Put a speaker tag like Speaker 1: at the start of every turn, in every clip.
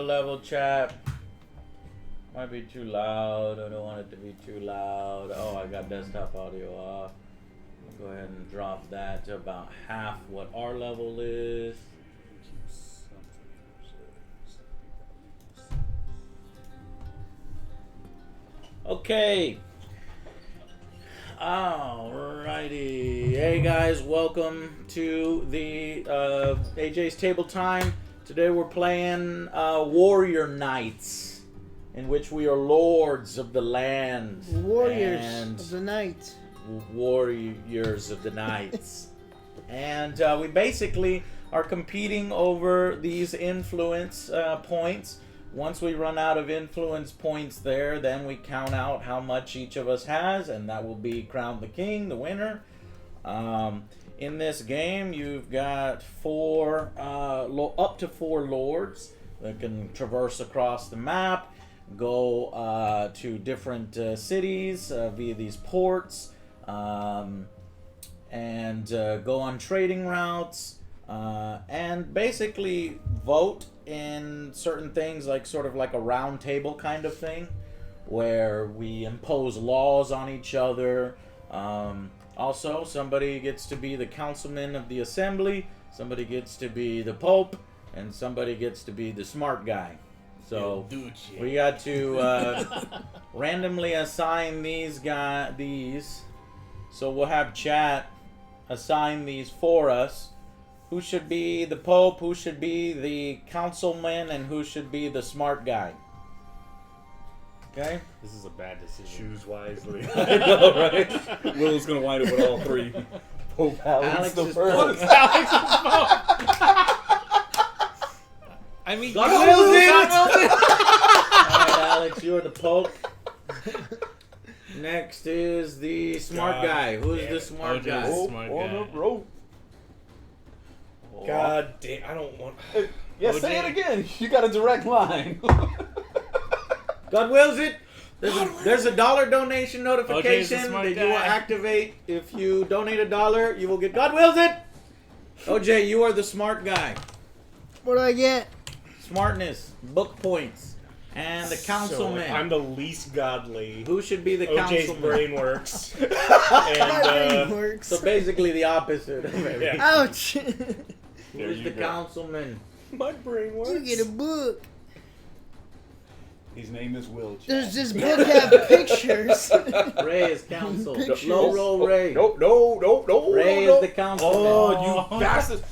Speaker 1: level chat. Might be too loud. I don't want it to be too loud. Oh, I got desktop audio off. Go ahead and drop that to about half what our level is. Okay. Alrighty. Hey guys, welcome to the AJ's Table Time. Today we're playing Warrior Knights, in which we are lords of the land.
Speaker 2: Warriors of the night.
Speaker 1: Warriors of the Knights. And we basically are competing over these influence points. Once we run out of influence points there, then we count out how much each of us has, and that will be crown the king, the winner. In this game, you've got up to four lords that can traverse across the map, go to different cities via these ports, and go on trading routes, and basically vote in certain things, like sort of like a round table kind of thing, where we impose laws on each other. Also, somebody gets to be the councilman of the assembly, somebody gets to be the pope, and somebody gets to be the smart guy. So we got to randomly assign these. So we'll have chat assign these for us. Who should be the pope, who should be the councilman, and who should be the smart guy. Okay?
Speaker 3: This is a bad decision.
Speaker 4: Choose wisely. I know, right? Will's gonna wind up with all three. Pope Alex the first.
Speaker 3: Alex is I mean,
Speaker 1: God
Speaker 3: you
Speaker 1: wills it!
Speaker 3: God wills it!
Speaker 1: Alright, Alex, you're the pope. Next is the smart guy. Who's the smart guy?
Speaker 3: Smart
Speaker 4: on
Speaker 3: guy.
Speaker 4: the rope.
Speaker 5: God damn, I don't want...
Speaker 4: Yeah, say it again. You got a direct line.
Speaker 1: God wills it. There's a $1 donation notification
Speaker 3: smart
Speaker 1: that you will
Speaker 3: guy.
Speaker 1: activate. If you donate $1, you will get God wills it. OJ, you are the smart guy.
Speaker 2: What do I get?
Speaker 1: Smartness, book points, and the councilman.
Speaker 5: I'm the least godly.
Speaker 1: Who should be the
Speaker 5: OJ's
Speaker 1: councilman?
Speaker 5: brain works.
Speaker 2: My
Speaker 5: And,
Speaker 2: brain works.
Speaker 1: So basically the opposite of everything.
Speaker 5: Yeah.
Speaker 2: Ouch!
Speaker 1: Who's the councilman?
Speaker 5: my brain works.
Speaker 2: You get a book.
Speaker 4: His name is Will.
Speaker 2: Does this book have pictures?
Speaker 1: Ray is council.
Speaker 2: Pictures.
Speaker 1: Low roll Ray.
Speaker 4: No.
Speaker 1: Ray
Speaker 4: no.
Speaker 1: is the councilman.
Speaker 4: Oh, you bastard.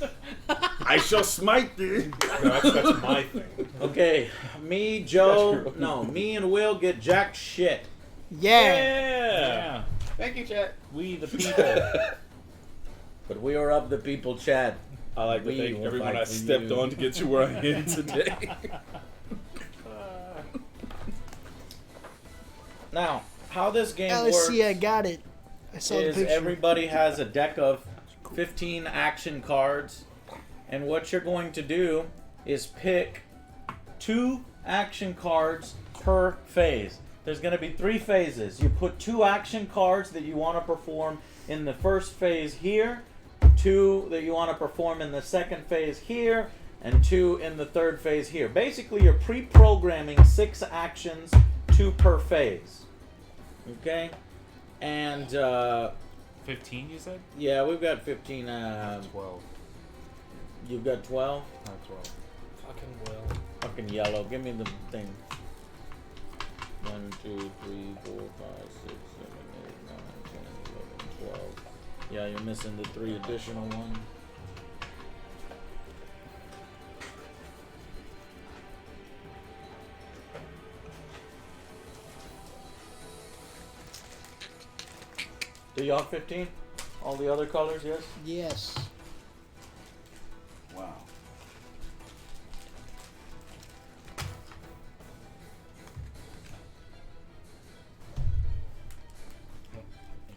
Speaker 4: I shall smite thee.
Speaker 5: No, that's my thing.
Speaker 1: Okay, me, Joe, me and Will get jack shit.
Speaker 2: Yeah.
Speaker 3: Yeah.
Speaker 4: Thank you, chat.
Speaker 3: We the people.
Speaker 1: But we are of the people, Chad.
Speaker 4: I like to
Speaker 1: We
Speaker 4: thank
Speaker 1: will
Speaker 4: everyone
Speaker 1: fight
Speaker 4: I
Speaker 1: for
Speaker 4: stepped
Speaker 1: you.
Speaker 4: on to get to where I am today.
Speaker 1: Now, how this game
Speaker 2: Let's
Speaker 1: works
Speaker 2: see, I got it. I saw the
Speaker 1: is
Speaker 2: picture.
Speaker 1: everybody has a deck of 15 action cards, and what you're going to do is pick 2 action cards per phase. There's going to be 3 phases. You put 2 action cards that you want to perform in the first phase here, 2 that you want to perform in the second phase here, and 2 in the third phase here. Basically, you're pre-programming 6 actions, 2 per phase. Okay? And,
Speaker 3: 15, you said?
Speaker 1: yeah, we've got 15.
Speaker 3: 12.
Speaker 1: You've got 12?
Speaker 3: Not 12.
Speaker 5: Fucking Will.
Speaker 1: Fucking yellow. Give me the thing. 1, 2, 3, 4, 5, 6, 7, 8, 9, 10, 11, 12. Yeah, you're missing the 3 additional ones. Do y'all 15? All the other colors, yes?
Speaker 2: Yes.
Speaker 4: Wow.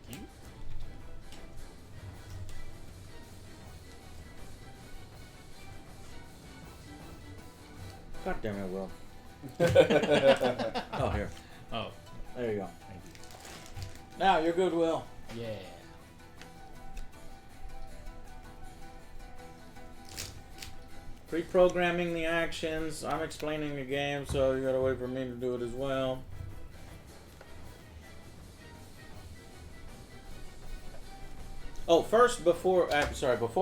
Speaker 3: Thank you.
Speaker 1: God damn it, Will. Oh, here.
Speaker 3: Oh,
Speaker 1: There you go.
Speaker 3: thank you.
Speaker 1: Now, you're good, Will.
Speaker 3: Yeah.
Speaker 1: Pre-programming the actions. I'm explaining the game, so you gotta wait for me to do it as well. Oh, first, before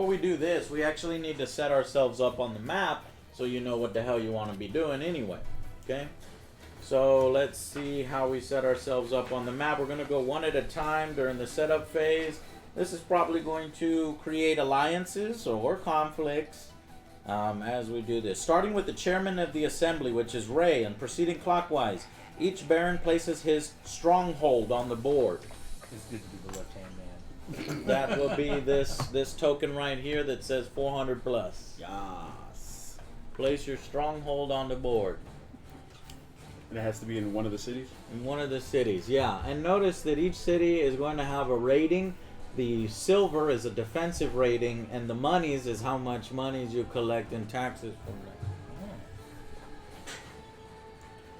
Speaker 1: we do this, we actually need to set ourselves up on the map so you know what the hell you want to be doing anyway. Okay? So let's see how we set ourselves up on the map. We're going to go one at a time during the setup phase. This is probably going to create alliances or conflicts as we do this. Starting with the chairman of the assembly, which is Ray, and proceeding clockwise. Each baron places his stronghold on the board.
Speaker 3: It's good to be the left-hand man.
Speaker 1: That will be this token right here that says 400 plus.
Speaker 4: Yes.
Speaker 1: Place your stronghold on the board.
Speaker 4: And it has to be in one of the cities?
Speaker 1: In one of the cities, yeah. And notice that each city is going to have a rating. The silver is a defensive rating, and the monies is how much monies you collect in taxes from them.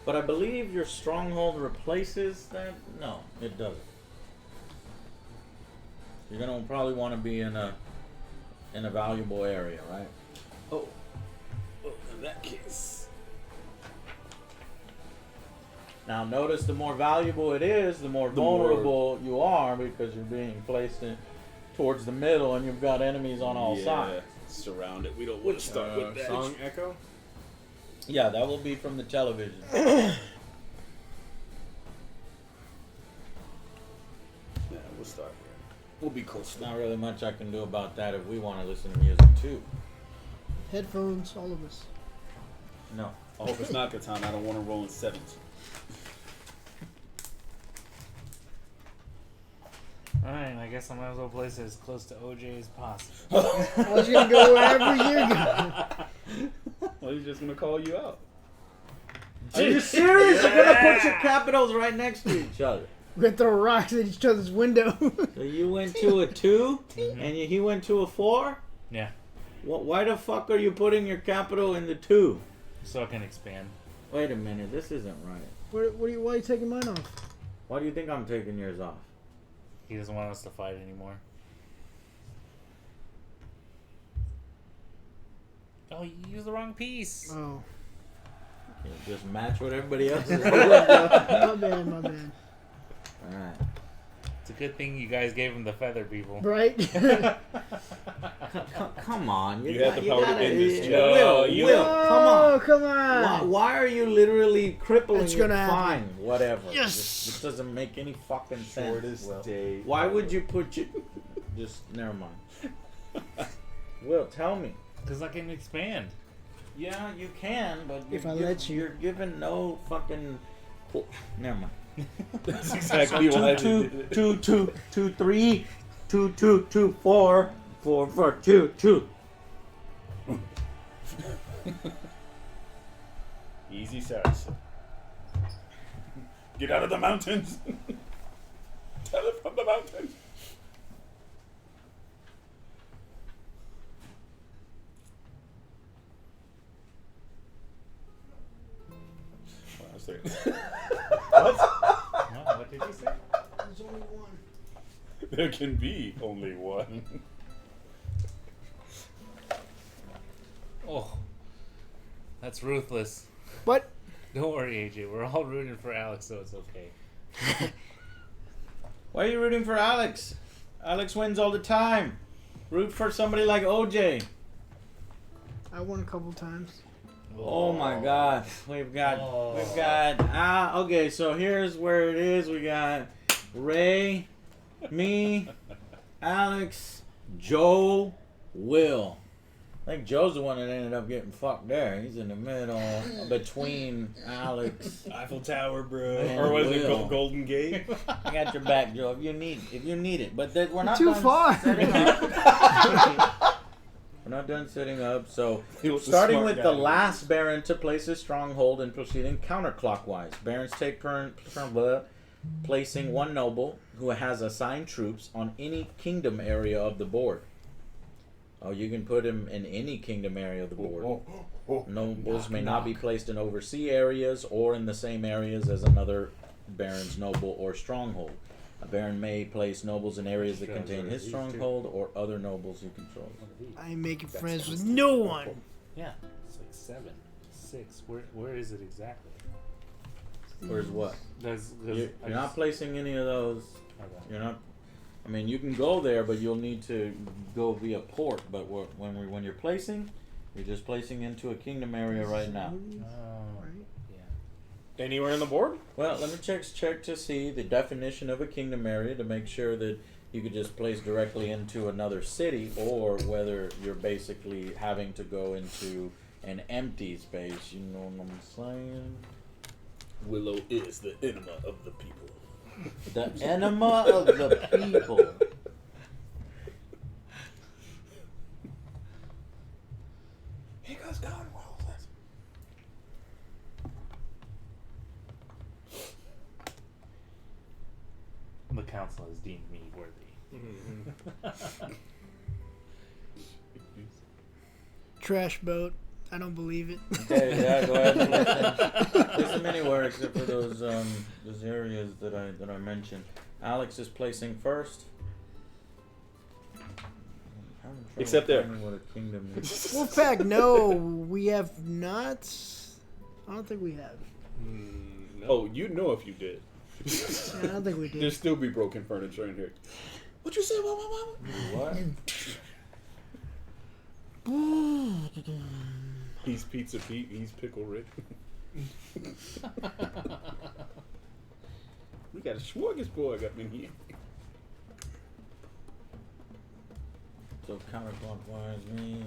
Speaker 1: But I believe your stronghold replaces that? No, it doesn't. You're gonna probably want to be in a valuable area, right?
Speaker 4: Oh, in that case.
Speaker 1: Now notice the more valuable it is, the more vulnerable you are because you're being placed towards the middle and you've got enemies on all sides.
Speaker 4: Surround it. We don't want to start with that.
Speaker 5: Song Echo?
Speaker 1: Yeah, that will be from the television.
Speaker 4: Yeah, we'll start there. We'll be close.
Speaker 1: There's not really much I can do about that if we want to listen to music too.
Speaker 2: Headphones, all of us.
Speaker 1: No.
Speaker 4: I hope it's not Catan. I don't want to roll in sevens.
Speaker 3: Alright, I guess I might as well place it as close to OJ as possible.
Speaker 2: I was gonna go wherever you're going.
Speaker 4: Well, he's just gonna call you out.
Speaker 1: Are you serious? You're gonna put your capitals right next to each other.
Speaker 2: We're gonna throw rocks at each other's window.
Speaker 1: So you went to a 2 and he went to a 4?
Speaker 3: Yeah,
Speaker 1: Why the fuck are you putting your capital in the 2?
Speaker 3: so I can expand.
Speaker 1: Wait a minute, this isn't right.
Speaker 2: Why are you taking mine off?
Speaker 1: Why do you think I'm taking yours off?
Speaker 3: He doesn't want us to fight anymore. Oh, you used the wrong piece.
Speaker 2: Oh,
Speaker 1: Can you just match what everybody else is doing?
Speaker 2: my bad, my bad.
Speaker 1: Alright.
Speaker 3: It's a good thing you guys gave him the feather, people.
Speaker 2: Right?
Speaker 1: Come on.
Speaker 4: You have the power to
Speaker 1: gotta-
Speaker 4: end this,
Speaker 1: Will,
Speaker 4: Joe. You-
Speaker 1: Will, come on.
Speaker 2: Oh, come on.
Speaker 1: Why are you literally crippling
Speaker 2: It's
Speaker 1: it?
Speaker 2: gonna happen.
Speaker 1: Fine, whatever.
Speaker 2: Yes.
Speaker 1: This doesn't make any fucking sense.
Speaker 4: Shortest
Speaker 1: Will.
Speaker 4: day.
Speaker 1: Why would you put you? Just never mind. Will, tell me.
Speaker 3: Because I can expand.
Speaker 1: Yeah, you can, but
Speaker 2: If I let you.
Speaker 1: you're given no fucking. Never mind.
Speaker 4: That's exactly why I did it.
Speaker 1: 2, 2, 2, 3, 2, 2, 2, 4, 4, 4, 2, 2.
Speaker 4: Easy, Saracen. Get out of the mountains. Tell it from the mountains. Well, I was thinking-
Speaker 3: What? No, what did you say?
Speaker 2: There's only one.
Speaker 4: There can be only one.
Speaker 3: Oh, that's ruthless.
Speaker 2: What?
Speaker 3: Don't worry, AJ. We're all rooting for Alex, so it's okay.
Speaker 1: Why are you rooting for Alex? Alex wins all the time. Root for somebody like OJ.
Speaker 2: I won a couple times.
Speaker 1: Oh my God, we've got okay, so here's where it is. We got Ray, me, Alex, Joe, Will. I think Joe's the one that ended up getting fucked there. He's in the middle between Alex.
Speaker 4: Eiffel Tower, bro.
Speaker 1: And
Speaker 4: Or was it
Speaker 1: Will.
Speaker 4: Golden Gate?
Speaker 1: I got your back, Joe. If you need it, but we're not
Speaker 2: Too
Speaker 1: done
Speaker 2: far.
Speaker 1: setting up. We're not done setting up. So
Speaker 4: He was the
Speaker 1: starting
Speaker 4: smart
Speaker 1: with
Speaker 4: guy.
Speaker 1: the last Baron to place his stronghold and proceeding counterclockwise. Barons take turn placing one noble who has assigned troops on any kingdom area of the board. Oh, you can put him in any kingdom area of the board. Nobles may not be placed in overseas areas or in the same areas as another baron's noble or stronghold. A baron may place nobles in areas that contain his stronghold or other nobles he controls.
Speaker 2: I ain't making friends with no one.
Speaker 3: Yeah, it's like 7, 6. Where is it exactly?
Speaker 1: Where's what? You're not placing any of those.
Speaker 3: Okay.
Speaker 1: You're not. I mean, you can go there, but you'll need to go via port. But when you're placing, you're just placing into a kingdom area right now.
Speaker 3: Oh,
Speaker 2: Right.
Speaker 3: yeah.
Speaker 5: Anywhere on the board?
Speaker 1: Well, let me check to see the definition of a kingdom area to make sure that you could just place directly into another city, or whether you're basically having to go into an empty space. You know what I'm saying?
Speaker 4: Willow is the enema of the people.
Speaker 1: The enema of the people.
Speaker 4: He goes gone, Willow.
Speaker 3: The council has deemed me worthy.
Speaker 2: Trash boat. I don't believe it.
Speaker 1: Okay, yeah, go ahead and place them anywhere except for those areas that I mentioned. Alex is placing first. I'm having trouble
Speaker 4: Except there.
Speaker 1: finding what a kingdom is.
Speaker 2: Wolfpack, no, we have not. I don't think we have.
Speaker 5: No.
Speaker 4: Oh, you know if you did.
Speaker 2: Yeah, I don't think we
Speaker 4: There'd
Speaker 2: did.
Speaker 4: still be broken furniture in here. What you say? What?
Speaker 1: What?
Speaker 4: He's Pizza Pete. He's Pickle Rick. We got a smorgasbord up in here.
Speaker 1: So counterclockwise me.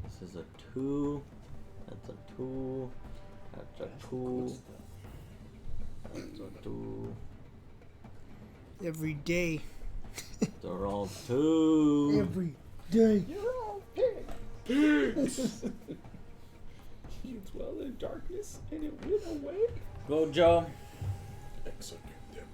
Speaker 1: This is a 2. That's a 2. That's a 2. That's a 2.
Speaker 2: Every day.
Speaker 1: They're all 2.
Speaker 2: Every day.
Speaker 4: You're all pigs. You dwell in darkness and it will awake.
Speaker 1: Go, Joe.
Speaker 4: Execute them.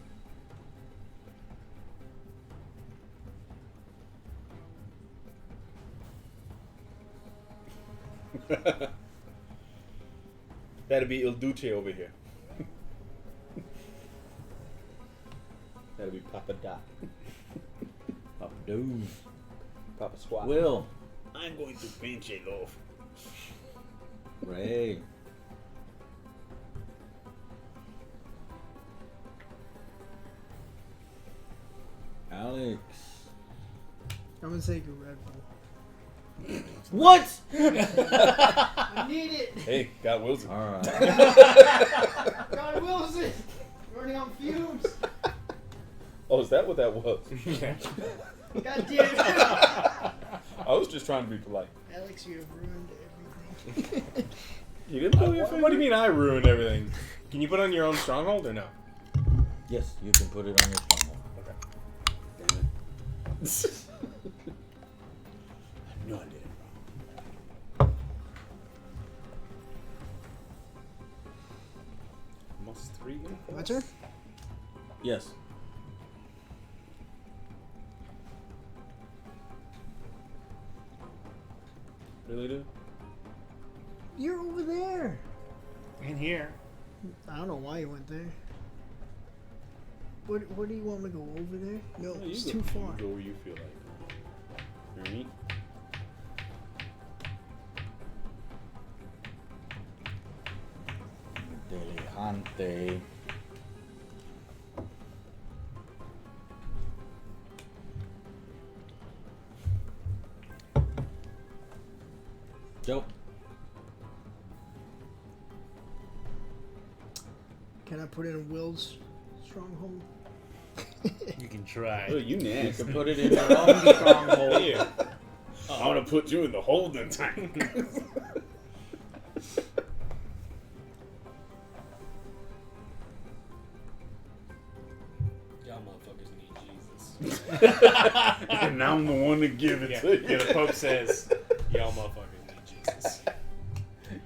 Speaker 4: That'd be Il Duce over here. That'd be Papa Doc.
Speaker 1: Papa Doo.
Speaker 4: Papa Swap.
Speaker 1: Will.
Speaker 4: I'm going to pinch a loaf.
Speaker 1: Ray. Alex.
Speaker 2: I'm gonna take a Red Bull.
Speaker 1: What?
Speaker 2: I need it.
Speaker 4: Hey, got Wilson.
Speaker 1: All right.
Speaker 2: God Wilson. Running on fumes.
Speaker 4: Oh, is that what that was?
Speaker 2: God damn it.
Speaker 4: I was just trying to be polite.
Speaker 2: Alex, you have ruined everything.
Speaker 4: You didn't pull your
Speaker 5: What do you mean I ruined everything? Can you put on your own stronghold or no?
Speaker 1: Yes, you can put it on your phone.
Speaker 4: Damn it. I knew I did it wrong. Almost 3 minutes.
Speaker 2: My turn?
Speaker 1: Yes.
Speaker 4: Really do?
Speaker 2: You're over there.
Speaker 3: In here.
Speaker 2: I don't know why you went there. Where do you want me to go? Over there? No,
Speaker 4: No, you
Speaker 2: it's
Speaker 4: go-
Speaker 2: too far.
Speaker 4: You go where you feel like. You know what I mean?
Speaker 1: Delihante. Joe.
Speaker 2: Can I put it in Will's stronghold?
Speaker 3: You can try.
Speaker 4: Oh, you
Speaker 1: You
Speaker 4: nasty.
Speaker 1: can put it in your own stronghold.
Speaker 4: Here. I want to put you in the holding tank.
Speaker 5: Y'all motherfuckers need Jesus.
Speaker 4: And now I'm the one to give it
Speaker 5: Yeah,
Speaker 4: to you.
Speaker 5: yeah, the Pope says, y'all motherfuckers need Jesus.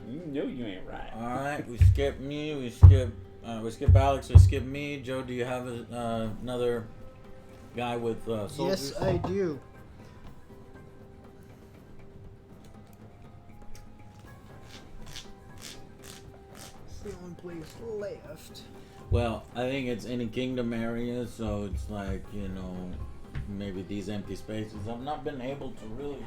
Speaker 4: You know you ain't right.
Speaker 1: All right, we skip me. We skip Alex. We skip me. Joe, do you have another guy with soldiers?
Speaker 2: Yes, I do. place left.
Speaker 1: Well, I think it's any kingdom area, so it's like, maybe these empty spaces. I've not been able to really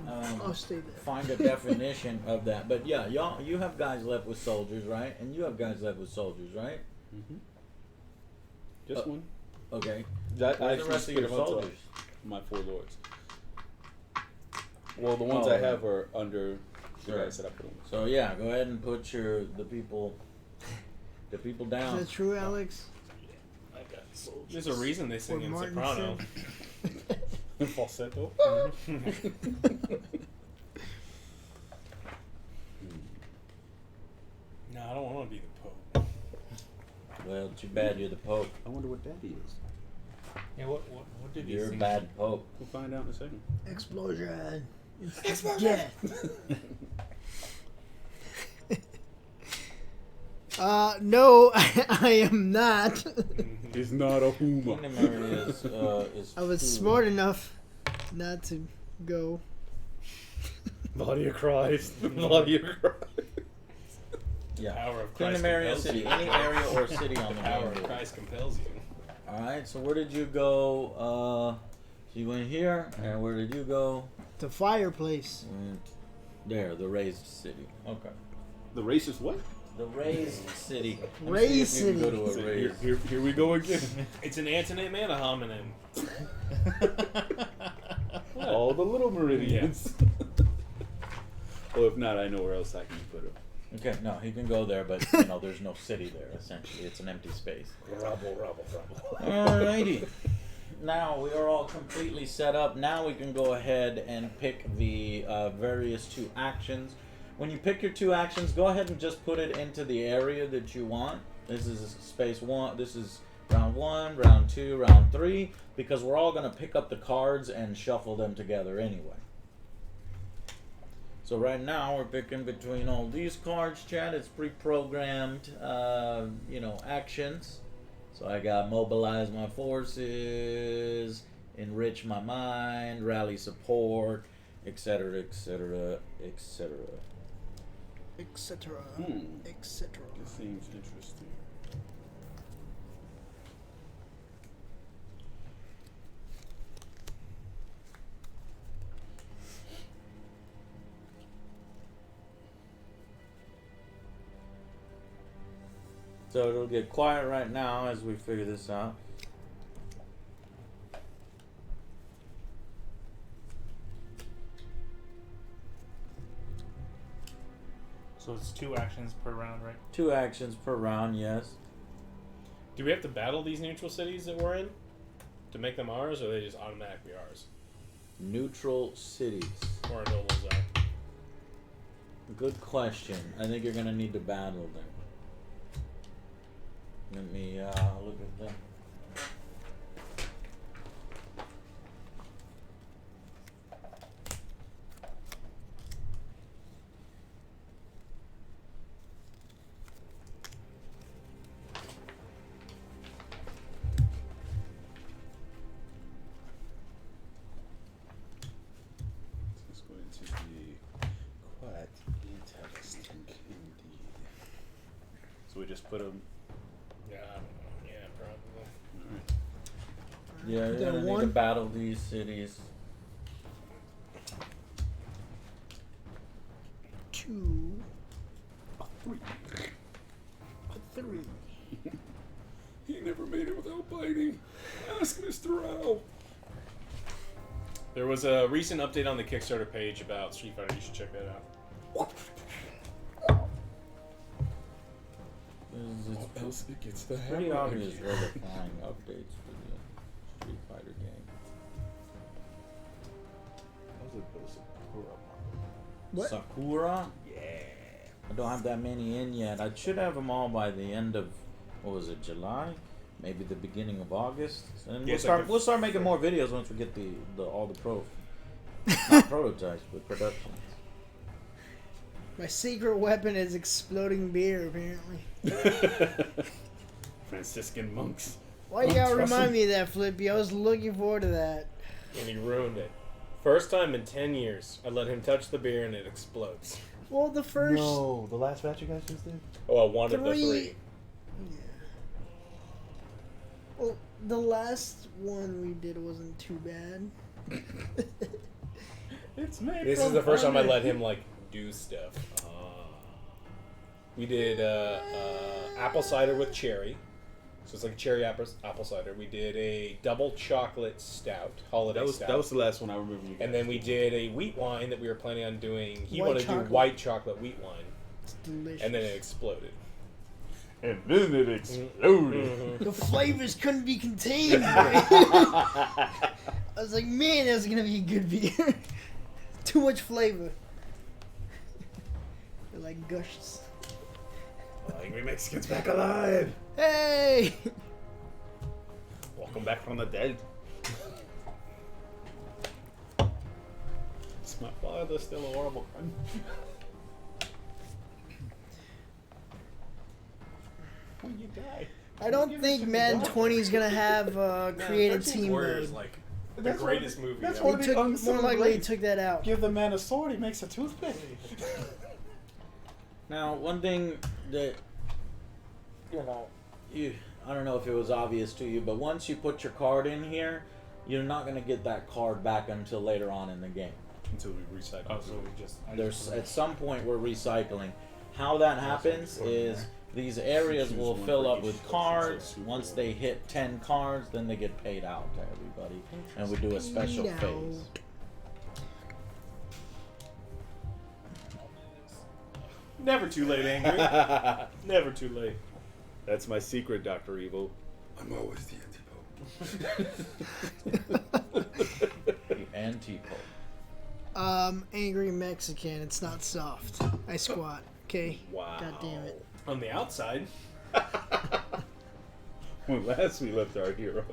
Speaker 2: I'll stay there.
Speaker 1: find a definition of that. But yeah, you have guys left with soldiers, right? And you have guys left with soldiers, right?
Speaker 4: Mm-hmm. Just one.
Speaker 1: Okay.
Speaker 4: That I
Speaker 1: Where's the
Speaker 4: actually
Speaker 1: rest of
Speaker 4: split
Speaker 1: your
Speaker 4: them up to
Speaker 1: soldiers?
Speaker 4: my 4 lords. Well, the ones I have are under the
Speaker 1: Sure.
Speaker 4: guys that I put on.
Speaker 1: So yeah, go ahead and put the people
Speaker 2: Is
Speaker 1: down.
Speaker 2: that true, Alex?
Speaker 3: I got soldiers.
Speaker 5: There's a reason they sing
Speaker 2: What
Speaker 5: in
Speaker 2: Martin
Speaker 5: soprano.
Speaker 2: said?
Speaker 4: Falsetto.
Speaker 5: No, I don't want to be the Pope.
Speaker 1: Well, too bad you're the Pope.
Speaker 4: I wonder what daddy is.
Speaker 3: Yeah, what did he
Speaker 1: You're a
Speaker 3: sing?
Speaker 1: bad Pope.
Speaker 4: We'll find out in a second.
Speaker 2: Explosion. Death. No, I am not.
Speaker 4: He's not a Huma.
Speaker 1: Kingdom area is
Speaker 2: I was
Speaker 1: food.
Speaker 2: smart enough not to go.
Speaker 4: Body of Christ. Body of Christ.
Speaker 1: Yeah.
Speaker 5: Power of Christ
Speaker 1: Kingdom area
Speaker 5: compels
Speaker 1: city,
Speaker 5: you.
Speaker 1: any area or city on the
Speaker 5: Power
Speaker 1: game
Speaker 5: of
Speaker 1: board.
Speaker 5: Christ compels you.
Speaker 1: All right. So where did you go? So you went here, and where did you go?
Speaker 2: The fireplace.
Speaker 1: Went there, the raised city. Okay.
Speaker 4: The racist what?
Speaker 1: The raised city. Let me
Speaker 2: Raised
Speaker 1: see if you can
Speaker 2: city.
Speaker 1: go to a
Speaker 4: Here,
Speaker 1: raised.
Speaker 4: here we go again.
Speaker 5: It's an antonym and a homonym.
Speaker 4: All the little meridians. Well, if not, I know where else I can put it.
Speaker 1: Okay, no, he can go there, but there's no city there. Essentially, it's an empty space.
Speaker 4: Rubble, rubble, rubble.
Speaker 1: Alrighty. Now we are all completely set up. Now we can go ahead and pick the various 2 actions. When you pick your 2 actions, go ahead and just put it into the area that you want. This is space 1. This is round 1, round 2, round 3, because we're all going to pick up the cards and shuffle them together anyway. So right now we're picking between all these cards, Chad. It's pre-programmed, actions. So I got mobilize my forces, enrich my mind, rally support, etc., etc., etc.
Speaker 2: Etc. Etc.
Speaker 4: This seems interesting.
Speaker 1: So it'll get quiet right now as we figure this out.
Speaker 3: So it's 2 actions per round, right?
Speaker 1: 2 actions per round, yes.
Speaker 5: Do we have to battle these neutral cities that we're in to make them ours, or are they just automatically ours?
Speaker 1: Neutral cities.
Speaker 5: Or our nobles are?
Speaker 1: Good question. I think you're gonna need to battle them. Let me look at them.
Speaker 4: This is going to be quite interesting indeed. So we just put them.
Speaker 5: Yeah, I don't know. Yeah, probably.
Speaker 1: Yeah, you're
Speaker 2: Then
Speaker 1: gonna need to
Speaker 2: one.
Speaker 1: battle these cities.
Speaker 2: 2.
Speaker 4: 3.
Speaker 2: 3.
Speaker 4: He never made it without biting. Ask Mr. Owl.
Speaker 5: There was a recent update on the Kickstarter page about Street Fighter. You should check that out.
Speaker 1: It's
Speaker 4: Else it gets the
Speaker 1: pretty
Speaker 4: hammer
Speaker 1: obvious
Speaker 4: again.
Speaker 1: where they're flying updates for the Street Fighter game.
Speaker 4: How's it supposed to pour up?
Speaker 2: What?
Speaker 1: Sakura?
Speaker 4: Yeah.
Speaker 1: I don't have that many in yet. I should have them all by the end of, what was it, July? Maybe the beginning of August. And
Speaker 5: Yeah, it's like
Speaker 1: we'll start making more videos once we get all the not prototypes, but productions.
Speaker 2: My secret weapon is exploding beer, apparently.
Speaker 4: Franciscan monks.
Speaker 2: Why you gotta
Speaker 4: Trust
Speaker 2: remind
Speaker 4: him.
Speaker 2: me of that, Flippy? I was looking forward to that.
Speaker 5: And he ruined it. First time in 10 years, I let him touch the beer and it explodes.
Speaker 2: Well, the first
Speaker 4: No, the last batch you guys just did?
Speaker 5: Oh, one of the
Speaker 2: Three.
Speaker 5: three.
Speaker 2: Well, the last one we did wasn't too bad.
Speaker 4: It's made
Speaker 5: This is
Speaker 4: from
Speaker 5: the first time I
Speaker 4: honey.
Speaker 5: let him like do stuff. We did apple cider with cherry, so it's like cherry apple cider. We did a double chocolate stout, holiday stout.
Speaker 4: That was the last one I remember you guys
Speaker 5: And then we did a wheat wine that we were planning on doing. He
Speaker 2: White
Speaker 5: wanted to do
Speaker 2: chocolate.
Speaker 5: white chocolate wheat wine,
Speaker 2: It's delicious.
Speaker 5: and then it exploded.
Speaker 4: And then it exploded.
Speaker 5: Mm-hmm.
Speaker 2: The flavors couldn't be contained. I was like, man, that's gonna be a good beer. Too much flavor. It like gushes.
Speaker 4: Angry Mexicans back alive.
Speaker 2: Hey!
Speaker 4: Welcome back from the dead. Is my father still a horrible friend? When you die.
Speaker 2: I don't think Madden 20 is gonna have creative team
Speaker 5: Warriors
Speaker 2: mode.
Speaker 5: like the
Speaker 4: That's
Speaker 5: greatest
Speaker 4: what-
Speaker 5: movie
Speaker 4: that's
Speaker 5: ever.
Speaker 4: what
Speaker 2: They
Speaker 4: it
Speaker 2: took,
Speaker 4: on
Speaker 2: more
Speaker 4: Civil
Speaker 2: likely
Speaker 4: Blade.
Speaker 2: they took that out.
Speaker 4: Give the man a sword, he makes a toothpick.
Speaker 1: Now, one thing that I don't know if it was obvious to you, but once you put your card in here, you're not going to get that card back until later on in the game.
Speaker 4: Until we recycle.
Speaker 3: Oh, so we just.
Speaker 1: There's at some point we're recycling. How that happens is these areas will fill up with cards. Once they hit 10 cards, then they get paid out to everybody, and we do a special
Speaker 2: Paid
Speaker 1: phase.
Speaker 5: Never too late, Angry. Never too late.
Speaker 4: That's my secret, Dr. Evil. I'm always the antipope.
Speaker 1: The anti-pope.
Speaker 2: Angry Mexican. It's not soft. I squat. Okay.
Speaker 4: Wow.
Speaker 2: God damn it.
Speaker 5: On the outside,
Speaker 4: When last we left our hero.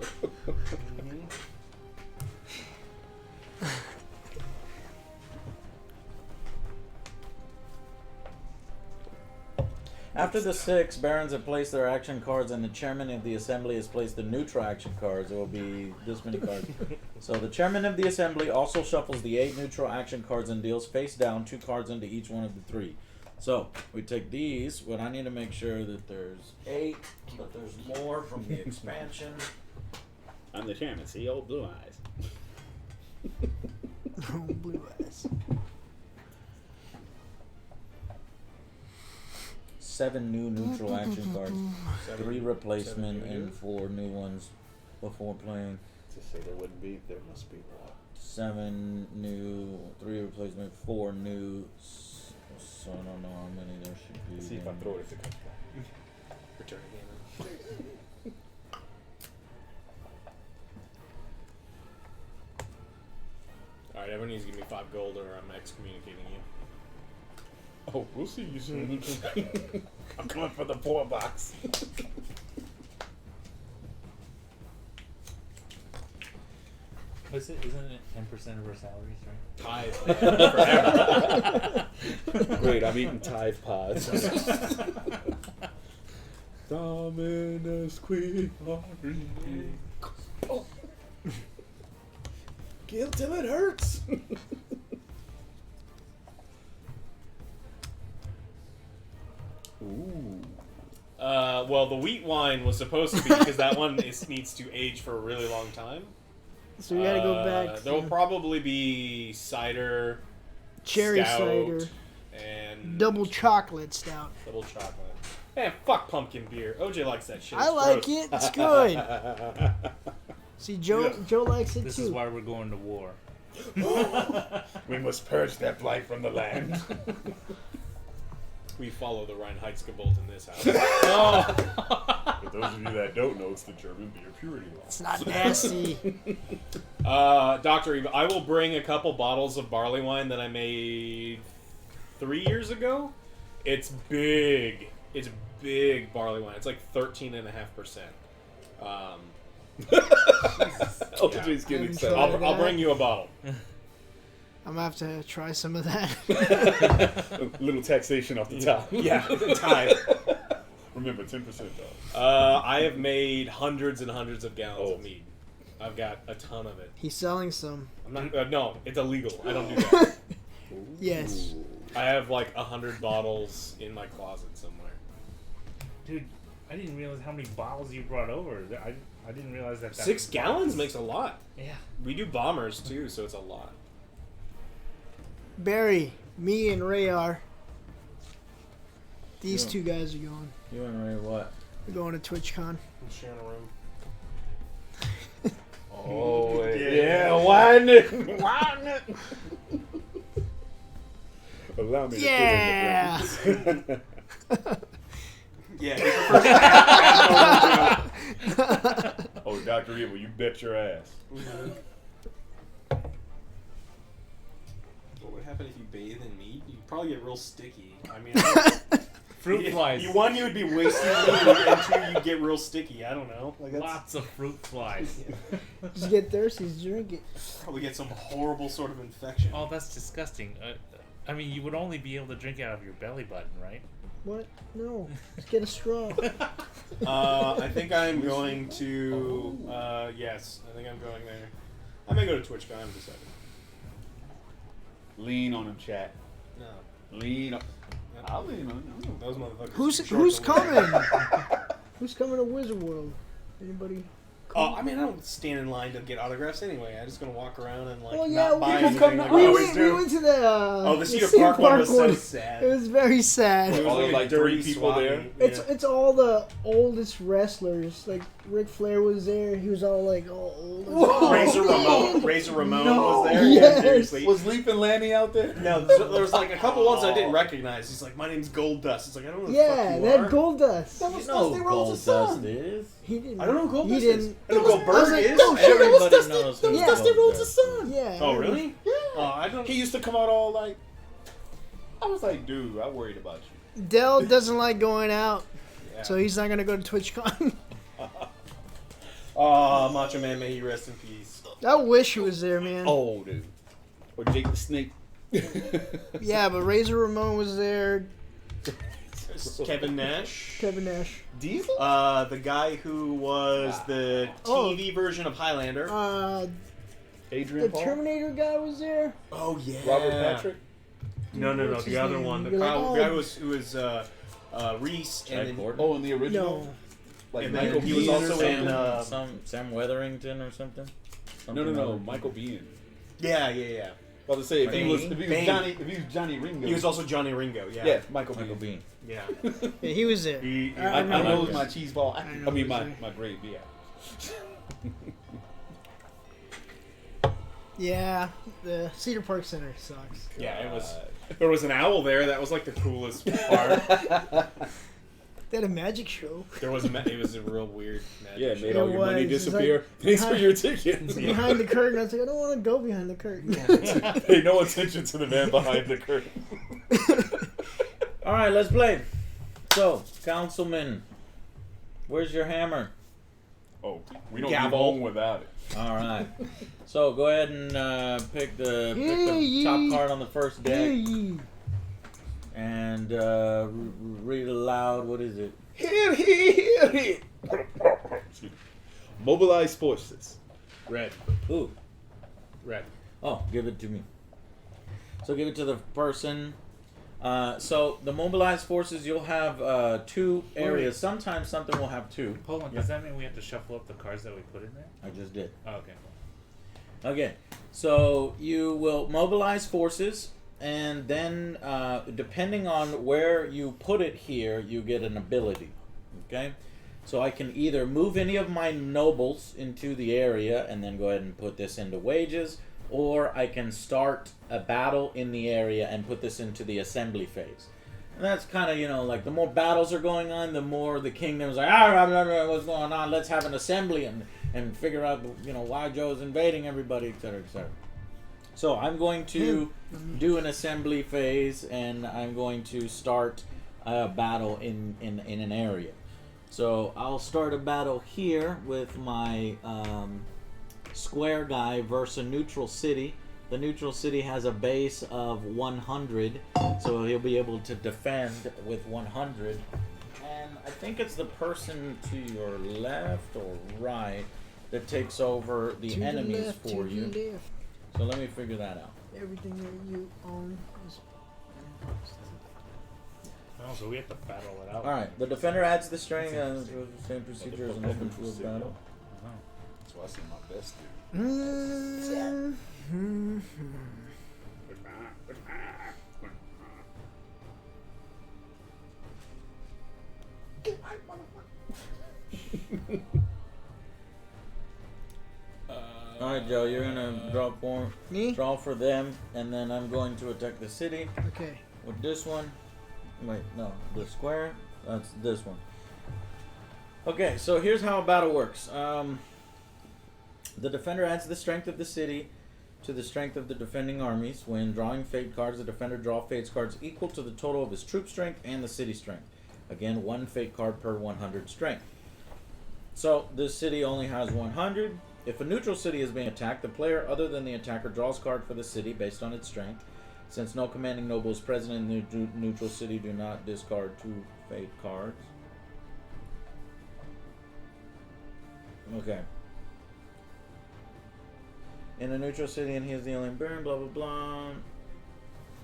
Speaker 1: After the 6, barons have placed their action cards and the chairman of the assembly has placed the neutral action cards. It will be this many cards. So the chairman of the assembly also shuffles the 8 neutral action cards and deals face down 2 cards into each one of the 3. So we take these, but I need to make sure that there's 8, but there's more from the expansion.
Speaker 4: I'm the chairman. See old blue eyes.
Speaker 2: Oh, blue eyes.
Speaker 1: 7 new neutral action cards, 3 replacement,
Speaker 5: 7 new.
Speaker 1: and 4 new ones before playing.
Speaker 4: To say there wouldn't be, there must be more.
Speaker 1: 7 new, 3 replacement, 4 new. So I don't know how many there should be.
Speaker 4: See if I
Speaker 1: then.
Speaker 4: throw it if it comes back.
Speaker 5: return again. Alright, everyone needs to give me 5 gold or I'm excommunicating you.
Speaker 4: Oh, we'll see you soon. I'm coming for the poor box.
Speaker 3: Isn't it 10% of our salaries, right?
Speaker 5: Tithe, man, forever.
Speaker 4: Great, I'm eating Tide Pods. Dominus qui Kill till it hurts. Ooh.
Speaker 5: Well, the wheat wine was supposed to be because that one needs to age for a really long time.
Speaker 2: So we gotta go back.
Speaker 5: There will probably be cider,
Speaker 2: Cherry
Speaker 5: stout,
Speaker 2: cider.
Speaker 5: and
Speaker 2: Double chocolate stout.
Speaker 5: double chocolate. Man, fuck pumpkin beer. OJ likes that shit.
Speaker 2: I
Speaker 5: It's
Speaker 2: like
Speaker 5: gross.
Speaker 2: it. It's good. See, Joe likes it
Speaker 3: This
Speaker 2: too.
Speaker 3: is why we're going to war.
Speaker 4: We must purge that blight from the land.
Speaker 5: We follow the Reinheitsgebot in this house.
Speaker 4: For those of you that don't know, it's the German beer purity law.
Speaker 2: It's not nasty.
Speaker 5: Dr. Eva, I will bring a couple bottles of barley wine that I made 3 years ago. It's big. It's big barley wine. It's like 13.5%.
Speaker 4: OJ's getting
Speaker 2: I'm
Speaker 4: excited.
Speaker 2: trying.
Speaker 5: I'll bring you a bottle.
Speaker 2: I'm gonna have to try some of that.
Speaker 4: A little taxation off the top.
Speaker 5: Yeah, tithe.
Speaker 4: Remember, 10% though.
Speaker 5: I have made hundreds and hundreds of gallons
Speaker 4: Oh.
Speaker 5: of mead. I've got a ton of it.
Speaker 2: He's selling some.
Speaker 5: I'm not. No, it's illegal. I don't do that.
Speaker 2: Yes.
Speaker 5: I have like 100 bottles in my closet somewhere.
Speaker 3: Dude, I didn't realize how many bottles you brought over. I didn't realize that.
Speaker 5: 6 gallons makes a lot.
Speaker 3: Yeah.
Speaker 5: We do bombers too, so it's a lot.
Speaker 2: Barry, me, and Ray are. These
Speaker 1: Yeah.
Speaker 2: two guys are going.
Speaker 1: You and Ray what?
Speaker 2: We're going to TwitchCon.
Speaker 5: I'm sharing a room.
Speaker 4: Oh,
Speaker 5: Yeah.
Speaker 4: why not? Allow me
Speaker 2: Yeah.
Speaker 4: to fill in the blanks.
Speaker 5: Yeah.
Speaker 4: Oh, Dr. Evil, you bet your ass.
Speaker 5: What would happen if you bathe in meat? You'd probably get real sticky. I mean,
Speaker 3: Fruit flies.
Speaker 5: You would be wasting meat, and 2, you'd get real sticky. I don't know. Like that's
Speaker 3: Lots of fruit flies.
Speaker 2: Just get thirsty, just drink it.
Speaker 5: probably get some horrible sort of infection.
Speaker 3: Oh, that's disgusting. I mean, you would only be able to drink out of your belly button, right?
Speaker 2: What? No. Just get a straw.
Speaker 5: I think I'm going to. Yes, I think I'm going there. I may go to TwitchCon. I'm deciding.
Speaker 4: Lean on him, chat.
Speaker 5: No,
Speaker 4: Lean on. I'll lean on him.
Speaker 5: those motherfuckers.
Speaker 2: Who's
Speaker 5: too short to
Speaker 2: coming?
Speaker 5: live.
Speaker 2: Who's coming to Wizard World? Anybody?
Speaker 5: I mean, I don't stand in line to get autographs anyway. I'm just gonna walk around and like
Speaker 2: Oh, yeah,
Speaker 5: not buy
Speaker 2: people
Speaker 5: anything.
Speaker 4: come
Speaker 5: Like
Speaker 4: to-
Speaker 5: I
Speaker 2: We
Speaker 5: always
Speaker 2: went,
Speaker 5: do.
Speaker 2: we went to the.
Speaker 5: The Cedar Park one was so sad.
Speaker 2: It was very
Speaker 5: It
Speaker 2: sad.
Speaker 5: was
Speaker 4: All
Speaker 5: like,
Speaker 4: like
Speaker 5: a dirty
Speaker 4: 3 people
Speaker 5: swap
Speaker 4: there?
Speaker 5: meet.
Speaker 2: It's
Speaker 5: Yeah.
Speaker 2: it's all the oldest wrestlers. Like Ric Flair was there. He was all like all old.
Speaker 4: Whoa.
Speaker 5: Razor Ramon
Speaker 4: No.
Speaker 5: was there.
Speaker 2: Yes.
Speaker 5: Yeah, seriously.
Speaker 4: Was Leap and Lanny out there?
Speaker 5: No, there was like a couple ones I didn't recognize. He's like, my name's Gold Dust. It's like, I don't know who the
Speaker 2: Yeah,
Speaker 5: fuck you
Speaker 2: that
Speaker 5: are.
Speaker 2: Gold Dust.
Speaker 4: That
Speaker 1: You
Speaker 4: was
Speaker 1: know
Speaker 4: Dusty
Speaker 1: who
Speaker 4: Rhodes'
Speaker 1: Gold Dust
Speaker 4: son.
Speaker 1: is.
Speaker 2: He didn't.
Speaker 5: I don't know who Gold
Speaker 2: He
Speaker 5: Dust is.
Speaker 2: didn't.
Speaker 5: I know
Speaker 4: was-
Speaker 5: Goldberg
Speaker 2: I was like,
Speaker 5: is.
Speaker 2: no, shit,
Speaker 1: Everybody
Speaker 4: that was Dusty,
Speaker 1: knows
Speaker 4: that
Speaker 1: who
Speaker 4: was
Speaker 2: Yeah.
Speaker 4: Dusty
Speaker 1: Gold
Speaker 4: Rhodes'
Speaker 1: Dust
Speaker 4: son.
Speaker 2: Yeah.
Speaker 5: Oh, really?
Speaker 4: Yeah.
Speaker 5: Oh, I don't.
Speaker 4: He used to come out all like. I was like, dude, I worried about you.
Speaker 2: Dell doesn't like going out,
Speaker 5: Yeah.
Speaker 2: so he's not gonna go to TwitchCon.
Speaker 5: Oh, Macho Man, may he rest in peace.
Speaker 2: I wish he was there, man.
Speaker 4: Oh, dude. Or Jake the Snake.
Speaker 2: Yeah, but Razor Ramon was there.
Speaker 5: Kevin Nash.
Speaker 2: Kevin Nash.
Speaker 4: Diesel?
Speaker 5: The guy who was the
Speaker 2: Oh.
Speaker 5: TV version of Highlander.
Speaker 2: The
Speaker 4: Adrian Paul?
Speaker 2: Terminator guy was there.
Speaker 5: Oh yeah.
Speaker 4: Robert Patrick?
Speaker 5: No,
Speaker 2: What's his
Speaker 5: the other
Speaker 2: name?
Speaker 5: one. The
Speaker 2: You're like,
Speaker 5: guy
Speaker 2: oh.
Speaker 5: who was Reese,
Speaker 1: Chad
Speaker 5: and then,
Speaker 1: Gordon?
Speaker 4: Oh, in the original?
Speaker 2: No.
Speaker 4: Like
Speaker 5: And then
Speaker 4: Michael
Speaker 5: he was
Speaker 4: Biehn or
Speaker 5: also
Speaker 4: something?
Speaker 5: in,
Speaker 1: Sam Weatherington or something.
Speaker 4: No,
Speaker 1: Something
Speaker 4: no,
Speaker 1: other-
Speaker 4: Michael Biehn.
Speaker 5: yeah.
Speaker 4: About to say if he was
Speaker 5: Bane.
Speaker 4: Johnny, if he was Johnny Ringo.
Speaker 5: He was also Johnny Ringo. Yeah.
Speaker 4: yeah, Michael
Speaker 1: Michael
Speaker 4: Biehn.
Speaker 1: Bean.
Speaker 5: Yeah.
Speaker 2: Yeah, he was there.
Speaker 4: I
Speaker 2: know
Speaker 4: know
Speaker 1: that.
Speaker 4: my cheese ball.
Speaker 2: I know
Speaker 4: I mean
Speaker 2: what
Speaker 4: my
Speaker 2: you're
Speaker 4: my grave. Yeah.
Speaker 2: Yeah, the Cedar Park Center sucks.
Speaker 5: Yeah, it was. There was an owl there. That was like the coolest part.
Speaker 2: They had a magic show.
Speaker 5: It was a real weird magic
Speaker 4: Yeah,
Speaker 5: show.
Speaker 4: made
Speaker 2: It
Speaker 4: all your money
Speaker 2: was. It's
Speaker 4: disappear.
Speaker 2: like
Speaker 4: Thanks for
Speaker 2: behind-
Speaker 4: your tickets.
Speaker 2: Behind the curtain, I was like, I don't want to go behind the curtain.
Speaker 4: Pay no attention to the man behind the curtain.
Speaker 1: All right, let's play. So, Councilman, where's your hammer?
Speaker 4: Oh, we don't
Speaker 5: Gavel.
Speaker 4: get home without it.
Speaker 1: All right. So go ahead and pick the top card on the first deck
Speaker 2: Yay.
Speaker 1: and read aloud. What is it?
Speaker 4: Here. Excuse me. Mobilize forces.
Speaker 5: Red.
Speaker 1: Ooh.
Speaker 5: Red.
Speaker 1: Oh, give it to me. So give it to the person. So the mobilized forces, you'll have 2 areas. Sometimes something will have 2.
Speaker 3: Hold on, does that mean we have to shuffle up the cards that we put in there?
Speaker 1: I just did.
Speaker 3: Oh, okay.
Speaker 1: Okay, so you will mobilize forces, and then depending on where you put it here, you get an ability. Okay, so I can either move any of my nobles into the area and then go ahead and put this into wages, or I can start a battle in the area and put this into the assembly phase. And that's kind of, like the more battles are going on, the more the kingdom's like, what's going on? Let's have an assembly and figure out, why Joe's invading everybody, etc., etc. So I'm going to do an assembly phase, and I'm going to start a battle in an area. So I'll start a battle here with my square guy versus a neutral city. The neutral city has a base of 100, so he'll be able to defend with 100. And I think it's the person to your left or right that takes over the
Speaker 2: To
Speaker 1: enemies
Speaker 2: left,
Speaker 1: for
Speaker 2: to
Speaker 1: you.
Speaker 2: the left.
Speaker 1: So let me figure that out.
Speaker 2: Everything that you own is
Speaker 3: Oh, so we have to battle it out.
Speaker 1: All right. The defender adds the string. Same procedure as an open field battle.
Speaker 3: Oh.
Speaker 4: That's why I see my best dude.
Speaker 1: All right, Joe. You're gonna
Speaker 2: Me?
Speaker 1: draw for them, and then I'm going to attack the city
Speaker 2: Okay.
Speaker 1: with this one. Wait, no, the square. That's this one. Okay, so here's how a battle works. The defender adds the strength of the city to the strength of the defending armies. When drawing fate cards, the defender draw fates cards equal to the total of his troop strength and the city strength. Again, one fate card per 100 strength. So this city only has 100. If a neutral city is being attacked, the player other than the attacker draws card for the city based on its strength. Since no commanding noble is present in the neutral city, do not discard 2 fate cards. Okay. In a neutral city, and he is the only baron, blah blah blah.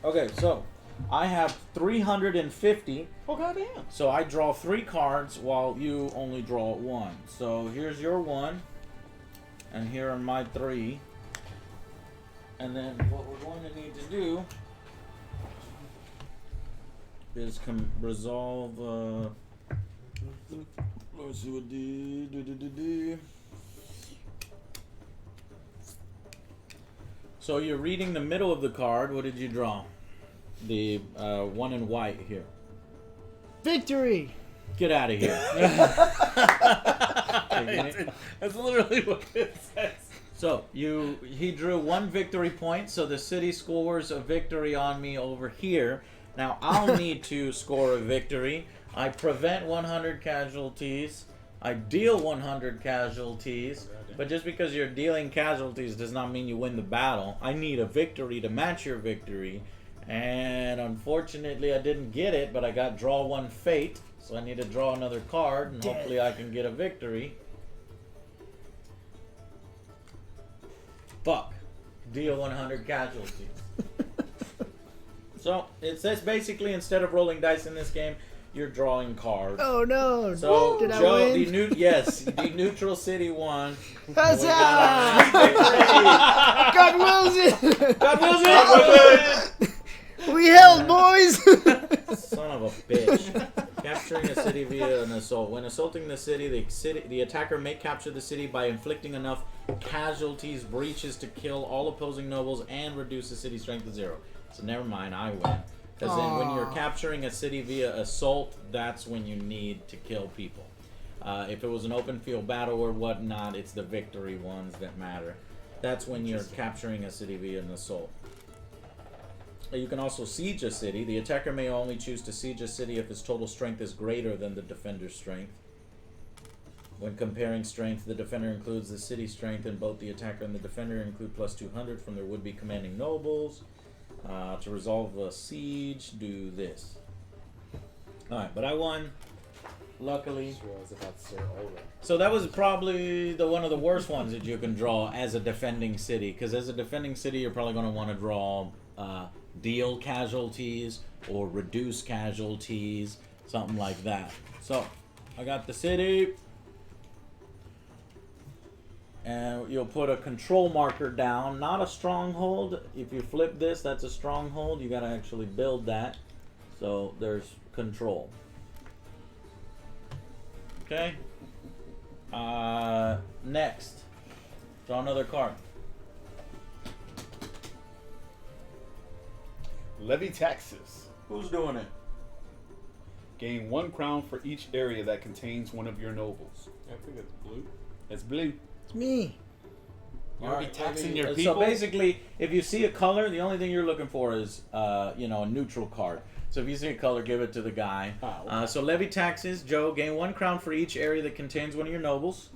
Speaker 1: Okay, so I have 350.
Speaker 5: Oh goddamn!
Speaker 1: So I draw 3 cards while you only draw 1. So here's your 1, and here are my 3. And then what we're going to need to do is resolve. Let's see what do. So you're reading the middle of the card. What did you draw? The one in white here.
Speaker 2: Victory!
Speaker 1: Get out of here.
Speaker 5: That's literally what it says.
Speaker 1: So he drew 1 victory point, so the city scores a victory on me over here. Now I'll need to score a victory. I prevent 100 casualties. I deal 100 casualties. But just because you're dealing casualties does not mean you win the battle. I need a victory to match your victory. And unfortunately I didn't get it, but I got draw 1 fate. So I need to draw another card, and hopefully I can get a victory. Fuck. Deal 100 casualties. So it says basically instead of rolling dice in this game, you're drawing cards.
Speaker 2: Oh no!
Speaker 1: So
Speaker 2: Did I
Speaker 1: Joe,
Speaker 2: win?
Speaker 1: the neutral city won.
Speaker 2: Huzzah!
Speaker 1: God
Speaker 2: God wills it!
Speaker 1: God wills it!
Speaker 2: We held, boys!
Speaker 1: Son of a bitch. Capturing a city via an assault. When assaulting the city, the attacker may capture the city by inflicting enough casualties, breaches to kill all opposing nobles and reduce the city's strength to 0. So never mind, I win. Because then when you're capturing a city via assault, that's when you need to kill people. If it was an open field battle or whatnot, it's the victory ones that matter. That's when you're capturing a city via an assault. You can also siege a city. The attacker may only choose to siege a city if its total strength is greater than the defender's strength. When comparing strength, the defender includes the city strength, and both the attacker and the defender include plus 200 from their would-be commanding nobles. To resolve a siege, do this. Alright, but I won. Luckily. So that was probably one of the worst ones that you can draw as a defending city. Because as a defending city, you're probably going to want to draw deal casualties or reduce casualties. Something like that. So, I got the city. And you'll put a control marker down, not a stronghold. If you flip this, that's a stronghold. You gotta actually build that. So there's control. Okay. Next, draw another card.
Speaker 4: Levy taxes.
Speaker 1: Who's doing it?
Speaker 4: Gain 1 crown for each area that contains one of your nobles.
Speaker 5: I think it's blue.
Speaker 4: It's blue.
Speaker 2: It's me.
Speaker 5: You're gonna be taxing your
Speaker 1: So
Speaker 5: people.
Speaker 1: basically, if you see a color, the only thing you're looking for is, a neutral card. So if you see a color, give it to the guy.
Speaker 4: Okay.
Speaker 1: So levy taxes. Joe, gain 1 crown for each area that contains one of your nobles.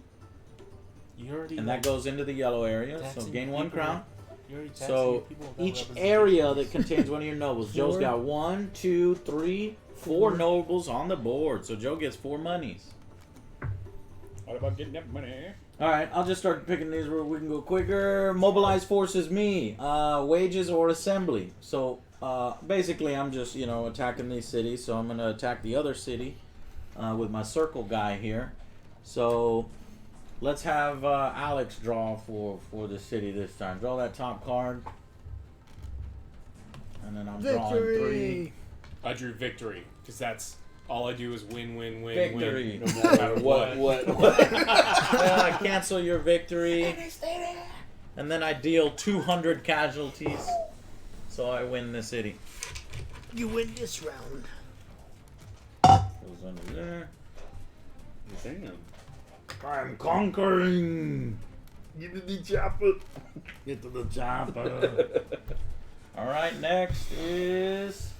Speaker 5: You already
Speaker 1: And that goes into the yellow area. So
Speaker 5: taxing
Speaker 1: gain
Speaker 5: your
Speaker 1: 1
Speaker 5: people.
Speaker 1: crown.
Speaker 5: You're already taxing
Speaker 1: So
Speaker 5: your people without
Speaker 1: each
Speaker 5: representation.
Speaker 1: area that contains one of your nobles. Joe's
Speaker 2: 4.
Speaker 1: got 1, 2, 3, 4 nobles on the board. So Joe gets 4 monies.
Speaker 4: What about getting that money?
Speaker 1: Alright, I'll just start picking these where we can go quicker. Mobilize forces me. Wages or assembly. So basically, I'm just attacking these cities. So I'm gonna attack the other city with my circle guy here. So let's have Alex draw for the city this time. Draw that top card, and then I'm drawing 3.
Speaker 2: Victory.
Speaker 5: I drew victory because that's all I do is win, win, win,
Speaker 1: Victory.
Speaker 5: win. No matter what.
Speaker 1: Well, I cancel your victory, and then I deal 200 casualties. So I win the city.
Speaker 2: You win this round.
Speaker 1: Goes under there.
Speaker 4: Damn.
Speaker 1: I'm conquering.
Speaker 4: Give me the chopper.
Speaker 1: Get to the chopper. All right, next is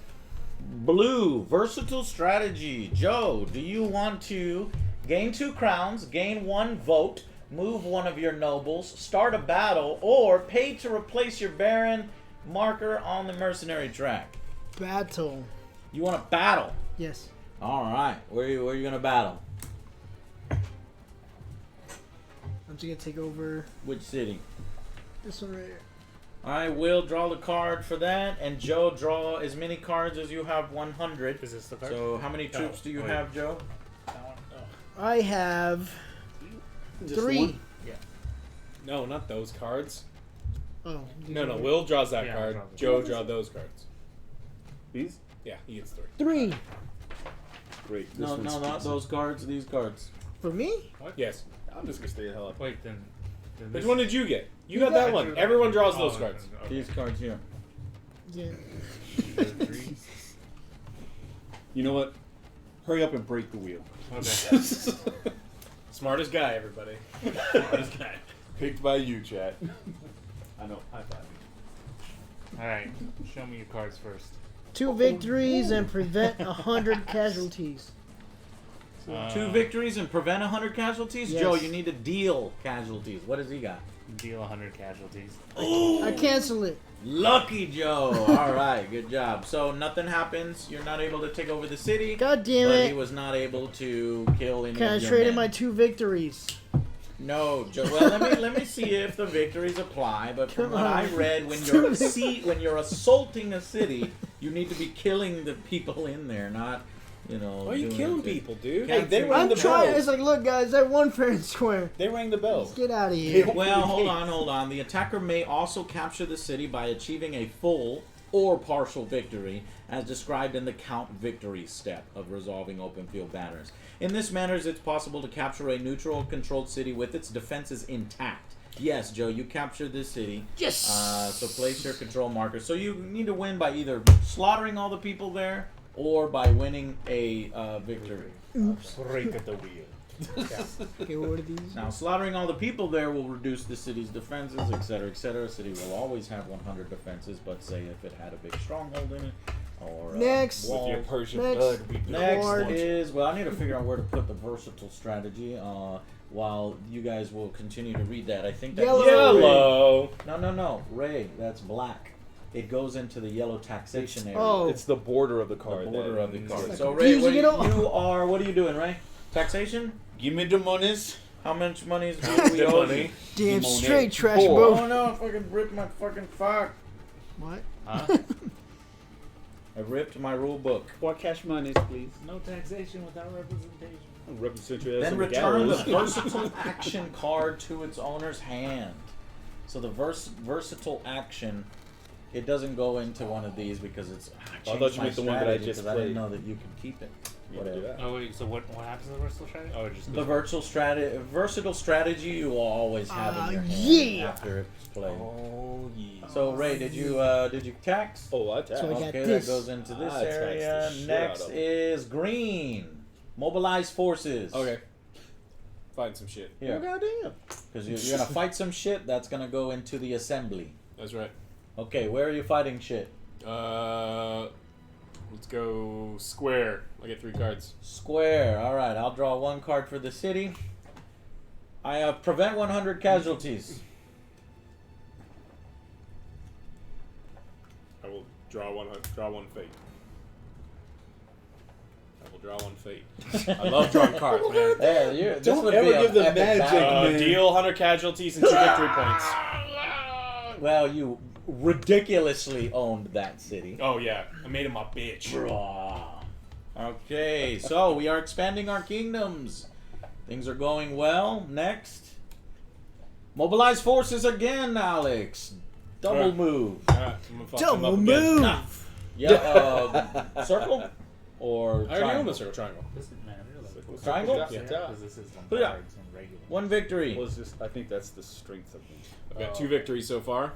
Speaker 1: blue. Versatile strategy. Joe, do you want to gain 2 crowns, gain 1 vote, move one of your nobles, start a battle, or pay to replace your baron marker on the mercenary track?
Speaker 2: Battle.
Speaker 1: You want to battle?
Speaker 2: Yes.
Speaker 1: All right. Where are you gonna battle?
Speaker 2: I'm just gonna take over
Speaker 1: Which city?
Speaker 2: this one right here.
Speaker 1: All right. Will draw the card for that, and Joe draw as many cards as you have 100.
Speaker 3: Is this the card?
Speaker 1: So how many troops do you
Speaker 3: wait.
Speaker 1: have, Joe?
Speaker 3: That one? Oh.
Speaker 2: I have
Speaker 4: Just
Speaker 2: 3.
Speaker 4: one?
Speaker 5: No, not those cards.
Speaker 2: Oh.
Speaker 5: No. Will draws that
Speaker 3: Yeah,
Speaker 5: card.
Speaker 3: draw those.
Speaker 5: Joe draw those cards.
Speaker 4: These?
Speaker 5: Yeah, he gets 3.
Speaker 2: 3
Speaker 4: Great. This
Speaker 1: No,
Speaker 4: one's
Speaker 1: not
Speaker 4: decent.
Speaker 1: those cards. These cards.
Speaker 2: for me.
Speaker 5: Yes.
Speaker 4: I'm just gonna stay the hell up.
Speaker 3: Wait, then
Speaker 5: Which
Speaker 3: this-
Speaker 5: one did you get? You
Speaker 2: You
Speaker 5: got
Speaker 2: got-
Speaker 5: that one. Everyone draws
Speaker 3: Oh,
Speaker 5: those cards.
Speaker 3: okay.
Speaker 1: These cards here.
Speaker 2: Yeah.
Speaker 3: Three.
Speaker 4: You know what? Hurry up and break the wheel.
Speaker 3: Okay.
Speaker 5: Smartest guy, everybody.
Speaker 3: Smartest guy.
Speaker 4: Picked by you, chat. I know. High five.
Speaker 3: All right. Show me your cards first.
Speaker 2: 2 victories and prevent 100 casualties.
Speaker 1: 2 victories and prevent 100 casualties.
Speaker 2: Yes.
Speaker 1: Joe, you need to deal casualties. What does he got?
Speaker 3: Deal 100 casualties.
Speaker 2: I cancel it.
Speaker 1: Lucky Joe. All right, good job. So nothing happens. You're not able to take over the city.
Speaker 2: God damn
Speaker 1: But he
Speaker 2: it.
Speaker 1: was not able to kill any
Speaker 2: Can I
Speaker 1: of your
Speaker 2: trade in
Speaker 1: men.
Speaker 2: my 2 victories?
Speaker 1: No, Joe. Well, let me see if the victories apply. But from
Speaker 2: Come
Speaker 1: what I
Speaker 2: on.
Speaker 1: read, when you're assaulting a city, you need to be killing the people in there, not
Speaker 5: Why are you
Speaker 1: doing
Speaker 5: killing
Speaker 1: it.
Speaker 5: people, dude?
Speaker 1: Hey,
Speaker 4: they
Speaker 2: I'm
Speaker 4: the
Speaker 2: trying.
Speaker 4: bell.
Speaker 2: It's like, look, guys, I won fair and square.
Speaker 4: They rang the bell.
Speaker 2: Let's get out of here.
Speaker 1: Well, hold on. The attacker may also capture the city by achieving a full or partial victory, as described in the count victory step of resolving open field battles. In this manner, it's possible to capture a neutral controlled city with its defenses intact. Yes, Joe, you captured this city.
Speaker 2: Yes.
Speaker 1: So place your control marker. So you need to win by either slaughtering all the people there or by winning a victory.
Speaker 2: Oops.
Speaker 3: Break at the wheel.
Speaker 2: Okay, what are these?
Speaker 1: Now, slaughtering all the people there will reduce the city's defenses, etc., etc. City will always have 100 defenses, but say if it had a big stronghold in it, or
Speaker 2: Next.
Speaker 4: With your
Speaker 1: walls.
Speaker 4: Persian
Speaker 2: Next.
Speaker 4: blood, we built
Speaker 1: Next
Speaker 2: Lord.
Speaker 1: is, well, I need to figure out where to put the versatile strategy. While you guys will continue to read that, I think that
Speaker 2: Yellow.
Speaker 5: Yellow.
Speaker 1: No, Ray, that's black. It goes into the yellow taxation area.
Speaker 2: Oh.
Speaker 4: It's the border of the
Speaker 1: The
Speaker 4: card.
Speaker 1: border
Speaker 4: that
Speaker 1: of the
Speaker 4: means
Speaker 1: card.
Speaker 4: it.
Speaker 1: So Ray,
Speaker 2: confusing it all.
Speaker 1: what are you doing, Ray? Taxation?
Speaker 4: Give me the monies.
Speaker 1: How much money do we owe you?
Speaker 2: Damn
Speaker 4: Monet.
Speaker 2: straight, trash
Speaker 4: Four.
Speaker 2: boat.
Speaker 1: Oh no, I fucking ripped my fucking fuck.
Speaker 2: What?
Speaker 3: Huh?
Speaker 1: I ripped my rule book.
Speaker 4: Four cash monies, please.
Speaker 3: No taxation without representation.
Speaker 4: Represent your ass
Speaker 1: Then
Speaker 4: on the
Speaker 1: return the
Speaker 4: gallows.
Speaker 1: versatile action card to its owner's hand. So the versatile action, it doesn't go into one of these because it's. I
Speaker 4: thought
Speaker 1: changed
Speaker 4: you
Speaker 1: my
Speaker 4: meant the one that I
Speaker 1: strategy
Speaker 4: just
Speaker 1: 'cause I didn't
Speaker 4: played.
Speaker 1: know that you could keep it.
Speaker 4: You wanna do
Speaker 1: Whatever.
Speaker 4: that?
Speaker 3: Oh wait, so what happens to the versatile strategy? Oh, it just
Speaker 1: The versatile strategy you will always have in your hand
Speaker 2: yeah.
Speaker 1: after it's played.
Speaker 4: Oh, yeah.
Speaker 1: So Ray, did you tax?
Speaker 4: Oh, I tapped.
Speaker 2: So I got
Speaker 1: Okay,
Speaker 2: this.
Speaker 1: that goes into this
Speaker 4: I taxed the
Speaker 1: area.
Speaker 4: shit
Speaker 1: Next
Speaker 4: out of it.
Speaker 1: is green. Mobilize forces.
Speaker 5: Okay. Find some shit.
Speaker 4: Oh,
Speaker 1: Here,
Speaker 4: goddamn.
Speaker 1: because you're gonna fight some shit that's gonna go into the assembly.
Speaker 5: That's right.
Speaker 1: Okay, where are you fighting shit?
Speaker 5: Let's go square. I get 3 cards.
Speaker 1: Square. All right, I'll draw 1 card for the city. I prevent 100 casualties.
Speaker 5: I will draw one fate. I will draw 1 fate. I love drawing cards, man.
Speaker 1: There, this
Speaker 4: Don't
Speaker 1: would
Speaker 4: ever
Speaker 1: be a
Speaker 4: give the
Speaker 1: epic
Speaker 4: magic,
Speaker 1: battle.
Speaker 4: man.
Speaker 5: Deal 100 casualties and 2 victory points.
Speaker 1: Well, you ridiculously owned that city.
Speaker 5: Oh yeah, I made him my bitch.
Speaker 1: Okay, so we are expanding our kingdoms. Things are going well. Next. Mobilize forces again, Alex. Double
Speaker 5: Alright.
Speaker 1: move.
Speaker 5: Alright, I'm gonna fuck him
Speaker 2: Double
Speaker 5: up
Speaker 2: move.
Speaker 5: again.
Speaker 1: Yeah, circle? Or
Speaker 5: I already own
Speaker 1: triangle?
Speaker 5: the circle triangle.
Speaker 3: This is, man, really.
Speaker 1: Triangle?
Speaker 3: Yeah,
Speaker 4: Yeah.
Speaker 3: because this is
Speaker 1: Put it up.
Speaker 3: Lombards and regular.
Speaker 1: One victory.
Speaker 4: Well, it's just, I think that's the strength of me.
Speaker 5: I've got 2 victories so far.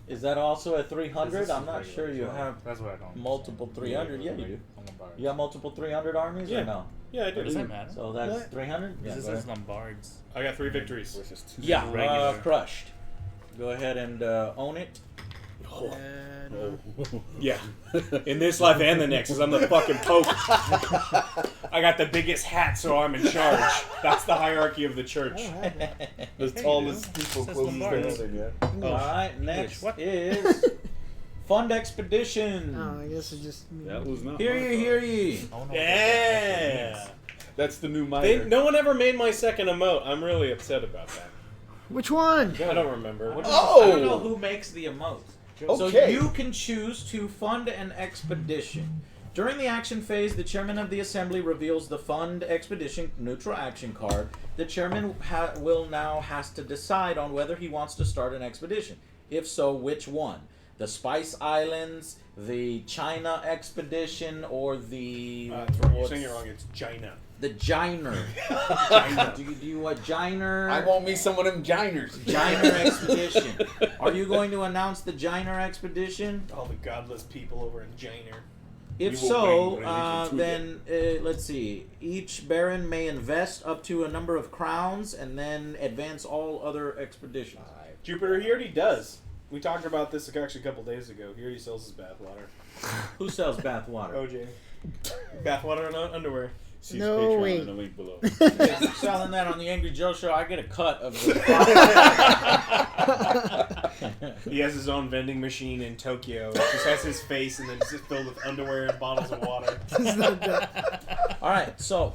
Speaker 1: Is that also a
Speaker 3: This
Speaker 1: 300?
Speaker 3: is
Speaker 1: I'm not
Speaker 3: regular
Speaker 1: sure
Speaker 3: as
Speaker 1: you
Speaker 3: well.
Speaker 1: have
Speaker 3: That's what I don't
Speaker 1: multiple 300. Yeah, you do.
Speaker 3: Lombards.
Speaker 1: You got multiple 300 armies
Speaker 5: Yeah.
Speaker 1: or no?
Speaker 5: Yeah, I
Speaker 3: Does
Speaker 5: do.
Speaker 3: that matter?
Speaker 1: So that's
Speaker 2: What?
Speaker 1: 300? Yeah,
Speaker 3: This
Speaker 1: go
Speaker 3: is
Speaker 1: ahead.
Speaker 3: Lombards.
Speaker 5: I got 3 victories.
Speaker 4: Versus 2.
Speaker 1: Yeah,
Speaker 3: Regular.
Speaker 1: crushed. Go ahead and own it.
Speaker 5: Yeah. In this life and the next, because I'm the fucking Pope. I got the biggest hat, so I'm in charge. That's the hierarchy of the church.
Speaker 4: The tallest people
Speaker 3: Says
Speaker 4: closest to
Speaker 3: Lombards.
Speaker 4: heaven, yeah.
Speaker 1: Alright, next
Speaker 3: What?
Speaker 1: is Fund Expedition.
Speaker 2: Oh, I guess it just.
Speaker 4: That was not
Speaker 1: Hear
Speaker 4: my
Speaker 1: ye,
Speaker 4: fault.
Speaker 1: hear ye.
Speaker 3: I don't know what
Speaker 5: Yeah.
Speaker 3: that
Speaker 4: That's the new miter.
Speaker 5: No one ever made my second emote. I'm really upset about that.
Speaker 2: Which one?
Speaker 5: I don't remember.
Speaker 1: What is
Speaker 4: Oh!
Speaker 1: I don't know who makes the emotes. So
Speaker 4: Okay.
Speaker 1: you can choose to fund an expedition. During the action phase, the chairman of the assembly reveals the fund expedition neutral action card. The chairman will now has to decide on whether he wants to start an expedition. If so, which one? The Spice Islands, the China expedition, or the
Speaker 5: You're saying it wrong. It's China.
Speaker 1: the Giner.
Speaker 5: China.
Speaker 1: Do you want Giner?
Speaker 4: I want me some of them giners.
Speaker 1: Giner expedition. Are you going to announce the Giner expedition?
Speaker 5: All the godless people over in Jiner.
Speaker 1: If
Speaker 5: You will
Speaker 1: so,
Speaker 5: bring religion to
Speaker 1: then let's see. Each baron may invest up to a number of crowns and then advance all other expeditions.
Speaker 5: Jupiter, he already does. We talked about this actually a couple days ago. He already sells his bathwater.
Speaker 1: Who sells bathwater?
Speaker 5: OJ. Bathwater and underwear.
Speaker 4: See
Speaker 2: No
Speaker 4: Patreon
Speaker 2: way.
Speaker 4: in the link below.
Speaker 1: If you're selling that on the Angry Joe Show, I get a cut of the
Speaker 5: He has his own vending machine in Tokyo. It just has his face and then it's just filled with underwear and bottles of water.
Speaker 2: It's not that.
Speaker 1: All right, so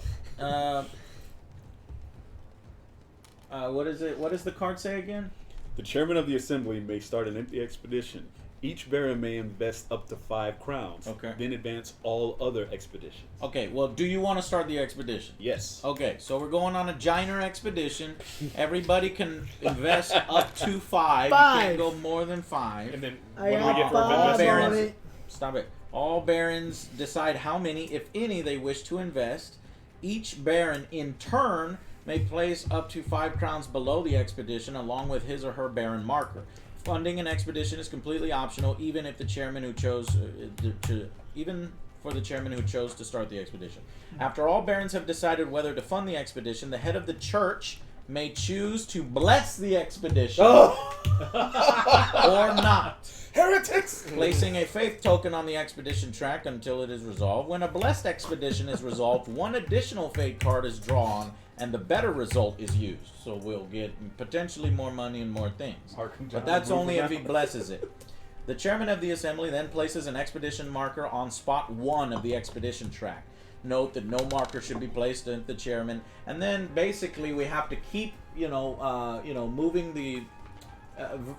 Speaker 1: what is it? What does the card say again?
Speaker 4: The chairman of the assembly may start an empty expedition. Each baron may invest up to 5 crowns.
Speaker 1: Okay.
Speaker 4: Then advance all other expeditions.
Speaker 1: Okay, well, do you want to start the expedition?
Speaker 4: Yes.
Speaker 1: Okay, so we're going on a Giner expedition. Everybody can invest up to 5. You can't
Speaker 2: Five.
Speaker 1: go more than 5.
Speaker 5: And then
Speaker 2: I
Speaker 5: what do we
Speaker 2: got
Speaker 5: get for
Speaker 2: five
Speaker 5: investment?
Speaker 1: Barons.
Speaker 2: on it.
Speaker 1: Stop it. All barons decide how many, if any, they wish to invest. Each baron, in turn, may place up to 5 crowns below the expedition along with his or her baron marker. Funding an expedition is completely optional, even if the chairman who chose even for the chairman who chose to start the expedition. After all barons have decided whether to fund the expedition, the head of the church may choose to bless the expedition or not,
Speaker 5: Heretics!
Speaker 1: placing a faith token on the expedition track until it is resolved. When a blessed expedition is resolved, one additional fate card is drawn and the better result is used. So we'll get potentially more money and more things. But that's only if he blesses it. The chairman of the assembly then places an expedition marker on spot 1 of the expedition track. Note that no marker should be placed at the chairman. And then basically we have to keep, moving the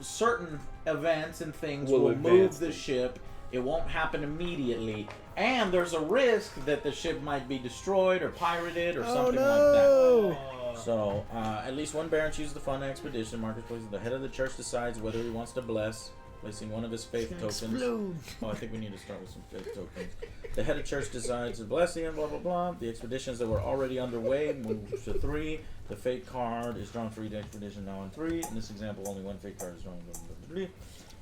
Speaker 1: certain events and things
Speaker 4: We'll
Speaker 1: will move
Speaker 4: advance
Speaker 1: the
Speaker 4: them.
Speaker 1: ship. It won't happen immediately. And there's a risk that the ship might be destroyed or pirated or
Speaker 2: Oh
Speaker 1: something like that.
Speaker 2: no!
Speaker 1: So, at least one baron chooses the fund expedition. Marcus places the head of the church decides whether he wants to bless, placing one of his faith tokens.
Speaker 2: Explode.
Speaker 1: Oh, I think we need to start with some faith tokens. The head of church decides to bless him, blah, blah, blah. The expeditions that were already underway move to 3. The fate card is drawn for each expedition now on 3. In this example, only one fate card is drawn.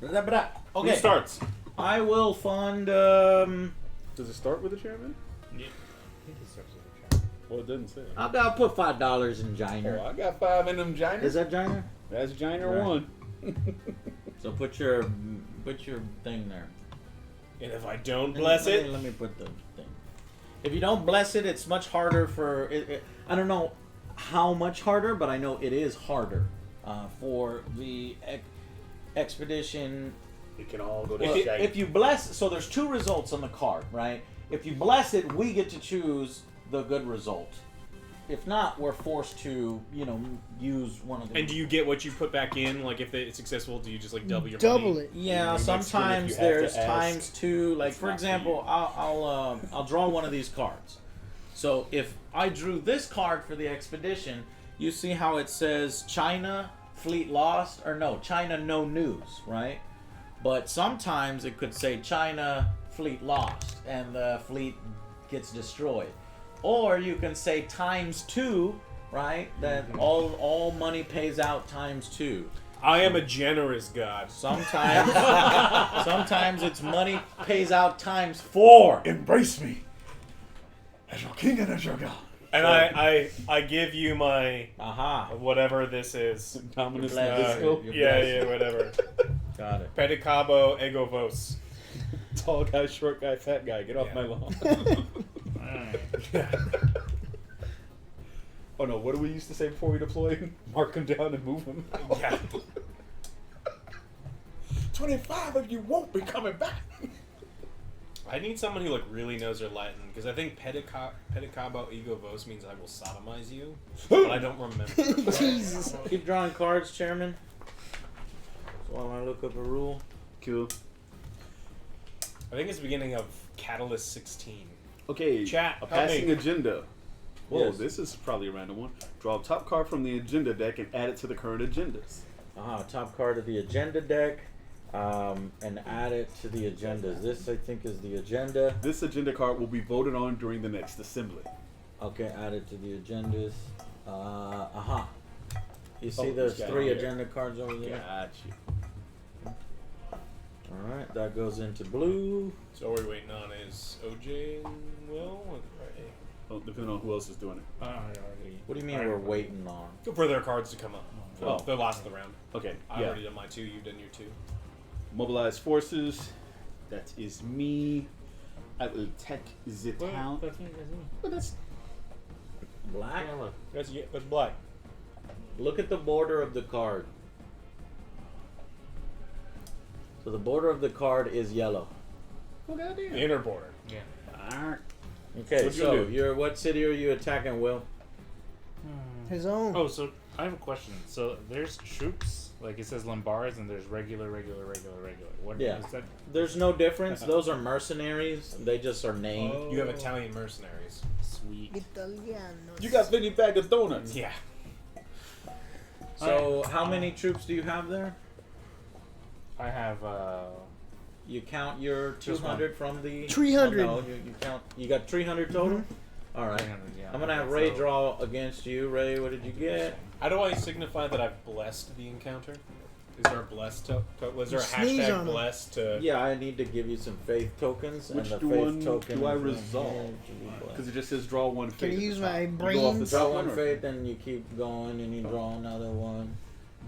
Speaker 1: Blah, blah, blah. Okay.
Speaker 5: Who starts?
Speaker 1: I will fund,
Speaker 4: Does it start with the chairman?
Speaker 3: I think it starts with a track.
Speaker 4: Well, it doesn't say.
Speaker 1: I'll put $5 in
Speaker 4: Oh,
Speaker 1: Giner.
Speaker 4: I got 5 in them giners.
Speaker 1: Is that Giner?
Speaker 4: That's giner
Speaker 1: Right.
Speaker 4: 1.
Speaker 1: So put your thing there.
Speaker 5: And if I don't bless it,
Speaker 1: Let me put the thing. If you don't bless it, it's much harder for it. I don't know how much harder, but I know it is harder for the expedition.
Speaker 4: It can all go to
Speaker 1: If,
Speaker 4: shite.
Speaker 1: if you bless, so there's 2 results on the card, right? If you bless it, we get to choose the good result. if not, we're forced to, use one of the.
Speaker 5: And do you get what you put back in? Like if it's successful, do you just like double your
Speaker 2: Double
Speaker 5: money?
Speaker 2: it.
Speaker 1: Yeah,
Speaker 4: You might spin if
Speaker 1: sometimes
Speaker 4: you have
Speaker 1: there's
Speaker 4: to ask.
Speaker 1: times too. Like
Speaker 4: It's
Speaker 1: for
Speaker 4: not for
Speaker 1: example,
Speaker 4: you.
Speaker 1: I'll draw one of these cards. So if I drew this card for the expedition, you see how it says China fleet lost, or no, China no news, right? But sometimes it could say China fleet lost and the fleet gets destroyed. Or you can say ×2, right? That all money pays out ×2.
Speaker 5: I am a generous god.
Speaker 1: Sometimes sometimes it's money pays out ×4.
Speaker 4: Embrace me as your king and as your god.
Speaker 5: And I give you my
Speaker 1: Aha.
Speaker 5: whatever this is.
Speaker 4: Dominus
Speaker 1: Bless.
Speaker 4: Nabisco.
Speaker 1: You're
Speaker 5: Yeah, whatever.
Speaker 1: Got it.
Speaker 5: Pedicabo ego vos.
Speaker 4: Tall guy, short guy, fat guy. Get off
Speaker 5: Yeah.
Speaker 4: my lawn.
Speaker 3: Alright.
Speaker 4: Oh no, what do we used to say before we deployed? Mark him down and move him.
Speaker 5: Yeah.
Speaker 4: 25 of you won't be coming back.
Speaker 5: I need someone who like really knows their Latin because I think pedicabo ego vos means I will sodomize you, but I don't remember.
Speaker 2: Jesus.
Speaker 1: Keep drawing cards, Chairman. So while I look up a rule.
Speaker 4: Cool.
Speaker 5: I think it's the beginning of Catalyst 16.
Speaker 4: Okay,
Speaker 5: Chat,
Speaker 4: a
Speaker 5: help
Speaker 4: passing
Speaker 5: me.
Speaker 4: agenda. Whoa,
Speaker 1: Yes.
Speaker 4: this is probably a random one. Draw a top card from the agenda deck and add it to the current agendas.
Speaker 1: Aha, top card of the agenda deck. And add it to the agendas. This, I think, is the agenda.
Speaker 4: This agenda card will be voted on during the next assembly.
Speaker 1: Okay, add it to the agendas. Aha. You see
Speaker 4: Oh,
Speaker 1: there's
Speaker 4: this guy
Speaker 1: 3
Speaker 4: here.
Speaker 1: agenda cards over there?
Speaker 4: Gotcha.
Speaker 1: Alright, that goes into blue.
Speaker 5: So all we're waiting on is OJ and Will and Ray.
Speaker 4: Oh, depending on who else is doing it.
Speaker 3: I already.
Speaker 1: What do you mean
Speaker 3: I
Speaker 1: we're
Speaker 3: already-
Speaker 1: waiting on?
Speaker 5: For their cards to come up. For
Speaker 4: Oh.
Speaker 5: the last of the round.
Speaker 4: Okay,
Speaker 5: I've
Speaker 4: yeah.
Speaker 5: already done my 2, you've done your 2.
Speaker 4: Mobilize forces. That is me. I will attack the town.
Speaker 3: That's me. That's me.
Speaker 4: But that's
Speaker 1: Black?
Speaker 3: Yeah, look.
Speaker 5: That's black.
Speaker 1: Look at the border of the card. So the border of the card is yellow.
Speaker 4: oh goddamn.
Speaker 5: The inner border.
Speaker 3: Yeah.
Speaker 4: Alright.
Speaker 1: Okay,
Speaker 4: What you
Speaker 1: so
Speaker 4: do?
Speaker 1: what city are you attacking, Will?
Speaker 2: His own.
Speaker 3: Oh, so I have a question. So there's troops, like it says Lombards, and there's regular. What
Speaker 1: Yeah.
Speaker 3: is that?
Speaker 1: There's no difference. Those are mercenaries. They just are named.
Speaker 5: You have Italian mercenaries.
Speaker 3: Sweet.
Speaker 2: Italianos.
Speaker 4: You got 50 bag of donuts.
Speaker 5: Yeah.
Speaker 1: So how many troops do you have there?
Speaker 3: I have
Speaker 1: You count your
Speaker 3: Just
Speaker 1: 200 from the
Speaker 2: 300.
Speaker 1: Oh, no, you count. You got 300 total. All right.
Speaker 3: 300, yeah.
Speaker 1: I'm gonna have
Speaker 3: Okay,
Speaker 1: Ray
Speaker 3: so-
Speaker 1: draw against you. Ray, what did you get?
Speaker 5: How do I signify that I've blessed the encounter? Is there a blessed was there a
Speaker 2: Sneeze on
Speaker 5: hashtag
Speaker 2: 'em.
Speaker 5: blessed to
Speaker 1: Yeah, I need to give you some faith tokens,
Speaker 4: Which
Speaker 1: and the
Speaker 4: one
Speaker 1: faith token
Speaker 4: do I
Speaker 1: is right
Speaker 4: resolve?
Speaker 1: here to be blessed.
Speaker 4: Because it just says draw one
Speaker 2: Can
Speaker 4: fate.
Speaker 2: you
Speaker 4: at
Speaker 2: use
Speaker 4: the top.
Speaker 2: my
Speaker 4: You go off the
Speaker 2: brains?
Speaker 4: top
Speaker 1: Draw one
Speaker 4: or
Speaker 1: faith, and you keep going, and you draw another one.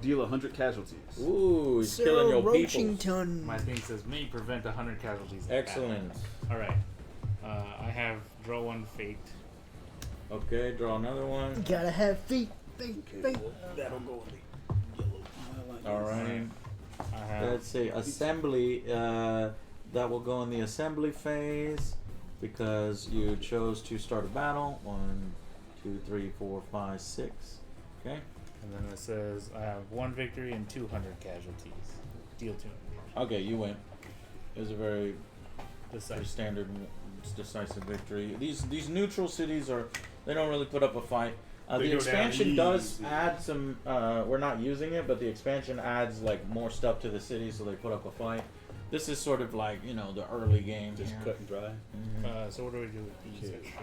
Speaker 4: Deal 100 casualties.
Speaker 1: Ooh, he's killing
Speaker 2: Sir
Speaker 1: your people.
Speaker 2: Roachington.
Speaker 3: My thing says may prevent 100 casualties. in
Speaker 1: Excellent.
Speaker 3: battle. All right. I have draw 1 fate.
Speaker 1: Okay, draw another one.
Speaker 2: Gotta have feet. Feet. Feet.
Speaker 4: That'll go in the yellow pile.
Speaker 1: All right.
Speaker 3: I have
Speaker 1: Let's see. Assembly. That will go in the assembly phase because you chose to start a battle. 1, 2, 3, 4, 5, 6. Okay.
Speaker 3: and then it says I have 1 victory and 200 casualties. Deal 200.
Speaker 1: Okay, you win. It was a very
Speaker 3: Decisive.
Speaker 1: standard, decisive victory. These neutral cities they don't really put up a fight.
Speaker 5: They
Speaker 1: The
Speaker 5: go down
Speaker 1: expansion does
Speaker 4: easy.
Speaker 1: add some. We're not using it, but the expansion adds like more stuff to the city, so they put up a fight. This is sort of like the early game.
Speaker 4: Just
Speaker 1: here.
Speaker 4: cut and dry.
Speaker 1: Mhm.
Speaker 3: So what do we do with these extra?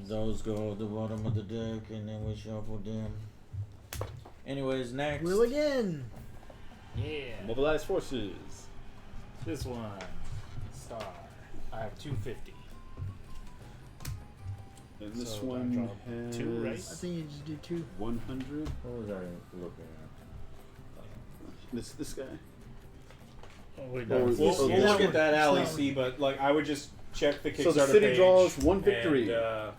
Speaker 1: Those go at the bottom of the deck, and then we shuffle them. Anyways, next.
Speaker 2: Will again.
Speaker 3: Yeah.
Speaker 4: Mobilize forces.
Speaker 3: This one. Star. I have 250.
Speaker 4: And this
Speaker 3: So I
Speaker 4: one
Speaker 3: draw
Speaker 4: has
Speaker 3: 2, right?
Speaker 2: I think you just do 2.
Speaker 4: 100.
Speaker 1: What was I looking
Speaker 4: This guy.
Speaker 3: Oh, wait,
Speaker 4: Oh,
Speaker 3: no.
Speaker 4: is
Speaker 5: We'll,
Speaker 4: this-
Speaker 5: we'll
Speaker 4: okay.
Speaker 5: look at that
Speaker 2: Slow.
Speaker 5: LEC, but like I would just check the Kickstarter
Speaker 4: So the city
Speaker 5: page
Speaker 4: draws 1 victory.
Speaker 5: And,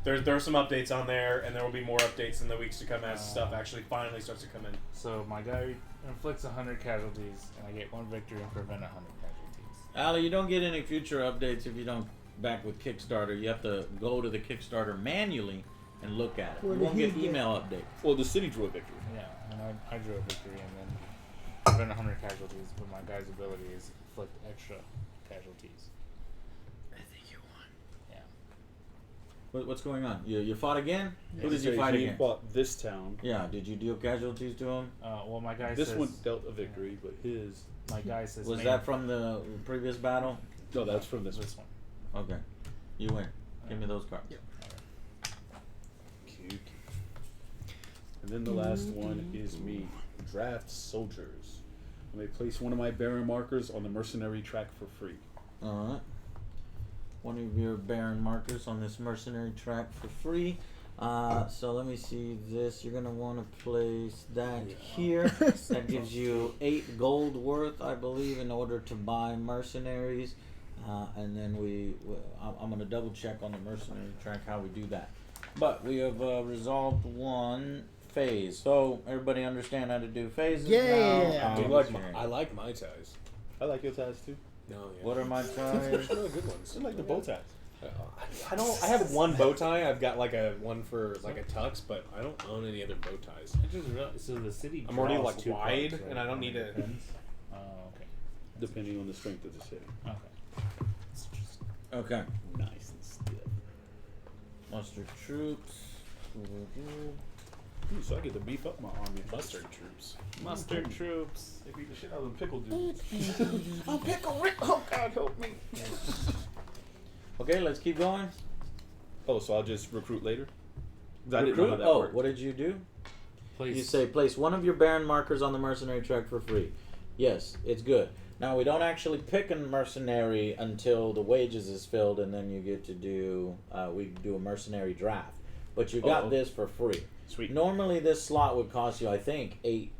Speaker 5: there are some updates on there, and there will be more updates in the weeks to come as stuff actually finally starts to come in.
Speaker 3: So my guy inflicts 100 casualties, and I get 1 victory and prevent 100 casualties.
Speaker 1: at? Ali, you don't get any future updates if you don't back with Kickstarter. You have to go to the Kickstarter manually and look at it.
Speaker 2: What
Speaker 1: You
Speaker 2: did
Speaker 1: won't
Speaker 2: he
Speaker 1: get
Speaker 2: get?
Speaker 1: email updates.
Speaker 4: Well, the city drew a victory.
Speaker 3: Yeah, and I drew a victory, and then prevent 100 casualties, but my guy's ability is inflict extra casualties.
Speaker 1: I think you won.
Speaker 3: Yeah.
Speaker 1: What's going on? You fought again? Who did
Speaker 4: So
Speaker 1: you fight
Speaker 4: he
Speaker 1: against?
Speaker 4: fought this town.
Speaker 1: Yeah, did you deal casualties to him?
Speaker 3: Well, my guy
Speaker 4: This
Speaker 3: says...
Speaker 4: one dealt a victory, but his.
Speaker 3: My guy says...
Speaker 1: Was
Speaker 3: main-
Speaker 1: that from the previous battle?
Speaker 4: No, that's from this one.
Speaker 3: This one.
Speaker 1: Okay. You win. Give me those cards.
Speaker 4: Cute. And then the last one is me. Draft soldiers. I may place one of my Baron markers on the mercenary track for free.
Speaker 1: Alright. One of your Baron markers on this mercenary track for free. So let me see this. You're going to want to place that here. That gives you 8 gold worth, I believe, in order to buy mercenaries. And then I'm going to double check on the mercenary track how we do that. But we have resolved one phase. So everybody understand how to do phases
Speaker 2: Yeah.
Speaker 1: now?
Speaker 5: I like my ties.
Speaker 4: I like your ties too.
Speaker 5: No, yeah.
Speaker 1: What are my ties?
Speaker 5: There's really good ones.
Speaker 4: I like the bow ties.
Speaker 5: I don't. I have one bow tie. I've got like a one for like a tux, but I don't own any other bow ties.
Speaker 3: I just realized, so the city
Speaker 5: I'm already,
Speaker 3: draws
Speaker 5: like,
Speaker 3: 2
Speaker 5: wide,
Speaker 3: cards, right?
Speaker 5: and I don't need to-
Speaker 3: Depends. Oh, okay.
Speaker 4: Depending on the strength of the city.
Speaker 3: Okay. It's just...
Speaker 1: Okay.
Speaker 4: Nice and stiff.
Speaker 1: Muster troops.
Speaker 4: Ooh, so I get to beef up my army.
Speaker 5: Mustard troops.
Speaker 3: Mustard troops.
Speaker 4: They beat the shit out of them pickle dudes.
Speaker 1: Oh, pickle Rick! Oh, God, help me. Okay, let's keep going.
Speaker 4: Oh, so I'll just recruit later? 'Cause I didn't know how
Speaker 1: Recruit?
Speaker 4: that
Speaker 1: Oh,
Speaker 4: worked.
Speaker 1: what did you do?
Speaker 3: Place...
Speaker 1: You say place one of your Baron markers on the mercenary track for free. Yes, it's good. Now, we don't actually pick a mercenary until the wages is filled, and then you get to do, we do a mercenary draft. But you got
Speaker 4: Oh.
Speaker 1: this for free.
Speaker 4: Sweet.
Speaker 1: Normally, this slot would cost you, I think, 8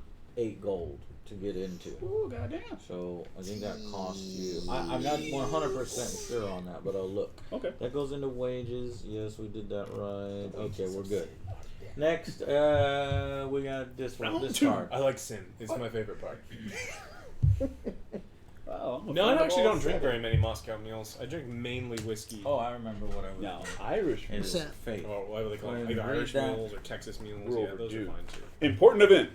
Speaker 1: gold to get into.
Speaker 4: Ooh, goddamn.
Speaker 1: So, I think that costs you, I'm not 100% sure on that, but I'll look.
Speaker 4: Okay.
Speaker 1: That goes into wages. Yes, we did that right. Okay, we're good. Next, we got this one, this card.
Speaker 5: I like sin. It's my favorite part.
Speaker 4: Wow, I'm a
Speaker 5: No,
Speaker 4: fan
Speaker 5: I
Speaker 4: of
Speaker 5: actually
Speaker 4: all
Speaker 5: don't drink
Speaker 4: 7.
Speaker 5: very many Moscow mules. I drink mainly whiskey.
Speaker 1: Oh, I remember what I was
Speaker 4: Now,
Speaker 1: doing.
Speaker 4: Irish.
Speaker 1: It is
Speaker 2: What's that?
Speaker 1: fate.
Speaker 5: Well, what do they call
Speaker 1: Go
Speaker 5: it?
Speaker 1: ahead
Speaker 5: Either
Speaker 1: and read
Speaker 5: Irish
Speaker 1: that.
Speaker 5: mules or Texas mules.
Speaker 4: We're
Speaker 5: Yeah, those are
Speaker 4: overdue.
Speaker 5: fine too.
Speaker 4: Important event.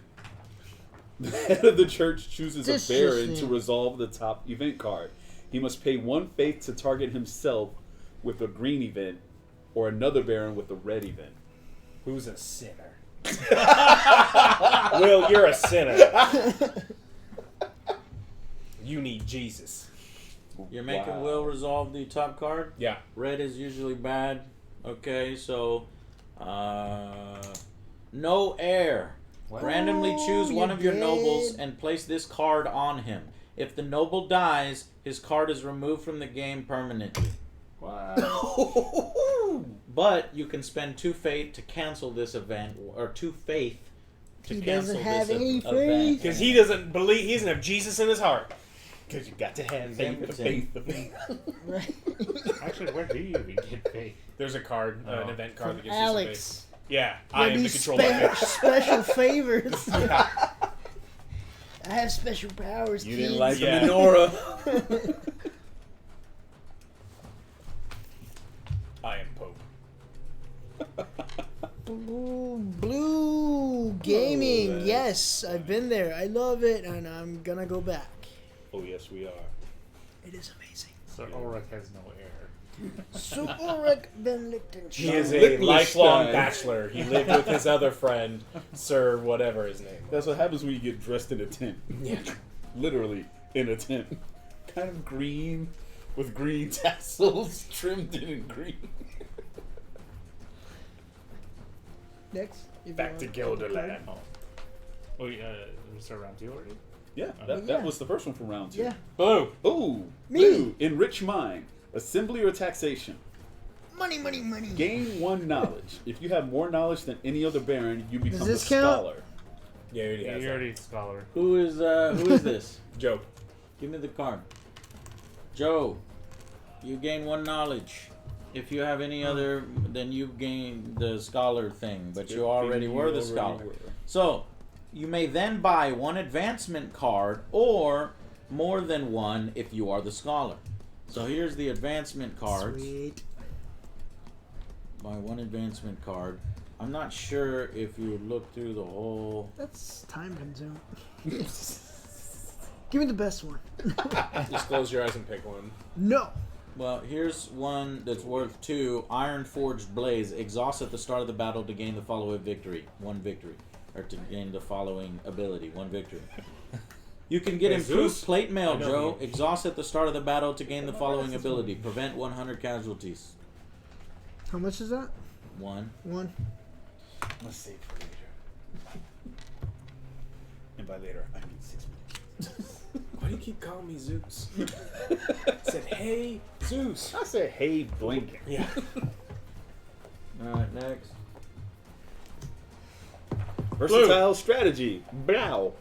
Speaker 4: The head of the church chooses
Speaker 2: This
Speaker 4: a baron
Speaker 2: just
Speaker 4: to
Speaker 2: in.
Speaker 4: resolve the top event card. He must pay 1 faith to target himself with a green event, or another baron with a red event.
Speaker 5: Who's a sinner? Will, you're a sinner. You need Jesus.
Speaker 1: You're making
Speaker 4: Wow.
Speaker 1: will resolve the top card.
Speaker 5: Yeah.
Speaker 1: Red is usually bad. Okay, so no heir.
Speaker 3: What?
Speaker 1: Randomly choose
Speaker 2: Oh,
Speaker 1: one
Speaker 2: you
Speaker 1: of your nobles
Speaker 2: did.
Speaker 1: and place this card on him. If the noble dies, his card is removed from the game permanently.
Speaker 3: Wow.
Speaker 1: But you can spend 2 faith to cancel this event, or 2 faith to
Speaker 2: He
Speaker 1: cancel
Speaker 2: doesn't have
Speaker 1: this
Speaker 2: any
Speaker 1: event.
Speaker 2: faith.
Speaker 5: Because he doesn't believe, he doesn't have Jesus in his heart. Because you got to have
Speaker 1: Same
Speaker 5: faith.
Speaker 1: for Tim.
Speaker 2: Right.
Speaker 3: Actually, where do you even get faith?
Speaker 5: There's a card, an
Speaker 3: Oh.
Speaker 5: event card
Speaker 2: From
Speaker 5: that gives you some faith.
Speaker 2: Alex.
Speaker 5: Yeah, I
Speaker 2: There'll
Speaker 5: am
Speaker 2: be
Speaker 5: the controller of faith.
Speaker 2: special favors.
Speaker 5: Yeah.
Speaker 2: I have special powers.
Speaker 1: You didn't
Speaker 2: kids.
Speaker 1: like
Speaker 5: Yeah.
Speaker 1: the menorah.
Speaker 5: I am Pope.
Speaker 2: Blue gaming.
Speaker 4: that's
Speaker 2: Yes, I've been there. I love it, and I'm gonna go back.
Speaker 4: Oh, yes, we are.
Speaker 2: It is amazing.
Speaker 3: So Ulrich has no heir.
Speaker 2: So Ulrich Ben Lichtenstein.
Speaker 5: He is a
Speaker 4: Liechtenstein.
Speaker 5: lifelong bachelor. He lived with his other friend, Sir whatever his name was.
Speaker 4: That's what happens when you get dressed in a tent.
Speaker 5: Yeah.
Speaker 4: Literally in a tent. Kind of green, with green tassels trimmed in green.
Speaker 2: Next. if you
Speaker 5: Back to
Speaker 2: want.
Speaker 5: Gilderland.
Speaker 3: Oh. Oh, we start round 2 already?
Speaker 4: Yeah,
Speaker 2: yeah.
Speaker 4: that was the first one from round 2.
Speaker 2: Yeah.
Speaker 5: Blue.
Speaker 4: Ooh,
Speaker 2: Me.
Speaker 4: blue. Enrich mind. Assembly or taxation.
Speaker 2: Money, money, money.
Speaker 4: Gain 1 knowledge. If you have more knowledge than any other baron, you become a
Speaker 2: this count?
Speaker 4: scholar.
Speaker 5: Yeah, he already
Speaker 3: Yeah,
Speaker 5: has
Speaker 3: you're
Speaker 5: that.
Speaker 3: already a scholar.
Speaker 1: who is this?
Speaker 5: Joe.
Speaker 1: Give me the card. Joe, you gain 1 knowledge. If you have any other, then you gain the scholar thing, but you already were the scholar. So, you may then buy 1 advancement card, or more than 1 if you are the scholar. So here's the advancement cards.
Speaker 2: Sweet.
Speaker 1: Buy 1 advancement card. I'm not sure if you look through the whole.
Speaker 2: That's time consuming. Give me the best one.
Speaker 5: Just close your eyes and pick one.
Speaker 2: No.
Speaker 1: Well, here's one that's worth 2. Iron Forged Blaze. Exhaust at the start of the battle to gain the following victory. 1 victory. Or to gain the following ability. 1 victory. You can get
Speaker 5: Hey,
Speaker 1: improved
Speaker 5: Zeus?
Speaker 1: plate mail,
Speaker 5: I know
Speaker 1: Joe.
Speaker 5: you.
Speaker 1: Exhaust at the start of the battle to gain the following ability. Prevent 100 casualties.
Speaker 2: How much is that?
Speaker 1: 1.
Speaker 2: 1.
Speaker 4: Let's save for later. And by later, I mean 6 minutes.
Speaker 5: Why do you keep calling me Zeus? I said, hey, Zeus.
Speaker 4: I said, hey, Blinken.
Speaker 5: Yeah.
Speaker 1: Alright, next.
Speaker 4: Versatile strategy. Blow.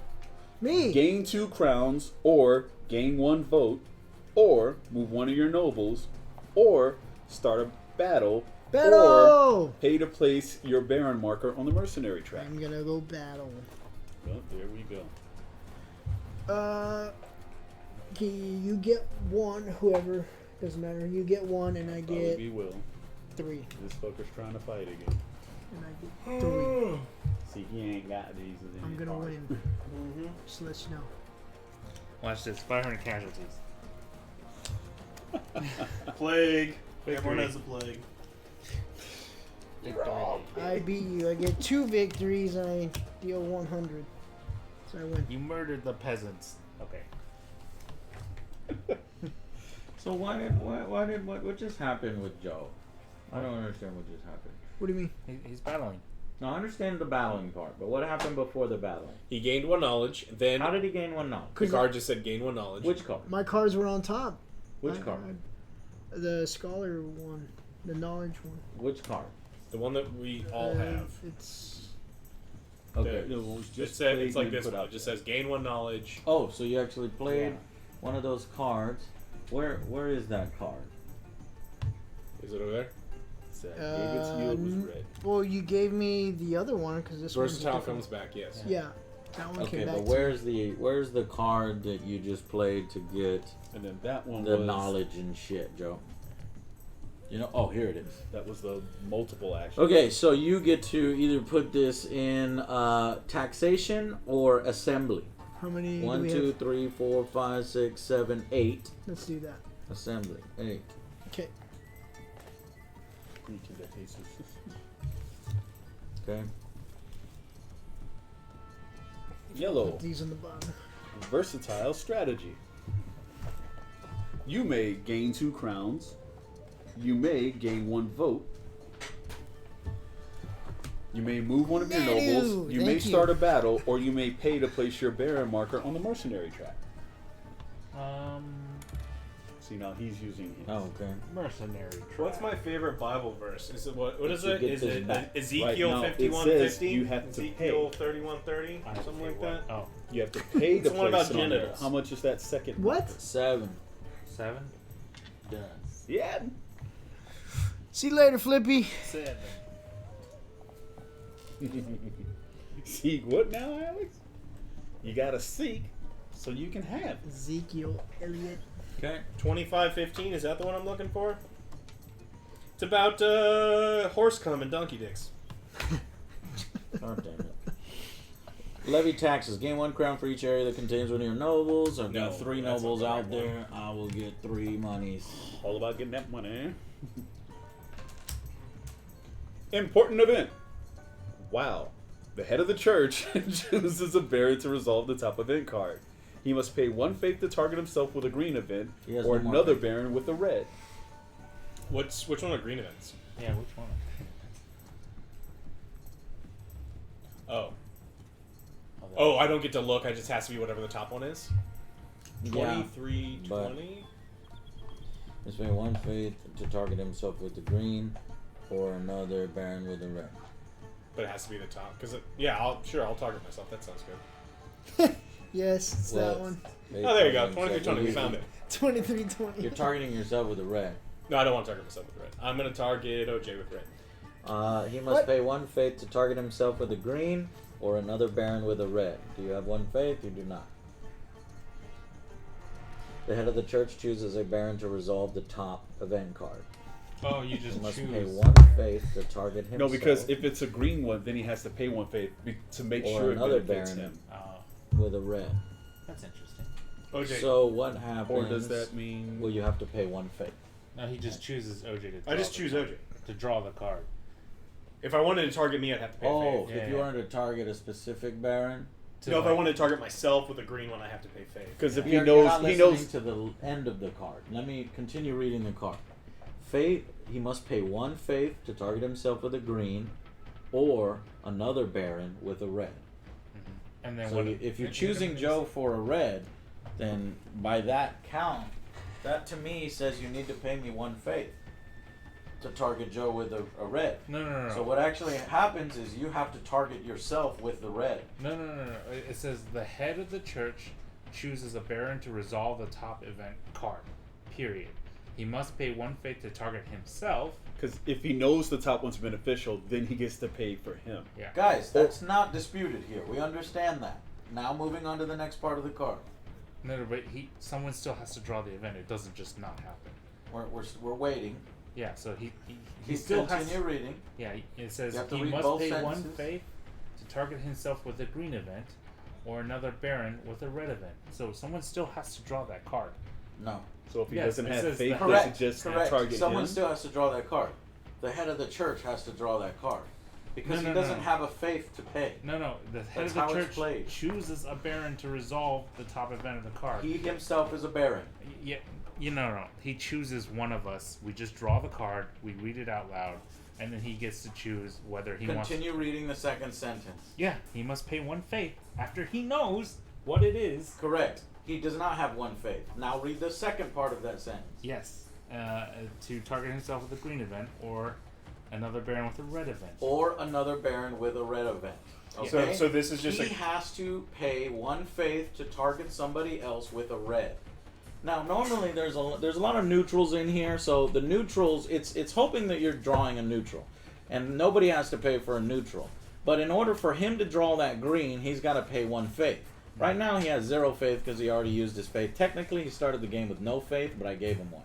Speaker 2: Me.
Speaker 4: Gain 2 crowns, or gain 1 vote, or move one of your nobles, or start a battle, or
Speaker 2: Battle.
Speaker 4: pay to place your Baron marker on the mercenary track.
Speaker 2: I'm gonna go battle.
Speaker 4: Well, there we go.
Speaker 2: Okay, you get 1. Whoever doesn't matter. You get 1, and I
Speaker 4: Probably
Speaker 2: get
Speaker 4: be Will.
Speaker 2: 3,
Speaker 4: This fucker's trying to fight again.
Speaker 2: and I get 3.
Speaker 4: See, he ain't got these. in
Speaker 2: I'm
Speaker 4: his
Speaker 2: gonna
Speaker 4: heart.
Speaker 2: win.
Speaker 5: Mm-hmm.
Speaker 2: Just to let you know.
Speaker 3: Watch this. 500 casualties.
Speaker 6: Plague.
Speaker 3: Victory.
Speaker 6: Everyone has a plague.
Speaker 3: Victory.
Speaker 2: I beat you. I get 2 victories, and I deal 100. So I win.
Speaker 3: You murdered the peasants. Okay.
Speaker 1: So what just happened with Joe? I don't understand what just happened.
Speaker 2: What do you mean?
Speaker 3: He's battling.
Speaker 1: No, I understand the battling part, but what happened before the battle?
Speaker 5: He gained 1 knowledge. Then
Speaker 1: How did he gain 1 knowledge?
Speaker 5: the card just said gain 1 knowledge.
Speaker 1: Which card?
Speaker 2: My cards were on top.
Speaker 1: Which
Speaker 2: I-
Speaker 1: card?
Speaker 2: The scholar one. The knowledge one.
Speaker 1: Which card?
Speaker 5: The one that we all have.
Speaker 2: It's.
Speaker 1: Okay.
Speaker 4: No, it was
Speaker 5: It's
Speaker 4: played
Speaker 5: like
Speaker 4: and
Speaker 5: this
Speaker 4: put
Speaker 5: one.
Speaker 4: out
Speaker 5: It just
Speaker 4: there.
Speaker 5: says gain 1 knowledge.
Speaker 1: Oh, so you actually played
Speaker 4: Yeah.
Speaker 1: one of those cards. Where is that card?
Speaker 5: Is it over there?
Speaker 4: So I gave it to you, it was red.
Speaker 2: Well, you gave me the other one because this one's
Speaker 5: Versatile
Speaker 2: different.
Speaker 5: comes back, yes.
Speaker 2: Yeah, that one
Speaker 1: Okay,
Speaker 2: came back.
Speaker 1: but
Speaker 2: to
Speaker 1: where's the card that you just played to get
Speaker 4: And then that one
Speaker 1: the
Speaker 4: was
Speaker 1: knowledge and shit, Joe? You know, oh, here it is.
Speaker 4: that was the multiple action.
Speaker 1: Okay, so you get to either put this in taxation or assembly.
Speaker 2: How many? do
Speaker 1: 1,
Speaker 2: we
Speaker 1: 2,
Speaker 2: have?
Speaker 1: 3, 4, 5, 6, 7, 8.
Speaker 2: Let's do that.
Speaker 1: Assembly 8.
Speaker 2: Okay.
Speaker 1: Okay.
Speaker 4: Yellow.
Speaker 2: Put these on the bottom.
Speaker 4: Versatile strategy. You may gain 2 crowns. You may gain 1 vote. You may move one of your
Speaker 2: Thank you.
Speaker 4: nobles. You may
Speaker 2: Thank you.
Speaker 4: start a battle, or you may pay to place your Baron marker on the mercenary track. See, now he's using his.
Speaker 1: Oh, okay.
Speaker 3: Mercenary.
Speaker 5: What's my favorite Bible verse? Is it what is
Speaker 1: You
Speaker 5: it?
Speaker 1: get
Speaker 5: Is
Speaker 1: this
Speaker 5: it
Speaker 1: back.
Speaker 5: Ezekiel
Speaker 4: Right, now, it
Speaker 5: 51:50?
Speaker 4: says you have to
Speaker 5: Ezekiel
Speaker 4: pay.
Speaker 5: 31:30? Something like that.
Speaker 3: Oh,
Speaker 4: You have to pay to
Speaker 5: It's one
Speaker 4: place
Speaker 5: about
Speaker 4: it on there.
Speaker 5: genitals.
Speaker 4: How much is that second?
Speaker 2: What?
Speaker 1: 7.
Speaker 3: 7?
Speaker 1: Done.
Speaker 4: Yeah.
Speaker 2: See you later, Flippy.
Speaker 3: 7.
Speaker 4: Seek what now, Alex? You gotta seek so you can have.
Speaker 2: Ezekiel Elliott.
Speaker 1: Okay.
Speaker 5: 25:15. Is that the one I'm looking for? It's about horse cum and donkey dicks.
Speaker 1: Oh, damn it. Levy taxes. Gain 1 crown for each area that contains one of your nobles. I've got
Speaker 5: No,
Speaker 1: 3
Speaker 5: that's
Speaker 1: nobles
Speaker 5: not
Speaker 1: out
Speaker 5: the right
Speaker 1: there. I will get 3 monies.
Speaker 4: All about getting that money. Important event. Wow. The head of the church chooses a Baron to resolve the top event card. He must pay 1 faith to target himself with a green event,
Speaker 1: He has
Speaker 4: or
Speaker 1: no more
Speaker 4: another
Speaker 1: faith.
Speaker 4: Baron with a red.
Speaker 5: Which one are green events?
Speaker 3: Yeah, which one?
Speaker 5: Oh. Oh, I don't get to look. I just has to be whatever the top one is.
Speaker 1: Yeah.
Speaker 5: 23:20.
Speaker 1: Must pay 1 faith to target himself with the green, or another baron with a red.
Speaker 5: But it has to be the top because I'll target myself. That sounds good.
Speaker 2: Yes, it's
Speaker 1: Well,
Speaker 2: that one.
Speaker 5: Oh, there you go. 23:20. We found it.
Speaker 2: 2320.
Speaker 1: You're targeting yourself with a red.
Speaker 5: No, I don't want to target myself with red. I'm gonna target OJ with red.
Speaker 1: He must
Speaker 2: What?
Speaker 1: pay 1 faith to target himself with a green, or another baron with a red. Do you have 1 faith? You do not. The head of the church chooses a baron to resolve the top event card.
Speaker 3: Oh, you
Speaker 1: He
Speaker 3: just
Speaker 1: must
Speaker 3: choose.
Speaker 1: pay one faith to target himself.
Speaker 4: No, because if it's a green one, then he has to pay one faith to make
Speaker 1: Or
Speaker 4: sure it
Speaker 1: another
Speaker 4: benefits
Speaker 1: baron.
Speaker 4: him.
Speaker 1: with a red.
Speaker 3: That's interesting.
Speaker 5: OJ.
Speaker 1: So what happens?
Speaker 4: Or does that mean?
Speaker 1: Well, you have to pay one faith.
Speaker 3: No, he just chooses OJ to draw
Speaker 5: I just
Speaker 3: the
Speaker 5: choose
Speaker 3: card.
Speaker 5: OJ.
Speaker 3: To draw the card.
Speaker 5: If I wanted to target me, I'd have to pay a
Speaker 1: Oh,
Speaker 5: faith.
Speaker 3: Yeah,
Speaker 1: if you
Speaker 3: yeah.
Speaker 1: wanted to target a specific baron,
Speaker 5: No, if I wanted to target myself with a green one, I have to pay faith.
Speaker 4: Because if
Speaker 1: you're
Speaker 4: he knows,
Speaker 1: not
Speaker 4: he
Speaker 1: listening
Speaker 4: knows.
Speaker 1: to the end of the card. Let me continue reading the card. Faith, he must pay one faith to target himself with a green, or another baron with a red.
Speaker 3: And then
Speaker 1: So
Speaker 3: what
Speaker 1: if you're
Speaker 3: and-
Speaker 1: choosing
Speaker 3: and-
Speaker 1: Joe for a red, then by that count, that to me says you need to pay me one faith to target Joe with a red.
Speaker 3: No.
Speaker 1: So what actually happens is you have to target yourself with the red.
Speaker 3: No. It says the head of the church chooses a baron to resolve the top event card. Period. He must pay one faith to target himself.
Speaker 4: Because if he knows the top one's beneficial, then he gets to pay for him.
Speaker 3: Yeah.
Speaker 1: Guys, that's not disputed here. We understand that. Now moving on to the next part of the card.
Speaker 3: No, but someone still has to draw the event. It doesn't just not happen.
Speaker 1: We're waiting.
Speaker 3: Yeah. So he
Speaker 1: He
Speaker 3: still has.
Speaker 1: continue reading.
Speaker 3: Yeah. It says
Speaker 1: You have to
Speaker 3: he
Speaker 1: read
Speaker 3: must
Speaker 1: both
Speaker 3: pay one
Speaker 1: sentences.
Speaker 3: faith to target himself with a green event, or another baron with a red event. So someone still has to draw that card.
Speaker 1: No.
Speaker 4: So if he
Speaker 3: Yes,
Speaker 4: doesn't
Speaker 3: it
Speaker 4: have
Speaker 3: says
Speaker 4: faith,
Speaker 3: that.
Speaker 4: does
Speaker 1: Correct.
Speaker 4: it just
Speaker 1: Correct.
Speaker 4: target
Speaker 1: Someone
Speaker 4: him?
Speaker 1: still has to draw that card. The head of the church has to draw that card. Because
Speaker 3: No,
Speaker 1: he
Speaker 3: no,
Speaker 1: doesn't
Speaker 3: no.
Speaker 1: have a faith to pay.
Speaker 3: No. The head
Speaker 1: That's
Speaker 3: of the
Speaker 1: how it's
Speaker 3: church
Speaker 1: played.
Speaker 3: chooses a baron to resolve the top event of the card.
Speaker 1: He himself is a baron.
Speaker 3: Yeah, no. He chooses one of us. We just draw the card. We read it out loud, and then he gets to choose whether he wants.
Speaker 1: Continue reading the second sentence.
Speaker 3: Yeah, he must pay one faith after he knows what it is.
Speaker 1: Correct. He does not have one faith. Now read the second part of that sentence.
Speaker 3: Yes, to target himself with a green event or another baron with a red event.
Speaker 1: Or another baron with a red event. Okay?
Speaker 5: So this is just
Speaker 1: he
Speaker 5: a
Speaker 1: has to pay one faith to target somebody else with a red. Now, normally there's a lot of neutrals in here, so the neutrals it's hoping that you're drawing a neutral, and nobody has to pay for a neutral. But in order for him to draw that green, he's got to pay one faith. Right now he has 0 faith because he already used his faith. Technically, he started the game with no faith, but I gave him one.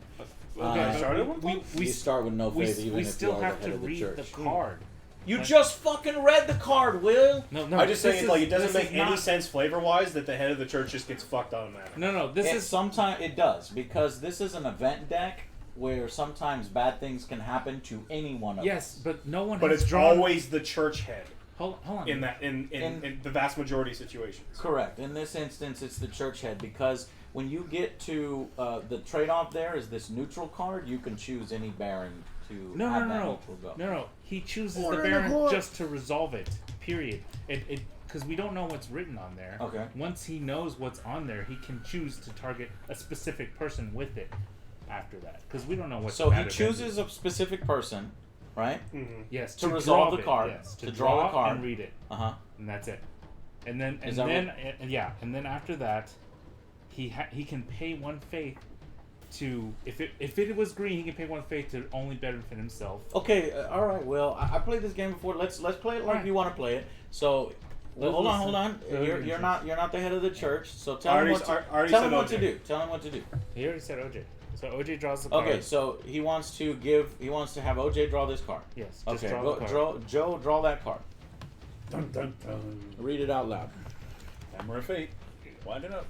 Speaker 3: Okay,
Speaker 5: started
Speaker 3: but
Speaker 5: with
Speaker 1: You start with no faith, even
Speaker 3: we
Speaker 1: if you
Speaker 3: still
Speaker 1: are
Speaker 3: have
Speaker 1: the head
Speaker 3: to
Speaker 1: of the
Speaker 3: read
Speaker 1: church.
Speaker 3: the card.
Speaker 1: You just fucking read the card, Will.
Speaker 3: No.
Speaker 5: I just
Speaker 3: this
Speaker 5: say
Speaker 3: is-
Speaker 5: like it doesn't
Speaker 3: this
Speaker 5: make
Speaker 3: is
Speaker 5: any
Speaker 3: not-
Speaker 5: sense flavor wise that the head of the church just gets fucked automatically.
Speaker 3: No. This is
Speaker 1: Sometimes it does because this is an event deck where sometimes bad things can happen to any one of
Speaker 3: yes,
Speaker 1: us.
Speaker 3: but no one.
Speaker 5: But
Speaker 3: has
Speaker 5: it's
Speaker 3: drawn.
Speaker 5: always the church head
Speaker 3: Hold on.
Speaker 5: in that in the vast majority of situations.
Speaker 1: Correct. In this instance, it's the church head because when you get to the trade-off, there is this neutral card. You can choose any baron to
Speaker 3: No.
Speaker 1: have that neutral go.
Speaker 3: No. He chooses
Speaker 2: Order
Speaker 3: the
Speaker 2: in the
Speaker 3: baron
Speaker 2: court.
Speaker 3: just to resolve it. Period. It because we don't know what's written on there.
Speaker 1: Okay.
Speaker 3: Once he knows what's on there, he can choose to target a specific person with it. After that, because we don't know what.
Speaker 1: So he
Speaker 3: that event
Speaker 1: chooses
Speaker 3: is.
Speaker 1: a specific person, right?
Speaker 3: Yes,
Speaker 1: to resolve
Speaker 3: draw
Speaker 1: the
Speaker 3: it,
Speaker 1: card,
Speaker 3: Yes,
Speaker 1: to draw the card.
Speaker 3: and read it,
Speaker 1: Uh huh.
Speaker 3: and that's it. And then
Speaker 1: Is that
Speaker 3: and then after that, he can pay one faith to if it was green, he can pay one faith to only benefit himself.
Speaker 1: Okay. All right. Well, I played this game before. Let's play it like
Speaker 3: Alright.
Speaker 1: you want to play it. So. Well, hold on.
Speaker 3: Go ahead.
Speaker 1: You're not the head of the church. So tell
Speaker 5: I
Speaker 1: him
Speaker 5: already-
Speaker 1: what to,
Speaker 5: I already
Speaker 1: tell
Speaker 5: said
Speaker 1: him what
Speaker 5: OJ.
Speaker 1: to do. Tell him what to do.
Speaker 3: He already said OJ. So OJ draws the card.
Speaker 1: Okay, so he wants to have OJ draw this card.
Speaker 3: Yes. Just
Speaker 1: Okay,
Speaker 3: draw the card.
Speaker 1: Joe, draw that card.
Speaker 4: Dun, dun, dun.
Speaker 1: Read it out loud.
Speaker 4: Hammer of fate. Wind it up.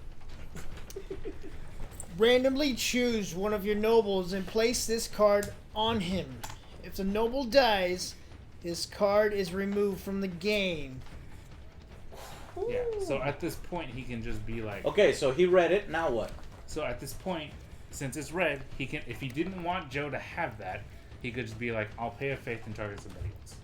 Speaker 2: Randomly choose one of your nobles and place this card on him. If the noble dies, this card is removed from the game.
Speaker 3: Yeah. So at this point, he can just be like.
Speaker 1: Okay, so he read it. Now what?
Speaker 3: So at this point, since it's red, he can. If he didn't want Joe to have that, he could just be like, "I'll pay a faith and target somebody else."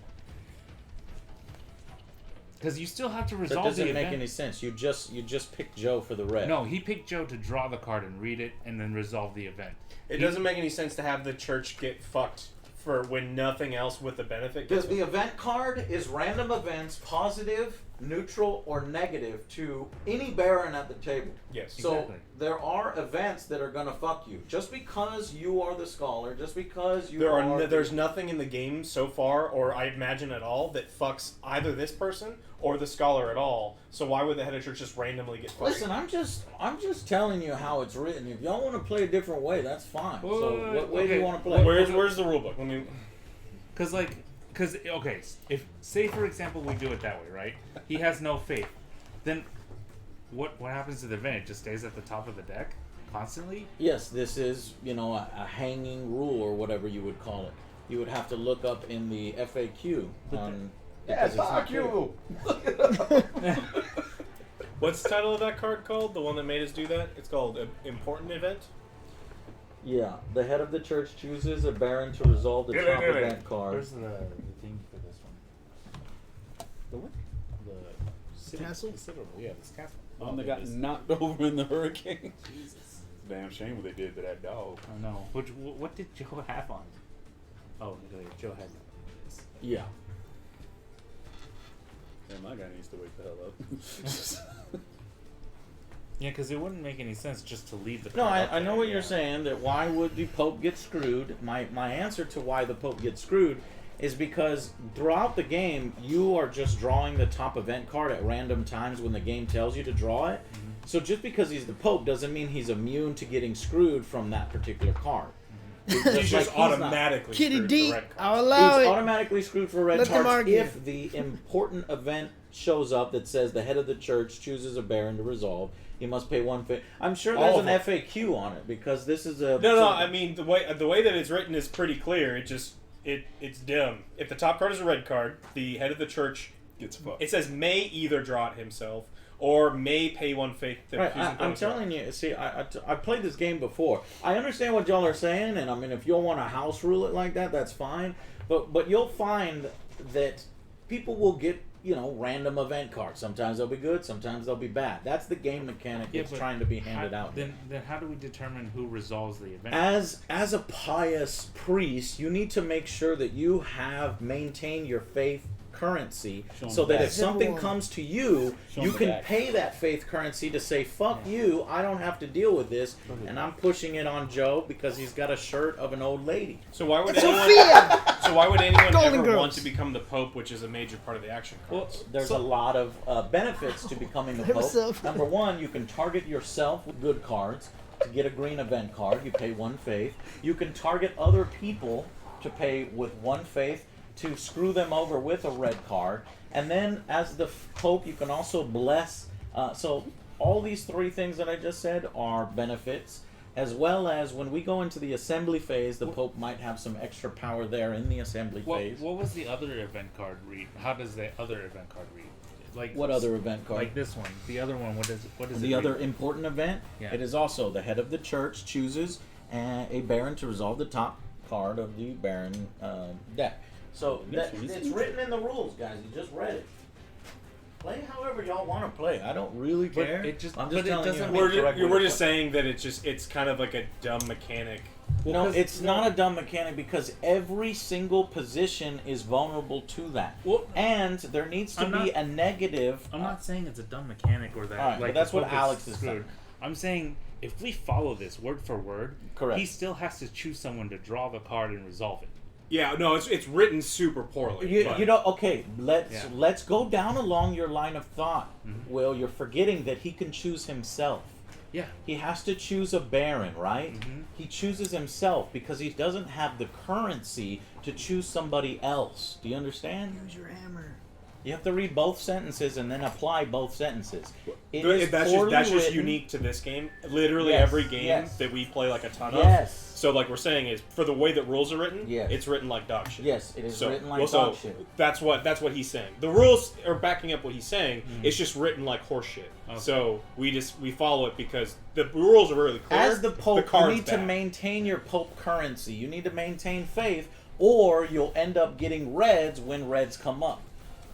Speaker 3: Because you still have to
Speaker 1: That
Speaker 3: resolve
Speaker 1: doesn't
Speaker 3: the
Speaker 1: make
Speaker 3: event.
Speaker 1: any sense. You just picked Joe for the red.
Speaker 3: No, he picked Joe to draw the card and read it, and then resolve the event.
Speaker 5: It doesn't make any sense to have the church get fucked for when nothing else with the benefit
Speaker 1: Because
Speaker 5: gets
Speaker 1: the event card is random events, positive, neutral or negative to any Baron at the table.
Speaker 5: Yes.
Speaker 1: So
Speaker 3: Exactly.
Speaker 1: there are events that are gonna fuck you. Just because you are the scholar, just because you
Speaker 5: There's nothing in the game so far, or I imagine at all, that fucks either this person or the scholar at all. So why would the head of church just randomly get fucked?
Speaker 1: Listen, I'm just telling you how it's written. If y'all want to play a different way, that's fine. So what way do you want to play?
Speaker 5: Where's the rule book? Let me.
Speaker 3: Because okay, if say for example we do it that way, right? He has no faith. Then what happens to the event? It just stays at the top of the deck constantly.
Speaker 1: Yes, this is a hanging rule or whatever you would call it. You would have to look up in the FAQ.
Speaker 4: Yeah,
Speaker 1: because it's not
Speaker 4: fuck
Speaker 1: clear.
Speaker 4: you.
Speaker 5: What's the title of that card called? The one that made us do that? It's called Important Event.
Speaker 1: Yeah, the head of the church chooses a baron to resolve the top event card.
Speaker 3: Where's the thing for this one?
Speaker 5: The what?
Speaker 3: The city,
Speaker 2: Castle?
Speaker 3: The citadel. Yeah, this castle.
Speaker 4: The one that
Speaker 3: there
Speaker 4: got
Speaker 3: it is.
Speaker 4: knocked over in the hurricane.
Speaker 3: Jesus.
Speaker 4: Damn shame what they did to that dog.
Speaker 3: Oh no. What did Joe have on? Oh, Joe had this.
Speaker 1: Yeah.
Speaker 4: Yeah, my guy needs to wake the hell up.
Speaker 3: Yeah, because it wouldn't make any sense just to leave the.
Speaker 1: No,
Speaker 3: card up
Speaker 1: I know
Speaker 3: there,
Speaker 1: what
Speaker 3: yeah.
Speaker 1: you're saying, that why would the Pope get screwed? My answer to why the Pope gets screwed is because throughout the game, you are just drawing the top event card at random times when the game tells you to draw it.
Speaker 3: Mm-hmm.
Speaker 1: So just because he's the Pope doesn't mean he's immune to getting screwed from that particular card.
Speaker 5: He's just
Speaker 1: not.
Speaker 5: automatically
Speaker 2: Kitty
Speaker 5: screwed
Speaker 2: D,
Speaker 5: the red card.
Speaker 2: I'll
Speaker 1: He's
Speaker 2: allow it.
Speaker 1: automatically screwed for red
Speaker 2: Let them
Speaker 1: cards
Speaker 2: argue.
Speaker 1: if the important event shows up that says the head of the church chooses a baron to resolve. He must pay one fee. I'm sure there's
Speaker 5: All
Speaker 1: an
Speaker 5: of them.
Speaker 1: FAQ on it because this is a
Speaker 5: No, I mean the way that it's written is pretty clear. It's dumb. If the top card is a red card, the head of the church
Speaker 4: Gets fucked.
Speaker 5: it says may either draw it himself or may pay one faith. To
Speaker 1: Right, I'm telling you. See, I played this game before. I understand what y'all are saying, and I mean, if you'll want to house rule it like that, that's fine. But you'll find that people will get random event cards. Sometimes they'll be good, sometimes they'll be bad. That's the game mechanic that's
Speaker 3: but
Speaker 1: trying to be handed
Speaker 3: how,
Speaker 1: out.
Speaker 3: Then how do we determine who resolves the event?
Speaker 1: As a pious priest, you need to make sure that you maintain your faith currency
Speaker 4: Show 'em
Speaker 1: so
Speaker 4: the
Speaker 1: that
Speaker 4: back.
Speaker 1: if something
Speaker 2: Simple.
Speaker 1: comes to you,
Speaker 4: Show 'em
Speaker 1: you
Speaker 4: the
Speaker 1: can
Speaker 4: back.
Speaker 1: pay that faith currency to say, fuck you, I don't have to deal with this, and I'm pushing it on Joe because he's got a shirt of an old lady.
Speaker 5: So why would
Speaker 2: It's
Speaker 5: anyone?
Speaker 2: Sophia!
Speaker 5: So why would anyone
Speaker 2: Golden
Speaker 5: ever
Speaker 2: Girls.
Speaker 5: want to become the Pope, which is a major part of the action cards?
Speaker 1: There's a lot of benefits to becoming the
Speaker 2: That was
Speaker 1: Pope.
Speaker 2: so-
Speaker 1: Number one, you can target yourself with good cards. To get a green event card, you pay one faith. You can target other people to pay with one faith to screw them over with a red card. And then, as the Pope, you can also bless. So all these three things that I just said are benefits, as well as when we go into the assembly phase, the Pope might have some extra power there in the assembly phase.
Speaker 3: What was the other event card read? How does the other event card read? Like
Speaker 1: What other event card?
Speaker 3: Like this one. The other one. What is it?
Speaker 1: The other
Speaker 3: read?
Speaker 1: important event,
Speaker 3: Yeah.
Speaker 1: it is also the head of the church chooses a baron to resolve the top card of the baron deck. So
Speaker 4: This
Speaker 1: that,
Speaker 4: one is
Speaker 1: it's
Speaker 4: neutral.
Speaker 1: written in the rules, guys. You just read it. Play however y'all want to play. I don't really
Speaker 3: But
Speaker 1: care.
Speaker 3: it just-
Speaker 1: I'm
Speaker 3: but
Speaker 1: just
Speaker 3: it
Speaker 1: telling you.
Speaker 3: doesn't
Speaker 1: how
Speaker 3: make
Speaker 1: the correct way
Speaker 5: We're
Speaker 1: to
Speaker 5: just
Speaker 1: play.
Speaker 5: saying that it's kind of like a dumb mechanic.
Speaker 1: No,
Speaker 3: 'cause-
Speaker 1: it's not a dumb mechanic because every single position is vulnerable to that.
Speaker 3: Well,
Speaker 1: And there needs to
Speaker 3: I'm
Speaker 1: be
Speaker 3: not-
Speaker 1: a negative.
Speaker 3: I'm not saying it's a dumb mechanic or that.
Speaker 1: Alright,
Speaker 3: like
Speaker 1: but that's
Speaker 3: the
Speaker 1: what
Speaker 3: Pope
Speaker 1: Alex is
Speaker 3: screwed.
Speaker 1: saying.
Speaker 3: I'm saying if we follow this word for word,
Speaker 1: Correct.
Speaker 3: he still has to choose someone to draw the card and resolve it.
Speaker 5: Yeah, no, it's written super poorly. but-
Speaker 1: Okay,
Speaker 3: Yeah.
Speaker 1: let's go down along your line of thought. Will, you're forgetting that he can choose himself.
Speaker 3: Yeah.
Speaker 1: He has to choose a baron, right? He chooses himself because he doesn't have the currency to choose somebody else. Do you understand?
Speaker 2: Use your hammer.
Speaker 1: You have to read both sentences and then apply both sentences.
Speaker 5: That's just
Speaker 1: written.
Speaker 5: unique to this game. Literally
Speaker 1: Yes,
Speaker 5: every game
Speaker 1: yes.
Speaker 5: that we play like a ton
Speaker 1: Yes.
Speaker 5: of. So like we're saying is for the way that rules are written,
Speaker 1: Yes.
Speaker 5: it's written like dog shit.
Speaker 1: Yes, it is
Speaker 5: So,
Speaker 1: written like
Speaker 5: well, so
Speaker 1: dog shit.
Speaker 5: That's what he's saying. The rules are backing up what he's saying. It's just written like horse shit.
Speaker 3: Okay.
Speaker 5: So we follow it because the rules are really clear.
Speaker 1: As the Pope, you
Speaker 5: card's
Speaker 1: need to
Speaker 5: bad.
Speaker 1: maintain your Pope currency. You need to maintain faith, or you'll end up getting reds when reds come up.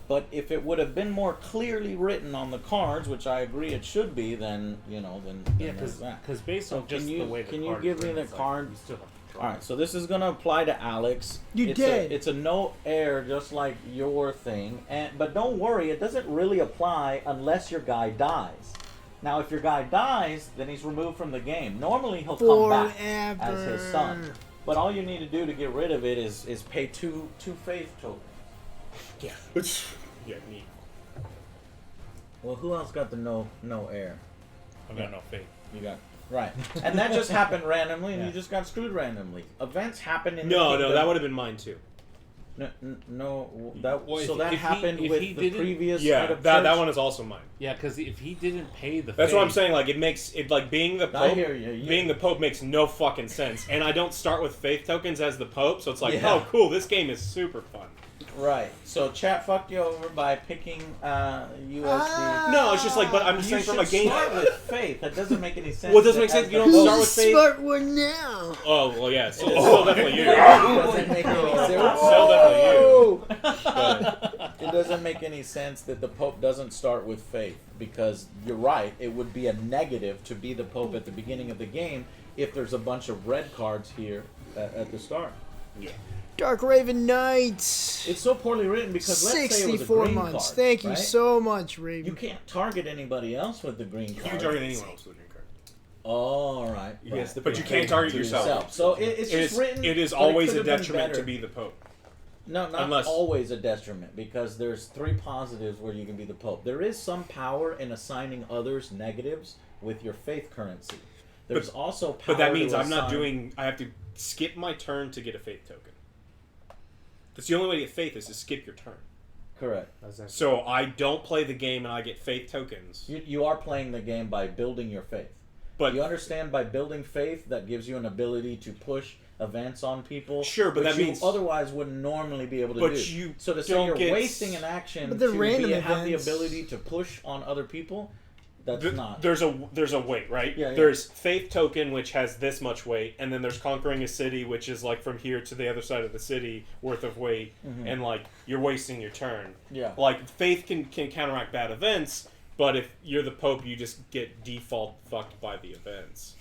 Speaker 1: But if it would have been more clearly written on the cards, which I agree it should be, then then
Speaker 3: Yeah,
Speaker 1: there's that.
Speaker 3: because based
Speaker 1: So
Speaker 3: on just
Speaker 1: can you
Speaker 3: the way the
Speaker 1: can you
Speaker 3: card
Speaker 1: give
Speaker 3: is
Speaker 1: me
Speaker 3: written,
Speaker 1: the
Speaker 3: it's like,
Speaker 1: card?
Speaker 3: you still have to
Speaker 1: All right, so this is gonna apply to Alex.
Speaker 2: You
Speaker 1: it's
Speaker 2: did.
Speaker 1: It's a no air, just like your thing, but don't worry, it doesn't really apply unless your guy dies. Now, if your guy dies, then he's removed from the game. Normally, he'll come back as his son. But all you need to do to get rid of it is pay two faith tokens.
Speaker 5: Yeah. Yeah, neat.
Speaker 1: Well, who else got the no air?
Speaker 3: I've got no faith.
Speaker 1: You got right, and that just happened randomly, and you just got screwed randomly. Events happen in the
Speaker 5: No,
Speaker 1: kingdom.
Speaker 5: that would have been mine too.
Speaker 1: No, that
Speaker 3: Well,
Speaker 1: so
Speaker 3: if
Speaker 1: that
Speaker 3: he-
Speaker 1: happened
Speaker 3: if
Speaker 1: with
Speaker 3: he
Speaker 1: the
Speaker 3: didn't-
Speaker 1: previous.
Speaker 5: Yeah,
Speaker 1: head of
Speaker 5: that
Speaker 1: church.
Speaker 5: one is also mine.
Speaker 3: Yeah, because if he didn't pay the
Speaker 5: That's
Speaker 3: faith,
Speaker 5: what I'm saying. Like it makes it like being the
Speaker 1: I
Speaker 5: Pope.
Speaker 1: hear you.
Speaker 5: Being the Pope makes no fucking sense, and I don't start with faith tokens as the Pope, so it's like,
Speaker 1: Yeah.
Speaker 5: oh, cool, this game is super fun.
Speaker 1: Right. So chat fucked you over by picking USD.
Speaker 5: No, it's just like, but I'm just
Speaker 1: You
Speaker 5: saying from a
Speaker 1: should
Speaker 5: game.
Speaker 1: start with faith. That doesn't make any sense.
Speaker 5: Well, it doesn't
Speaker 1: that
Speaker 5: make sense.
Speaker 1: as
Speaker 5: You
Speaker 1: the
Speaker 5: don't
Speaker 1: Pope-
Speaker 5: start with faith.
Speaker 2: Smart one now.
Speaker 5: Oh well, yeah, it's still definitely you.
Speaker 1: It doesn't make any sense.
Speaker 5: Still definitely you.
Speaker 1: But it doesn't make any sense that the Pope doesn't start with faith, because you're right, it would be a negative to be the Pope at the beginning of the game if there's a bunch of red cards here at the start.
Speaker 2: Dark Raven Knights.
Speaker 1: It's so poorly written because let's say it was a
Speaker 2: 64
Speaker 1: green
Speaker 2: months.
Speaker 1: card,
Speaker 2: Thank you
Speaker 1: right?
Speaker 2: so much,
Speaker 1: You
Speaker 2: Raven.
Speaker 1: can't target anybody else with the green
Speaker 5: You
Speaker 1: card.
Speaker 5: can target anyone else with a green card.
Speaker 1: Oh, all right.
Speaker 4: Yes,
Speaker 1: right.
Speaker 5: But you can't target yourself.
Speaker 1: So it's just written.
Speaker 5: It is
Speaker 1: but
Speaker 5: always
Speaker 1: could
Speaker 5: a
Speaker 1: have been
Speaker 5: detriment to
Speaker 1: better.
Speaker 5: be the Pope.
Speaker 1: No, not
Speaker 5: Unless-
Speaker 1: always a detriment, because there's 3 positives where you can be the Pope. There is some power in assigning others negatives with your faith currency. There's also power.
Speaker 5: But that means
Speaker 1: to
Speaker 5: I'm not
Speaker 1: assign-
Speaker 5: doing. I have to skip my turn to get a faith token. That's the only way to get faith is to skip your turn.
Speaker 1: Correct.
Speaker 5: So I don't play the game and I get faith tokens.
Speaker 1: You are playing the game by building your faith.
Speaker 5: But
Speaker 1: You understand, by building faith, that gives you an ability to push events on people.
Speaker 5: Sure, but
Speaker 1: which
Speaker 5: that
Speaker 1: you
Speaker 5: means-
Speaker 1: otherwise wouldn't normally be able to
Speaker 5: But
Speaker 1: do.
Speaker 5: you
Speaker 1: So to say
Speaker 5: don't
Speaker 1: you're
Speaker 5: get-
Speaker 1: wasting an action
Speaker 2: But they're
Speaker 1: to
Speaker 2: random
Speaker 1: have the
Speaker 2: events.
Speaker 1: ability to push on other people, that's not.
Speaker 5: There's a weight, right?
Speaker 1: Yeah, yeah.
Speaker 5: There's faith token, which has this much weight, and then there's conquering a city, which is like from here to the other side of the city worth of weight, and like you're wasting your turn.
Speaker 1: Yeah.
Speaker 5: Like faith can counteract bad events, but if you're the Pope, you just get default fucked by the events.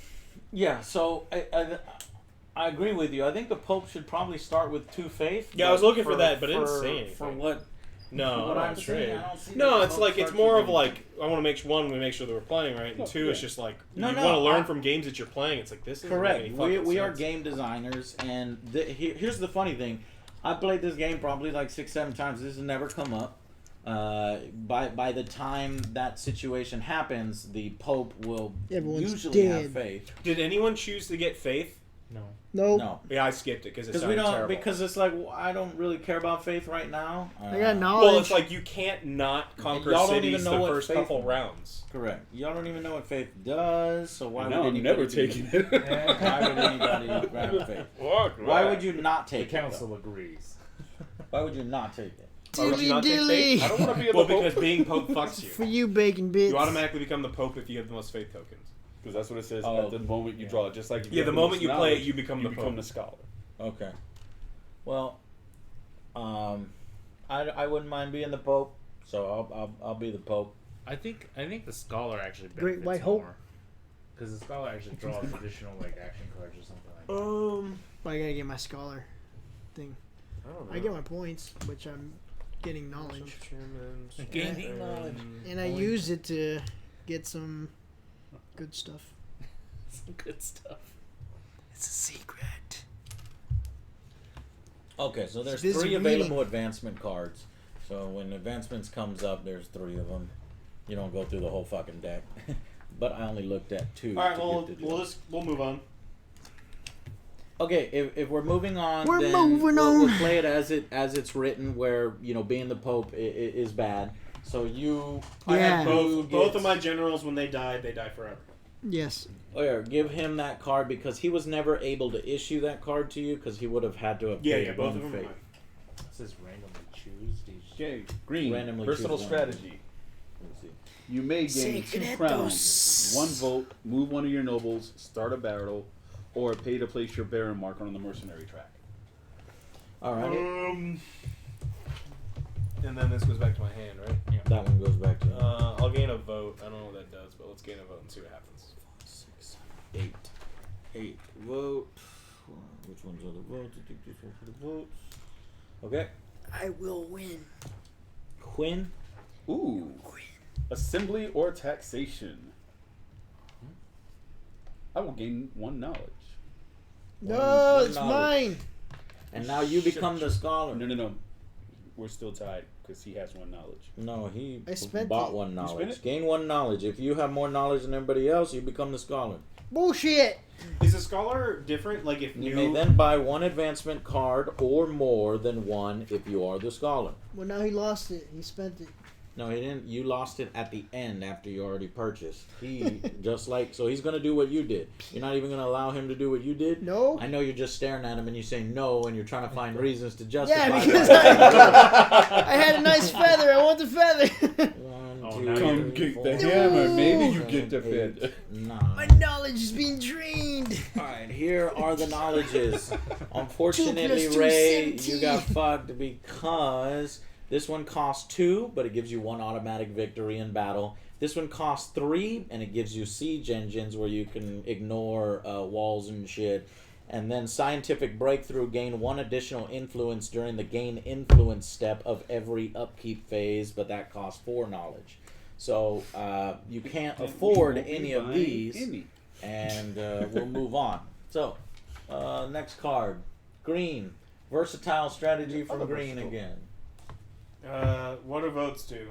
Speaker 1: Yeah, so I agree with you. I think the Pope should probably start with 2 faith.
Speaker 5: Yeah, I
Speaker 1: but
Speaker 5: was looking for that, but it didn't say anything.
Speaker 1: For what?
Speaker 5: No,
Speaker 1: what
Speaker 5: I'm
Speaker 1: I'm
Speaker 5: not
Speaker 1: saying,
Speaker 5: sure.
Speaker 1: I don't see
Speaker 5: No,
Speaker 1: that
Speaker 5: it's
Speaker 1: the
Speaker 5: like
Speaker 1: Pope
Speaker 5: it's
Speaker 1: starts
Speaker 5: more
Speaker 1: with
Speaker 5: of
Speaker 1: anything.
Speaker 5: like I want to make sure we make sure that we're playing right, and 2 it's just like you want to learn from games that you're playing. It's like this is
Speaker 1: Correct. We are game designers, and here's the funny thing. I played this game probably like 6-7 times. This has never come up. By the time that situation happens, the Pope will
Speaker 2: Everyone's
Speaker 1: usually
Speaker 2: dead.
Speaker 1: have faith.
Speaker 5: Did anyone choose to get faith?
Speaker 3: No.
Speaker 2: Nope.
Speaker 1: No,
Speaker 5: Yeah, I skipped it because it
Speaker 1: because
Speaker 5: sounded
Speaker 1: we don't.
Speaker 5: terrible.
Speaker 1: Because it's like, I don't really care about faith right now.
Speaker 2: I got knowledge.
Speaker 5: Well, it's like you can't not conquer
Speaker 1: Y'all don't
Speaker 5: cities
Speaker 1: even know
Speaker 5: the
Speaker 1: what
Speaker 5: first
Speaker 1: faith
Speaker 5: couple
Speaker 1: is.
Speaker 5: rounds.
Speaker 1: Correct. Y'all don't even know what faith does, so why
Speaker 4: Now
Speaker 1: would
Speaker 4: I'm
Speaker 1: anybody
Speaker 4: never
Speaker 1: do
Speaker 4: taking
Speaker 1: that?
Speaker 4: it.
Speaker 1: Why would anybody grab faith? Why would you not
Speaker 3: The
Speaker 1: take it? though?
Speaker 3: council agrees.
Speaker 1: Why would you not take it?
Speaker 5: Why would you
Speaker 2: dilly
Speaker 5: not take faith?
Speaker 4: I
Speaker 2: dilly.
Speaker 4: don't want to be a
Speaker 5: Well,
Speaker 4: Pope.
Speaker 5: because being Pope fucks
Speaker 2: For
Speaker 5: you.
Speaker 2: you, bacon bits.
Speaker 5: You automatically become the Pope if you have the most faith tokens.
Speaker 4: Because that's what it says
Speaker 1: Oh,
Speaker 4: at the moment you draw it. Just like if
Speaker 5: Yeah,
Speaker 4: have
Speaker 5: the moment
Speaker 4: most
Speaker 5: you play it,
Speaker 4: knowledge,
Speaker 5: you become the Pope.
Speaker 4: the scholar.
Speaker 1: Okay. Well, I wouldn't mind being the Pope, so I'll be the Pope.
Speaker 3: I think the scholar actually
Speaker 2: Great
Speaker 3: benefits
Speaker 2: White Hope.
Speaker 3: more. Because the scholar actually draws additional like action cards or something like that.
Speaker 2: But I gotta get my scholar thing.
Speaker 5: I don't know.
Speaker 2: I get my points, which I'm getting knowledge.
Speaker 3: Gaining knowledge.
Speaker 2: And I use it to get some good stuff.
Speaker 3: Some good stuff.
Speaker 2: It's a secret.
Speaker 1: Okay, so there's
Speaker 2: Busy
Speaker 1: 3
Speaker 2: reading.
Speaker 1: available advancement cards. So when advancements comes up, there's 3 of them. You don't go through the whole fucking deck. But I only looked at 2.
Speaker 6: All right,
Speaker 1: to
Speaker 6: well,
Speaker 1: get the
Speaker 6: we'll move on.
Speaker 1: Okay, if we're moving on,
Speaker 2: We're
Speaker 1: then
Speaker 2: moving
Speaker 1: we'll
Speaker 2: on.
Speaker 1: play it as it's written, where being the Pope is bad. So you,
Speaker 2: Yeah.
Speaker 5: I had
Speaker 1: you
Speaker 5: both
Speaker 6: Both
Speaker 1: get-
Speaker 6: of my generals, when they die forever.
Speaker 2: Yes.
Speaker 1: give him that card, because he was never able to issue that card to you, because he would have had to have
Speaker 5: Yeah,
Speaker 1: paid
Speaker 5: yeah, both
Speaker 1: one
Speaker 5: of them. Are
Speaker 1: fee.
Speaker 5: mine.
Speaker 3: It says randomly choose these.
Speaker 4: Okay, green.
Speaker 1: Randomly
Speaker 4: Personal
Speaker 1: choose one.
Speaker 4: strategy.
Speaker 1: Let's see.
Speaker 4: You may gain 2
Speaker 2: Secretos.
Speaker 4: crowns, 1 vote, move one of your nobles, start a battle, or pay to place your Baron marker on the mercenary track.
Speaker 1: All right,
Speaker 5: And then this goes back to my hand, right?
Speaker 1: that one goes back to you.
Speaker 5: I'll gain a vote. I don't know what that does, but let's gain a vote and see what happens.
Speaker 1: 6, 8, 8 vote. Which ones are the votes? I think this one for the votes. Okay.
Speaker 2: I will win.
Speaker 1: Quinn.
Speaker 4: Ooh. Assembly or taxation. I will gain 1 knowledge.
Speaker 2: No,
Speaker 1: one
Speaker 2: it's
Speaker 1: knowledge.
Speaker 2: mine.
Speaker 1: And now you become the scholar.
Speaker 4: No. We're still tied because he has 1 knowledge.
Speaker 1: No, he
Speaker 2: I spent
Speaker 1: bought
Speaker 2: it.
Speaker 1: 1
Speaker 4: spent
Speaker 1: knowledge.
Speaker 4: it?
Speaker 1: Gain 1 knowledge. If you have more knowledge than everybody else, you become the scholar.
Speaker 2: Bullshit.
Speaker 6: Is a scholar different? Like if
Speaker 1: You
Speaker 6: you
Speaker 1: may then buy 1 advancement card or more than 1 if you are the scholar.
Speaker 2: Well, now he lost it. He spent it.
Speaker 1: No, he didn't. You lost it at the end after you already purchased. He so he's gonna do what you did. You're not even gonna allow him to do what you did.
Speaker 2: No.
Speaker 1: I know you're just staring at him and you say no, and you're trying to find reasons to justify.
Speaker 2: Yeah, because
Speaker 1: that.
Speaker 2: I had a nice feather. I want the feather.
Speaker 1: 1,
Speaker 3: Oh,
Speaker 1: 2,
Speaker 3: now
Speaker 4: Come
Speaker 3: you're-
Speaker 4: get the
Speaker 1: 4,
Speaker 4: hammer. Maybe you
Speaker 1: 7,
Speaker 4: get the
Speaker 1: 8,
Speaker 4: fed.
Speaker 2: My
Speaker 1: 9.
Speaker 2: knowledge is being drained.
Speaker 1: Alright, here are the knowledges. Unfortunately,
Speaker 2: 2 + 2
Speaker 1: Ray,
Speaker 2: 17.
Speaker 1: you got fucked because this one costs 2, but it gives you 1 automatic victory in battle. This one costs 3, and it gives you siege engines where you can ignore walls and shit. And then scientific breakthrough, gain 1 additional influence during the gain influence step of every upkeep phase, but that costs 4 knowledge. So you can't afford any of these. And we'll move on. So, next card. Green. Versatile strategy from green again.
Speaker 6: what do votes do?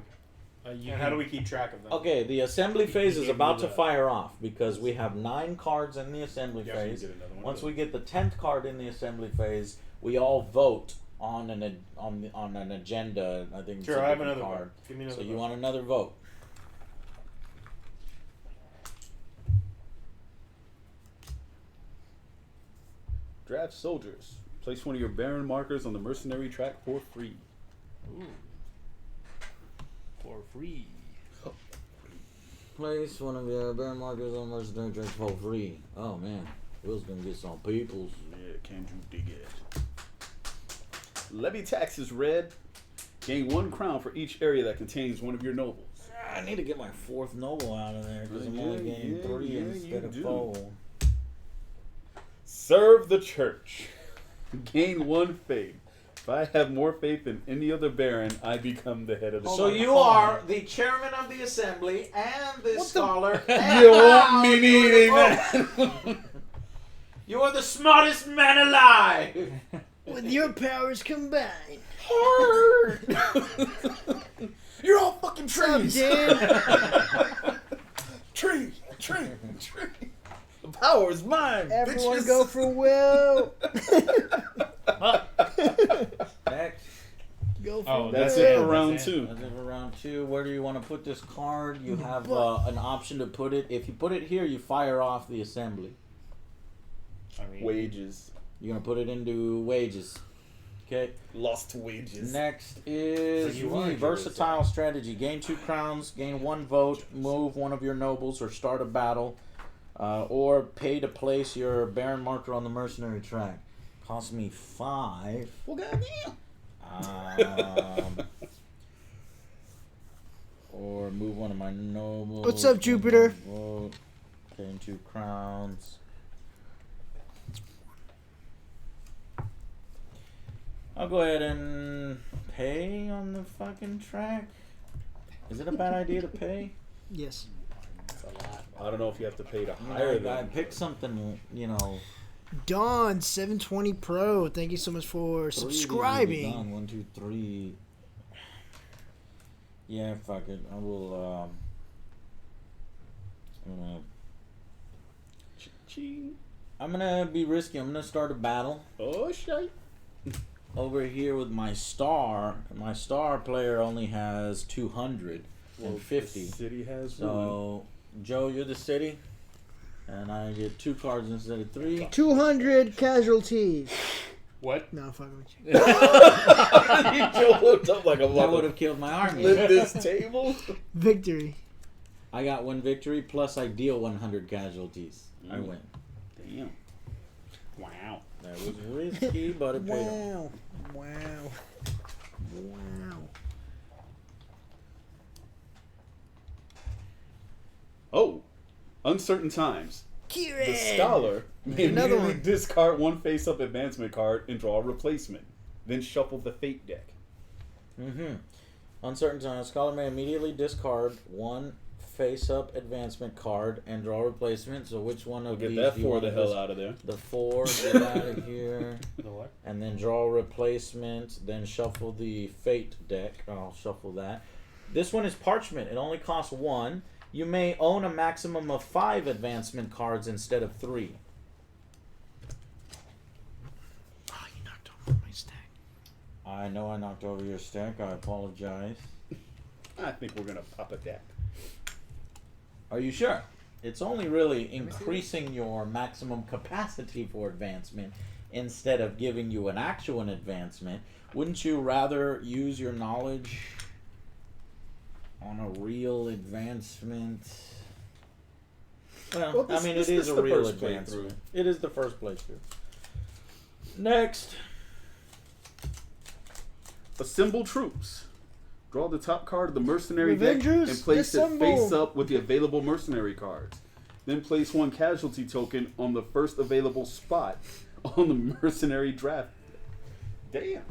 Speaker 6: And how do we keep track of them?
Speaker 1: Okay, the assembly phase is
Speaker 5: gave
Speaker 1: about
Speaker 5: me
Speaker 1: to
Speaker 5: the-
Speaker 1: fire off because we have 9 cards in the assembly
Speaker 4: Yeah, so you
Speaker 1: phase.
Speaker 4: get another one.
Speaker 1: Once we get the 10th card in the assembly phase, we all vote on an agenda. I think it's
Speaker 6: Sure,
Speaker 1: a
Speaker 6: I have
Speaker 1: different
Speaker 6: another
Speaker 1: card.
Speaker 6: one. Give me another
Speaker 1: So you
Speaker 6: vote.
Speaker 1: want another vote?
Speaker 4: Draft soldiers. Place 1 of your Baron markers on the mercenary track for free.
Speaker 3: Ooh. For free.
Speaker 1: Place 1 of your bear markers on mercenary track for free. Oh man, Will's gonna get some peoples.
Speaker 4: Yeah, can you dig it? Levy taxes red. Gain 1 crown for each area that contains 1 of your nobles.
Speaker 1: I need to get my 4th noble out of there because I'm only
Speaker 4: Yeah,
Speaker 1: getting
Speaker 4: yeah,
Speaker 1: 3
Speaker 4: yeah,
Speaker 1: instead
Speaker 4: you
Speaker 1: of
Speaker 4: do.
Speaker 1: 4.
Speaker 4: Serve the church. Gain 1 faith. If I have more faith than any other baron, I become the head of the
Speaker 1: So
Speaker 4: church.
Speaker 1: you are the chairman of the assembly and the scholar.
Speaker 4: You want me needing that?
Speaker 1: You are the smartest man alive.
Speaker 2: With your powers combined.
Speaker 4: You're all fucking trees.
Speaker 2: Dan,
Speaker 4: Tree. The power is mine.
Speaker 2: everyone
Speaker 4: bitches.
Speaker 2: go for Will.
Speaker 1: Next.
Speaker 2: Go for
Speaker 3: Oh,
Speaker 2: Will.
Speaker 4: That's
Speaker 3: That's
Speaker 4: it
Speaker 3: it.
Speaker 4: for round
Speaker 3: That's it.
Speaker 4: 2.
Speaker 1: That's it for round 2. Where do you want to put this card? You have an option to put it. If you put it here, you fire off the assembly.
Speaker 3: I mean,
Speaker 4: Wages.
Speaker 1: You're going to put it into wages. Okay.
Speaker 4: Lost wages.
Speaker 1: Next is
Speaker 3: So you
Speaker 1: me,
Speaker 3: are
Speaker 1: versatile strategy. Gain 2 crowns, gain 1 vote, move 1 of your nobles, or start a battle, or pay to place your baron marker on the mercenary track. Cost me 5.
Speaker 4: Well, goddamn.
Speaker 1: Or move 1 of my nobles.
Speaker 2: What's up, Jupiter?
Speaker 1: Vote, gain 2 crowns. I'll go ahead and pay on the fucking track. Is it a bad idea to pay?
Speaker 2: Yes.
Speaker 4: I don't know if you have to pay to
Speaker 1: You
Speaker 4: hire
Speaker 1: know, I
Speaker 4: them.
Speaker 1: picked something,
Speaker 2: Dawn 720 Pro. Thank you so much for
Speaker 1: 3 of these will be
Speaker 2: subscribing.
Speaker 1: done. 1, 2, 3. Yeah, fuck it. I will. I'm gonna be risky. I'm gonna start a battle
Speaker 4: Oh, shit.
Speaker 1: over here with my star. My star player only has 250.
Speaker 4: The city has 1.
Speaker 1: So, Joe, you're the city, and I get 2 cards instead of 3.
Speaker 2: 200 casualties.
Speaker 3: what?
Speaker 2: No, I'm fucking with you.
Speaker 4: Joe looked up like a
Speaker 1: That would
Speaker 4: mother.
Speaker 1: have killed my army.
Speaker 4: Flip this table.
Speaker 2: Victory.
Speaker 1: I got 1 victory, plus I deal 100 casualties. I
Speaker 4: Mm.
Speaker 1: win.
Speaker 4: Damn. Wow.
Speaker 1: That was risky, but it paid off.
Speaker 2: Wow. Wow. Wow.
Speaker 4: Oh, uncertain times.
Speaker 2: Kieran.
Speaker 4: The scholar
Speaker 2: Another
Speaker 4: Immediately
Speaker 2: one.
Speaker 4: discard one face-up advancement card and draw a replacement. Then shuffle the fate deck.
Speaker 1: Mm-hmm. On certain times, scholar may immediately discard one face-up advancement card and draw a replacement. So which one of
Speaker 4: Get
Speaker 1: these
Speaker 4: that
Speaker 1: do you
Speaker 4: 4
Speaker 1: want
Speaker 4: the
Speaker 1: to
Speaker 4: hell out of there.
Speaker 1: The 4, get out of here.
Speaker 3: The what?
Speaker 1: And then draw a replacement. Then shuffle the fate deck. I'll shuffle that. This one is parchment. It only costs 1. You may own a maximum of 5 advancement cards instead of 3.
Speaker 2: Oh, you knocked over my stack.
Speaker 1: I know I knocked over your stack. I apologize.
Speaker 4: I think we're gonna pop a deck.
Speaker 1: Are you sure? It's only really increasing your maximum capacity for advancement instead of giving you an actual advancement. Wouldn't you rather use your knowledge on a real advancement? Well,
Speaker 4: Well,
Speaker 1: I mean, it is a
Speaker 4: the
Speaker 1: real
Speaker 4: first
Speaker 1: advancement. It is the first playthrough. Next.
Speaker 4: Assemble troops. Draw the top card of the mercenary deck
Speaker 2: Revengers,
Speaker 4: and place it
Speaker 2: assemble.
Speaker 4: face up with the available mercenary cards. Then place 1 casualty token on the first available spot on the mercenary draft. Damn.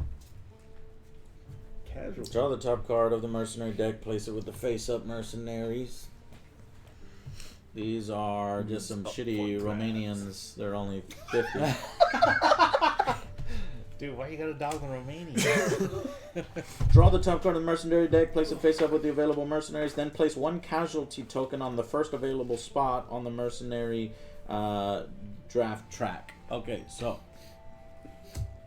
Speaker 4: Casualty.
Speaker 1: Draw the top card of the mercenary deck, place it with the face-up mercenaries. These are just some shitty Romanians. They're only 50.
Speaker 3: Dude, why you gotta dog the Romanian?
Speaker 1: Draw the top card of the mercenary deck, place it face up with the available mercenaries, then place 1 casualty token on the first available spot on the mercenary draft track. Okay, so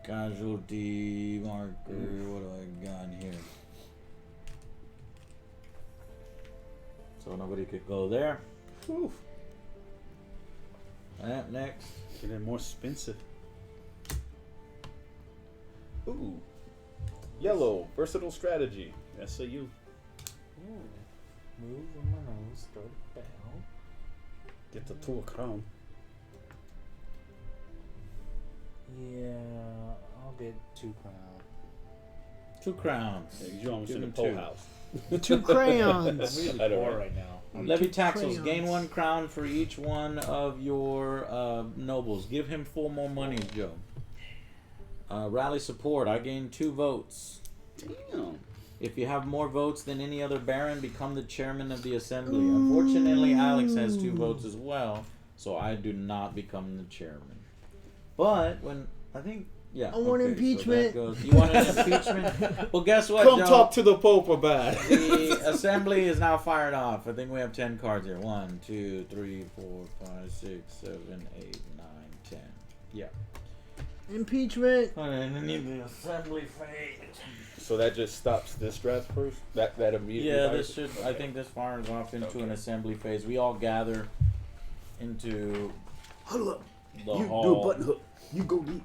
Speaker 1: casualty marker, what do I got here? So nobody could go there.
Speaker 4: Whew.
Speaker 1: Next.
Speaker 4: Getting more expensive. Ooh. Yellow. Versatile strategy. SAU.
Speaker 3: Move my nose, start a bell.
Speaker 4: Get the tool crown.
Speaker 3: Yeah, I'll get 2 crown.
Speaker 1: 2 crowns.
Speaker 4: Yeah, you almost
Speaker 1: Give
Speaker 4: in the
Speaker 1: him
Speaker 4: pole
Speaker 1: 2.
Speaker 4: house.
Speaker 2: 2 crayons.
Speaker 3: I'm really
Speaker 4: I don't
Speaker 3: poor
Speaker 4: know.
Speaker 3: right now.
Speaker 1: Levy
Speaker 2: 2
Speaker 1: taxes.
Speaker 2: crayons.
Speaker 1: Gain 1 crown for each one of your nobles. Give him 4 more monies, Joe. Rally support. I gain 2 votes.
Speaker 4: Damn.
Speaker 1: If you have more votes than any other baron, become the chairman of the assembly. Unfortunately, Alex has 2 votes as well, so I do not become the chairman. But when I think, yeah,
Speaker 2: I want
Speaker 1: okay,
Speaker 2: impeachment.
Speaker 1: So that goes, you want an impeachment? Well, guess what,
Speaker 4: Come
Speaker 1: Joe?
Speaker 4: talk to the Pope about it.
Speaker 1: The assembly is now fired off. I think we have 10 cards here. 1, 2, 3, 4, 5, 6, 7, 8, 9, 10. Yeah.
Speaker 2: Impeachment.
Speaker 1: I need the assembly fade.
Speaker 4: So that just stops this draft first? That immediately
Speaker 1: Yeah,
Speaker 4: fires
Speaker 1: this
Speaker 4: it?
Speaker 1: should. I think this fires off into
Speaker 4: Okay.
Speaker 1: an assembly phase. We all gather into
Speaker 4: Hold up.
Speaker 1: the
Speaker 4: You
Speaker 1: hall
Speaker 4: do a button hook. You go deep.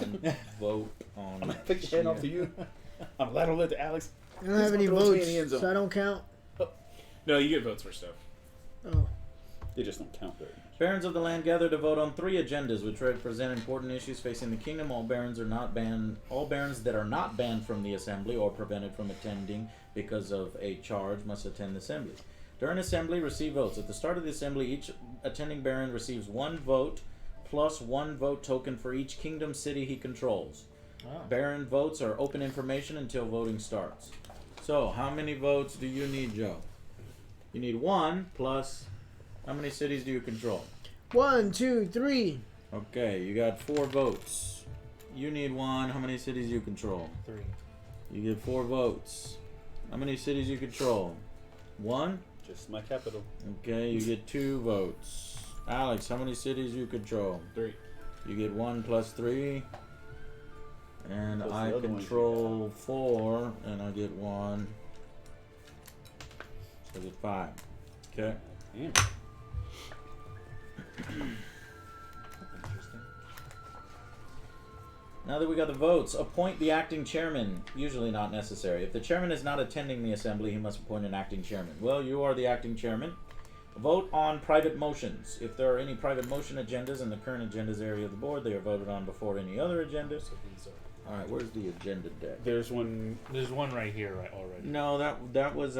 Speaker 1: and vote on.
Speaker 4: I'm gonna pick your hand off to you. I'm lateral it to Alex.
Speaker 2: I don't have any
Speaker 4: He's gonna throw it in
Speaker 2: votes,
Speaker 4: the end zone.
Speaker 2: so I don't count.
Speaker 5: No, you get votes for stuff.
Speaker 2: Oh.
Speaker 4: They just don't count very much.
Speaker 1: Barons of the land gather to vote on 3 agendas, which represent important issues facing the kingdom. All barons are not banned. All barons that are not banned from the assembly or prevented from attending because of a charge must attend the assembly. During assembly, receive votes. At the start of the assembly, each attending baron receives 1 vote plus 1 vote token for each kingdom city he controls.
Speaker 3: Oh.
Speaker 1: Baron votes are open information until voting starts. So, how many votes do you need, Joe? You need 1 plus. How many cities do you control?
Speaker 2: 1, 2, 3.
Speaker 1: Okay, you got 4 votes. You need 1. How many cities do you control?
Speaker 3: 3.
Speaker 1: You get 4 votes. How many cities do you control? 1.
Speaker 4: Just my capital.
Speaker 1: Okay, you get 2 votes. Alex, how many cities do you control?
Speaker 5: 3.
Speaker 1: You get 1 plus 3. And
Speaker 4: Plus
Speaker 1: I
Speaker 4: the other ones you
Speaker 1: control 4, and I get 1. So I get 5. Okay.
Speaker 4: Damn.
Speaker 3: Interesting.
Speaker 1: Now that we got the votes, appoint the acting chairman. Usually not necessary. If the chairman is not attending the assembly, he must appoint an acting chairman. Well, you are the acting chairman. Vote on private motions. If there are any private motion agendas in the current agendas area of the board, they are voted on before any other agendas.
Speaker 3: So these are.
Speaker 1: All right, where's the agenda deck?
Speaker 4: There's one.
Speaker 3: There's one right here, right already.
Speaker 1: No, that was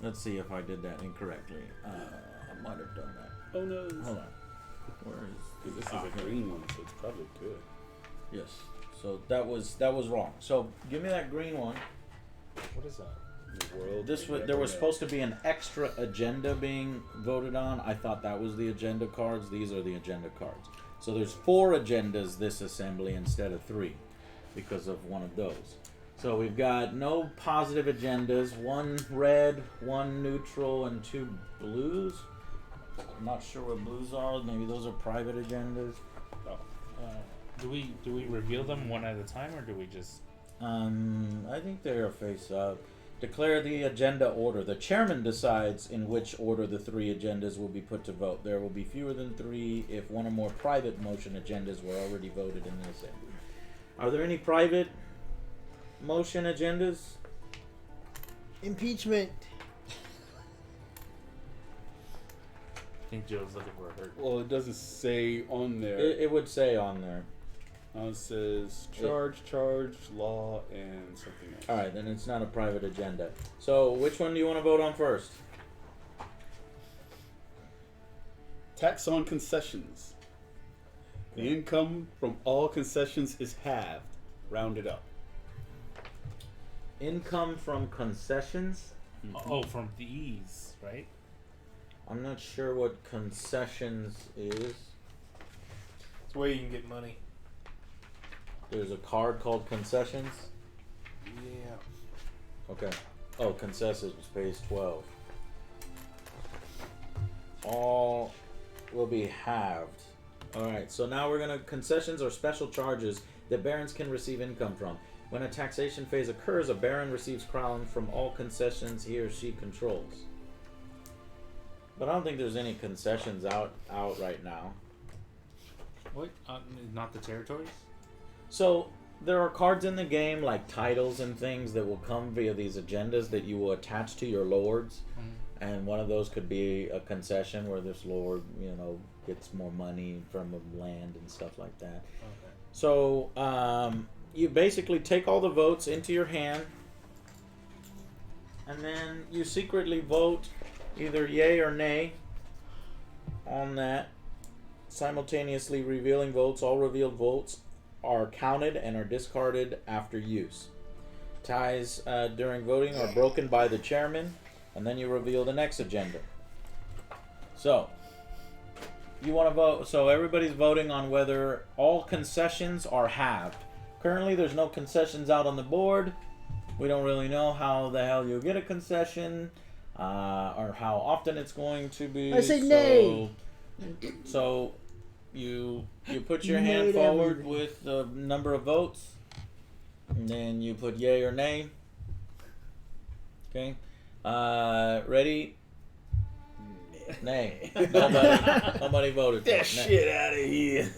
Speaker 1: let's see if I did that incorrectly. I might have done that.
Speaker 4: Oh no.
Speaker 1: Hold on. Where is?
Speaker 4: Dude, this is a green one, so it's probably good.
Speaker 1: Yes. So that was wrong. So give me that green one.
Speaker 3: What is that?
Speaker 4: The world.
Speaker 1: There was supposed to be an extra agenda being voted on. I thought that was the agenda cards. These are the agenda cards. So there's 4 agendas this assembly instead of 3 because of one of those. So we've got no positive agendas, 1 red, 1 neutral, and 2 blues. I'm not sure what blues are. Maybe those are private agendas.
Speaker 3: Do we reveal them one at a time, or do we just?
Speaker 1: I think they are face up. Declare the agenda order. The chairman decides in which order the 3 agendas will be put to vote. There will be fewer than 3 if one or more private motion agendas were already voted in the assembly. Are there any private motion agendas?
Speaker 2: Impeachment.
Speaker 3: I think Joe's looking for a hurt.
Speaker 4: Well, it doesn't say on there.
Speaker 1: It would say on there.
Speaker 4: It says charge, law, and something else.
Speaker 1: Alright, then it's not a private agenda. So, which one do you want to vote on first?
Speaker 4: Tax on concessions. The income from all concessions is halved, rounded up.
Speaker 1: Income from concessions?
Speaker 3: Oh, from these, right?
Speaker 1: I'm not sure what concessions is.
Speaker 6: It's where you can get money.
Speaker 1: There's a card called concessions?
Speaker 6: Yeah.
Speaker 1: Okay. Oh, concessions pays 12. All will be halved. Alright, so now we're gonna... Concessions are special charges that barons can receive income from. When a taxation phase occurs, a baron receives crown from all concessions he or she controls. But I don't think there's any concessions out right now.
Speaker 3: What? Not the territories?
Speaker 1: So there are cards in the game like titles and things that will come via these agendas that you will attach to your lords, and one of those could be a concession where this lord, gets more money from land and stuff like that.
Speaker 3: Okay.
Speaker 1: So you basically take all the votes into your hand, and then you secretly vote either yay or nay on that, simultaneously revealing votes. All revealed votes are counted and are discarded after use. Ties during voting are broken by the chairman, and then you reveal the next agenda. So, you want to vote. So everybody's voting on whether all concessions are halved. Currently, there's no concessions out on the board. We don't really know how the hell you'll get a concession, or how often it's going to be.
Speaker 2: I say nay.
Speaker 1: So you put your hand forward with the number of votes, and then you put yay or nay. Okay. Ready? Nay. Nobody voted.
Speaker 4: That
Speaker 1: nay.
Speaker 4: shit out of here.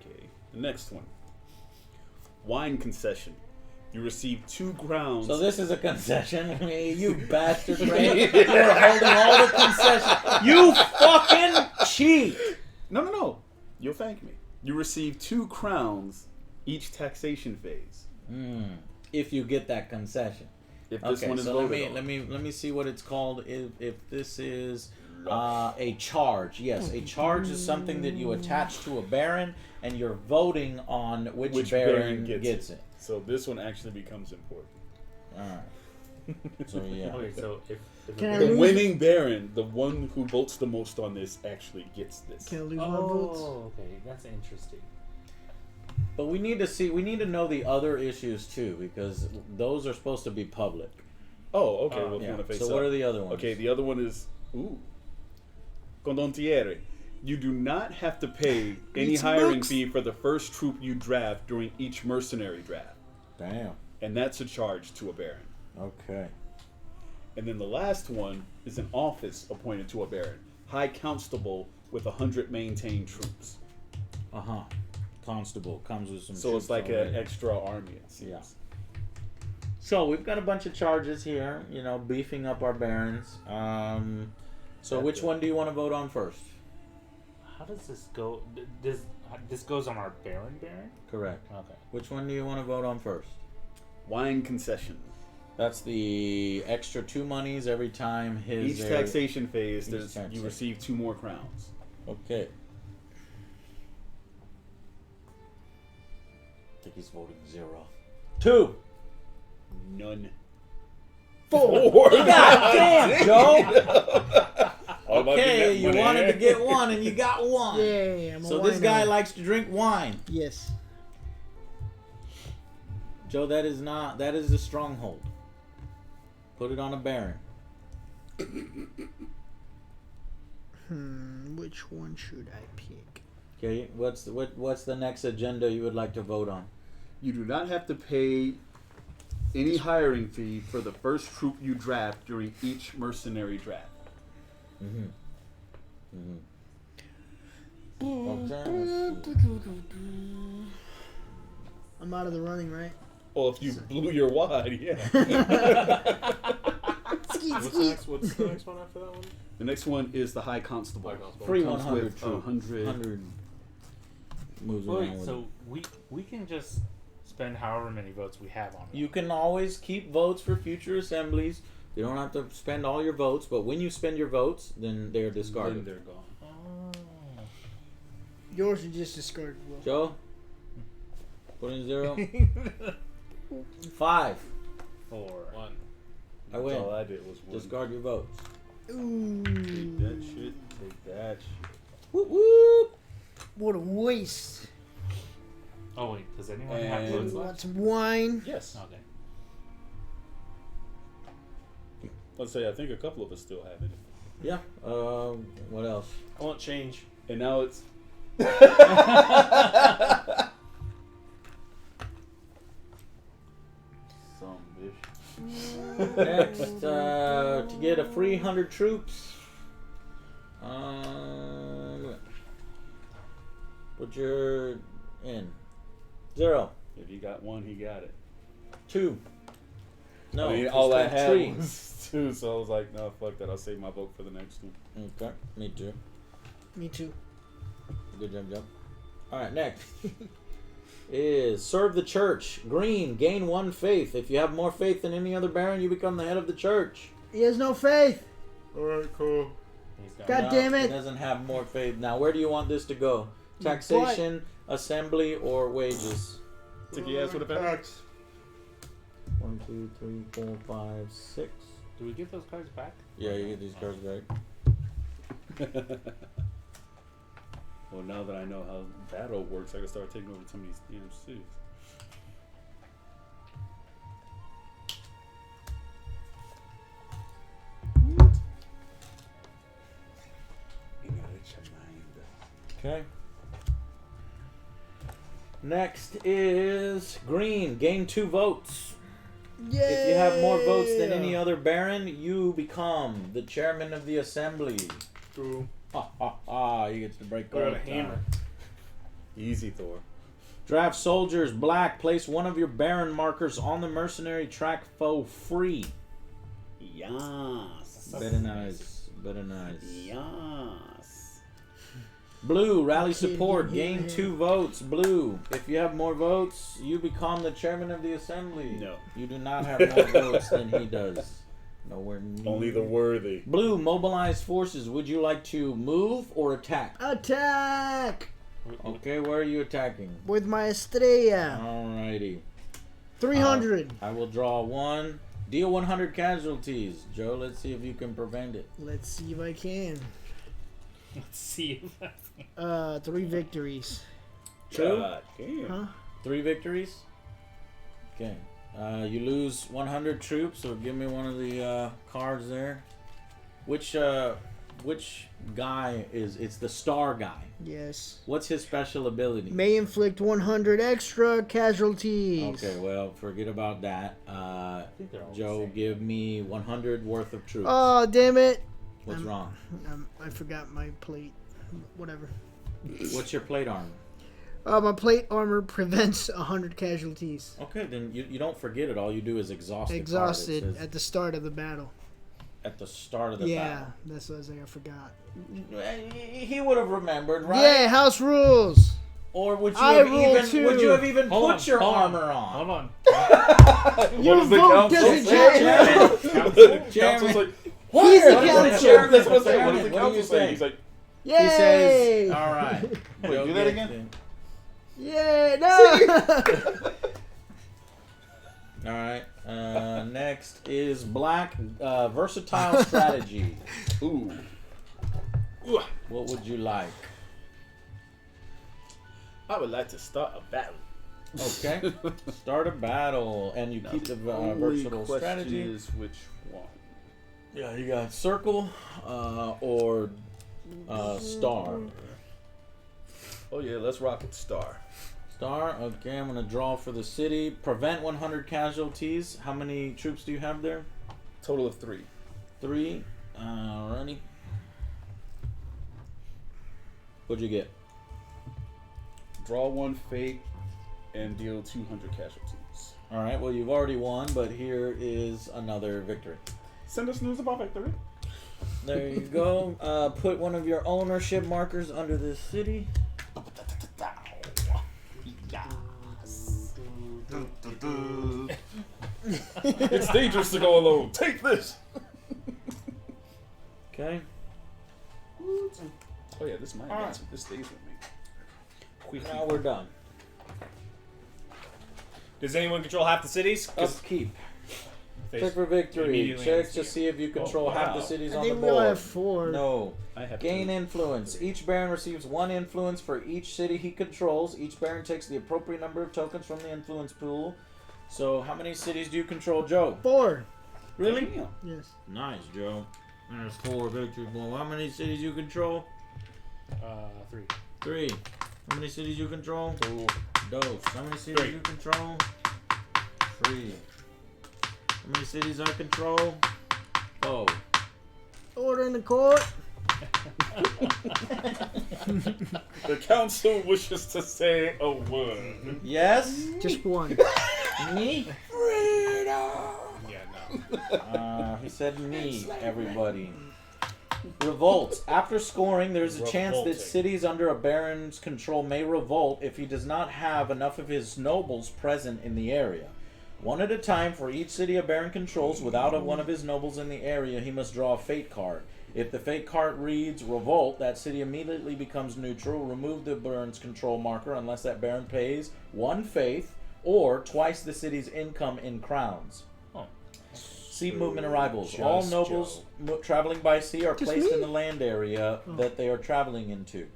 Speaker 4: Okay. The next one. Wine concession. You receive 2 crowns.
Speaker 1: So this is a concession. I mean, you bastard, Ray. You are holding all the concessions. You fucking cheat.
Speaker 4: No. You'll thank me. You receive 2 crowns each taxation phase.
Speaker 1: If you get that concession.
Speaker 4: If this one is
Speaker 1: so
Speaker 4: voted
Speaker 1: let me see what it's called. If this is a charge, yes, a charge is something that you attach to a baron, and you're voting on which baron gets it.
Speaker 4: So this one actually becomes important.
Speaker 1: All right. So yeah.
Speaker 3: Okay, so if
Speaker 2: Can I
Speaker 4: The
Speaker 2: lose?
Speaker 4: winning baron, the one who votes the most on this, actually gets this.
Speaker 2: Can I lose my votes?
Speaker 3: okay, that's interesting.
Speaker 1: But we need to know the other issues too, because those are supposed to be public.
Speaker 4: Oh, okay. Well, if you
Speaker 1: Yeah.
Speaker 4: want to face
Speaker 1: So
Speaker 4: up.
Speaker 1: what are the other ones?
Speaker 4: Okay, the other one is condottiere. You do not have to pay any
Speaker 2: It's
Speaker 4: hiring
Speaker 2: mooks.
Speaker 4: fee for the first troop you draft during each mercenary draft,
Speaker 1: Damn.
Speaker 4: and that's a charge to a baron.
Speaker 1: Okay.
Speaker 4: And then the last one is an office appointed to a baron, high constable with 100 maintained troops.
Speaker 1: Constable comes with some.
Speaker 4: So it's
Speaker 1: troops
Speaker 4: like
Speaker 1: already.
Speaker 4: an extra army. It seems.
Speaker 1: Yeah. So we've got a bunch of charges here, beefing up our barons. So which one do you want to vote on first?
Speaker 3: How does this go? This goes on our Baron?
Speaker 1: Correct.
Speaker 3: Okay.
Speaker 1: Which one do you want to vote on first?
Speaker 4: Wine concession.
Speaker 1: That's the extra 2 monies every time
Speaker 4: Each taxation phase,
Speaker 1: Each taxation.
Speaker 4: you receive 2 more crowns.
Speaker 1: Okay. I think he's voting 0. 2.
Speaker 4: None.
Speaker 2: 4.
Speaker 1: God damn, Joe.
Speaker 4: All about
Speaker 1: Okay,
Speaker 4: getting
Speaker 1: you
Speaker 4: that money.
Speaker 1: wanted to get 1 and you got 1.
Speaker 2: Yeah, I'm a
Speaker 1: So this
Speaker 2: wino.
Speaker 1: guy likes to drink wine.
Speaker 2: Yes.
Speaker 1: Joe, that is the stronghold. Put it on a baron.
Speaker 2: Which one should I pick?
Speaker 1: Okay, what's the next agenda you would like to vote on?
Speaker 4: You do not have to pay any hiring fee for the first troop you draft during each mercenary draft.
Speaker 2: I'm out of the running, right?
Speaker 4: Well, if you blew your wad, yeah.
Speaker 5: What's the next one after that one?
Speaker 4: The next one is the High Constable.
Speaker 5: High Constable.
Speaker 1: Free
Speaker 4: Comes
Speaker 1: 100
Speaker 4: with
Speaker 1: troops.
Speaker 4: 100.
Speaker 1: Moves
Speaker 3: Wait,
Speaker 1: around with
Speaker 3: so we can just spend however many votes we have on it.
Speaker 1: You can always keep votes for future assemblies. You don't have to spend all your votes, but when you spend your votes, then they're discarded.
Speaker 4: Then they're gone.
Speaker 2: Yours are just discarded, Will.
Speaker 1: Joe, put in 0. 5.
Speaker 3: 4.
Speaker 5: 1.
Speaker 1: I win.
Speaker 4: All I did was one.
Speaker 1: Discard your votes.
Speaker 2: Ooh.
Speaker 4: Take that shit. Take that shit.
Speaker 1: Whoop whoop.
Speaker 2: What a waste.
Speaker 3: Oh wait, does anyone have
Speaker 4: And-
Speaker 3: votes
Speaker 2: Want
Speaker 3: left?
Speaker 2: some wine?
Speaker 4: Yes.
Speaker 3: Okay.
Speaker 4: Let's say I think a couple of us still have it.
Speaker 1: Yeah. What else?
Speaker 6: I want change.
Speaker 4: And now it's some bitch.
Speaker 1: Next, to get a free 100 troops, put your in 0,
Speaker 4: If he got one, he got it.
Speaker 1: 2. No,
Speaker 4: I mean,
Speaker 1: just
Speaker 4: all I
Speaker 1: a
Speaker 4: had
Speaker 1: 3.
Speaker 4: was 2, so I was like, no, fuck that. I'll save my vote for the next one.
Speaker 1: Okay, me too.
Speaker 2: Me too.
Speaker 1: Good job, Joe. All right, next is serve the church. Green, gain 1 faith. If you have more faith than any other baron, you become the head of the church.
Speaker 2: He has no faith.
Speaker 6: Alright, cool.
Speaker 3: He's got
Speaker 2: God
Speaker 1: No,
Speaker 2: damn
Speaker 1: He
Speaker 2: it.
Speaker 1: doesn't have more faith. Now, where do you want this to go? Taxation, assembly, or wages?
Speaker 4: Think he asked what about it?
Speaker 1: 1, 2, 3, 4, 5, 6.
Speaker 3: Do we get those cards back?
Speaker 1: Yeah, you get these cards back.
Speaker 4: Well, now that I know how battle works, I can start taking over some of these damn cities.
Speaker 1: Okay. Next is green. Gain 2 votes.
Speaker 2: Yeah.
Speaker 1: If you have more votes than any other baron, you become the chairman of the assembly.
Speaker 6: Cool.
Speaker 1: Ha ha ha! You get to break
Speaker 6: What
Speaker 1: all
Speaker 6: about
Speaker 1: the
Speaker 6: a hammer?
Speaker 1: time.
Speaker 4: Easy, Thor.
Speaker 1: Draft soldiers black. Place one of your baron markers on the mercenary track for free.
Speaker 4: Yes.
Speaker 1: Very nice. Very nice.
Speaker 4: Yes.
Speaker 1: Blue, rally
Speaker 2: Okay,
Speaker 1: support.
Speaker 2: yeah,
Speaker 1: Gain
Speaker 2: yeah.
Speaker 1: 2 votes. Blue, if you have more votes, you become the chairman of the assembly.
Speaker 4: No.
Speaker 1: You do not have more votes than he does. Nowhere near.
Speaker 4: Only the worthy.
Speaker 1: Blue, mobilize forces. Would you like to move or attack?
Speaker 2: Attack
Speaker 1: Okay, where are you attacking?
Speaker 2: with my Estrella.
Speaker 1: Alrighty.
Speaker 2: 300.
Speaker 1: I will draw 1. Deal 100 casualties. Joe, let's see if you can prevent it.
Speaker 2: Let's see if I can.
Speaker 3: Let's see if that's
Speaker 2: 3 victories.
Speaker 1: True?
Speaker 4: God damn.
Speaker 2: Huh?
Speaker 1: 3 victories? Okay. You lose 100 troops, so give me one of the cards there. Which guy is... It's the star guy.
Speaker 2: Yes.
Speaker 1: What's his special ability?
Speaker 2: May inflict 100 extra casualties.
Speaker 1: Okay, well, forget about that.
Speaker 3: think they're all the
Speaker 1: Joe,
Speaker 3: same.
Speaker 1: give me 100 worth of troops.
Speaker 2: Oh, damn it.
Speaker 1: What's wrong?
Speaker 2: I forgot my plate. Whatever.
Speaker 1: What's your plate armor?
Speaker 2: My plate armor prevents 100 casualties.
Speaker 1: Okay, then you don't forget it. All you do is exhaust the card. It
Speaker 2: Exhausted
Speaker 1: says
Speaker 2: at the start of the battle.
Speaker 1: at the start of the
Speaker 2: Yeah,
Speaker 1: battle.
Speaker 2: that's what I was saying. I forgot.
Speaker 1: He would have remembered, right?
Speaker 2: Yeah, house rules.
Speaker 1: Or would you
Speaker 2: I
Speaker 1: have
Speaker 2: rule
Speaker 1: even
Speaker 2: too.
Speaker 1: would you have even
Speaker 3: Hold
Speaker 1: put
Speaker 3: on,
Speaker 1: your
Speaker 3: hold on,
Speaker 1: armor on?
Speaker 3: Hold on.
Speaker 2: Your
Speaker 4: does the
Speaker 2: vote
Speaker 4: council
Speaker 2: doesn't
Speaker 4: say?
Speaker 2: count.
Speaker 3: Council?
Speaker 1: Chairman.
Speaker 4: Council's like,
Speaker 2: He's the
Speaker 1: What is the
Speaker 2: council.
Speaker 1: chairman?
Speaker 4: that's what I'm saying. What
Speaker 1: Chairman,
Speaker 4: does the
Speaker 1: what do you
Speaker 4: council say?
Speaker 1: say?
Speaker 4: He's like,
Speaker 2: Yay!
Speaker 1: He says, all right.
Speaker 4: Wait,
Speaker 1: Joe
Speaker 4: do that
Speaker 1: gets
Speaker 4: again?
Speaker 2: Yay! No!
Speaker 1: All right. Next is black versatile strategy.
Speaker 4: Ooh.
Speaker 1: What would you like?
Speaker 4: I would like to start a battle.
Speaker 1: Okay. Start a battle, and you keep the versatile strategy.
Speaker 4: Is which one?
Speaker 1: Yeah, you got circle or star.
Speaker 4: Oh yeah, let's rock with star.
Speaker 1: Star. Okay, I'm gonna draw for the city. Prevent 100 casualties. How many troops do you have there?
Speaker 4: Total of 3.
Speaker 1: 3. Alrighty. What'd you get?
Speaker 4: Draw 1 fate and deal 200 casualties.
Speaker 1: All right. Well, you've already won, but here is another victory.
Speaker 4: Send us news about victory.
Speaker 1: There you go. Put one of your ownership markers under this city.
Speaker 4: It's dangerous to go alone. Take this.
Speaker 1: Okay.
Speaker 4: Oh yeah, this is my advancement. This stays with me.
Speaker 1: Now we're done.
Speaker 5: Does anyone control half the cities? 'Cause
Speaker 1: Upkeep.
Speaker 5: they
Speaker 1: Check for victory.
Speaker 5: immediately
Speaker 1: Check
Speaker 5: ends
Speaker 1: to
Speaker 5: the
Speaker 1: see if you control half the
Speaker 4: wow.
Speaker 1: cities
Speaker 2: I
Speaker 1: on the
Speaker 2: think we only
Speaker 1: board.
Speaker 2: have 4.
Speaker 1: No.
Speaker 4: I have
Speaker 1: Gain
Speaker 4: 2.
Speaker 1: influence. Each baron receives 1 influence for each city he controls. Each baron takes the appropriate number of tokens from the influence pool. So, how many cities do you control, Joe?
Speaker 2: 4.
Speaker 1: Really?
Speaker 4: Damn.
Speaker 2: Yes.
Speaker 1: Nice, Joe. There's 4 victory. Well, how many cities you control?
Speaker 3: 3.
Speaker 1: 3. How many cities you control?
Speaker 5: 2.
Speaker 1: Dose. How many cities
Speaker 5: 3.
Speaker 1: you control? 3. How many cities I control? Oh.
Speaker 2: Order in the court.
Speaker 4: The council wishes to say a word.
Speaker 1: Yes?
Speaker 2: Just 1.
Speaker 1: Me?
Speaker 5: Yeah, no.
Speaker 1: He said me, everybody. Revolt. After scoring, there's a chance that
Speaker 5: Revolting.
Speaker 1: cities under a baron's control may revolt if he does not have enough of his nobles present in the area. 1 at a time for each city a baron controls. Without one of his nobles in the area, he must draw a fate card. If the fate card reads revolt, that city immediately becomes neutral. Remove the baron's control marker unless that baron pays 1 faith or twice the city's income in crowns. Sea movement arrivals. All
Speaker 5: Just
Speaker 1: nobles traveling by sea are
Speaker 2: Just
Speaker 1: placed
Speaker 2: me?
Speaker 1: in the land area that they are traveling into.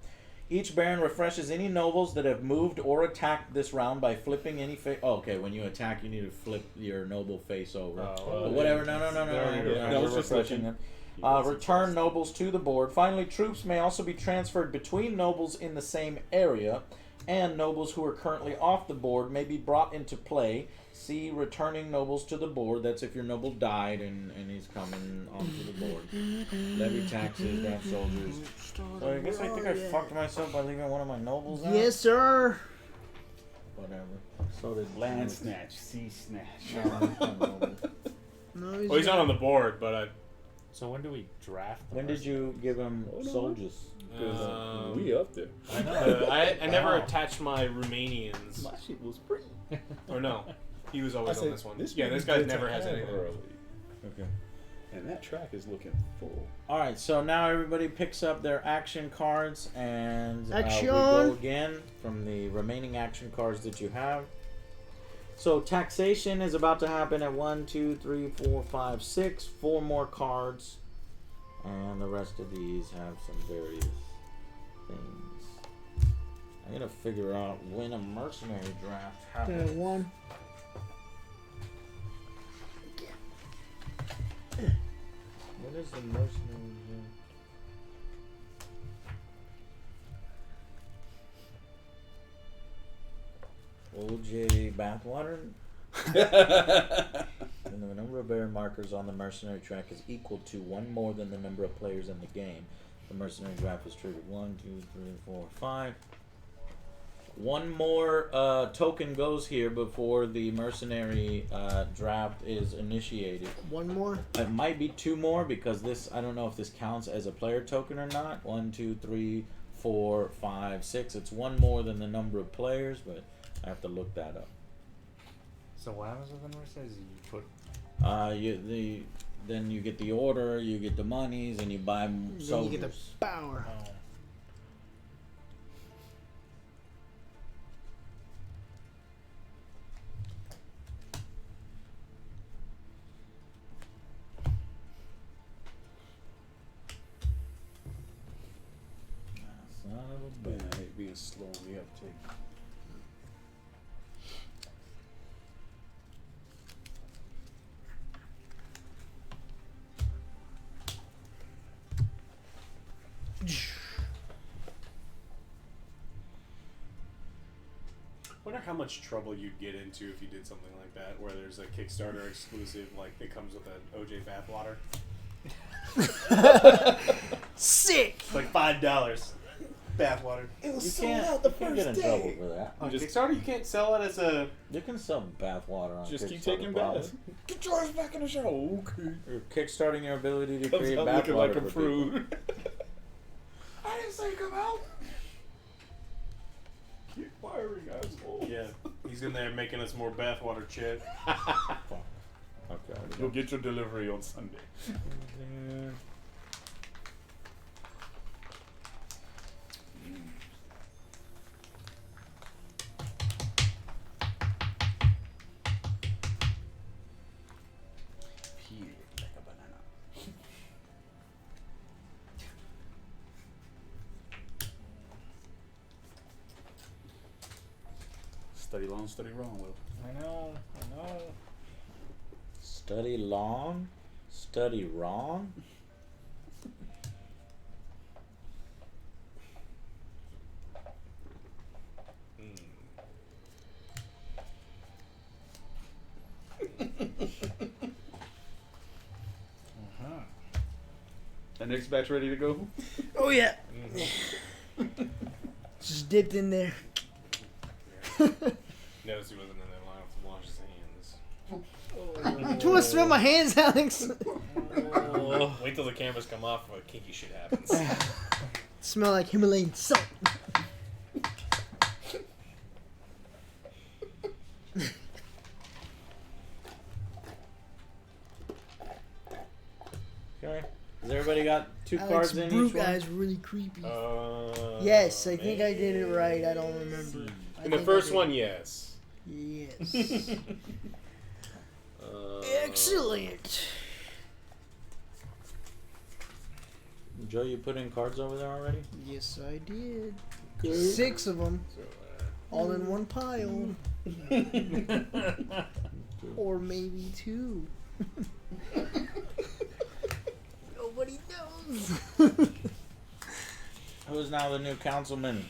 Speaker 1: Each baron refreshes any nobles that have moved or attacked this round by flipping any face. Oh, okay, when you attack, you need to flip your noble face over. But whatever. No.
Speaker 4: I was
Speaker 1: We're
Speaker 4: just
Speaker 1: refreshing
Speaker 4: looking.
Speaker 1: them. Return nobles to the board. Finally, troops may also be transferred between nobles in the same area, and nobles who are currently off the board may be brought into play. See returning nobles to the board. That's if your noble died and he's coming onto the board. Levy taxes, draft soldiers. So I guess I think I fucked myself by leaving one of my nobles out.
Speaker 2: Yes, sir.
Speaker 1: Whatever. So did
Speaker 4: Land snatch, sea snatch.
Speaker 2: No,
Speaker 5: Well, he's not on the board, but
Speaker 3: So when do we draft? The
Speaker 1: When did you give him soldiers?
Speaker 4: We up there.
Speaker 3: I know.
Speaker 5: I never
Speaker 3: Wow.
Speaker 5: attached my Romanians.
Speaker 4: My shit was pretty.
Speaker 5: Or no, he was always on this one.
Speaker 4: This
Speaker 5: Yeah,
Speaker 4: would
Speaker 5: this
Speaker 4: be
Speaker 5: guy
Speaker 4: good to
Speaker 5: never has
Speaker 4: have
Speaker 5: anything.
Speaker 4: early.
Speaker 1: Okay.
Speaker 4: And that track is looking full.
Speaker 1: All right. So now everybody picks up their action cards, and we
Speaker 2: Action!
Speaker 1: go again from the remaining action cards that you have. So taxation is about to happen at 1, 2, 3, 4, 5, 6. 4 more cards, and the rest of these have some various things. I gotta figure out when a mercenary draft happens.
Speaker 2: 1.
Speaker 1: When is the mercenary draft? OJ Bathwater? And the number of baron markers on the mercenary track is equal to 1 more than the number of players in the game. The mercenary draft is triggered. 1, 2, 3, 4, 5. 1 more token goes here before the mercenary draft is initiated.
Speaker 2: 1 more.
Speaker 1: It might be 2 more because this, I don't know if this counts as a player token or not. 1, 2, 3, 4, 5, 6. It's 1 more than the number of players, but I have to look that up.
Speaker 3: So what happens with the mercenaries? You put
Speaker 1: Then you get the order, you get the monies, and you buy
Speaker 2: Then
Speaker 1: soldiers.
Speaker 2: you get the power.
Speaker 4: Man, I hate being slow on the uptake.
Speaker 5: Wonder how much trouble you'd get into if you did something like that, where there's a Kickstarter exclusive, like it comes with an OJ bathwater.
Speaker 2: Sick.
Speaker 5: It's like $5. Bathwater.
Speaker 1: You can't get in trouble for that.
Speaker 5: On Kickstarter, you can't sell it as a.
Speaker 1: You can sell bathwater on
Speaker 4: Just
Speaker 1: Kickstarter.
Speaker 4: keep taking
Speaker 1: probably.
Speaker 4: baths. Get your ass back in the shower. Okay.
Speaker 1: You're kickstarting your ability to
Speaker 4: Comes
Speaker 1: create
Speaker 4: out looking
Speaker 1: bathwater
Speaker 4: like a
Speaker 1: for
Speaker 4: fruit. I didn't say come out. Keep firing, asshole.
Speaker 5: Yeah, he's in there making us more bathwater, Chad.
Speaker 1: people. Okay.
Speaker 4: You'll get your delivery on Sunday. Peel it like a banana. Study long, study wrong, Will.
Speaker 2: I know.
Speaker 1: Study long, study wrong.
Speaker 4: The next batch ready to go?
Speaker 2: Oh yeah. Just dipped in there.
Speaker 5: Notice he wasn't in there long enough to wash his hands.
Speaker 2: Do you want to smell my hands, Alex?
Speaker 5: Wait till the cameras come off when kinky shit happens.
Speaker 2: Smell like Himalayan salt.
Speaker 1: Okay. Has everybody got two
Speaker 2: Alex
Speaker 1: cards in
Speaker 2: Brute
Speaker 1: each one?
Speaker 2: guy's really creepy.
Speaker 5: Uh,
Speaker 2: Yes, I think I did it right. I don't remember.
Speaker 5: In the first one, yes.
Speaker 2: Yes.
Speaker 5: Uh,
Speaker 2: Excellent.
Speaker 1: Joe, you put in cards over there already?
Speaker 2: Yes, I did. 6 of them, all in one pile, or maybe 2. Nobody knows.
Speaker 1: Who is now the new councilman?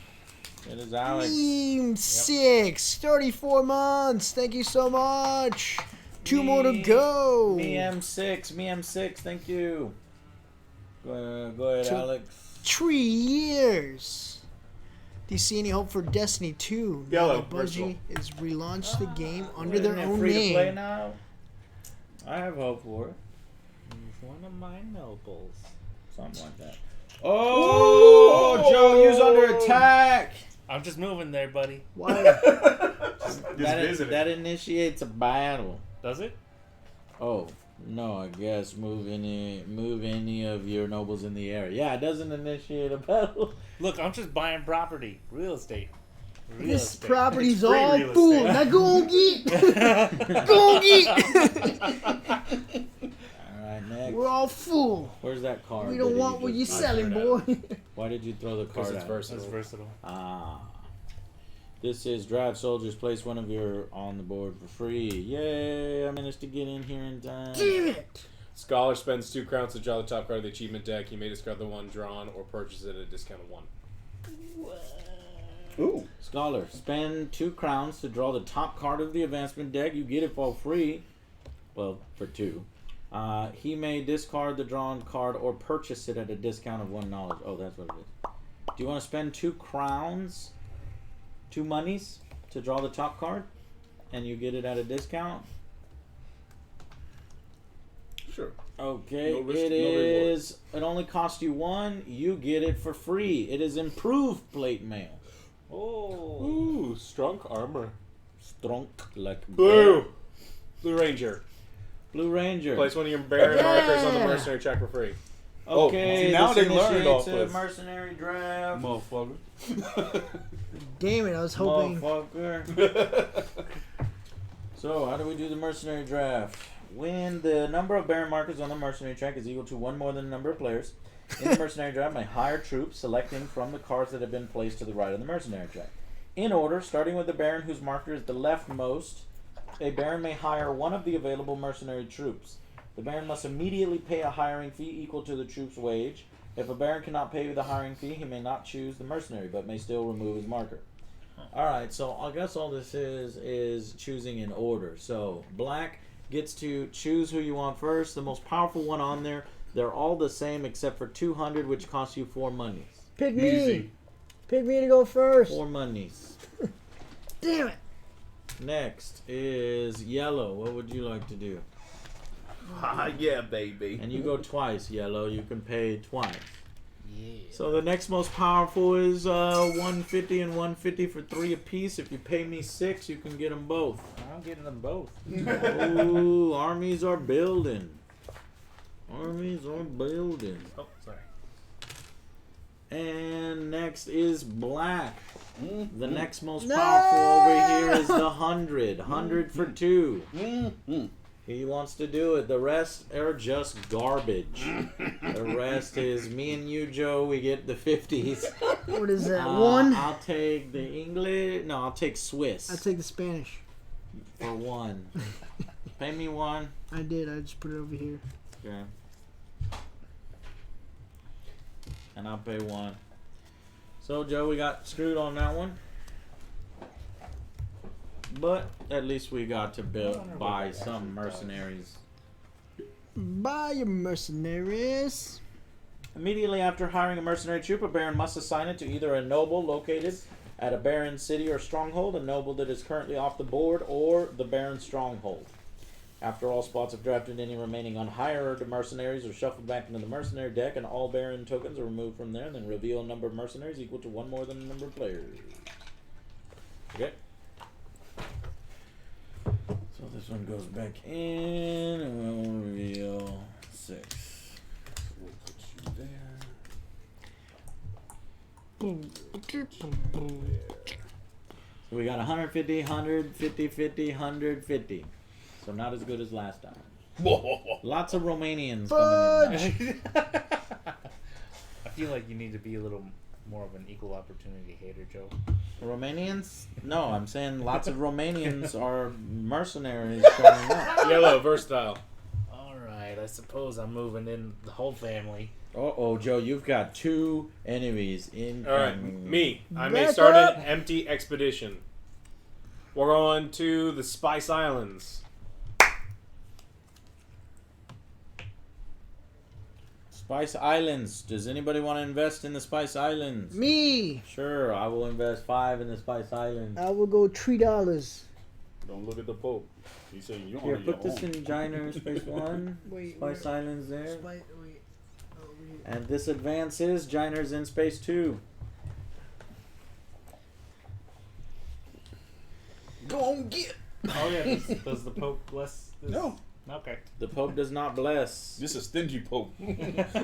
Speaker 1: It is Alex.
Speaker 2: Team 6, 34 months. Thank you so much. 2 more to go.
Speaker 1: Me M6, thank you. Go ahead,
Speaker 2: Two-
Speaker 1: Alex.
Speaker 2: 3 years. Do you see any hope for Destiny 2?
Speaker 5: Yellow,
Speaker 2: Now that Bungie has relaunched the game under
Speaker 1: Isn't
Speaker 2: their
Speaker 1: it
Speaker 2: own
Speaker 1: free to play
Speaker 2: name.
Speaker 1: now? I have hope for it. He's one of my nobles. Something like that. Oh, Joe, you's under attack.
Speaker 3: I'm just moving there, buddy.
Speaker 2: Why?
Speaker 1: That initiates a battle.
Speaker 3: Does it?
Speaker 1: Oh, no, I guess move any of your nobles in the area. Yeah, it doesn't initiate a battle.
Speaker 3: Look, I'm just buying property, real estate. Real
Speaker 2: This
Speaker 3: estate.
Speaker 2: property's
Speaker 5: It's free
Speaker 2: all
Speaker 5: real
Speaker 2: full.
Speaker 5: estate.
Speaker 2: Now go and get. Go and get.
Speaker 1: Alright, next.
Speaker 2: We're all full.
Speaker 1: Where's that card?
Speaker 2: We don't
Speaker 1: that
Speaker 2: want
Speaker 1: you
Speaker 2: what you're
Speaker 1: just-
Speaker 2: selling,
Speaker 5: threw
Speaker 2: boy.
Speaker 1: Why did you throw the
Speaker 5: Because
Speaker 1: card
Speaker 5: it's
Speaker 1: out?
Speaker 5: versatile.
Speaker 3: That's versatile.
Speaker 1: Ah. This is drive soldiers. Place one of your on the board for free. Yay! I managed to get in here in time.
Speaker 2: Damn it.
Speaker 5: Scholar spends 2 crowns to draw the top card of the achievement deck. He may discard the one drawn or purchase it at a discount of 1.
Speaker 4: Ooh.
Speaker 1: Scholar, spend 2 crowns to draw the top card of the advancement deck. You get it for free. Well, for 2. He may discard the drawn card or purchase it at a discount of 1 knowledge. Oh, that's what it is. Do you want to spend 2 crowns, 2 monies, to draw the top card? And you get it at a discount?
Speaker 4: Sure.
Speaker 1: Okay,
Speaker 4: No risk,
Speaker 1: it
Speaker 4: no reward.
Speaker 1: is. It only costs you 1. You get it for free. It is improved plate mail.
Speaker 3: Oh.
Speaker 5: Ooh, strong armor.
Speaker 1: Strong like
Speaker 5: Blue! Blue Ranger.
Speaker 1: Blue Ranger.
Speaker 5: Place one of your Baron
Speaker 2: Yeah.
Speaker 5: markers on the mercenary track for free.
Speaker 1: Okay,
Speaker 4: see, now
Speaker 1: this
Speaker 4: they learned
Speaker 1: initiates
Speaker 4: off
Speaker 1: a
Speaker 4: us.
Speaker 1: mercenary draft.
Speaker 4: Motherfucker.
Speaker 2: Damn it, I was hoping.
Speaker 1: Motherfucker. So, how do we do the mercenary draft? When the number of Baron markers on the mercenary track is equal to 1 more than the number of players, in the mercenary draft may hire troops, selecting from the cards that have been placed to the right of the mercenary draft. In order, starting with the baron whose marker is the leftmost, a baron may hire one of the available mercenary troops. The baron must immediately pay a hiring fee equal to the troop's wage. If a baron cannot pay the hiring fee, he may not choose the mercenary, but may still remove his marker. Alright, so I guess all this is choosing in order. So, black gets to choose who you want first. The most powerful one on there, they're all the same except for 200, which costs you 4 monies.
Speaker 2: Pick me.
Speaker 4: Easy.
Speaker 2: Pick me to go first.
Speaker 1: 4 monies.
Speaker 2: Damn it.
Speaker 1: Next is yellow. What would you like to do?
Speaker 4: Ah, yeah, baby.
Speaker 1: And you go twice, yellow. You can pay twice.
Speaker 2: Yeah.
Speaker 1: So the next most powerful is 150 and 150 for 3 apiece. If you pay me 6, you can get them both.
Speaker 3: I'm getting them both.
Speaker 1: Ooh, armies are building. Armies are building.
Speaker 3: Oh, sorry.
Speaker 1: And next is black.
Speaker 4: Mm-hmm.
Speaker 1: The next most powerful over here is the 100. 100 for 2.
Speaker 4: Mm-hmm.
Speaker 1: He wants to do it. The rest are just garbage. The rest is me and you, Joe. We get the 50s.
Speaker 2: What is that? 1?
Speaker 1: I'll take the English. No, I'll take Swiss.
Speaker 2: I'll take the Spanish.
Speaker 1: for 1. Pay me 1.
Speaker 2: I did. I just put it over here.
Speaker 1: Okay. And I'll pay 1. So, Joe, we got screwed on that one. But at least we got to buy some mercenaries.
Speaker 2: Buy your mercenaries.
Speaker 1: Immediately after hiring a mercenary troop, a baron must assign it to either a noble located at a baron city or stronghold, a noble that is currently off the board, or the baron's stronghold. After all spots have drafted, any remaining unhired mercenaries are shuffled back into the mercenary deck, and all baron tokens are removed from there, and then reveal a number of mercenaries equal to 1 more than the number of players. Okay. So this one goes back in, and we'll reveal 6.
Speaker 4: We'll put you there.
Speaker 1: So we got 150, 150, 50, 150. So not as good as last time. Lots of Romanians coming in now.
Speaker 3: I feel like you need to be a little more of an equal opportunity hater, Joe.
Speaker 1: Romanians? No, I'm saying lots of Romanians are mercenaries showing up.
Speaker 5: Yellow, versatile.
Speaker 3: Alright, I suppose I'm moving in the whole family.
Speaker 1: Uh-oh, Joe, you've got 2 enemies in.
Speaker 5: All right, me. I may
Speaker 2: Back
Speaker 5: start
Speaker 2: up.
Speaker 5: an empty expedition. We're on to the Spice Islands.
Speaker 1: Spice Islands. Does anybody want to invest in the Spice Islands?
Speaker 2: Me.
Speaker 1: Sure, I will invest 5 in the Spice Islands.
Speaker 2: I will go $3.
Speaker 4: Don't look at the Pope. He said you
Speaker 1: Here,
Speaker 4: on
Speaker 1: put
Speaker 4: your
Speaker 1: this
Speaker 4: own.
Speaker 1: in Giner Space 1.
Speaker 2: Wait,
Speaker 1: Spice Islands there.
Speaker 2: wait. Over here.
Speaker 1: And this advances. Giner's in Space 2.
Speaker 4: Go on, get.
Speaker 3: Oh yeah, does the Pope bless this?
Speaker 4: No.
Speaker 3: Okay.
Speaker 1: The Pope does not bless.
Speaker 4: This is stingy Pope.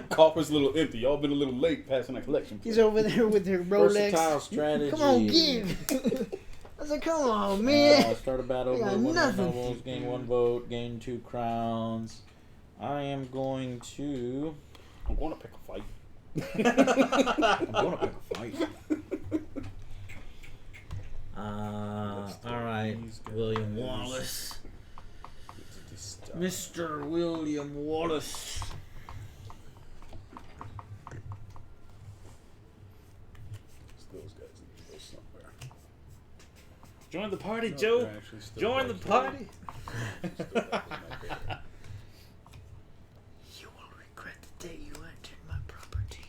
Speaker 4: Coffer's a little empty. Y'all been a little late passing that collection.
Speaker 2: He's over there with her Rolex.
Speaker 1: Versatile strategy.
Speaker 2: Come on, give. I said, come on, man.
Speaker 1: Start a battle.
Speaker 2: I got
Speaker 1: Vote 1
Speaker 2: nothing.
Speaker 1: nobles. Gain 1 vote. Gain 2 crowns. I am going to.
Speaker 4: I'm going to pick a fight.
Speaker 1: I'm going to pick a fight. All right, William Wallace. Mr. William Wallace.
Speaker 4: Those guys need to go somewhere.
Speaker 3: Join the party,
Speaker 4: No,
Speaker 3: Joe.
Speaker 4: they're actually still
Speaker 3: Join the
Speaker 4: right
Speaker 3: party.
Speaker 4: there.
Speaker 2: You will regret the day you entered my property.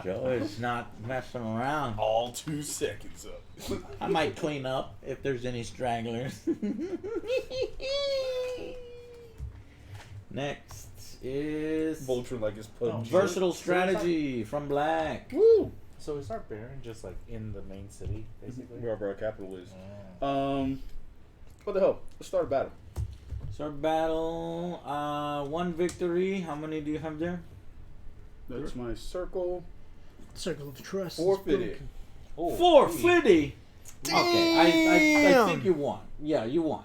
Speaker 1: Joe is not messing around.
Speaker 4: All 2 seconds up.
Speaker 1: I might clean up if there's any stragglers. Next is
Speaker 4: Vulture like his PUBG.
Speaker 1: versatile strategy from Black.
Speaker 4: Woo!
Speaker 3: So is our Baron just like in the main city, basically?
Speaker 4: Wherever our capital is.
Speaker 3: Oh.
Speaker 4: What the hell? Let's start a battle.
Speaker 1: Start battle. 1 victory. How many do you have there?
Speaker 4: That's my circle.
Speaker 2: Circle of trust.
Speaker 4: 450.
Speaker 3: Oh,
Speaker 1: 450. Okay, I
Speaker 2: Damn.
Speaker 1: think you won. Yeah, you won.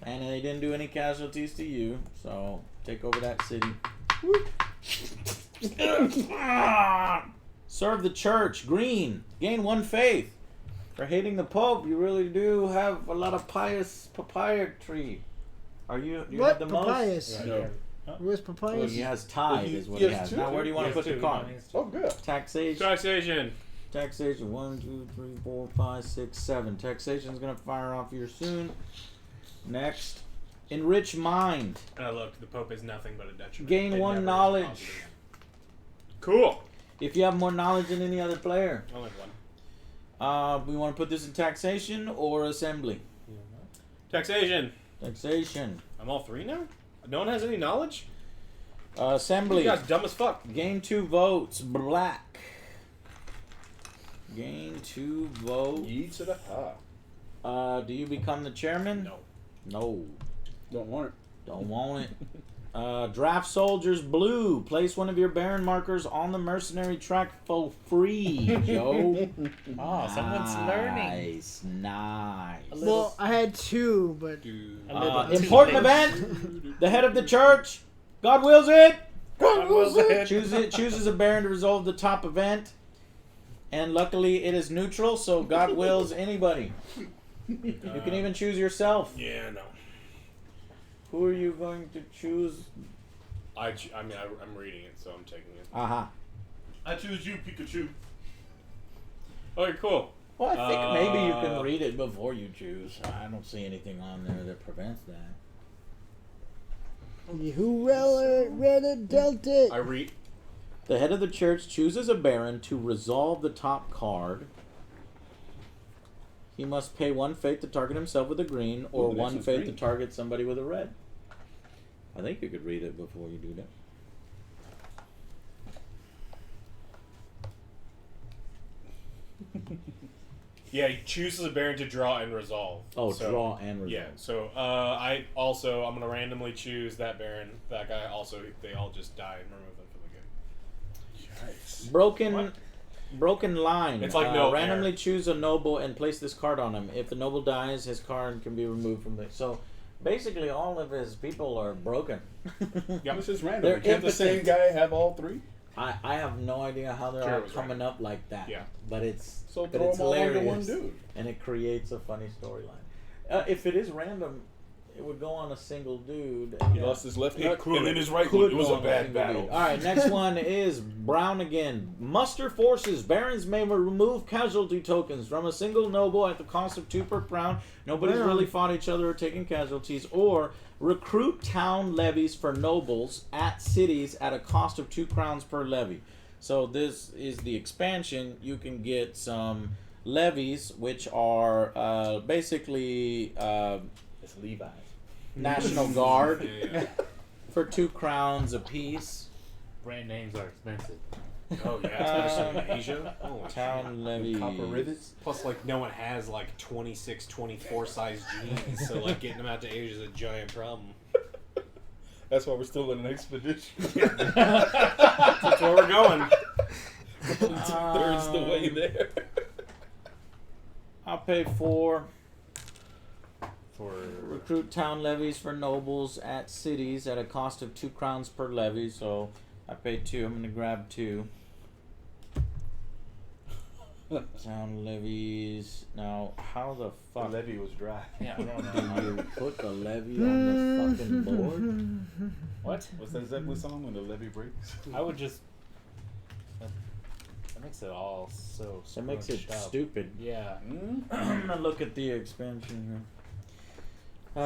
Speaker 1: And they didn't do any casualties to you, so take over that city. Serve the church. Green. Gain 1 faith. For hating the Pope, you really do have a lot of pious papyricry. Are you? Do you
Speaker 2: What?
Speaker 1: have the most?
Speaker 2: Papayas?
Speaker 4: No.
Speaker 2: Where's papayas?
Speaker 1: He has tithe,
Speaker 4: He-
Speaker 1: is what
Speaker 4: he
Speaker 1: he
Speaker 4: has
Speaker 1: has.
Speaker 4: two.
Speaker 1: Now, where do you want to
Speaker 3: Yes,
Speaker 1: put the
Speaker 3: two.
Speaker 1: card?
Speaker 4: Oh, good.
Speaker 1: Taxation.
Speaker 5: Taxation.
Speaker 1: Taxation. 1, 2, 3, 4, 5, 6, 7. Taxation's gonna fire off here soon. Next, enrich mind.
Speaker 5: Look, the Pope is nothing but a detriment.
Speaker 1: Gain
Speaker 5: It
Speaker 1: 1
Speaker 5: never is
Speaker 1: knowledge.
Speaker 5: positive. Cool.
Speaker 1: If you have more knowledge than any other player,
Speaker 5: Only one.
Speaker 1: we want to put this in taxation or assembly.
Speaker 5: Taxation.
Speaker 1: Taxation.
Speaker 5: I'm all 3 now? No one has any knowledge?
Speaker 1: Assembly.
Speaker 5: You guys dumb as fuck.
Speaker 1: Gain 2 votes. Black. Gain 2 votes.
Speaker 4: Ye to the ha.
Speaker 1: Do you become the chairman?
Speaker 5: No.
Speaker 1: No.
Speaker 4: Don't want it.
Speaker 1: Don't want it. Draft soldiers blue. Place one of your Baron markers on the mercenary track for free, Joe.
Speaker 3: Oh, someone's learning.
Speaker 1: Nice, nice.
Speaker 2: Well, I had 2, but
Speaker 1: Important event. The head of the church. God wills it.
Speaker 3: God wills it.
Speaker 1: Chooses a Baron to resolve the top event. And luckily it is neutral, so God wills anybody. You can even choose yourself.
Speaker 5: Yeah, no.
Speaker 1: Who are you going to choose?
Speaker 5: I'm reading it, so I'm taking it.
Speaker 1: Aha.
Speaker 6: I choose you, Pikachu.
Speaker 5: Okay, cool.
Speaker 1: Well, I think maybe you can read it before you choose. I don't see anything on there that prevents that.
Speaker 2: who read it, dealt it.
Speaker 5: I read.
Speaker 1: The head of the church chooses a Baron to resolve the top card. He must pay 1 faith to target himself with a green, or
Speaker 4: Ooh, the next
Speaker 1: 1
Speaker 4: one's
Speaker 1: faith
Speaker 4: green.
Speaker 1: to target somebody with a red. I think you could read it before you do that.
Speaker 5: Yeah, he chooses a Baron to draw and resolve.
Speaker 1: Oh,
Speaker 5: So,
Speaker 1: draw and resolve.
Speaker 5: Yeah, so I'm gonna randomly choose that Baron. That guy also, they all just die and remove them from the game.
Speaker 4: Yikes.
Speaker 1: Broken line.
Speaker 5: It's like no
Speaker 1: randomly
Speaker 5: air.
Speaker 1: choose a noble and place this card on him. If the noble dies, his card can be removed from the. So basically, all of his people are broken.
Speaker 5: Yep.
Speaker 4: This is random.
Speaker 1: They're
Speaker 4: Can't the same
Speaker 1: impotent.
Speaker 4: guy have all 3?
Speaker 1: I have no idea how they're
Speaker 5: Sure,
Speaker 1: all
Speaker 5: it was
Speaker 1: coming up like that.
Speaker 5: Yeah.
Speaker 1: But it's
Speaker 4: So
Speaker 1: but
Speaker 4: throw
Speaker 1: it's
Speaker 4: them all under
Speaker 1: hilarious,
Speaker 4: one dude.
Speaker 1: and it creates a funny storyline. If it is random, it would go on a single dude.
Speaker 4: He lost his left hand
Speaker 5: could.
Speaker 4: and then his right
Speaker 1: Could
Speaker 4: one. It was
Speaker 1: go
Speaker 4: a
Speaker 1: on
Speaker 4: bad
Speaker 1: single
Speaker 4: battle.
Speaker 1: dude. All right, next one is brown again. Muster forces. Barons may remove casualty tokens from a single noble at the cost of 2 per crown. Nobody's
Speaker 2: Brown.
Speaker 1: really fought each other or taken casualties. Or recruit town levies for nobles at cities at a cost of 2 crowns per levy. So this is the expansion. You can get some levies, which are basically
Speaker 4: It's Levi's.
Speaker 1: National Guard
Speaker 5: Yeah.
Speaker 1: for 2 crowns apiece.
Speaker 3: Brand names are expensive.
Speaker 5: Oh yeah, especially in Asia. Oh,
Speaker 1: Town levies.
Speaker 4: Copper rivets.
Speaker 5: Plus, like, no one has like 26, 24 size jeans, so like getting them out to Asia is a giant problem.
Speaker 4: That's why we're still in an expedition.
Speaker 5: That's where we're going.
Speaker 4: 2/3 the way there.
Speaker 1: I'll pay 4.
Speaker 3: For
Speaker 1: Recruit town levies for nobles at cities at a cost of 2 crowns per levy. So I pay 2. I'm gonna grab 2. Town levies. Now, how the fuck
Speaker 6: levy was dry.
Speaker 3: yeah, I don't
Speaker 1: do
Speaker 3: know.
Speaker 1: you put the levy on the fucking board?
Speaker 3: What?
Speaker 4: What's that Zeppelin song when the levee breaks?
Speaker 3: I would just. That makes it all so.
Speaker 1: That makes it
Speaker 3: scrunched up.
Speaker 1: stupid.
Speaker 3: Yeah.
Speaker 1: I'm gonna look at the expansion here.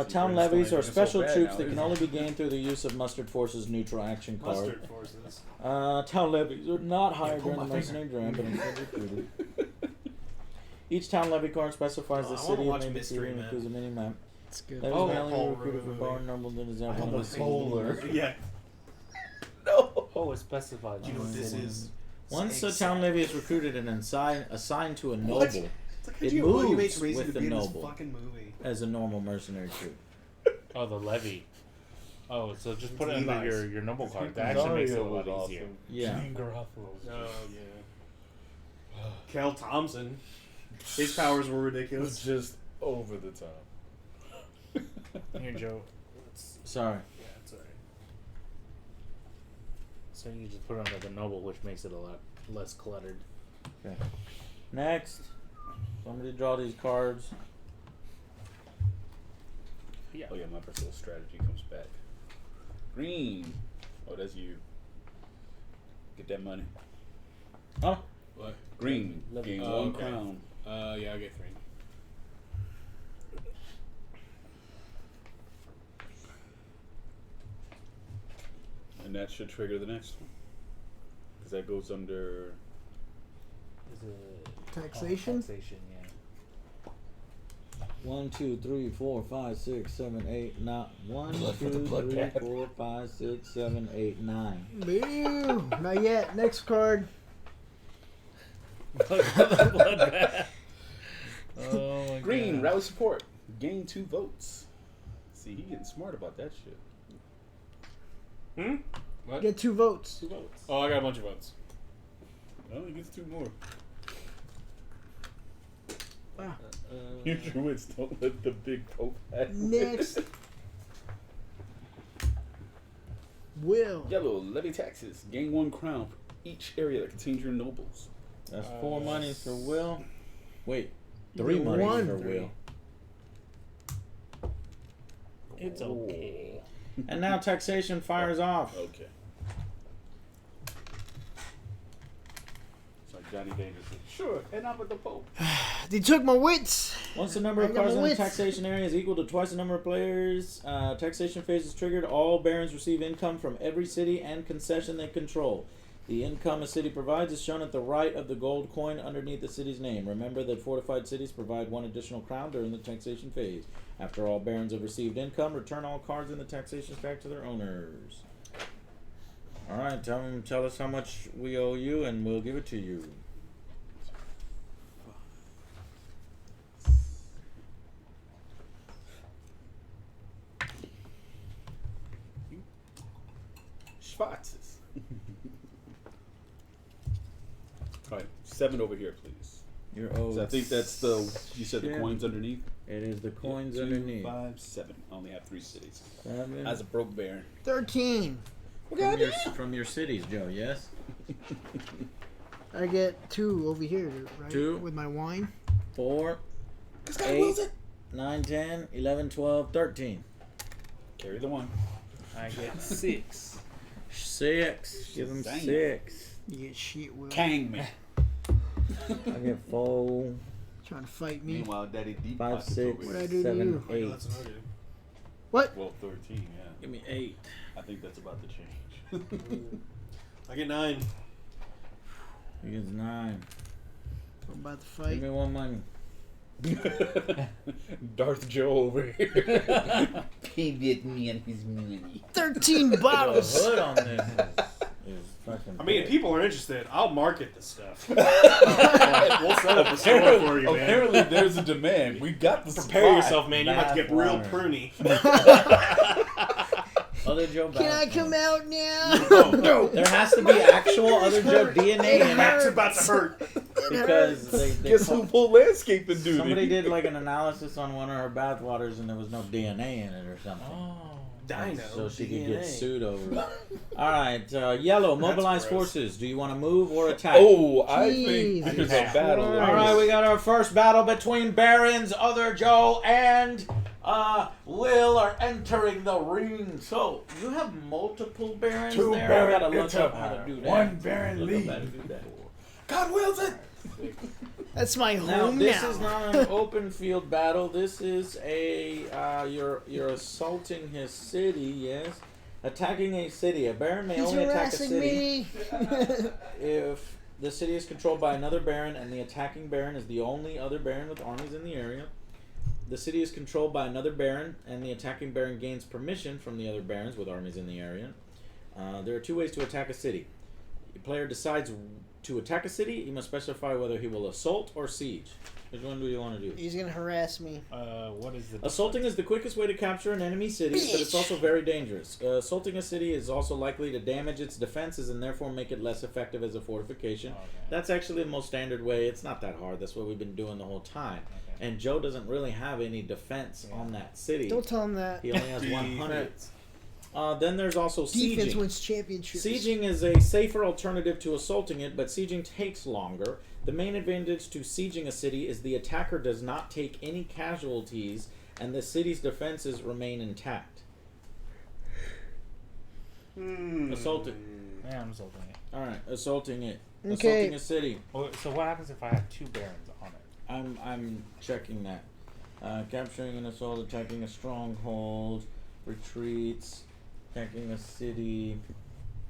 Speaker 4: See,
Speaker 1: Town
Speaker 4: we're
Speaker 1: levies
Speaker 4: still
Speaker 1: are
Speaker 4: making it so
Speaker 1: special
Speaker 4: bad
Speaker 1: troops
Speaker 4: now,
Speaker 1: that can
Speaker 4: isn't
Speaker 1: only
Speaker 4: it?
Speaker 1: be gained through the use of Mustard Force's neutral action card.
Speaker 5: Mustard forces.
Speaker 1: Town levies are not hired
Speaker 4: pull
Speaker 1: during the
Speaker 4: my
Speaker 1: mercenary draft, but instead recruited. Each town levy card specifies the
Speaker 5: I wanna
Speaker 1: city
Speaker 5: watch
Speaker 1: and
Speaker 5: Mystery
Speaker 1: and
Speaker 5: Man.
Speaker 1: includes a mini map.
Speaker 2: It's good.
Speaker 1: Levies
Speaker 5: Oh,
Speaker 1: may only be
Speaker 5: Paul
Speaker 1: recruited for
Speaker 5: Revere.
Speaker 1: bar noble that is
Speaker 5: I
Speaker 1: ever
Speaker 5: have
Speaker 1: on
Speaker 5: a
Speaker 1: the
Speaker 4: solar.
Speaker 5: Yeah.
Speaker 3: Oh, it's specified.
Speaker 5: Do you know what this is?
Speaker 1: Once a town levy is recruited and assigned to a noble
Speaker 5: What? It's like
Speaker 1: It
Speaker 5: how William
Speaker 1: moves
Speaker 5: H. Mason
Speaker 1: with
Speaker 5: to
Speaker 1: the
Speaker 5: be in this
Speaker 1: noble.
Speaker 5: fucking movie.
Speaker 1: as a normal mercenary troop.
Speaker 3: Oh, the levy. Oh, so just put it
Speaker 5: Levi's.
Speaker 3: under your noble card. That actually makes it a lot easier.
Speaker 1: Yeah.
Speaker 5: Oh yeah. Kel Thompson. His powers were
Speaker 4: It was
Speaker 5: ridiculous.
Speaker 4: just over the top.
Speaker 3: Here, Joe.
Speaker 1: Sorry.
Speaker 3: Yeah, it's alright. So you just put it under the noble, which makes it a lot less cluttered.
Speaker 1: Okay. Next, somebody draw these cards.
Speaker 3: Yeah.
Speaker 4: Oh yeah, my personal strategy comes back. Green. Oh, that's you. Get that money.
Speaker 1: Oh,
Speaker 5: What?
Speaker 4: Green. Gain
Speaker 5: Oh,
Speaker 4: one
Speaker 5: okay.
Speaker 4: crown.
Speaker 5: Yeah, I'll get 3.
Speaker 4: And that should trigger the next one. Because that goes under.
Speaker 3: Is it
Speaker 2: Taxation?
Speaker 3: Taxation, yeah.
Speaker 1: 1, 2, 3, 4, 5, 6, 7, 8, 9. 1,
Speaker 4: Blood for the
Speaker 1: 2, 3,
Speaker 4: bloodbath.
Speaker 1: 4, 5, 6, 7, 8, 9.
Speaker 2: Boo! Not yet. Next card.
Speaker 3: Bloodbath. Oh my
Speaker 4: Green.
Speaker 3: God.
Speaker 4: Rally support. Gain 2 votes. See, he getting smart about that shit.
Speaker 5: What?
Speaker 2: Get 2 votes.
Speaker 4: 2 votes.
Speaker 5: Oh, I got a bunch of votes.
Speaker 4: Oh, he gets 2 more.
Speaker 2: Wow.
Speaker 4: Use your wits. Don't let the big pope have it.
Speaker 2: Next. Will.
Speaker 4: Yellow. Levy taxes. Gain 1 crown for each area that contains your nobles.
Speaker 1: That's 4 monies for Will. Wait, 3
Speaker 2: You
Speaker 1: monies
Speaker 2: won.
Speaker 1: for Will.
Speaker 3: It's okay.
Speaker 1: And now taxation fires off.
Speaker 4: Okay. It's like Johnny Davis said, sure, and I'm with the Pope.
Speaker 2: They took my wits.
Speaker 1: Once the number
Speaker 2: I
Speaker 1: of
Speaker 2: got
Speaker 1: cards
Speaker 2: my
Speaker 1: in the
Speaker 2: wits.
Speaker 1: taxation area is equal to twice the number of players, taxation phase is triggered. All barons receive income from every city and concession they control. The income a city provides is shown at the right of the gold coin underneath the city's name. Remember that fortified cities provide 1 additional crown during the taxation phase. After all barons have received income, return all cards in the taxation stack to their owners. Alright, tell us how much we owe you and we'll give it to you.
Speaker 4: Schwarzes. Alright, 7 over here, please.
Speaker 1: You're owed.
Speaker 4: So I think that's the, you said the
Speaker 1: Yeah.
Speaker 4: coins underneath?
Speaker 1: It is the coins
Speaker 4: 2,
Speaker 1: underneath.
Speaker 4: 5, 7. I only have 3 cities.
Speaker 1: 7.
Speaker 4: As a broke baron.
Speaker 2: 13.
Speaker 1: From your cities, Joe, yes?
Speaker 2: I get 2 over here, right?
Speaker 1: 2?
Speaker 2: With my wine.
Speaker 1: 4,
Speaker 4: This guy
Speaker 1: 8,
Speaker 4: wills it.
Speaker 1: 9, 10, 11, 12, 13.
Speaker 4: Carry the 1.
Speaker 3: I get 6.
Speaker 1: 6. Give him
Speaker 4: Damn.
Speaker 2: You
Speaker 1: 6.
Speaker 2: get shit, Will.
Speaker 4: Kang me.
Speaker 1: I get 4,
Speaker 2: Trying to fight me.
Speaker 4: Meanwhile, Daddy Deep
Speaker 1: 5,
Speaker 4: Pockets
Speaker 1: 6,
Speaker 4: over
Speaker 2: What'd I
Speaker 4: here.
Speaker 2: do to
Speaker 1: 7,
Speaker 2: you?
Speaker 1: 8.
Speaker 6: That's what I do.
Speaker 2: What?
Speaker 4: Well, 13, yeah.
Speaker 1: Give me 8.
Speaker 4: I think that's about to change.
Speaker 6: I get 9.
Speaker 1: He gets 9.
Speaker 2: I'm about to
Speaker 1: Give
Speaker 2: fight.
Speaker 1: me 1 money.
Speaker 4: Darth Joe over here. Pivot me and his money.
Speaker 2: 13
Speaker 1: The
Speaker 2: bottles.
Speaker 1: hood on this is fucking
Speaker 6: I mean, if
Speaker 1: big.
Speaker 6: people are interested, I'll market this stuff. We'll set up a store for you, man.
Speaker 4: Apparently, there's a demand. We got the
Speaker 6: Prepare
Speaker 4: supply.
Speaker 6: yourself, man. You're about to get real
Speaker 1: Bath
Speaker 6: pruny.
Speaker 1: Other Joe
Speaker 2: Can I
Speaker 1: Bass
Speaker 2: come
Speaker 1: ones.
Speaker 2: out now?
Speaker 6: No.
Speaker 1: There has to be actual Other Joe DNA in
Speaker 6: That's
Speaker 1: it
Speaker 6: about to hurt.
Speaker 1: because they
Speaker 4: Guess who pulled landscaping duty?
Speaker 1: somebody did like an analysis on one of her bath waters and there was no DNA in it or something.
Speaker 3: Oh.
Speaker 6: Dino.
Speaker 1: So she could
Speaker 6: DNA.
Speaker 1: get sued over it. Alright, yellow, mobilize
Speaker 6: gross.
Speaker 1: forces. Do you want to move or attack?
Speaker 4: Oh, I think
Speaker 2: Jeez.
Speaker 4: there's a battle.
Speaker 2: Christ.
Speaker 1: Alright, we got our first battle between Barons, Other Joe, and Will are entering the ring. So, you have multiple Barons
Speaker 4: Two
Speaker 1: there?
Speaker 4: Baron
Speaker 1: I gotta look
Speaker 4: gets
Speaker 1: up
Speaker 4: up.
Speaker 1: how to do that.
Speaker 4: One Baron
Speaker 1: Look up
Speaker 4: leads.
Speaker 1: how to do that.
Speaker 4: God wills it.
Speaker 2: That's my
Speaker 1: Now
Speaker 2: home
Speaker 1: this
Speaker 2: now.
Speaker 1: is not an open field battle. This is a you're assaulting his city. Yes, attacking a city. A baron may
Speaker 2: He's
Speaker 1: only attack a
Speaker 2: harassing
Speaker 1: city
Speaker 2: me.
Speaker 1: if the city is controlled by another baron and the attacking baron is the only other baron with armies in the area. The city is controlled by another baron and the attacking baron gains permission from the other barons with armies in the area. There are 2 ways to attack a city. The player decides to attack a city. He must specify whether he will assault or siege. Which one do you want to do?
Speaker 2: He's gonna harass me.
Speaker 3: What is the
Speaker 1: Assaulting is the quickest way to capture an enemy city, but it's also very dangerous. Assaulting a city is also likely to damage its defenses and therefore make it less effective as a fortification.
Speaker 3: Okay.
Speaker 1: That's actually the most standard way. It's not that hard. That's what we've been doing the whole time.
Speaker 3: Okay.
Speaker 1: And Joe doesn't really have any defense on that city.
Speaker 2: Don't tell him that.
Speaker 1: He only has 100. Then there's also
Speaker 2: Defense
Speaker 1: sieging.
Speaker 2: wins championships.
Speaker 1: Sieging is a safer alternative to assaulting it, but sieging takes longer. The main advantage to sieging a city is the attacker does not take any casualties and the city's defenses remain intact. Assaulting.
Speaker 3: Yeah, I'm assaulting it.
Speaker 1: Alright, assaulting it.
Speaker 2: Okay.
Speaker 1: Assaulting a city.
Speaker 3: Well, so what happens if I have 2 barons on it?
Speaker 1: I'm checking that. Capturing an assault, attacking a stronghold, retreats, attacking a city.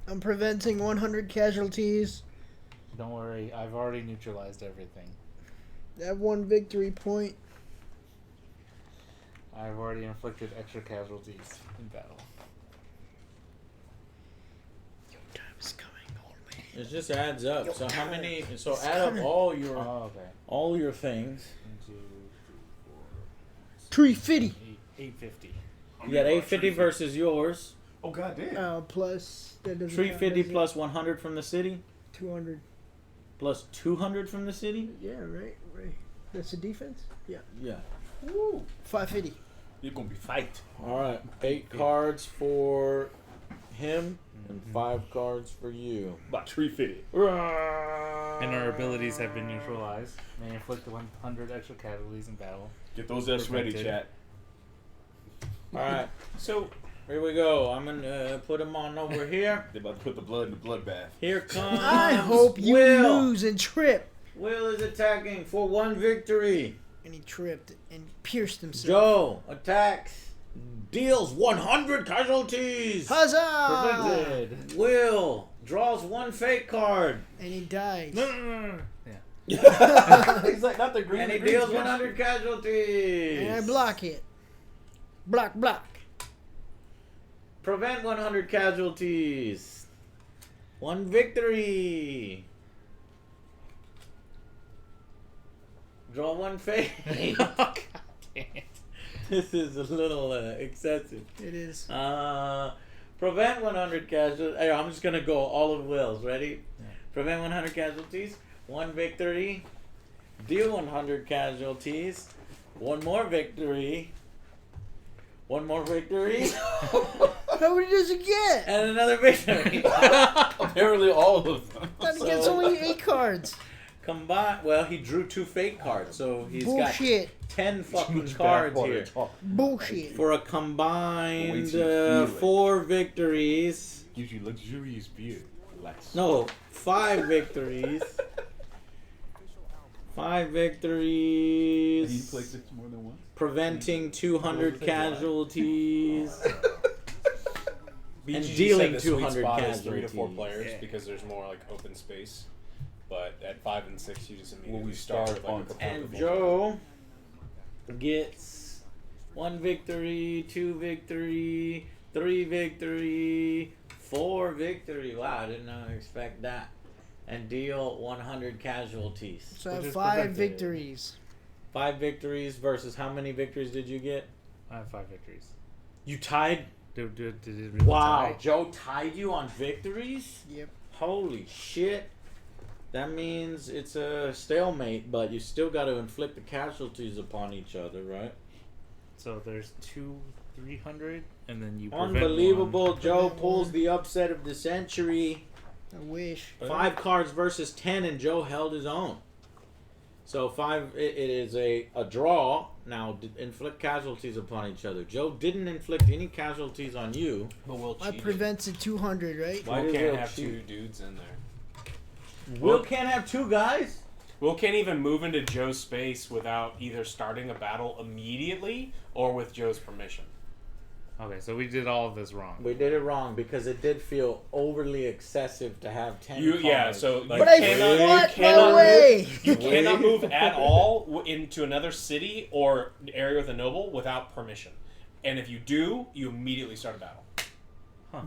Speaker 2: I'm preventing 100 casualties.
Speaker 3: Don't worry, I've already neutralized everything.
Speaker 2: I have 1 victory point.
Speaker 3: I've already inflicted extra casualties in battle.
Speaker 2: Your time is coming, old man.
Speaker 1: It just adds up.
Speaker 2: Yo,
Speaker 1: So how
Speaker 2: Connor,
Speaker 1: many? So
Speaker 2: it's
Speaker 1: add up
Speaker 2: Connor.
Speaker 1: all your
Speaker 3: Oh, okay.
Speaker 1: things.
Speaker 3: 1, 2,
Speaker 2: 350.
Speaker 3: 850.
Speaker 1: You got 850 versus yours.
Speaker 6: Oh god damn.
Speaker 2: Plus that doesn't
Speaker 1: 350
Speaker 2: count,
Speaker 1: plus 100 from the city,
Speaker 2: 200.
Speaker 1: plus 200 from the city.
Speaker 2: Yeah, right. That's the defense. Yeah.
Speaker 1: Yeah.
Speaker 2: Woo. 550.
Speaker 4: You're gonna be fight.
Speaker 1: All right. 8 cards for him and 5 cards for you.
Speaker 4: About 350.
Speaker 3: And our abilities have been neutralized. May inflict 100 extra casualties in battle.
Speaker 4: Get those S ready,
Speaker 3: Prevented.
Speaker 4: chat.
Speaker 1: All right.
Speaker 5: So
Speaker 1: Here we go. I'm gonna put him on over here.
Speaker 4: They about to put the blood in the bloodbath.
Speaker 1: Here comes.
Speaker 2: I hope you
Speaker 1: Will.
Speaker 2: lose and trip.
Speaker 1: Will is attacking for 1 victory.
Speaker 2: And he tripped and pierced himself.
Speaker 1: Joe attacks, deals 100 casualties.
Speaker 2: Huzzah!
Speaker 3: Prevented.
Speaker 1: Will draws 1 fake card.
Speaker 2: And he dies.
Speaker 3: No.
Speaker 4: He's like, not the green.
Speaker 1: And he
Speaker 4: the green's
Speaker 1: deals
Speaker 4: good.
Speaker 1: 100 casualties.
Speaker 2: And I block it. Block.
Speaker 1: Prevent 100 casualties. 1 victory. Draw 1 fake.
Speaker 3: God damn it.
Speaker 1: This is a little excessive.
Speaker 2: It is.
Speaker 1: Prevent 100 casualties. Hey, I'm just going to go all of Will's. Ready?
Speaker 3: Yeah.
Speaker 1: Prevent 100 casualties. 1 victory. Deal 100 casualties. 1 more victory. 1 more victory.
Speaker 2: How many does he get?
Speaker 1: And another victory.
Speaker 4: Apparently, all of them.
Speaker 2: That he gets only 8 cards.
Speaker 1: Combine. Well, he drew 2 fake cards, so he's
Speaker 2: Bullshit.
Speaker 1: got 10 fucking
Speaker 4: Huge
Speaker 1: cards
Speaker 4: backwater
Speaker 1: here.
Speaker 4: talk.
Speaker 2: Bullshit.
Speaker 1: For a
Speaker 4: Wait
Speaker 1: combined
Speaker 4: till you feel it.
Speaker 1: 4 victories.
Speaker 4: Gives you luxurious beer. Relax.
Speaker 1: No, 5 victories. 5 victories.
Speaker 4: He played this more than once.
Speaker 1: Preventing 200 casualties.
Speaker 5: BGG
Speaker 1: And
Speaker 5: said
Speaker 1: dealing
Speaker 5: the sweet
Speaker 1: 200
Speaker 5: spot is 3 to 4
Speaker 1: casualties.
Speaker 5: players
Speaker 3: Yeah.
Speaker 5: because there's more like open space. But at 5 and 6, you just
Speaker 4: Well,
Speaker 5: immediately
Speaker 4: we
Speaker 5: start
Speaker 4: start
Speaker 5: with like
Speaker 4: on
Speaker 5: a couple
Speaker 1: And
Speaker 5: of
Speaker 1: Joe gets 1 victory, 2 victory, 3 victory, 4 victory. Wow, I did not expect that. And deal 100 casualties.
Speaker 2: So I
Speaker 3: Which
Speaker 2: have
Speaker 3: is
Speaker 2: 5
Speaker 3: prevented.
Speaker 2: victories.
Speaker 1: 5 victories versus how many victories did you get?
Speaker 3: I have 5 victories.
Speaker 1: You tied?
Speaker 3: Did it really
Speaker 1: Wow,
Speaker 3: tie?
Speaker 1: Joe tied you on victories?
Speaker 2: Yep.
Speaker 1: Holy shit. That means it's a stalemate, but you still got to inflict the casualties upon each other, right?
Speaker 3: So there's 300, and then you prevent
Speaker 1: Unbelievable.
Speaker 3: one.
Speaker 1: Joe
Speaker 2: Prevent
Speaker 1: pulls
Speaker 2: one.
Speaker 1: the upset of the century.
Speaker 2: I wish.
Speaker 1: 5 cards versus 10, and Joe held his own. So 5, it is a draw. Now inflict casualties upon each other. Joe didn't inflict any casualties on you.
Speaker 5: But Will
Speaker 2: I
Speaker 5: cheated.
Speaker 2: prevented 200, right?
Speaker 1: Why
Speaker 5: Will
Speaker 1: did
Speaker 5: can't
Speaker 1: Will
Speaker 5: have
Speaker 1: cheat?
Speaker 5: 2 dudes in there.
Speaker 1: Will can't have 2 guys?
Speaker 5: Will can't even move into Joe's space without either starting a battle immediately or with Joe's permission.
Speaker 3: Okay, so we did all of this wrong.
Speaker 1: We did it wrong because it did feel overly excessive to have 10 cards.
Speaker 5: Yeah, so like,
Speaker 2: But I
Speaker 5: cannot,
Speaker 2: fought
Speaker 5: you cannot
Speaker 2: my way.
Speaker 5: You cannot move at all into another city or area with a noble without permission. And if you do, you immediately start a battle.
Speaker 3: Huh.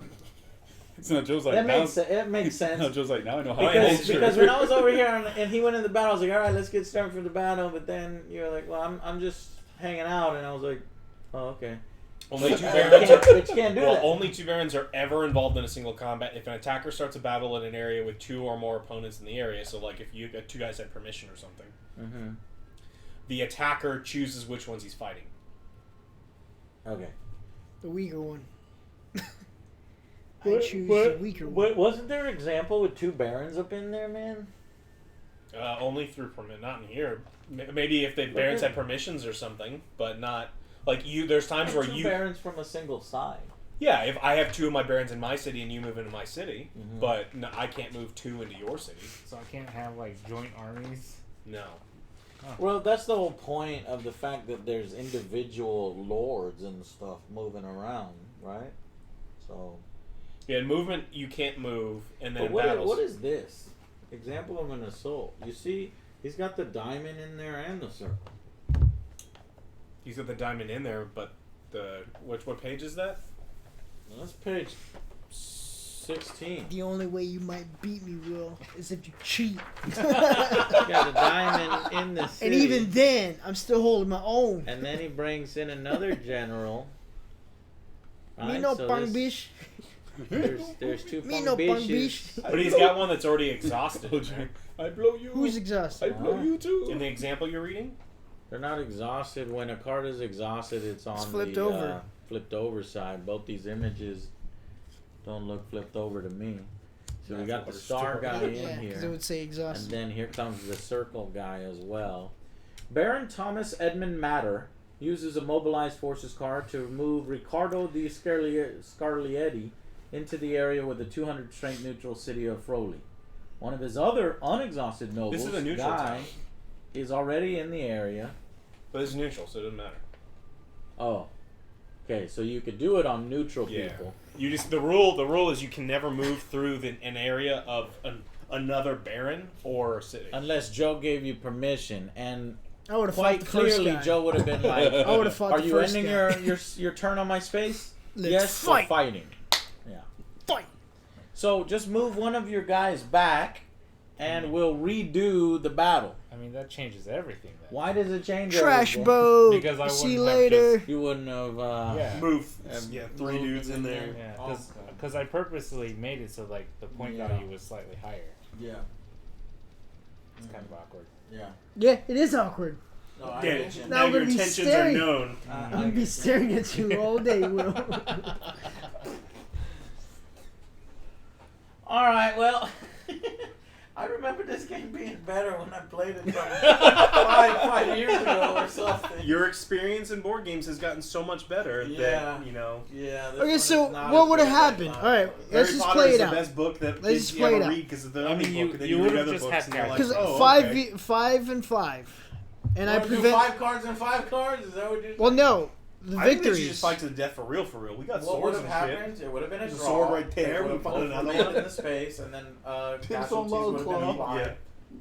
Speaker 4: So now Joe's like,
Speaker 1: That
Speaker 4: now,
Speaker 1: makes it makes sense.
Speaker 4: now Joe's like, now I know how to hold
Speaker 1: Because when I was over here and he went in the battle, I was like, all right, let's get started for the battle. But then you're like, well, I'm just hanging out, and I was like, oh, okay.
Speaker 5: Only two
Speaker 1: But
Speaker 5: barons.
Speaker 1: you can't do
Speaker 5: Well,
Speaker 1: that.
Speaker 5: only two barons are ever involved in a single combat. If an attacker starts a battle in an area with 2 or more opponents in the area, so like if you got 2 guys had permission or something,
Speaker 1: Mm-hmm.
Speaker 5: the attacker chooses which ones he's fighting.
Speaker 1: Okay.
Speaker 2: The weaker one. I choose the weaker one.
Speaker 1: Wasn't there an example with 2 barons up in there, man?
Speaker 5: Only through permit, not in here. Maybe if the barons had permissions or something, but not like you. There's times where
Speaker 1: 2 barons from a single side.
Speaker 5: Yeah, if I have 2 of my barons in my city and you move into my city,
Speaker 1: Mhm.
Speaker 5: but no, I can't move 2 into your city.
Speaker 3: So I can't have like joint armies.
Speaker 5: No.
Speaker 1: Well, that's the whole point of the fact that there's individual lords and stuff moving around, right? So.
Speaker 5: Yeah, in movement you can't move, and then
Speaker 1: But
Speaker 5: in
Speaker 1: what
Speaker 5: battles.
Speaker 1: is this? Example of an assault. You see, he's got the diamond in there and the circle.
Speaker 5: He's got the diamond in there, but the what page is that?
Speaker 1: Now, that's page 16.
Speaker 2: The only way you might beat me, Will, is if you cheat.
Speaker 1: Got the diamond in the city.
Speaker 2: And even then, I'm still holding my own.
Speaker 1: And then he brings in another general.
Speaker 2: Me
Speaker 1: Right,
Speaker 2: no
Speaker 1: so
Speaker 2: pang
Speaker 1: this-
Speaker 2: bish.
Speaker 1: There's 2
Speaker 2: Me no pang
Speaker 1: bishes.
Speaker 2: bish.
Speaker 5: But he's got one that's already exhausted. right?
Speaker 4: I blow you.
Speaker 2: Who's
Speaker 4: I
Speaker 2: exhausted?
Speaker 4: blow you too.
Speaker 5: In the example you're reading?
Speaker 1: They're not exhausted. When a card is exhausted, it's on
Speaker 2: flipped
Speaker 1: the
Speaker 2: over.
Speaker 1: Flipped over side. Both these images don't look flipped over to me. So we
Speaker 5: That's
Speaker 1: got the
Speaker 5: what
Speaker 1: star
Speaker 5: it's
Speaker 1: guy
Speaker 2: Yeah,
Speaker 1: in
Speaker 2: because it
Speaker 1: here.
Speaker 2: would say
Speaker 1: And
Speaker 2: exhausted.
Speaker 1: then here comes the circle guy as well. Baron Thomas Edmund Matter uses a mobilized forces card to move Riccardo di Scarlietti into the area with the 200 strength neutral city of Froli. One of his other unexhausted nobles,
Speaker 5: This is a neutral
Speaker 1: guy,
Speaker 5: town.
Speaker 1: is already in the area.
Speaker 5: But it's neutral, so it doesn't matter.
Speaker 1: Oh, okay. So you could do it on neutral
Speaker 5: Yeah.
Speaker 1: people.
Speaker 5: You just the rule is you can never move through an area of another baron or city.
Speaker 1: Unless Joe gave you permission, and
Speaker 2: I would have fought
Speaker 1: quite
Speaker 2: the first
Speaker 1: clearly
Speaker 2: guy.
Speaker 1: Joe would have been like,
Speaker 2: I would have fought
Speaker 1: "Are
Speaker 2: the
Speaker 1: you
Speaker 2: first
Speaker 1: ending
Speaker 2: guy.
Speaker 1: your turn on my space?
Speaker 2: Let's
Speaker 1: yes,
Speaker 2: fight.
Speaker 1: or fighting." Yeah.
Speaker 2: Fight.
Speaker 1: So just move one of your guys back, and we'll redo the battle.
Speaker 3: I mean, that changes everything. Then.
Speaker 1: Why does it change?
Speaker 2: Trash
Speaker 1: everything?
Speaker 2: boat.
Speaker 3: Because I
Speaker 2: See you
Speaker 3: wouldn't have
Speaker 2: later.
Speaker 1: You wouldn't have.
Speaker 3: Yeah.
Speaker 5: Move.
Speaker 1: Yeah,
Speaker 6: 3
Speaker 1: move
Speaker 6: dudes in there.
Speaker 3: Yeah, because I purposely made it so like the point
Speaker 1: Yeah.
Speaker 3: value was slightly higher.
Speaker 1: Yeah.
Speaker 3: It's kind of awkward.
Speaker 1: Yeah.
Speaker 2: Yeah, it is awkward.
Speaker 1: No, I
Speaker 5: Yeah,
Speaker 1: get you.
Speaker 2: Now
Speaker 5: now
Speaker 2: I'm
Speaker 5: your
Speaker 2: gonna be
Speaker 5: intentions are
Speaker 2: staring.
Speaker 5: known.
Speaker 2: I'm gonna be staring at you all day, Will.
Speaker 1: All right. Well, I remember this game being better when I played it five years ago or something.
Speaker 5: Your experience in board games has gotten so much better
Speaker 1: Yeah.
Speaker 5: that, you know.
Speaker 1: Yeah. this
Speaker 2: Okay,
Speaker 1: one
Speaker 2: so
Speaker 1: is not
Speaker 2: what
Speaker 1: as
Speaker 2: would have
Speaker 1: good as I
Speaker 2: happened?
Speaker 1: thought
Speaker 2: All right,
Speaker 1: it was.
Speaker 2: let's
Speaker 5: Harry
Speaker 2: just
Speaker 5: Potter
Speaker 2: play
Speaker 5: is
Speaker 2: it
Speaker 5: the
Speaker 2: out.
Speaker 5: best book that
Speaker 2: Let's
Speaker 5: kids
Speaker 2: just
Speaker 5: you
Speaker 2: play it
Speaker 5: ever
Speaker 2: out.
Speaker 5: read because of the
Speaker 3: I
Speaker 5: only
Speaker 3: mean,
Speaker 5: book, and then
Speaker 3: you
Speaker 5: you read
Speaker 3: would've
Speaker 5: other
Speaker 3: just
Speaker 5: books
Speaker 3: had
Speaker 5: and you're like,
Speaker 3: characters.
Speaker 2: Because
Speaker 5: oh, okay.
Speaker 2: 5 and 5, and I
Speaker 1: Wanna do
Speaker 2: prevent.
Speaker 1: 5 cards and 5 cards. Is that what you're?
Speaker 2: Well, no, the
Speaker 5: I think they should
Speaker 2: victories.
Speaker 5: just fight to the death for real, for real. We got
Speaker 1: What would
Speaker 5: swords
Speaker 1: have
Speaker 5: and shit.
Speaker 1: happened? It would have been a
Speaker 5: There's a
Speaker 1: draw.
Speaker 5: sword right there.
Speaker 1: They
Speaker 5: We
Speaker 1: would have
Speaker 5: found
Speaker 1: both
Speaker 5: another
Speaker 1: remained
Speaker 5: one.
Speaker 1: in the space, and then casualties
Speaker 4: on
Speaker 1: would have been
Speaker 4: Claw.
Speaker 1: applied.
Speaker 5: Yeah.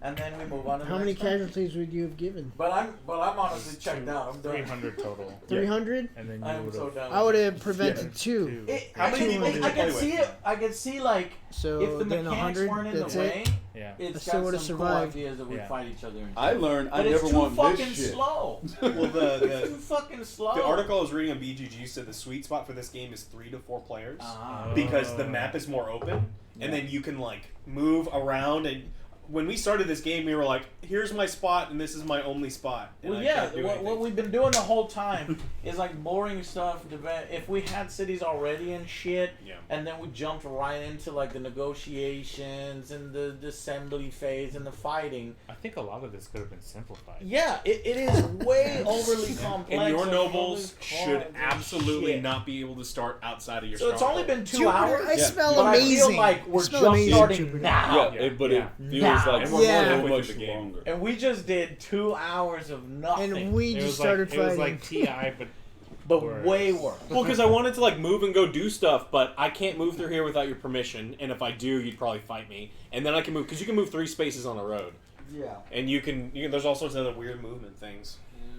Speaker 1: And then we move on to the
Speaker 2: How many
Speaker 1: next one.
Speaker 2: casualties would you have given?
Speaker 1: But I'm honestly checked out. I'm done.
Speaker 3: 300 total.
Speaker 2: 300.
Speaker 3: And then you
Speaker 1: I'm
Speaker 3: would
Speaker 1: so
Speaker 3: have.
Speaker 1: done.
Speaker 2: I would have
Speaker 3: Yeah.
Speaker 2: prevented 2.
Speaker 5: How many people did you
Speaker 1: I
Speaker 5: play
Speaker 1: could
Speaker 5: with?
Speaker 1: see it. I could see like
Speaker 2: So
Speaker 1: if the
Speaker 2: then
Speaker 1: mechanics
Speaker 2: 100.
Speaker 1: weren't in
Speaker 2: That's
Speaker 1: the
Speaker 2: it.
Speaker 1: way,
Speaker 3: Yeah.
Speaker 2: I
Speaker 1: it's
Speaker 2: still
Speaker 1: got
Speaker 2: would've
Speaker 1: some cool
Speaker 2: survived.
Speaker 1: ideas that we
Speaker 3: Yeah.
Speaker 1: fight each other. And
Speaker 4: I
Speaker 1: shit.
Speaker 4: learned I
Speaker 1: But it's
Speaker 4: never
Speaker 1: too
Speaker 4: want
Speaker 1: fucking
Speaker 4: this shit.
Speaker 1: slow.
Speaker 5: Well,
Speaker 1: It's too fucking slow.
Speaker 5: the article I was reading on BGG said the sweet spot for this game is 3 to 4 players
Speaker 1: Ah.
Speaker 5: because the map is more open, and then you can like move around. And when we started this game, we were like, "Here's my spot, and this is my only spot." And
Speaker 1: Well,
Speaker 5: I
Speaker 1: yeah.
Speaker 5: can't do
Speaker 1: What
Speaker 5: anything.
Speaker 1: we've been doing the whole time is like boring stuff. If we had cities already and shit,
Speaker 5: Yeah.
Speaker 1: and then we jumped right into like the negotiations and the assembly phase and the fighting.
Speaker 3: I think a lot of this could have been simplified.
Speaker 1: Yeah, it is way overly complex.
Speaker 5: And your
Speaker 1: and
Speaker 5: nobles
Speaker 1: overly
Speaker 5: should
Speaker 1: cards and
Speaker 5: absolutely
Speaker 1: shit.
Speaker 5: not be able to start outside of your
Speaker 1: So it's only
Speaker 5: stronghold.
Speaker 1: been 2
Speaker 2: Jupiter,
Speaker 1: hours.
Speaker 2: I
Speaker 4: Yeah.
Speaker 2: smell
Speaker 1: But
Speaker 2: amazing.
Speaker 1: I feel like we're
Speaker 2: I smell
Speaker 1: just
Speaker 2: amazing,
Speaker 1: starting
Speaker 2: Jupiter.
Speaker 1: now.
Speaker 4: Yeah, but
Speaker 3: Yeah.
Speaker 4: it feels
Speaker 1: Now.
Speaker 4: like
Speaker 5: And
Speaker 2: we're
Speaker 4: so
Speaker 2: halfway
Speaker 4: much
Speaker 5: through the game.
Speaker 4: longer.
Speaker 1: And we just did 2 hours of nothing.
Speaker 2: And we
Speaker 3: It
Speaker 2: just
Speaker 3: was
Speaker 2: started
Speaker 3: like, it was
Speaker 2: fighting.
Speaker 3: like TI,
Speaker 1: but
Speaker 3: worse.
Speaker 1: way worse.
Speaker 5: Well, because I wanted to like move and go do stuff, but I can't move through here without your permission. And if I do, you'd probably fight me. And then I can move because you can move 3 spaces on a road,
Speaker 1: Yeah.
Speaker 5: and you can. There's all sorts of other weird movement things.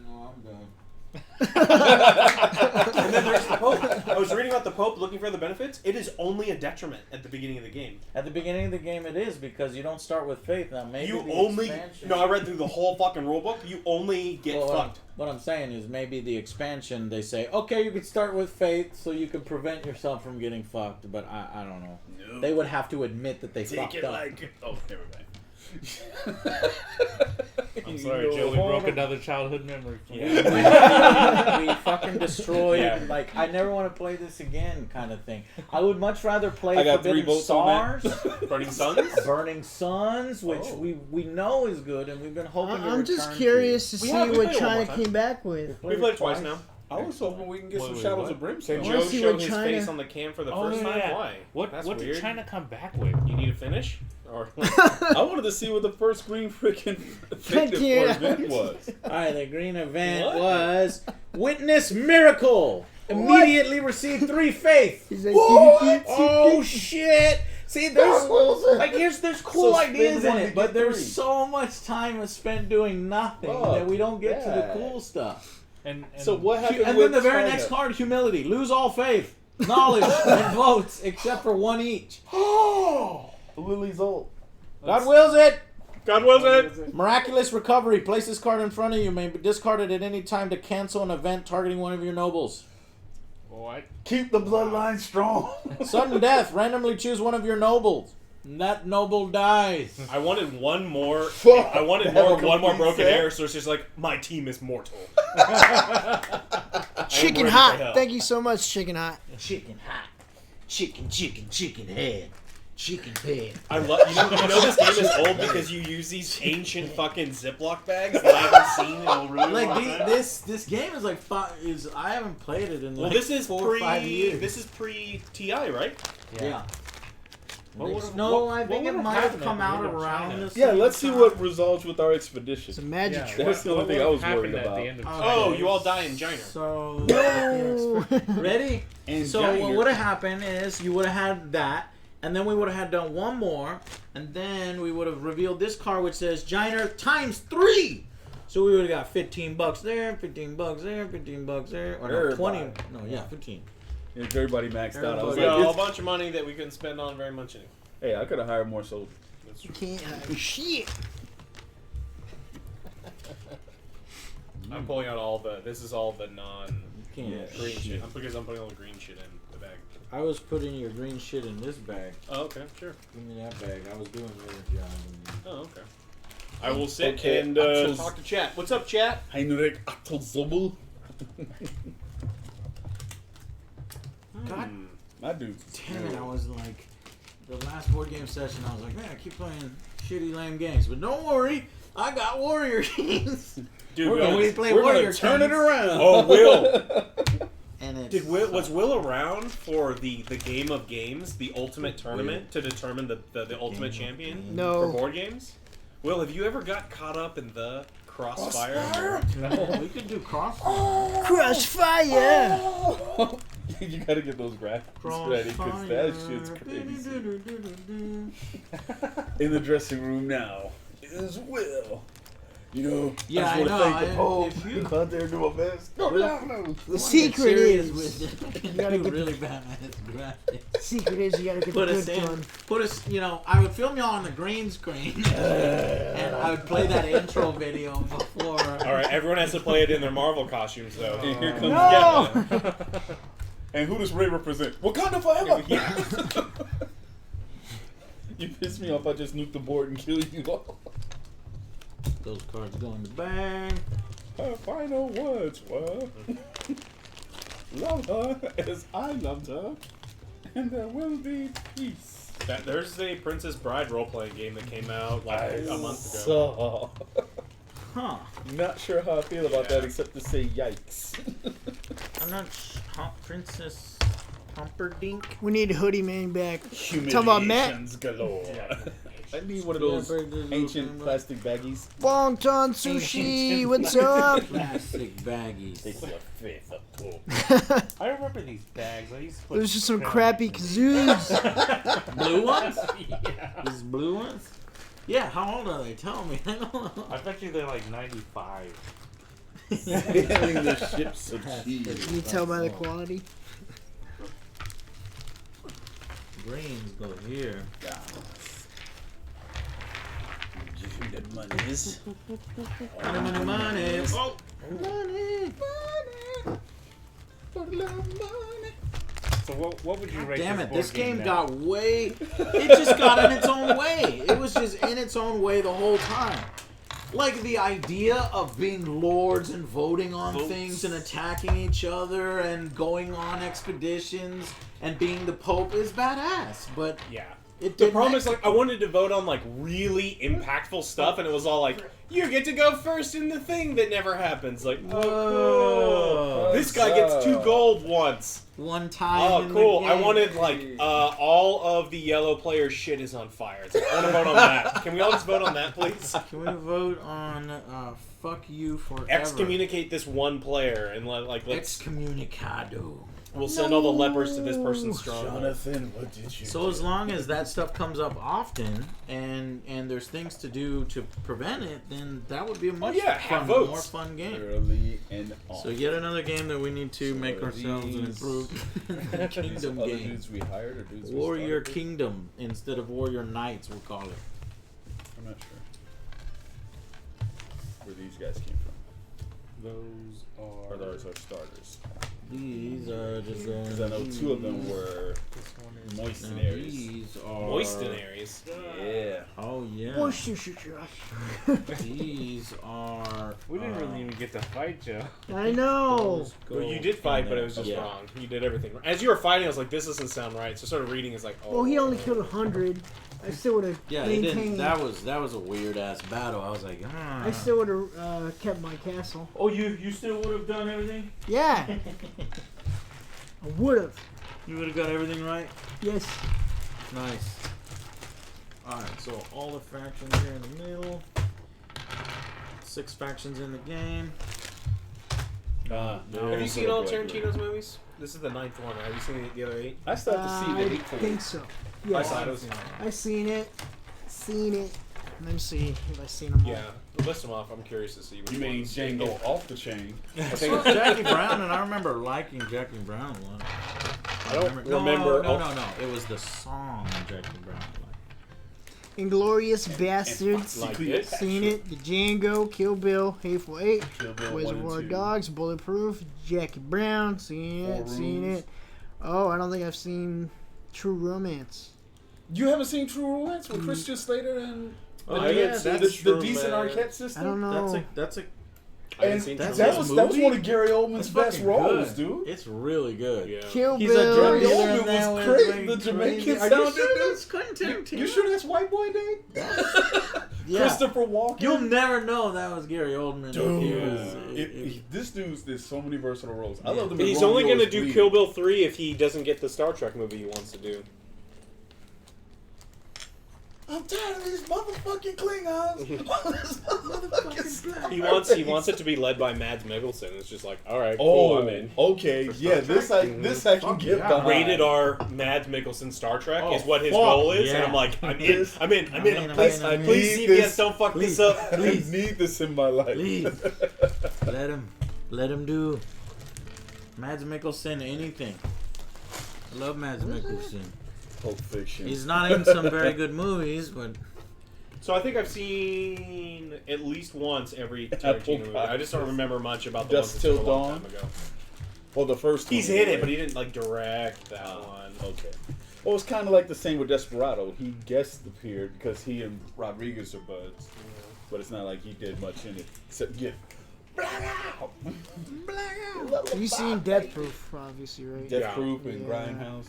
Speaker 1: No, I'm done.
Speaker 5: And then there's the Pope. I was reading about the Pope looking for the benefits. It is only a detriment at the beginning of the game.
Speaker 1: At the beginning of the game, it is because you don't start with faith. Now maybe
Speaker 5: You
Speaker 1: the
Speaker 5: only.
Speaker 1: expansion-
Speaker 5: No, I read through the whole fucking rule book. You only get
Speaker 1: Well,
Speaker 5: fucked.
Speaker 1: What I'm saying is maybe the expansion they say, okay, you can start with faith so you can prevent yourself from getting fucked. But I don't know.
Speaker 4: No.
Speaker 1: They would have to admit that they
Speaker 4: Take
Speaker 1: fucked
Speaker 4: it
Speaker 1: up.
Speaker 4: like. Oh, never mind.
Speaker 3: I'm sorry, Joe. We broke another childhood memory. For you.
Speaker 1: We fucking destroyed.
Speaker 5: Yeah.
Speaker 1: Like I never want to play this again, kind of thing. I would much rather play
Speaker 4: I got 3
Speaker 1: Forbidden
Speaker 4: votes on
Speaker 1: Stars,
Speaker 4: that.
Speaker 5: Burning Suns.
Speaker 1: Burning Suns, which
Speaker 5: Oh.
Speaker 1: we know is good, and we've been hoping. to
Speaker 2: I'm just
Speaker 1: return
Speaker 2: curious to
Speaker 5: We
Speaker 2: see
Speaker 5: have- we
Speaker 2: what
Speaker 5: played it one
Speaker 2: China
Speaker 5: more time.
Speaker 2: came back with.
Speaker 5: We played it twice now.
Speaker 4: I was hoping we can get some
Speaker 3: Wait,
Speaker 4: Shadows
Speaker 3: what?
Speaker 4: of Brimstone.
Speaker 5: Can
Speaker 2: I wanna
Speaker 5: Joe
Speaker 2: see
Speaker 5: show
Speaker 2: what
Speaker 5: his
Speaker 2: China-
Speaker 5: face on the cam for the
Speaker 3: Oh,
Speaker 5: first time?
Speaker 3: yeah.
Speaker 5: Why?
Speaker 3: What
Speaker 5: That's
Speaker 3: what
Speaker 5: weird.
Speaker 3: did China come back with?
Speaker 5: You need to finish? Or
Speaker 4: I wanted to see what the first green freaking effective
Speaker 2: Yeah.
Speaker 4: event was.
Speaker 1: All right, the green event
Speaker 4: What?
Speaker 1: was Witness Miracle. Immediately received 3 faith.
Speaker 2: He's like,
Speaker 1: Oh shit! See, there's like there's cool
Speaker 4: So
Speaker 1: ideas
Speaker 4: spend
Speaker 1: in
Speaker 4: one
Speaker 1: it,
Speaker 4: to
Speaker 1: but
Speaker 4: get
Speaker 1: there's
Speaker 4: 3.
Speaker 1: so much time is spent doing nothing
Speaker 4: Oh,
Speaker 1: that we don't get to the
Speaker 4: yeah.
Speaker 1: cool stuff.
Speaker 3: And
Speaker 4: So what happened
Speaker 1: And
Speaker 4: with
Speaker 1: then the very
Speaker 4: China?
Speaker 1: next card, humility. Lose all faith, knowledge, and votes except for 1 each.
Speaker 4: Lily's ult.
Speaker 1: God wills it.
Speaker 5: God wills it.
Speaker 1: Miraculous recovery. Place this card in front of you. May be discarded at any time to cancel an event targeting one of your nobles.
Speaker 3: what?
Speaker 4: Keep the bloodline strong.
Speaker 1: Sudden death. Randomly choose one of your nobles. And that noble dies.
Speaker 5: I wanted one more.
Speaker 4: Fuck.
Speaker 5: I wanted
Speaker 4: Have a
Speaker 5: one more
Speaker 4: complete
Speaker 5: broken
Speaker 4: set.
Speaker 5: arrow, so it's just like my team is mortal.
Speaker 2: Chicken
Speaker 5: ready for
Speaker 2: Hot.
Speaker 5: hell.
Speaker 2: Thank you so much, Chicken Hot.
Speaker 1: Chicken hot. Chicken head. Chicken head.
Speaker 5: I love you know this game is old because you use these ancient fucking Ziploc bags that I haven't seen in a really
Speaker 1: Like
Speaker 5: long time.
Speaker 1: this game is like I haven't played it in
Speaker 5: Well,
Speaker 1: like
Speaker 5: this is
Speaker 1: 4 or 5 years.
Speaker 5: This is pre TI, right?
Speaker 1: Yeah.
Speaker 3: What would've-
Speaker 1: No,
Speaker 3: what-
Speaker 1: I
Speaker 3: what
Speaker 1: think it
Speaker 3: would've
Speaker 1: might have
Speaker 3: happened
Speaker 1: come
Speaker 3: at the
Speaker 1: out
Speaker 3: end of
Speaker 1: around
Speaker 3: China?
Speaker 1: this.
Speaker 4: Yeah, let's see what resolves with our
Speaker 2: It's a
Speaker 4: expedition.
Speaker 2: magic
Speaker 3: Yeah,
Speaker 2: trick.
Speaker 4: That's the only thing I was
Speaker 3: happened
Speaker 4: worried
Speaker 3: at the
Speaker 4: about.
Speaker 3: end of
Speaker 5: Oh, you all die in China.
Speaker 1: So
Speaker 2: No.
Speaker 1: ready?
Speaker 4: And
Speaker 1: So what
Speaker 4: Jaeger.
Speaker 1: would have happened is you would have had that, and then we would have had done one more, and then we would have revealed this card which says Giner times 3. So we would have got $15 there, $15 there, $15 there, or no, 20.
Speaker 4: Everybody.
Speaker 1: No, yeah, 15.
Speaker 4: If everybody maxed out, I was
Speaker 5: We
Speaker 1: Everybody.
Speaker 5: got a
Speaker 4: like,
Speaker 5: whole
Speaker 4: it's-
Speaker 5: bunch of money that we couldn't spend on very much anyway.
Speaker 4: hey, I could have hired more soldiers.
Speaker 2: You can't have shit.
Speaker 5: I'm pulling out all the. This is all the non
Speaker 1: Can't
Speaker 4: Yeah.
Speaker 1: have
Speaker 5: green
Speaker 1: shit.
Speaker 5: shit. Because I'm putting all the green shit in the bag.
Speaker 1: I was putting your green shit in this bag.
Speaker 5: Oh, okay, sure.
Speaker 1: Give me that bag. I was doing your job.
Speaker 5: Oh, okay. I will sit
Speaker 4: Okay,
Speaker 5: and
Speaker 4: Axel.
Speaker 5: talk to chat. What's up, chat?
Speaker 4: Heinrich Attelzobel.
Speaker 1: God
Speaker 4: My dude's
Speaker 1: damn it! I was like, the last board game session, I was like, man, I keep playing shitty, lame games, but don't worry, I got Warrior Kings.
Speaker 5: Dude,
Speaker 1: We're gonna play
Speaker 4: We're
Speaker 1: Warrior
Speaker 4: gonna turn
Speaker 1: Kings.
Speaker 4: it around.
Speaker 5: Oh, Will.
Speaker 1: And it
Speaker 5: Was Will around for the Game of Games, the ultimate tournament to determine the ultimate champion
Speaker 2: No.
Speaker 5: for board games? Will, have you ever got caught up in the Crossfire?
Speaker 1: we could do
Speaker 4: Oh.
Speaker 2: Crossfire.
Speaker 4: You gotta get those graphics ready because that shit's crazy. In the dressing room now is Will. You know,
Speaker 1: Yeah,
Speaker 4: I just
Speaker 1: I
Speaker 4: want to
Speaker 1: know.
Speaker 4: thank the
Speaker 1: I-
Speaker 4: Pope.
Speaker 1: if you-
Speaker 4: Go out there and do my best. No.
Speaker 2: The secret is.
Speaker 1: you
Speaker 2: gotta get
Speaker 1: really bad at this graphics.
Speaker 2: Secret is you gotta get
Speaker 1: Put
Speaker 2: the
Speaker 1: us
Speaker 2: good
Speaker 1: in.
Speaker 2: one.
Speaker 1: Put us. You know, I would film y'all on the green screen, and I would play that intro video before.
Speaker 5: All right, everyone has to play it in their Marvel costumes, though.
Speaker 4: And here comes
Speaker 2: No.
Speaker 4: Gavin. And who does Ray represent? Wakanda forever.
Speaker 5: Yeah.
Speaker 4: You pissed me off. I just nuked the board and killed you all.
Speaker 1: Those cards go in the bag.
Speaker 4: Her final words were, "Love her as I loved her, and there will be peace."
Speaker 5: There's a Princess Bride role-playing game that came out like a month ago.
Speaker 4: So,
Speaker 1: Huh.
Speaker 4: not sure how I feel about
Speaker 5: Yeah.
Speaker 4: that, except to say yikes.
Speaker 1: I'm not. Princess Humperdinck.
Speaker 2: We need Hoodie Man back. Talking about Matt.
Speaker 4: Humiliations galore.
Speaker 3: Yeah.
Speaker 4: I need one of those
Speaker 1: Yeah, but there's no
Speaker 4: ancient
Speaker 1: thing
Speaker 4: plastic baggies.
Speaker 2: Wonton Sushi. What's up?
Speaker 1: Plastic baggies.
Speaker 4: your faith up to.
Speaker 3: I remember these bags. I used to put
Speaker 2: There's just some
Speaker 3: crap
Speaker 2: crappy
Speaker 3: in them.
Speaker 2: kazoos.
Speaker 1: Blue ones?
Speaker 3: Yeah.
Speaker 1: These blue ones? Yeah, how old are they? Tell me. I don't know.
Speaker 3: I bet you they're like 95.
Speaker 4: Sailing the ships of cheese.
Speaker 2: Can you tell by the quality?
Speaker 1: Greens go here.
Speaker 4: Give me the monies.
Speaker 1: Money, money.
Speaker 4: Oh,
Speaker 1: Money.
Speaker 3: So what would you rate?
Speaker 1: Damn it! This game
Speaker 3: now?
Speaker 1: got way. It just got in its own way. It was just in its own way the whole time. Like the idea of being lords and voting on things and attacking each other and going on expeditions and being the Pope is badass. But
Speaker 5: Yeah.
Speaker 1: it
Speaker 5: The
Speaker 1: didn't
Speaker 5: problem is, like, I
Speaker 1: execute.
Speaker 5: wanted to vote on, like, really impactful stuff, and it was all like, you get to go first in the thing that never happens. Like, oh, cool. This guy gets 2 gold once.
Speaker 1: One time.
Speaker 5: Oh,
Speaker 1: in the
Speaker 5: cool. I
Speaker 1: game.
Speaker 5: wanted, like, all of the yellow player's shit is on fire. It's like, I want to vote on that. Can we all just vote on that, please?
Speaker 1: Can we vote on fuck you forever?
Speaker 5: Excommunicate this one player, and, like, let's...
Speaker 1: Excommunicado.
Speaker 5: We'll send all the lepers to this person's stronghold.
Speaker 4: Jonathan, what did you
Speaker 1: So as long as that stuff comes up often and there's things to do to prevent it, then that would be a much
Speaker 5: yeah, have
Speaker 1: fun,
Speaker 5: votes.
Speaker 1: more fun game.
Speaker 4: early and on?
Speaker 1: So yet another game that we need to
Speaker 4: So
Speaker 1: make
Speaker 4: are
Speaker 1: ourselves an
Speaker 4: these-
Speaker 1: improved Kingdom
Speaker 4: Other
Speaker 1: game.
Speaker 4: dudes we hired or dudes we
Speaker 1: Warrior
Speaker 4: started?
Speaker 1: Kingdom instead of Warrior Knights, we'll call it.
Speaker 4: I'm not sure where these guys came from.
Speaker 5: Those
Speaker 4: Or
Speaker 5: are...
Speaker 4: those are starters.
Speaker 1: These are just
Speaker 4: Because I know 2 of them were moistenaries.
Speaker 1: These are
Speaker 5: Moistenaries.
Speaker 4: Yeah.
Speaker 1: Oh yeah. These are.
Speaker 3: We didn't really even get to fight, Joe.
Speaker 2: I know.
Speaker 5: Well, you did fight, but it was just
Speaker 1: Yeah.
Speaker 5: wrong. You did everything wrong. As you were fighting, I was like, this doesn't sound right. So I started reading, it's like, oh.
Speaker 2: Well, he only killed 100. I still would have
Speaker 1: Yeah, they didn't.
Speaker 2: maintained.
Speaker 1: That was a weird ass battle. I was like,
Speaker 2: I still would have kept my castle.
Speaker 1: Oh, you still would have done everything?
Speaker 2: Yeah, I would have.
Speaker 1: You would have got everything right?
Speaker 2: Yes.
Speaker 1: Nice. Alright, so all the factions here in the middle. 6 factions in the game.
Speaker 4: No,
Speaker 5: Have you seen all
Speaker 4: Boy,
Speaker 5: Tarantino's movies? This is the 9th one. Have you seen the other 8?
Speaker 4: I still have to see the
Speaker 2: I
Speaker 4: Hateful
Speaker 2: think
Speaker 4: Eight.
Speaker 2: so.
Speaker 5: I
Speaker 2: Yes.
Speaker 5: saw it.
Speaker 2: I seen it. Seen it. Let me see if I seen them all.
Speaker 5: Yeah. List them off. I'm curious to see. Which
Speaker 4: You mean
Speaker 5: ones.
Speaker 4: Django off the chain?
Speaker 5: I think
Speaker 1: Jackie Brown, and I remember liking Jackie Brown one.
Speaker 5: I don't remember.
Speaker 1: No. It was the song Jackie Brown liked.
Speaker 2: Inglorious Bastards.
Speaker 5: Like it.
Speaker 2: Seen it. The Django, Kill Bill, Hateful Eight,
Speaker 4: Kill Bill 1 and
Speaker 2: Reservoir
Speaker 4: 2.
Speaker 2: Dogs, Bulletproof, Jackie Brown. Seen it.
Speaker 4: Four
Speaker 2: Seen
Speaker 4: Rooms.
Speaker 2: it. Oh, I don't think I've seen True Romance.
Speaker 4: You haven't seen True Romance with Christian Slater and
Speaker 1: Oh,
Speaker 4: the,
Speaker 1: yeah,
Speaker 4: the,
Speaker 1: that's
Speaker 4: the decent Arquette
Speaker 2: I
Speaker 4: sister?
Speaker 2: don't know.
Speaker 1: That's a
Speaker 5: I haven't
Speaker 4: And
Speaker 5: seen
Speaker 1: that's
Speaker 4: that
Speaker 5: True
Speaker 4: was
Speaker 5: Romance.
Speaker 1: movie?
Speaker 4: one of Gary Oldman's
Speaker 1: that's
Speaker 4: best
Speaker 1: fucking
Speaker 4: roles,
Speaker 1: good.
Speaker 4: dude.
Speaker 1: It's really good.
Speaker 5: Yeah.
Speaker 2: Kill
Speaker 1: He's a
Speaker 2: Bill.
Speaker 1: drug
Speaker 4: Gary
Speaker 1: dealer
Speaker 4: Oldman
Speaker 1: in there
Speaker 4: was
Speaker 1: with,
Speaker 4: great.
Speaker 1: like,
Speaker 4: The Jamaican
Speaker 1: crazy- Are you
Speaker 4: sounded
Speaker 1: sure
Speaker 4: dude.
Speaker 1: that's Quentin Tarantino?
Speaker 4: You sure that's White Boy Day?
Speaker 1: Yeah.
Speaker 4: Christopher Walken.
Speaker 1: You'll never know that was Gary Oldman.
Speaker 4: Dude,
Speaker 1: He was-
Speaker 4: this dude's did so many versatile roles. I
Speaker 1: Yeah.
Speaker 4: love him. in
Speaker 5: He's
Speaker 4: Romeo
Speaker 5: only going to
Speaker 4: is
Speaker 5: do
Speaker 4: Bleeding.
Speaker 5: Kill Bill 3 if he doesn't get the Star Trek movie he wants to do.
Speaker 4: I'm tired of these motherfucking Klingons. All this motherfucking stuff.
Speaker 5: He wants it to be led by Mads Mikkelsen. It's just like, all right,
Speaker 4: Oh,
Speaker 5: cool, I'm in.
Speaker 4: okay, yeah. This I can
Speaker 1: Fuck
Speaker 4: get
Speaker 1: yeah.
Speaker 4: behind.
Speaker 5: Rated R Mads Mikkelsen Star Trek
Speaker 1: Oh,
Speaker 5: is what his
Speaker 1: fuck,
Speaker 5: goal is, and
Speaker 1: yeah.
Speaker 5: I'm like, I'm in.
Speaker 4: This-
Speaker 5: I'm in. Please,
Speaker 1: I'm in.
Speaker 5: please,
Speaker 4: need
Speaker 5: CBS,
Speaker 4: this.
Speaker 5: don't fuck
Speaker 1: Please.
Speaker 5: this up.
Speaker 4: I
Speaker 1: Please.
Speaker 4: need this in my life.
Speaker 1: Please. Let him do Mads Mikkelsen anything. I love Mads Mikkelsen.
Speaker 4: Pulp Fiction.
Speaker 1: He's not in some very good movies, but
Speaker 5: So I think I've seen at least once every
Speaker 4: Apple
Speaker 5: Tarantino movie. I just don't
Speaker 4: Pie.
Speaker 5: remember much about the
Speaker 4: Dusk
Speaker 5: ones that
Speaker 4: Till
Speaker 5: took a long
Speaker 4: Dawn?
Speaker 5: time ago.
Speaker 4: Well, the first
Speaker 5: He's
Speaker 4: one.
Speaker 5: in it, but he didn't like direct that
Speaker 4: Oh,
Speaker 5: one.
Speaker 4: okay. Well, it's kind of like the same with Desperado. He guest appeared because he and Rodriguez are buds, but it's not like he did much in it except get black out. Black out.
Speaker 2: Have you seen Death Proof, obviously, right?
Speaker 5: Yeah.
Speaker 4: Death Proof and
Speaker 2: Yeah.
Speaker 4: Grindhouse.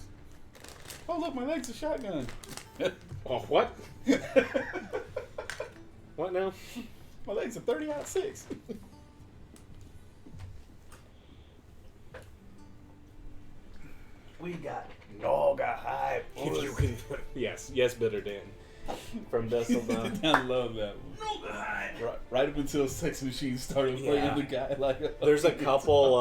Speaker 4: Oh look, my leg's a shotgun.
Speaker 5: Oh, what? What now?
Speaker 4: My leg's a 30-06.
Speaker 1: we got
Speaker 4: Noga high.
Speaker 5: Yes, Bitter Dan. From Dust Till Dawn.
Speaker 4: I love that one. Right up until Sex Machine started playing the guy like.
Speaker 5: There's a couple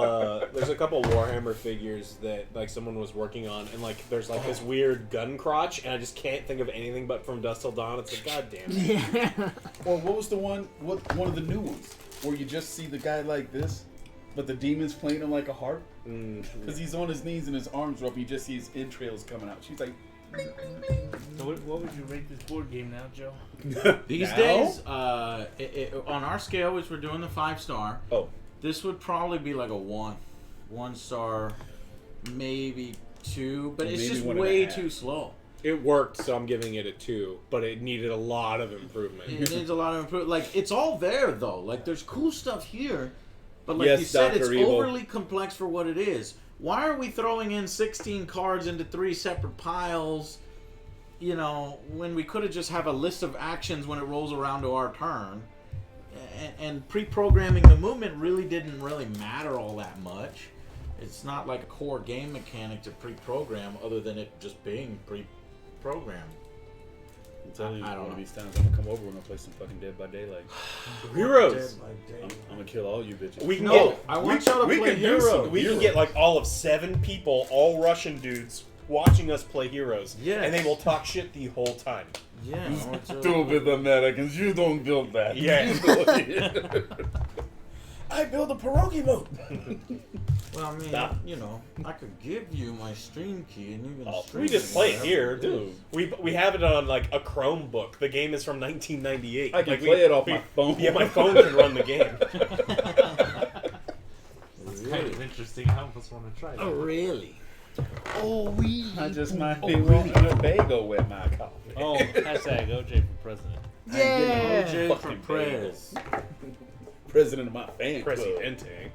Speaker 5: Warhammer figures that like someone was working on, and like there's like this weird gun crotch, and I just can't think of anything but from Dust Till Dawn. It's like, god damn it.
Speaker 2: Yeah.
Speaker 4: Or what was the one? What one of the new ones? where you just see the guy like this, but the demon's playing him like a harp? Because he's on his knees and his arms are up. You just see his entrails coming out. She's like, bling, bling, bling.
Speaker 3: So what would you rate this board game now, Joe?
Speaker 1: These
Speaker 4: Now?
Speaker 1: days, on our scale, which we're doing the 5-star,
Speaker 4: Oh,
Speaker 1: this would probably be like a 1 star, maybe 2, but it's
Speaker 4: Maybe
Speaker 1: just
Speaker 4: 1.5.
Speaker 1: way too slow.
Speaker 5: It worked, so I'm giving it a 2, but it needed a lot of improvement.
Speaker 1: It needs a lot of improvement. Like, it's all there, though. Like, there's cool stuff here, but like
Speaker 4: Yes,
Speaker 1: you said,
Speaker 4: Dr.
Speaker 1: it's
Speaker 4: Evil.
Speaker 1: overly complex for what it is. Why are we throwing in 16 cards into 3 separate piles, you know, when we could have just have a list of actions when it rolls around to our turn? And pre-programming the movement really didn't really matter all that much. It's not like a core game mechanic to pre-program other than it just being pre-programmed.
Speaker 4: I'm telling you,
Speaker 1: I don't
Speaker 4: one
Speaker 1: know.
Speaker 4: of these times I'm gonna come over and I'm gonna play some fucking Dead by Daylight.
Speaker 5: Heroes.
Speaker 4: I'm gonna kill all you bitches.
Speaker 5: We can
Speaker 1: No,
Speaker 5: get.
Speaker 1: I want y'all to
Speaker 4: we
Speaker 1: play
Speaker 4: can do
Speaker 1: Heroes.
Speaker 4: some-
Speaker 5: We can get like all of 7 people, all Russian dudes, watching us play Heroes.
Speaker 1: Yes.
Speaker 5: And they will talk shit the whole time.
Speaker 1: Yeah.
Speaker 4: Don't be the Americans. You don't build that.
Speaker 5: Yeah.
Speaker 4: You build it. I build a pierogi boat.
Speaker 1: Well, I mean,
Speaker 5: Stop.
Speaker 1: you know, I could give you my stream key and you can
Speaker 4: Oh,
Speaker 1: stream
Speaker 5: We just play it
Speaker 1: wherever
Speaker 5: here,
Speaker 1: it
Speaker 5: dude.
Speaker 1: is.
Speaker 5: We have it on like a Chromebook. The game is from 1998.
Speaker 4: I can
Speaker 5: like,
Speaker 4: play it off my phone.
Speaker 5: Yeah, my phone can run the game.
Speaker 3: It's kind of interesting. I almost want to try that.
Speaker 1: Oh, really?
Speaker 2: Oh, we.
Speaker 4: I just might be wanting a bagel with my coffee.
Speaker 3: Oh, hashtag OJ for president.
Speaker 2: Yeah.
Speaker 1: OJ for
Speaker 4: Fucking
Speaker 1: prez.
Speaker 4: President of my fan club.
Speaker 5: Presidente.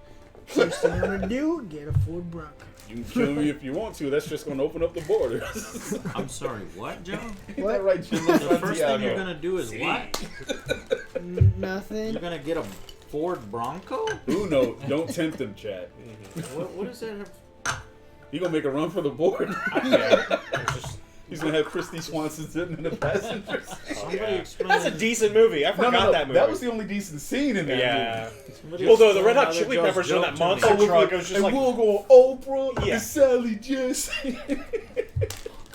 Speaker 2: First thing I'm gonna do, get a Ford Bronco.
Speaker 4: You can kill me if you want to. That's just gonna open up the borders.
Speaker 1: I'm sorry, what, Joe?
Speaker 4: What? Right, Jim
Speaker 1: The first thing you're gonna do is what?
Speaker 2: Nothing.
Speaker 1: You're gonna get a Ford Bronco?
Speaker 4: Uno, don't tempt him, Chad.
Speaker 1: What is that?
Speaker 4: He gonna make a run for the board.
Speaker 5: Yeah. It's just-
Speaker 4: He's gonna have Christy Swanson sitting in the passengers.
Speaker 1: Somebody
Speaker 5: yeah.
Speaker 1: explain.
Speaker 5: That's a decent movie. I forgot that movie.
Speaker 4: That was the only decent scene in that
Speaker 5: yeah.
Speaker 4: movie.
Speaker 1: Somebody
Speaker 5: Although the
Speaker 1: explain
Speaker 5: Red Hot
Speaker 1: how
Speaker 5: Chili
Speaker 1: Joe's
Speaker 5: Peppers doing
Speaker 1: joke
Speaker 5: that
Speaker 1: to me.
Speaker 5: monster truck, it was just
Speaker 4: and
Speaker 5: like
Speaker 4: we'll go Oprah
Speaker 5: Yeah.
Speaker 4: and Sally Jesse.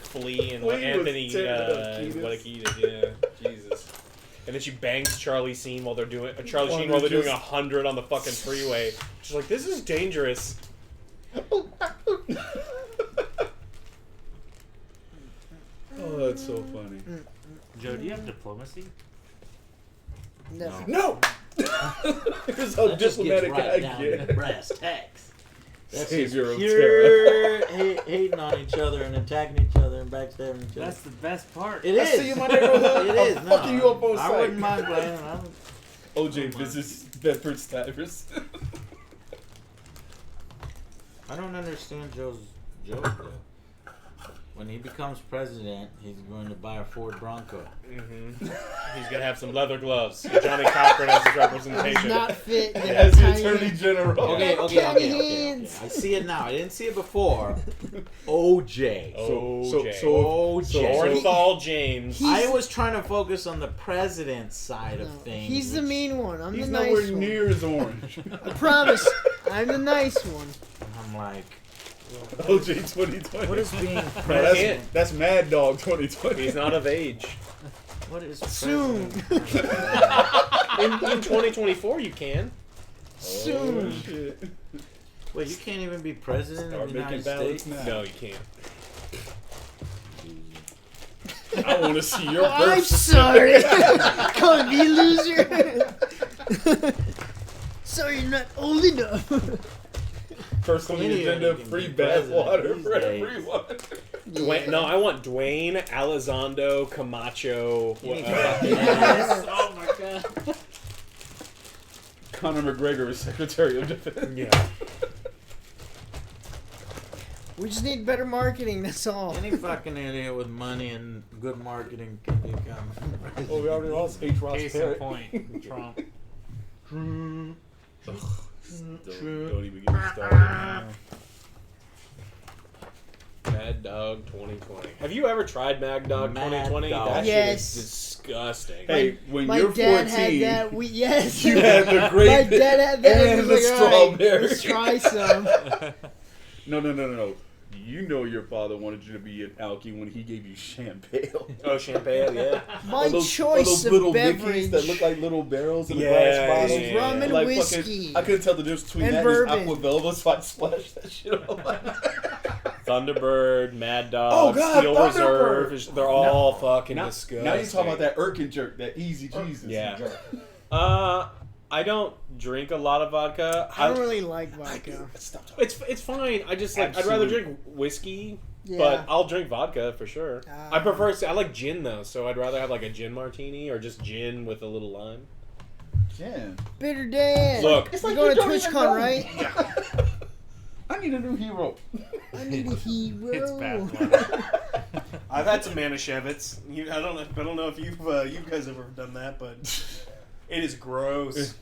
Speaker 5: Flea and
Speaker 4: Flea was
Speaker 5: Anthony
Speaker 4: tearing up
Speaker 5: Kiedis. Yeah, Jesus. And then she bangs Charlie Sheen while they're doing doing 100 on the fucking freeway. She's like, "This is dangerous."
Speaker 4: Oh, that's so funny.
Speaker 3: Joe, do you have diplomacy?
Speaker 2: No.
Speaker 4: No. Here's how
Speaker 1: That just gets
Speaker 4: diplomatic
Speaker 1: right
Speaker 4: I
Speaker 1: down to the
Speaker 4: get.
Speaker 1: brass tacks. That's just
Speaker 4: Savior of
Speaker 1: pure hating on each other and attacking each other and backstabbing each other.
Speaker 3: That's the best part.
Speaker 1: It
Speaker 4: I
Speaker 1: is.
Speaker 4: see you in my neighborhood.
Speaker 1: It
Speaker 4: I'm
Speaker 1: is.
Speaker 4: fucking you up on
Speaker 1: I
Speaker 4: sight.
Speaker 1: wouldn't mind playing.
Speaker 4: OJ visits Bedford Stuyvesant.
Speaker 1: I don't understand Joe's joke though. When he becomes president, he's going to buy a Ford Bronco.
Speaker 5: He's gonna have some leather gloves. Johnny Cochran as his
Speaker 2: Does
Speaker 5: representation.
Speaker 2: not fit.
Speaker 4: As the Attorney General.
Speaker 1: Okay. I see it now. I didn't see it before. OJ.
Speaker 5: OJ.
Speaker 1: OJ.
Speaker 5: Orthol James.
Speaker 1: I was trying to focus on the president's side of things.
Speaker 2: He's the
Speaker 1: which-
Speaker 2: mean one. I'm
Speaker 4: He's
Speaker 2: the
Speaker 4: nowhere
Speaker 2: nice one.
Speaker 4: near as orange.
Speaker 2: I promise. I'm the nice one.
Speaker 1: I'm like,
Speaker 4: OJ 2020.
Speaker 1: what is being
Speaker 5: That's
Speaker 1: president?
Speaker 5: it.
Speaker 4: That's Mad Dog 2020.
Speaker 5: He's not of age.
Speaker 1: What is
Speaker 2: Soon.
Speaker 1: president?
Speaker 5: In 2024, you can.
Speaker 2: Soon.
Speaker 4: Oh, shit.
Speaker 1: Wait, you can't even be president
Speaker 4: Start
Speaker 1: of the
Speaker 4: making
Speaker 1: United
Speaker 4: ballots
Speaker 1: States?
Speaker 4: now.
Speaker 5: No, you can't.
Speaker 4: I want to see your
Speaker 2: Oh, I'm
Speaker 4: birth
Speaker 2: sorry. Come on, you loser. Sorry, you're not old enough.
Speaker 4: First on the
Speaker 1: Any of
Speaker 4: agenda,
Speaker 1: you can
Speaker 4: free
Speaker 1: be
Speaker 4: bath water
Speaker 1: president
Speaker 4: for
Speaker 1: these days.
Speaker 4: everyone.
Speaker 5: Dwayne, no, I want Dwayne, Elizondo, Camacho.
Speaker 1: You need to
Speaker 5: uh,
Speaker 1: fucking ass. Oh my god.
Speaker 4: Conor McGregor is Secretary of Defense.
Speaker 5: yeah.
Speaker 2: We just need better marketing. That's all.
Speaker 1: Any fucking idiot with money and good marketing can become president.
Speaker 4: Oh, we already lost H. Ross
Speaker 3: Case in
Speaker 4: Perry.
Speaker 3: point, Trump.
Speaker 4: Don't even get me started.
Speaker 5: Mad Dog 2020. Have you ever tried Mad Dog
Speaker 1: Mad
Speaker 5: 2020?
Speaker 1: Dog.
Speaker 5: That
Speaker 2: Yes.
Speaker 5: shit is disgusting.
Speaker 4: Hey, when
Speaker 2: My
Speaker 4: you're
Speaker 2: dad
Speaker 4: 14,
Speaker 2: had that. Yes.
Speaker 4: you had the grape
Speaker 2: My dad had that.
Speaker 4: and
Speaker 2: He
Speaker 4: the
Speaker 2: was like, "All right,
Speaker 4: strawberry.
Speaker 2: let's try some.
Speaker 4: No. You know your father wanted you to be an alky when he gave you champagne.
Speaker 5: Oh, champagne, yeah.
Speaker 2: My
Speaker 4: those
Speaker 2: choice
Speaker 4: little
Speaker 2: of beverage
Speaker 4: Mickeys that look like little barrels in
Speaker 5: Yeah,
Speaker 4: a glass bottle.
Speaker 5: yeah,
Speaker 2: rum and
Speaker 4: Like
Speaker 2: whiskey.
Speaker 4: I couldn't tell the difference between
Speaker 2: And
Speaker 4: that
Speaker 2: bourbon.
Speaker 4: and Aqua Velva, so I'd splash that shit on my
Speaker 5: Thunderbird, Mad Dog,
Speaker 4: Oh, God,
Speaker 5: Steel
Speaker 4: Thunderbird!
Speaker 5: Reserve. They're all fucking disgusting.
Speaker 4: Now you're talking about that Irken jerk, that Easy Jesus.
Speaker 5: Yeah. I don't drink a lot of vodka.
Speaker 2: I don't really like vodka.
Speaker 4: Stop talking.
Speaker 5: It's fine. I just like I'd rather
Speaker 4: Absolute.
Speaker 5: drink whiskey,
Speaker 2: Yeah.
Speaker 5: but I'll drink vodka for sure. I
Speaker 2: Ah.
Speaker 5: prefer. I like gin though, so I'd rather have like a gin martini or just gin with a little lime.
Speaker 4: Yeah.
Speaker 2: Bitter Dan.
Speaker 5: Look,
Speaker 4: It's
Speaker 2: You're
Speaker 4: like
Speaker 2: going
Speaker 4: you
Speaker 2: to
Speaker 4: don't even
Speaker 2: TwitchCon,
Speaker 4: know.
Speaker 2: right?
Speaker 4: I need a new hero.
Speaker 2: I need a hero.
Speaker 3: It's bad.
Speaker 6: I've had some Manischewitz. I don't know if you guys have ever done that, but it is gross.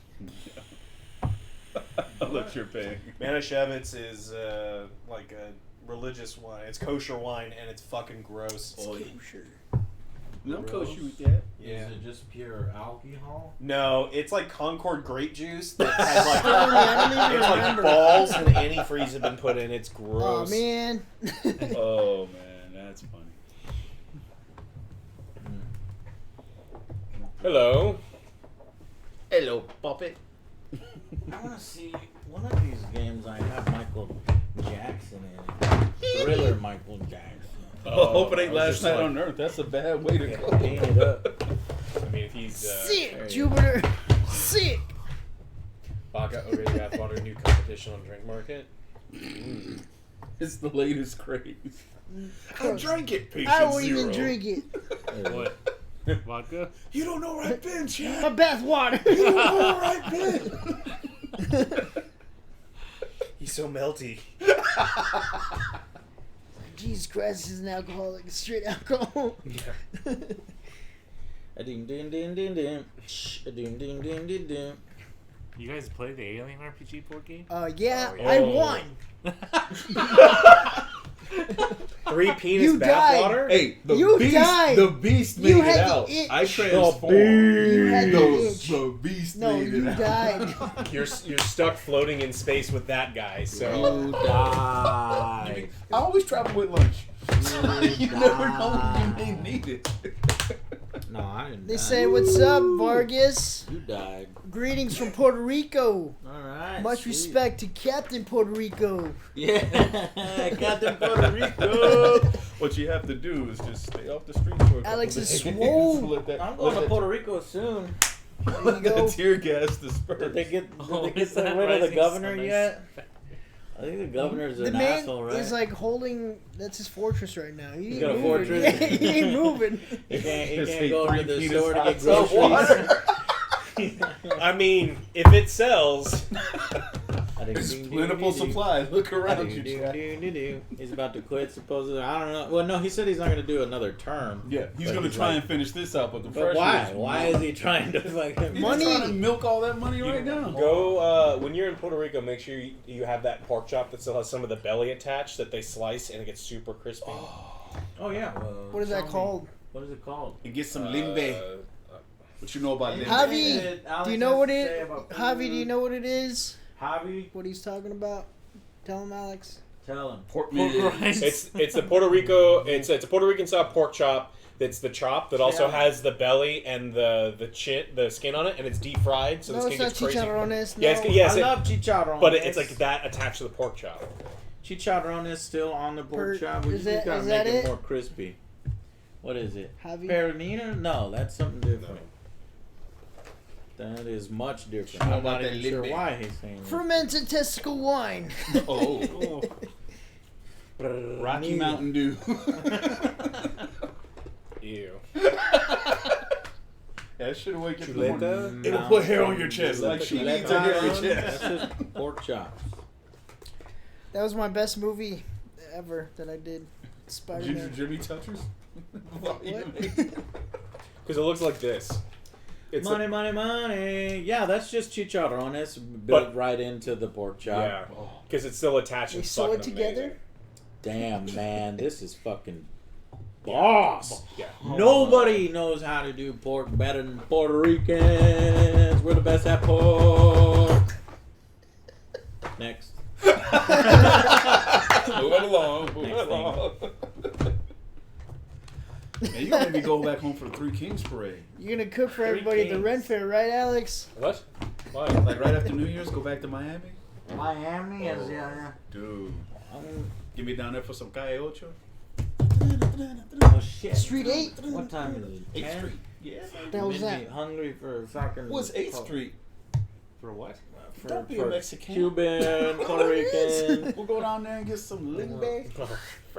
Speaker 4: I'll let you pay.
Speaker 6: Manischewitz is like a religious wine. It's kosher wine, and it's fucking gross.
Speaker 4: No kosher with that.
Speaker 6: Yeah.
Speaker 1: Is it just pure alcohol?
Speaker 6: No, it's like Concord grape juice that has like
Speaker 2: I don't even
Speaker 6: it's like
Speaker 2: remember.
Speaker 6: balls and antifreeze have been put in. It's
Speaker 2: Oh
Speaker 6: gross.
Speaker 2: man.
Speaker 4: Oh man, that's funny.
Speaker 5: hello.
Speaker 4: Hello, puppet.
Speaker 1: I want to see one of these games. I have Michael Jackson in it. Thriller Michael Jackson.
Speaker 4: Oh, hope it ain't
Speaker 5: I was
Speaker 4: last
Speaker 5: just
Speaker 4: night
Speaker 5: like-
Speaker 4: on Earth. That's a bad way to go.
Speaker 1: Paint it up.
Speaker 5: I mean, if he's
Speaker 2: Sick, Jupiter. Sick.
Speaker 5: vodka over the Bathwater new competition on Drink Market.
Speaker 4: It's the latest craze. I drank it, patient
Speaker 2: I won't
Speaker 4: zero.
Speaker 2: even drink it.
Speaker 3: What? Vodka?
Speaker 4: You don't know where I've been, Chad.
Speaker 2: My bath water.
Speaker 4: You don't know where I've been.
Speaker 6: He's so melty.
Speaker 2: Jesus Christ, he's an alcoholic. Straight alcohol.
Speaker 1: A ding ding ding ding ding. A ding ding ding ding ding.
Speaker 3: You guys play the Alien RPG board game?
Speaker 2: Yeah,
Speaker 5: Oh, yeah.
Speaker 2: I won.
Speaker 5: 3 penis
Speaker 2: You died.
Speaker 5: bathwater.
Speaker 4: Hey, the
Speaker 2: You
Speaker 4: beast.
Speaker 2: died.
Speaker 4: The beast
Speaker 2: You
Speaker 4: made
Speaker 2: had
Speaker 4: it
Speaker 2: the
Speaker 4: out.
Speaker 2: itch.
Speaker 4: I transformed.
Speaker 2: You had the itch.
Speaker 4: The beast
Speaker 2: No,
Speaker 4: made
Speaker 2: you
Speaker 4: it out.
Speaker 2: died.
Speaker 5: You're stuck floating in space with that guy. So
Speaker 1: You die.
Speaker 4: I always travel with lunch. You never know when you may need it.
Speaker 1: No, I didn't.
Speaker 2: They
Speaker 1: die.
Speaker 2: say, "What's up, Vargas?
Speaker 1: You died.
Speaker 2: Greetings from Puerto Rico.
Speaker 1: All right.
Speaker 2: Much
Speaker 1: sweet.
Speaker 2: respect to Captain Puerto Rico."
Speaker 1: Yeah, Captain Puerto Rico.
Speaker 4: What you have to do is just stay off the streets for a couple
Speaker 2: Alex is
Speaker 4: days.
Speaker 2: swole.
Speaker 4: Let that-
Speaker 1: I'm
Speaker 4: let
Speaker 1: going to
Speaker 4: that-
Speaker 1: Puerto Rico soon.
Speaker 2: There you
Speaker 4: Let
Speaker 2: go.
Speaker 4: the tear gas disperse.
Speaker 1: Did they get
Speaker 3: Oh,
Speaker 1: rid
Speaker 3: is
Speaker 1: of
Speaker 3: that
Speaker 1: the
Speaker 3: Rising
Speaker 1: governor
Speaker 3: Sun?
Speaker 1: yet? I think the governor's
Speaker 2: The
Speaker 1: an
Speaker 2: man
Speaker 1: asshole, right?
Speaker 2: is like holding. That's his fortress right now. He
Speaker 1: He's
Speaker 2: ain't
Speaker 1: got a
Speaker 2: moving.
Speaker 1: fortress.
Speaker 2: Yeah, he ain't moving.
Speaker 1: he can't
Speaker 4: Just
Speaker 1: go
Speaker 4: ate
Speaker 1: over
Speaker 4: 3
Speaker 1: to the
Speaker 4: penis
Speaker 1: store to get
Speaker 4: hot tub
Speaker 1: groceries.
Speaker 4: water.
Speaker 5: I mean, if it sells,
Speaker 4: It's plentiful supply. Look around you, Chad.
Speaker 1: He's about to quit, supposedly. I don't know. Well, no, he said he's not going to do another term.
Speaker 4: Yeah, he's
Speaker 1: But
Speaker 4: gonna
Speaker 1: he's
Speaker 4: try
Speaker 1: like-
Speaker 4: and finish this out, but the
Speaker 1: But
Speaker 4: pressure
Speaker 1: why?
Speaker 4: is
Speaker 1: Why is he trying to fucking
Speaker 4: He's
Speaker 2: Money?
Speaker 4: trying to milk all that money right now.
Speaker 5: go when you're in Puerto Rico. Make sure you have that pork chop that still has some of the belly attached that they slice and it gets super crispy.
Speaker 1: Oh yeah.
Speaker 2: What is that called?
Speaker 1: What is it called?
Speaker 4: And get some limbe. What you know about limbe?
Speaker 2: Javi, do you know what it? Javi, do you know what it is?
Speaker 1: Javi,
Speaker 2: What he's talking about? Tell him, Alex.
Speaker 1: tell him.
Speaker 4: Pork
Speaker 3: Pork
Speaker 4: mid.
Speaker 3: rinds.
Speaker 5: It's the Puerto Rico. It's a Puerto Rican style pork chop. That's the chop that also
Speaker 1: Yeah.
Speaker 5: has the belly and the skin on it, and it's deep fried, so
Speaker 2: No,
Speaker 5: the
Speaker 2: it's
Speaker 5: skin
Speaker 2: not
Speaker 5: gets crazy.
Speaker 2: chicharrones.
Speaker 5: Yeah,
Speaker 2: No.
Speaker 5: it's, yes,
Speaker 1: I love chicharrones.
Speaker 5: but it's like that attached to the pork chop.
Speaker 1: Chicharrones still on the pork
Speaker 2: Per-
Speaker 1: chop. We
Speaker 2: is
Speaker 1: just
Speaker 2: that-
Speaker 1: gotta
Speaker 2: is
Speaker 1: make
Speaker 2: that
Speaker 1: it
Speaker 2: it?
Speaker 1: more crispy. What is it?
Speaker 2: Javi.
Speaker 1: Pernina? No, that's something different. That is much different. I'm
Speaker 4: about
Speaker 1: not
Speaker 4: that
Speaker 1: even sure
Speaker 4: limbe?
Speaker 1: why he's saying that.
Speaker 2: Fermented testicle wine.
Speaker 4: Oh, Rocky Mountain Dew.
Speaker 5: Ew.
Speaker 4: That should wake up in the
Speaker 5: Chuleta?
Speaker 4: morning. It'll put hair on your chest. Like she needs a hair on your
Speaker 1: That's
Speaker 4: chest.
Speaker 1: just pork chops.
Speaker 2: That was my best movie ever that I did.
Speaker 4: Ginger
Speaker 2: Spider-Man.
Speaker 4: Jimmy Touchers?
Speaker 2: What?
Speaker 5: Because it looks like this. It's
Speaker 1: Money, money, money. Yeah, that's just chicharrones built
Speaker 5: But-
Speaker 1: right into the pork chop.
Speaker 5: yeah, because it's still attached.
Speaker 2: They
Speaker 5: and
Speaker 2: sew it
Speaker 5: fucking
Speaker 2: together.
Speaker 5: amazing.
Speaker 1: Damn, man, this is fucking boss.
Speaker 5: Yeah.
Speaker 1: Nobody knows how to do pork better than Puerto Ricans. We're the best at pork. Next.
Speaker 4: Move along. Move along. Man, you gonna maybe go back home for the Three Kings parade.
Speaker 2: You're gonna cook for everybody at the Ren Fair, right, Alex?
Speaker 5: What? Why?
Speaker 4: Like right after New Year's, go back to Miami.
Speaker 1: Miami is yeah.
Speaker 4: Dude,
Speaker 1: Um,
Speaker 4: get me down there for some Calle Ocho.
Speaker 1: oh shit.
Speaker 2: Street 8?
Speaker 1: What time is it?
Speaker 4: 8th
Speaker 1: 10?
Speaker 4: Street. Yeah.
Speaker 2: What the hell was
Speaker 1: Made
Speaker 2: that?
Speaker 1: me hungry for fucking.
Speaker 4: What's 8th Street?
Speaker 3: For what?
Speaker 1: For,
Speaker 4: Don't be
Speaker 1: for
Speaker 4: a Mexican.
Speaker 1: Cuban, Puerto Rican.
Speaker 4: We'll go down there and get some limbe.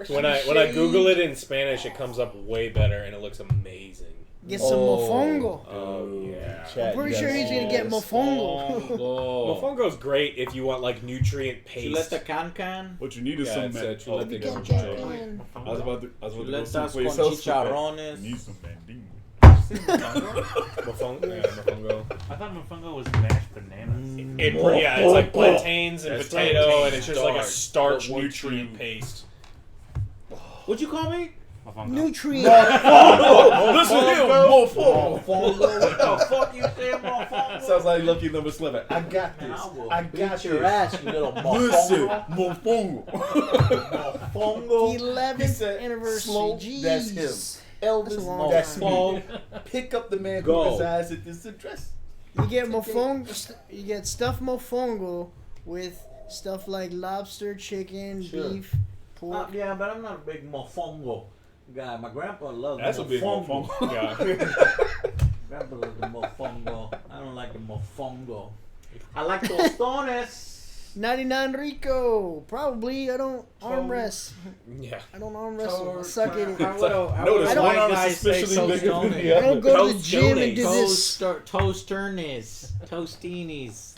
Speaker 5: When I Google it in Spanish, it comes up way better and it looks amazing.
Speaker 2: Get some mofongo.
Speaker 5: Oh yeah.
Speaker 2: I'm pretty sure he's gonna get mofongo.
Speaker 5: Mofongo's great if you want like nutrient paste.
Speaker 1: Chuleta can.
Speaker 4: What you need is
Speaker 5: Yeah,
Speaker 4: some
Speaker 5: it's a chuleta
Speaker 4: oh,
Speaker 5: con
Speaker 2: Can.
Speaker 4: I was about to go
Speaker 1: Chuletas
Speaker 4: someplace
Speaker 1: con
Speaker 4: else.
Speaker 1: chicharrones.
Speaker 4: Need some banding.
Speaker 5: Mofongo. Yeah, mofongo.
Speaker 3: I thought mofongo was mashed bananas.
Speaker 5: Yeah, it's like plantains and
Speaker 4: That's
Speaker 5: potato,
Speaker 4: like
Speaker 5: and it's just like a starch
Speaker 4: But what
Speaker 5: nutrient
Speaker 4: you-
Speaker 5: paste.
Speaker 1: What'd you call me?
Speaker 3: Mofongo.
Speaker 2: Nutrient.
Speaker 4: Listen to him, mofo.
Speaker 1: What the fuck you saying, motherfucker?
Speaker 4: Sounds like Lucky Number 11. I got
Speaker 1: Man,
Speaker 4: this.
Speaker 1: I will
Speaker 4: I
Speaker 1: beat
Speaker 4: got
Speaker 1: your
Speaker 4: this.
Speaker 1: ass, you little
Speaker 4: Listen,
Speaker 1: mofongo.
Speaker 4: mofongo.
Speaker 1: Mofongo.
Speaker 4: He
Speaker 2: 11th
Speaker 4: said,
Speaker 2: anniversary.
Speaker 4: "Slow,
Speaker 2: Jeez.
Speaker 4: that's him.
Speaker 2: That's a
Speaker 4: Elvis,
Speaker 2: long
Speaker 4: that's
Speaker 1: time.
Speaker 4: me. Pick up the man
Speaker 1: Go.
Speaker 4: who resides at this address.
Speaker 2: You get mofongo. You get stuffed mofongo with stuff like lobster, chicken,
Speaker 1: Sure.
Speaker 2: beef, pork.
Speaker 1: Yeah, but I'm not a big mofongo guy. My grandpa loves
Speaker 4: That's a big
Speaker 1: mofongo.
Speaker 4: mofongo.
Speaker 5: Yeah.
Speaker 1: Grandpa loves the mofongo. I don't like the mofongo. I like tostones.
Speaker 2: 99 Rico. Probably. I don't arm wrest.
Speaker 5: Yeah.
Speaker 2: I don't arm wrestle. I suck at it.
Speaker 4: Notice
Speaker 2: one
Speaker 4: arm is
Speaker 1: guys say
Speaker 4: suspiciously bigger than the
Speaker 2: I
Speaker 4: other.
Speaker 2: don't go to the gym and do this.
Speaker 1: Toasternis. Tostinis.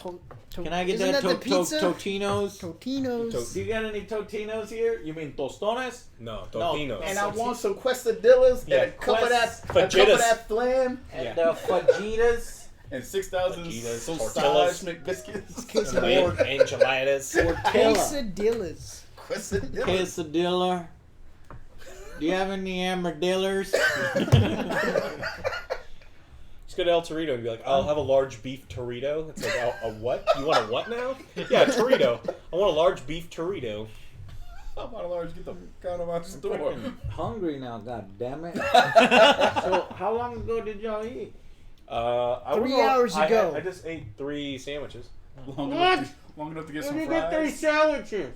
Speaker 1: Can I get
Speaker 2: Isn't
Speaker 1: that?
Speaker 2: that the pizza?
Speaker 1: Totinos?
Speaker 2: Totinos.
Speaker 1: Do you got any Totinos here? You mean tostones?
Speaker 5: No,
Speaker 1: No,
Speaker 5: Totinos.
Speaker 4: And I want some quesadillas
Speaker 5: Yeah,
Speaker 4: and a cup of that
Speaker 5: fajitas.
Speaker 4: flam
Speaker 1: And
Speaker 5: Yeah.
Speaker 1: fajitas?
Speaker 4: and 6,000
Speaker 5: Fajitas,
Speaker 4: sausage
Speaker 5: tortillas.
Speaker 4: McBiscuits.
Speaker 5: Enchiladas.
Speaker 1: Tortilla.
Speaker 2: Quesadillas.
Speaker 4: Quesadillas.
Speaker 1: Quesadilla. Do you have any armadillos?
Speaker 5: Just go to El Torito and be like, I'll have a large beef Torito. It's like, a what? You want a what now? Yeah, Torito. I want a large beef Torito.
Speaker 4: How about a large? Get the out of my store.
Speaker 1: Freaking hungry now, god damn it. So how long ago did y'all eat?
Speaker 5: I
Speaker 2: 3
Speaker 5: was-
Speaker 2: hours ago.
Speaker 5: I just ate 3 sandwiches.
Speaker 4: Long enough to get
Speaker 1: When
Speaker 4: some
Speaker 1: you get 3
Speaker 4: fries.
Speaker 1: sandwiches.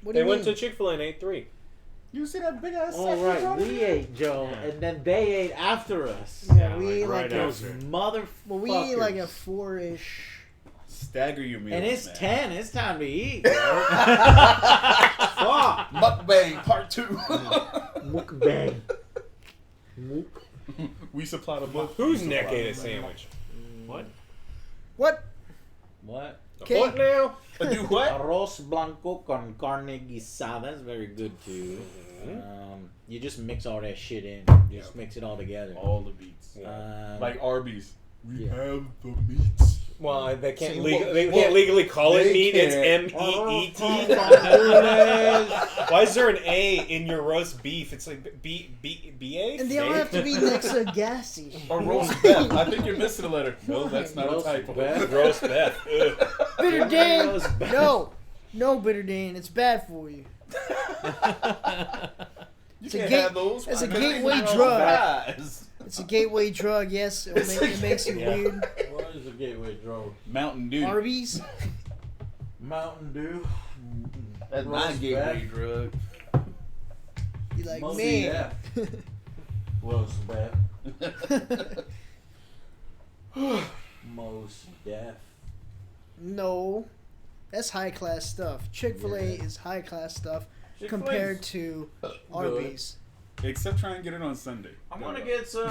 Speaker 2: What do
Speaker 5: They
Speaker 2: you
Speaker 5: went
Speaker 2: mean?
Speaker 5: to Chick-fil-A and ate 3.
Speaker 4: You see that big ass
Speaker 1: All
Speaker 4: sausage on
Speaker 1: right,
Speaker 4: it?
Speaker 1: we ate, Joe, and then they ate after us.
Speaker 2: Yeah, we ate
Speaker 3: right
Speaker 2: like a,
Speaker 1: Those
Speaker 3: after.
Speaker 1: motherfuckers.
Speaker 2: well, we ate like a 4-ish.
Speaker 4: Stagger your meals,
Speaker 1: And it's
Speaker 4: man.
Speaker 1: 10. It's time to eat, bro. Fuck.
Speaker 4: Mukbang part 2.
Speaker 1: Mukbang.
Speaker 4: We supply the book.
Speaker 5: Whose neck ate a sandwich?
Speaker 3: What?
Speaker 2: What?
Speaker 1: What?
Speaker 2: Okay.
Speaker 5: What now?
Speaker 4: Do what?
Speaker 1: Arroz blanco con carne guisada. That's very good too. You just mix all that shit in. You just mix it all together.
Speaker 4: All the beats. Like Arby's. We
Speaker 1: Yeah.
Speaker 4: have the meats.
Speaker 5: Well, they can't,
Speaker 4: See,
Speaker 5: they can't legally call it
Speaker 4: they
Speaker 5: meat. It's
Speaker 4: can't.
Speaker 5: MEET.
Speaker 1: Arroz
Speaker 5: Why is there an A in your roast beef? It's like BA?
Speaker 2: And they don't have to be next to gassy.
Speaker 4: Or roast beef. I think you're missing a letter. No, that's not
Speaker 1: Roast
Speaker 4: a typo.
Speaker 1: beef.
Speaker 5: Roast beef.
Speaker 2: Bitter Dane!
Speaker 1: Roast beef.
Speaker 2: No! No, Bitter Dane. It's bad for you.
Speaker 4: You
Speaker 2: It's a
Speaker 4: can't
Speaker 2: gate-
Speaker 4: have those.
Speaker 2: it's a
Speaker 4: because
Speaker 2: gateway
Speaker 4: these are
Speaker 2: drug.
Speaker 4: fries.
Speaker 2: It's a gateway drug, yes. It makes you
Speaker 5: Yeah.
Speaker 2: weird.
Speaker 1: What is a gateway drug?
Speaker 4: Mountain Dew.
Speaker 2: Arby's?
Speaker 1: Mountain Dew.
Speaker 4: That's
Speaker 1: Roast
Speaker 4: my gateway
Speaker 1: beef.
Speaker 4: drug.
Speaker 2: You like,
Speaker 1: Most
Speaker 2: man.
Speaker 1: Roast beef. Most deaf.
Speaker 2: No. That's high class stuff. Chick-fil-A is high class stuff compared to Arby's.
Speaker 4: Except try and get it on Sunday.
Speaker 1: I'm gonna get some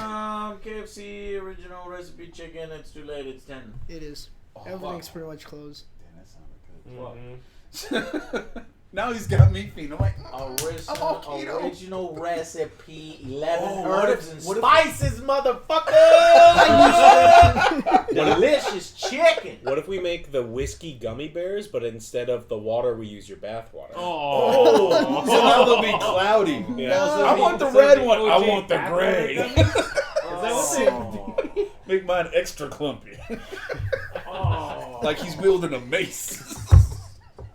Speaker 1: KFC original recipe chicken. It's too late. It's 10.
Speaker 2: It is. Everything's pretty much closed.
Speaker 4: Damn, that sounded good. Now he's got me feeding. I'm like, I'm all keto.
Speaker 1: Original recipe, 11
Speaker 4: Oh, what
Speaker 1: herbs
Speaker 4: if-
Speaker 1: and
Speaker 4: what if-
Speaker 1: spices, motherfucker! Delicious chicken.
Speaker 5: What if we make the whiskey gummy bears, but instead of the water, we use your bath water?
Speaker 4: Oh, so now they'll be cloudy.
Speaker 5: Yeah.
Speaker 4: I want the red one. I want the gray.
Speaker 1: Oh.
Speaker 4: Make mine extra clumpy. Like he's wielding a mace.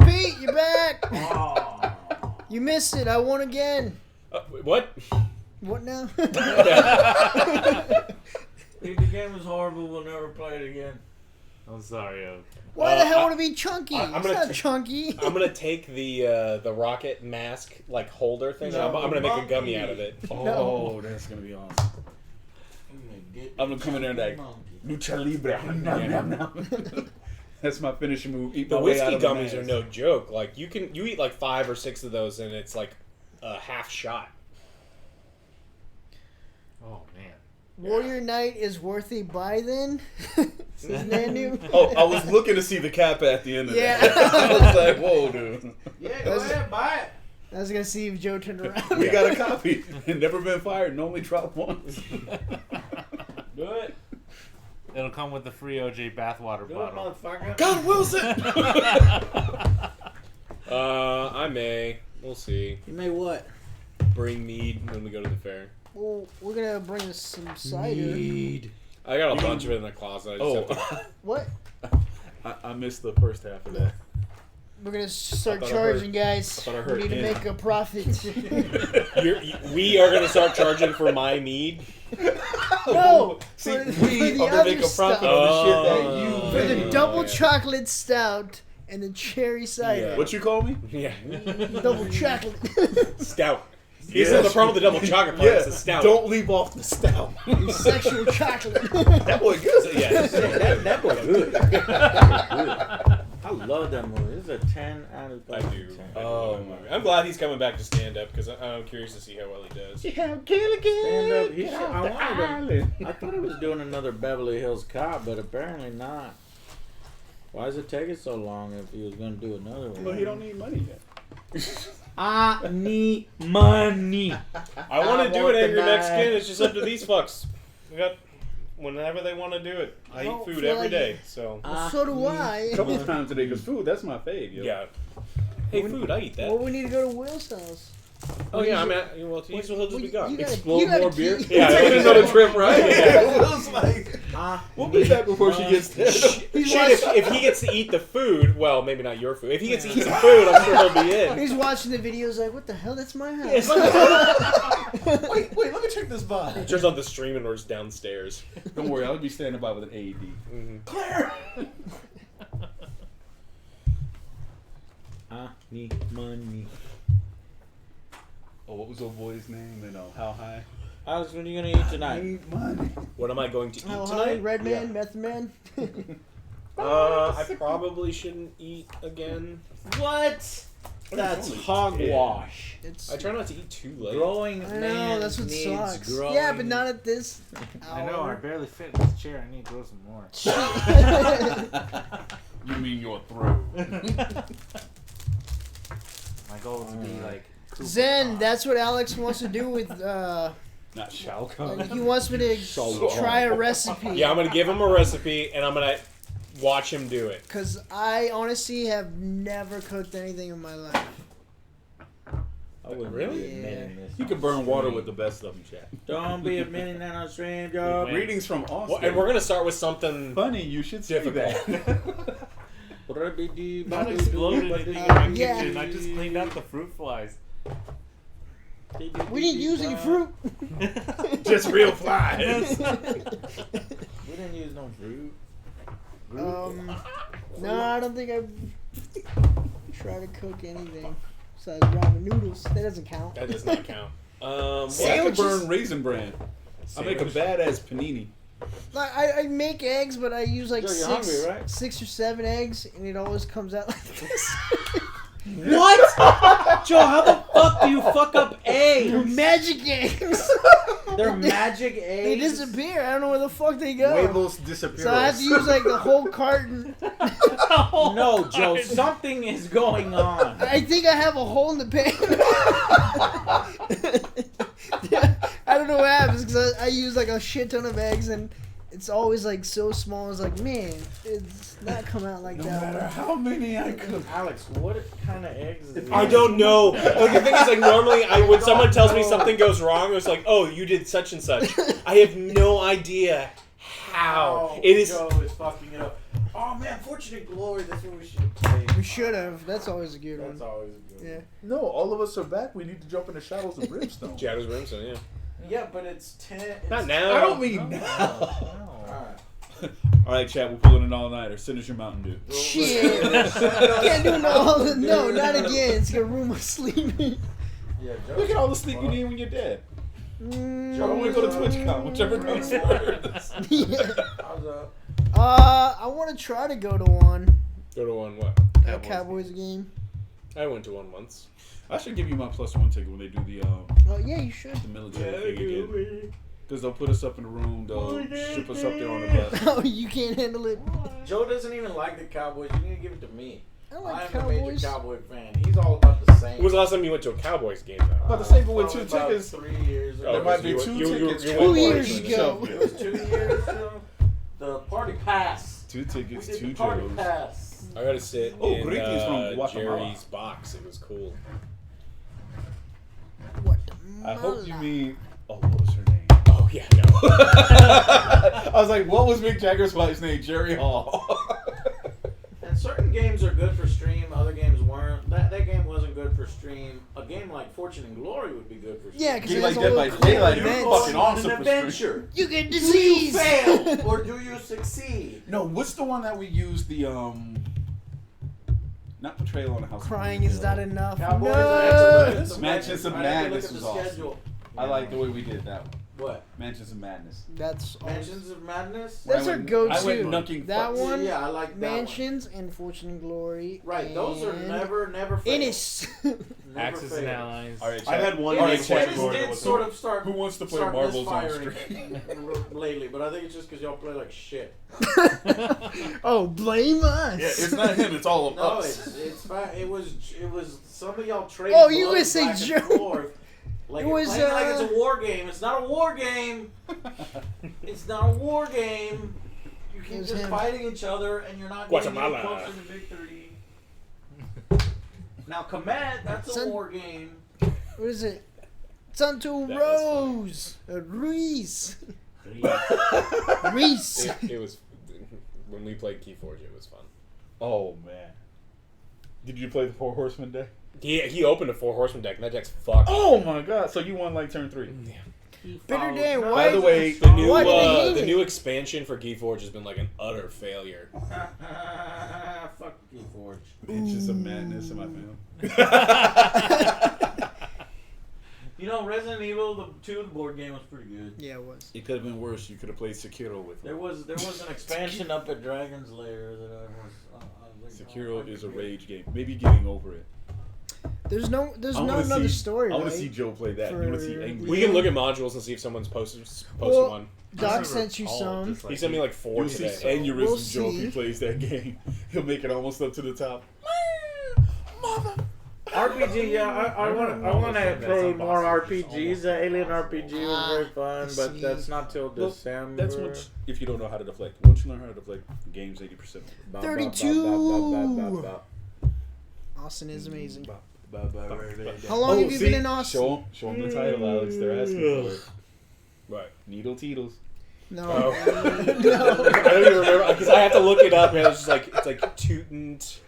Speaker 2: Pete, you're back!
Speaker 1: Oh.
Speaker 2: You missed it. I won again.
Speaker 5: What?
Speaker 2: What now?
Speaker 1: If the game was horrible, we'll never play it again.
Speaker 3: I'm sorry, Oak.
Speaker 2: Why the hell would it be chunky?
Speaker 7: I'm
Speaker 2: It's
Speaker 7: gonna
Speaker 2: not
Speaker 7: t-
Speaker 2: chunky.
Speaker 7: I'm gonna take the rocket mask like holder thing.
Speaker 1: No,
Speaker 7: I'm gonna make a gummy
Speaker 1: monkey.
Speaker 7: out of it.
Speaker 4: Oh, that's gonna be awesome. I'm gonna come in there and like lucha libre. Nom, nom, nom. That's my finishing move. Eat
Speaker 7: The
Speaker 4: my way
Speaker 7: whiskey
Speaker 4: out of the
Speaker 7: gummies are
Speaker 4: mask.
Speaker 7: no joke. Like you eat like 5 or 6 of those and it's like a half shot.
Speaker 3: Oh man.
Speaker 2: Warrior Knight is worth a buy then? Says Nanu.
Speaker 4: Oh, I was looking to see the cap at the end of
Speaker 2: Yeah.
Speaker 4: that. I was like, whoa, dude.
Speaker 1: Yeah, go ahead, buy it.
Speaker 2: I was gonna see if Joe turned around.
Speaker 4: We got a copy. Never been fired. Normally drop once.
Speaker 5: Do it.
Speaker 3: It'll come with the free OJ bathwater
Speaker 1: Do it,
Speaker 3: bottle.
Speaker 1: motherfucker.
Speaker 4: God Wilson.
Speaker 7: I may. We'll see.
Speaker 1: You made what?
Speaker 7: Bring mead when we go to the fair.
Speaker 2: Well, we're gonna bring us some cider.
Speaker 7: I got a bunch of it in the closet. I just have to...
Speaker 2: What?
Speaker 4: I missed the first half of that.
Speaker 2: We're gonna start
Speaker 7: I thought I
Speaker 2: charging, guys.
Speaker 7: thought I
Speaker 2: We
Speaker 7: heard
Speaker 2: need to
Speaker 7: in.
Speaker 2: make a profit.
Speaker 7: We are gonna start charging for my mead.
Speaker 2: No,
Speaker 4: See,
Speaker 2: for
Speaker 4: we
Speaker 2: the
Speaker 4: are gonna
Speaker 2: other
Speaker 4: make a profit
Speaker 2: stuff.
Speaker 4: on the shit that you
Speaker 2: For the
Speaker 4: made.
Speaker 2: double
Speaker 7: yeah.
Speaker 2: chocolate stout and the cherry cider.
Speaker 7: Yeah.
Speaker 4: What you call me?
Speaker 7: Yeah.
Speaker 2: Double chocolate.
Speaker 7: Stout. He's
Speaker 4: Yes.
Speaker 7: not the problem with the double chocolate part. It's the stout.
Speaker 4: Don't leave off the stout.
Speaker 2: Sexual chocolate.
Speaker 4: That boy good.
Speaker 7: Yeah.
Speaker 1: That was good. That was good. I love that movie. This is a 10 out of 10.
Speaker 5: I do.
Speaker 7: Oh,
Speaker 5: I'm glad he's coming back to stand up because I'm curious to see how well he does.
Speaker 4: Yeah, kill again.
Speaker 1: Stand up. He
Speaker 4: Get
Speaker 1: should,
Speaker 4: off
Speaker 1: I
Speaker 4: the
Speaker 1: wanted him.
Speaker 4: island.
Speaker 1: I thought he was doing another Beverly Hills Cop, but apparently not. Why is it taking so long if he was going to do another one?
Speaker 4: Well, he don't need money yet.
Speaker 1: I need money.
Speaker 5: I want to do
Speaker 1: want
Speaker 5: an
Speaker 1: the
Speaker 5: Angry Mexican.
Speaker 1: knife.
Speaker 5: It's just up to these fucks. We got whenever they want to do it. I
Speaker 2: don't
Speaker 5: eat food
Speaker 2: feel
Speaker 5: every
Speaker 2: like
Speaker 5: day, so
Speaker 2: So do I.
Speaker 4: A couple of times today, because food, that's my fave. Yo.
Speaker 5: yeah. Hey, food, I eat that.
Speaker 2: Well, we need to go to Will's house.
Speaker 5: Oh yeah, I'm at. Well, he'll just be gone.
Speaker 4: Explode more beer.
Speaker 5: Yeah,
Speaker 4: Taking another trip, right?
Speaker 5: Yeah.
Speaker 4: Will's like,
Speaker 1: I
Speaker 4: we'll be back before she gets there.
Speaker 7: Shit, if he gets to eat the food, well, maybe not your food. If he gets to eat some food, I'm sure he'll be in.
Speaker 2: He's watching the videos like, what the hell? That's my house.
Speaker 6: Wait, let me check this box.
Speaker 7: Turns on the streaming or it's downstairs.
Speaker 4: Don't worry, I'll be standing by with an AED.
Speaker 7: Mm-hmm.
Speaker 4: Claire!
Speaker 1: I need money.
Speaker 4: Oh, what was old boy's name? And How High?
Speaker 1: Alex, what are you going to eat
Speaker 4: I
Speaker 1: tonight?
Speaker 4: need money.
Speaker 7: What am I going to eat
Speaker 2: Oh, hi,
Speaker 7: tonight?
Speaker 2: Red Man, Meth Man.
Speaker 7: I probably shouldn't eat again.
Speaker 1: What? That's
Speaker 4: only
Speaker 1: hogwash.
Speaker 2: It's,
Speaker 7: I try not to eat too late.
Speaker 1: Growing
Speaker 2: I
Speaker 1: man
Speaker 2: know, that's what
Speaker 1: needs
Speaker 2: sucks.
Speaker 1: growing.
Speaker 2: Yeah, but not at this
Speaker 3: I know. I
Speaker 2: hour.
Speaker 3: barely fit in this chair. I need to grow some more.
Speaker 4: You mean your throat?
Speaker 3: My goal is to be like Cooper
Speaker 2: Zen,
Speaker 3: Todd.
Speaker 2: that's what Alex wants to do with,
Speaker 4: Not Shao Kahn.
Speaker 2: he wants me to try a recipe.
Speaker 7: Yeah, I'm gonna give him a recipe and I'm gonna watch him do it.
Speaker 2: Because I honestly have never cooked anything in my life.
Speaker 1: I wouldn't
Speaker 7: Really?
Speaker 1: be admitting this.
Speaker 4: You can burn water with the best of them, chat.
Speaker 1: Don't be admitting that on stream, Joe.
Speaker 3: Man.
Speaker 4: Greetings from Austin.
Speaker 7: Well, and we're gonna start with something.
Speaker 4: Funny, you should say
Speaker 7: Difficult.
Speaker 4: that.
Speaker 3: Not exploded anything in my
Speaker 2: Yeah.
Speaker 3: kitchen. I just cleaned out the fruit flies.
Speaker 2: We didn't use any fruit.
Speaker 4: Just real flies.
Speaker 1: We didn't use no fruit.
Speaker 2: No, I don't think I've tried to cook anything besides ramen noodles. That doesn't count.
Speaker 7: That does not count.
Speaker 4: I can
Speaker 2: Sandwiches.
Speaker 4: burn Raisin Bran. I make a badass panini.
Speaker 2: Like I make eggs, but I use like
Speaker 1: Joe, you're hungry, right?
Speaker 2: 6 or 7 eggs, and it always comes out like this.
Speaker 1: What? Joe, how the fuck do you fuck up
Speaker 2: They're
Speaker 1: eggs?
Speaker 2: magic eggs.
Speaker 1: They're magic eggs.
Speaker 2: They disappear. I don't know where the fuck they go.
Speaker 4: Huevos disappear.
Speaker 2: So I have to use like the whole carton.
Speaker 1: No, Joe, something is going on.
Speaker 2: I think I have a hole in the pan. Yeah, I don't know what happens because I use like a shit ton of eggs and it's always like so small. It's like, man, it's not come out like
Speaker 4: No
Speaker 2: that.
Speaker 4: matter how many I cook.
Speaker 1: Alex, what kind of eggs is
Speaker 7: I don't know. Like, the thing is, like, normally, when someone tells me something goes wrong, it's like, oh, you did such and such. I have no idea how. It is.
Speaker 1: Joe is fucking it up. Oh man, Fortune and Glory. That's what we should have played.
Speaker 2: We should have. That's always a good
Speaker 1: That's
Speaker 2: one.
Speaker 1: always a good.
Speaker 2: Yeah.
Speaker 4: No, all of us are back. We need to jump into Shadows of Brimstone.
Speaker 7: Shadows Brimstone, yeah.
Speaker 1: Yeah, but it's 10. It's,
Speaker 7: Not now.
Speaker 4: I don't mean now.
Speaker 1: Alright.
Speaker 4: All right, chat. We're pulling an all-nighter. Send us your Mountain Dew.
Speaker 2: Shit. Can't do no, not again. It's gonna ruin my sleep.
Speaker 1: Yeah,
Speaker 4: Look at all the sleep you need when you're dead. I want to go to TwitchCon, whichever comes first.
Speaker 2: Yeah.
Speaker 1: How's up?
Speaker 2: I want to try to go to one.
Speaker 7: Go to one what?
Speaker 2: A Cowboys game.
Speaker 7: I went to one once.
Speaker 4: I should give you my +1 ticket when they do the
Speaker 2: Oh yeah, you should.
Speaker 4: military thing again. Because they'll put us up in a room, they'll ship us up there on the bus.
Speaker 2: Oh, you can't handle it.
Speaker 1: Joe doesn't even like the Cowboys. You need to give it to me.
Speaker 2: I like
Speaker 1: I'm a major
Speaker 2: Cowboys.
Speaker 1: Cowboy fan. He's all about the same.
Speaker 7: When was the last time you went to a Cowboys game, though?
Speaker 4: About the same, but with
Speaker 1: Probably
Speaker 4: 2
Speaker 1: about
Speaker 4: tickets.
Speaker 1: 3 years ago.
Speaker 4: There might be
Speaker 7: you-
Speaker 4: 2
Speaker 7: you-
Speaker 4: tickets.
Speaker 7: you-
Speaker 2: 2 years
Speaker 4: twice.
Speaker 2: ago.
Speaker 1: It was 2 years ago. The party pass.
Speaker 4: 2
Speaker 1: We
Speaker 4: tickets,
Speaker 1: did
Speaker 4: 2
Speaker 1: the party
Speaker 4: Joes.
Speaker 1: pass.
Speaker 7: I got to sit
Speaker 4: Oh,
Speaker 7: in
Speaker 4: Gricky's from Guatemala.
Speaker 7: Jerry's box. It was cool.
Speaker 2: What?
Speaker 4: I hope you mean. Oh, what was her name?
Speaker 7: Oh, yeah, no.
Speaker 4: I was like, what was Mick Jagger's wife's name? Jerry Hall.
Speaker 1: And certain games are good for stream, other games weren't. That game wasn't good for stream. A game like Fortune and Glory would be good for stream.
Speaker 2: Yeah, because
Speaker 4: Game
Speaker 2: it
Speaker 4: like
Speaker 2: has
Speaker 4: Dead
Speaker 2: all
Speaker 4: by
Speaker 2: the cool
Speaker 4: Daylight,
Speaker 1: You're
Speaker 4: you're
Speaker 2: events.
Speaker 4: fucking
Speaker 1: going on
Speaker 4: awesome
Speaker 1: an
Speaker 4: for stream.
Speaker 1: adventure.
Speaker 2: You get
Speaker 1: Do you
Speaker 2: disease.
Speaker 1: fail or do you succeed?
Speaker 4: No, what's the one that we used? The not Betrayal on the House.
Speaker 2: Crying is not enough.
Speaker 1: Cowboys
Speaker 2: No.
Speaker 1: are excellent. It's a
Speaker 4: Mansions of
Speaker 1: I had to
Speaker 4: Madness
Speaker 1: look at
Speaker 4: was
Speaker 1: the
Speaker 4: awesome.
Speaker 1: schedule.
Speaker 4: I like the way we did that one.
Speaker 1: What?
Speaker 4: Mansions of Madness.
Speaker 2: That's awesome.
Speaker 1: Mansions of Madness?
Speaker 2: That's
Speaker 4: I
Speaker 2: our
Speaker 4: went-
Speaker 2: go-to.
Speaker 4: I went nucking
Speaker 2: That
Speaker 4: fucks.
Speaker 2: one,
Speaker 1: Yeah, I like that
Speaker 2: Mansions and Fortune and Glory.
Speaker 1: Right, those are
Speaker 2: and
Speaker 1: never fail.
Speaker 2: Innis.
Speaker 1: Never
Speaker 3: Axis and
Speaker 1: fail.
Speaker 3: Allies.
Speaker 4: All right,
Speaker 5: I had one
Speaker 1: Innis,
Speaker 5: game
Speaker 1: Innis
Speaker 5: Fortune
Speaker 1: did
Speaker 5: was
Speaker 1: sort of start.
Speaker 4: Who wants to play
Speaker 1: start
Speaker 4: marbles on
Speaker 1: misfiring lately, but I think it's just because y'all play like shit.
Speaker 2: Oh, blame us.
Speaker 4: Yeah, it's not him. It's all of
Speaker 1: No,
Speaker 4: us.
Speaker 1: it's fine. It was some of y'all trading.
Speaker 2: Oh, you
Speaker 1: blows
Speaker 2: gonna say
Speaker 1: back
Speaker 2: Joe.
Speaker 1: and forth. Like
Speaker 2: It
Speaker 1: you're
Speaker 2: was,
Speaker 1: playing like it's a war game. It's not a war game. It's not a war game. You
Speaker 2: It
Speaker 1: keep
Speaker 2: was
Speaker 1: just
Speaker 2: him.
Speaker 1: fighting each other, and you're not getting any
Speaker 7: Guatemala.
Speaker 1: closer to victory. Now, Komet, that's a
Speaker 2: Son-
Speaker 1: war game.
Speaker 2: What is it? Santo
Speaker 7: That
Speaker 2: Rose. Reese. Reese.
Speaker 7: It was when we played Keyforge. It was fun.
Speaker 4: Oh man. Did you play the 4 Horsemen deck?
Speaker 7: He opened a 4 Horseman deck, and that deck's fucked.
Speaker 4: Oh my god! So you won like turn 3.
Speaker 2: Bitter day.
Speaker 1: No,
Speaker 2: Why?
Speaker 4: By the way,
Speaker 7: The new
Speaker 2: Why did they hate
Speaker 7: the
Speaker 2: it?
Speaker 7: new expansion for Keyforge has been like an utter failure.
Speaker 1: Fuck Keyforge.
Speaker 4: Mansions of Madness in my family.
Speaker 1: You know, Resident Evil the board game was pretty good.
Speaker 2: Yeah, it was.
Speaker 4: It could have been worse. You could have played Sekiro with
Speaker 1: There
Speaker 4: him.
Speaker 1: was an expansion up at Dragon's Lair that I was.
Speaker 4: Sekiro is a rage game. Maybe getting over it.
Speaker 2: There's no
Speaker 4: I wanna
Speaker 2: another
Speaker 4: see-
Speaker 2: story.
Speaker 4: I want
Speaker 2: right?
Speaker 4: to see Joe play that. You want to see
Speaker 2: For-
Speaker 4: angry.
Speaker 7: We can look at modules and see if someone's posted
Speaker 2: Well,
Speaker 7: one.
Speaker 2: Doc sent you some.
Speaker 7: He sent me like 4
Speaker 4: You'll see
Speaker 7: today.
Speaker 4: aneurysm
Speaker 2: We'll
Speaker 4: Joe if he
Speaker 2: see.
Speaker 4: plays that game. He'll make it almost up to the top. Mother.
Speaker 1: RPG, yeah, I want to
Speaker 3: That's
Speaker 1: play
Speaker 3: on
Speaker 1: more
Speaker 3: boxes.
Speaker 1: RPGs. The Alien RPG was very fun,
Speaker 2: I
Speaker 1: but
Speaker 2: see.
Speaker 1: that's not till
Speaker 4: Well,
Speaker 1: December.
Speaker 4: That's what if you don't know how to deflect. Once you learn how to deflect, the game's 80%.
Speaker 2: 32. Austin is amazing. How long have you been in Austin?
Speaker 4: Show them the title, Alex. They're asking for it.
Speaker 7: Right.
Speaker 4: Needle Teetles.
Speaker 2: No.
Speaker 7: Oh. I don't even remember because I have to look it up. Man, it's like Tootant,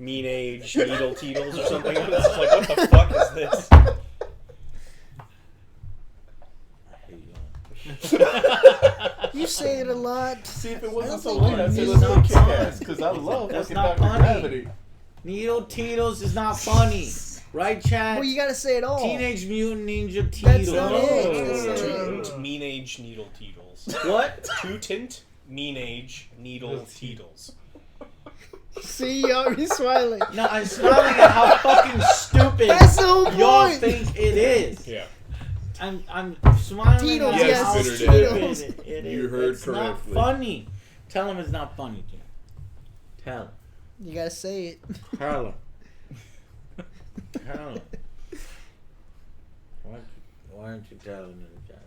Speaker 7: Mean Age, Needle Teetles or something. It's just like what the fuck is this?
Speaker 2: You say it a lot.
Speaker 4: See, if it
Speaker 2: I
Speaker 4: wasn't
Speaker 2: don't
Speaker 4: so
Speaker 2: think
Speaker 4: late, I'd say
Speaker 2: it's
Speaker 4: let's
Speaker 2: not
Speaker 4: go kick
Speaker 2: fun.
Speaker 4: ass because I love
Speaker 1: That's
Speaker 4: fucking
Speaker 1: not
Speaker 4: Dr.
Speaker 1: funny.
Speaker 4: Gravity.
Speaker 1: Needle Teetles is not funny, right, Chad?
Speaker 2: Well, you gotta say it all.
Speaker 1: Teenage Mutant Ninja Teetles.
Speaker 2: That's not it. That's
Speaker 7: Tootant, Mean Age, Needle Teetles.
Speaker 1: What?
Speaker 7: Tootant, Mean Age, Needle Teetles.
Speaker 2: See, you're already smiling.
Speaker 1: No, I'm smiling at how fucking stupid
Speaker 2: That's the whole
Speaker 1: y'all
Speaker 2: point.
Speaker 1: think it is.
Speaker 7: Yeah.
Speaker 1: I'm smiling
Speaker 2: Teetles,
Speaker 1: at
Speaker 4: yes,
Speaker 1: how
Speaker 4: bitter
Speaker 1: stupid
Speaker 2: Teetles.
Speaker 1: it is.
Speaker 4: You heard
Speaker 1: it's
Speaker 4: correctly.
Speaker 1: not funny. Tell him it's not funny, Jim. Tell him.
Speaker 2: You gotta say it.
Speaker 1: Tell him. Tell him. Why aren't you telling him, John?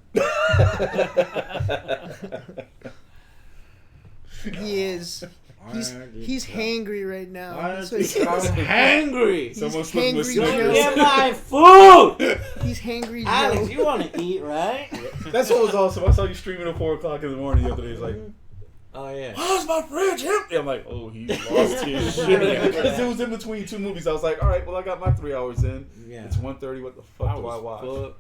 Speaker 2: He is.
Speaker 1: Why
Speaker 2: He's
Speaker 1: aren't you
Speaker 2: he's
Speaker 1: telling-
Speaker 2: hangry right now.
Speaker 1: Why
Speaker 2: That's
Speaker 1: aren't
Speaker 2: what
Speaker 1: you
Speaker 2: he
Speaker 1: telling
Speaker 2: is.
Speaker 1: him? Hangry?
Speaker 4: Someone
Speaker 2: He's
Speaker 4: slipped my
Speaker 2: hangry
Speaker 4: Snickers.
Speaker 2: Joe.
Speaker 1: Get my food!
Speaker 2: He's hangry
Speaker 1: Alex,
Speaker 2: Joe.
Speaker 1: you want to eat, right?
Speaker 4: That's what was awesome. I saw you streaming at 4 o'clock in the morning the other day. It's like,
Speaker 1: Oh yeah.
Speaker 4: How's my fridge empty? I'm like, oh, he lost his shit. Because it was in between two movies. I was like, all right, well, I got my 3 hours in.
Speaker 1: Yeah.
Speaker 4: It's 1:30. What the fuck do I watch?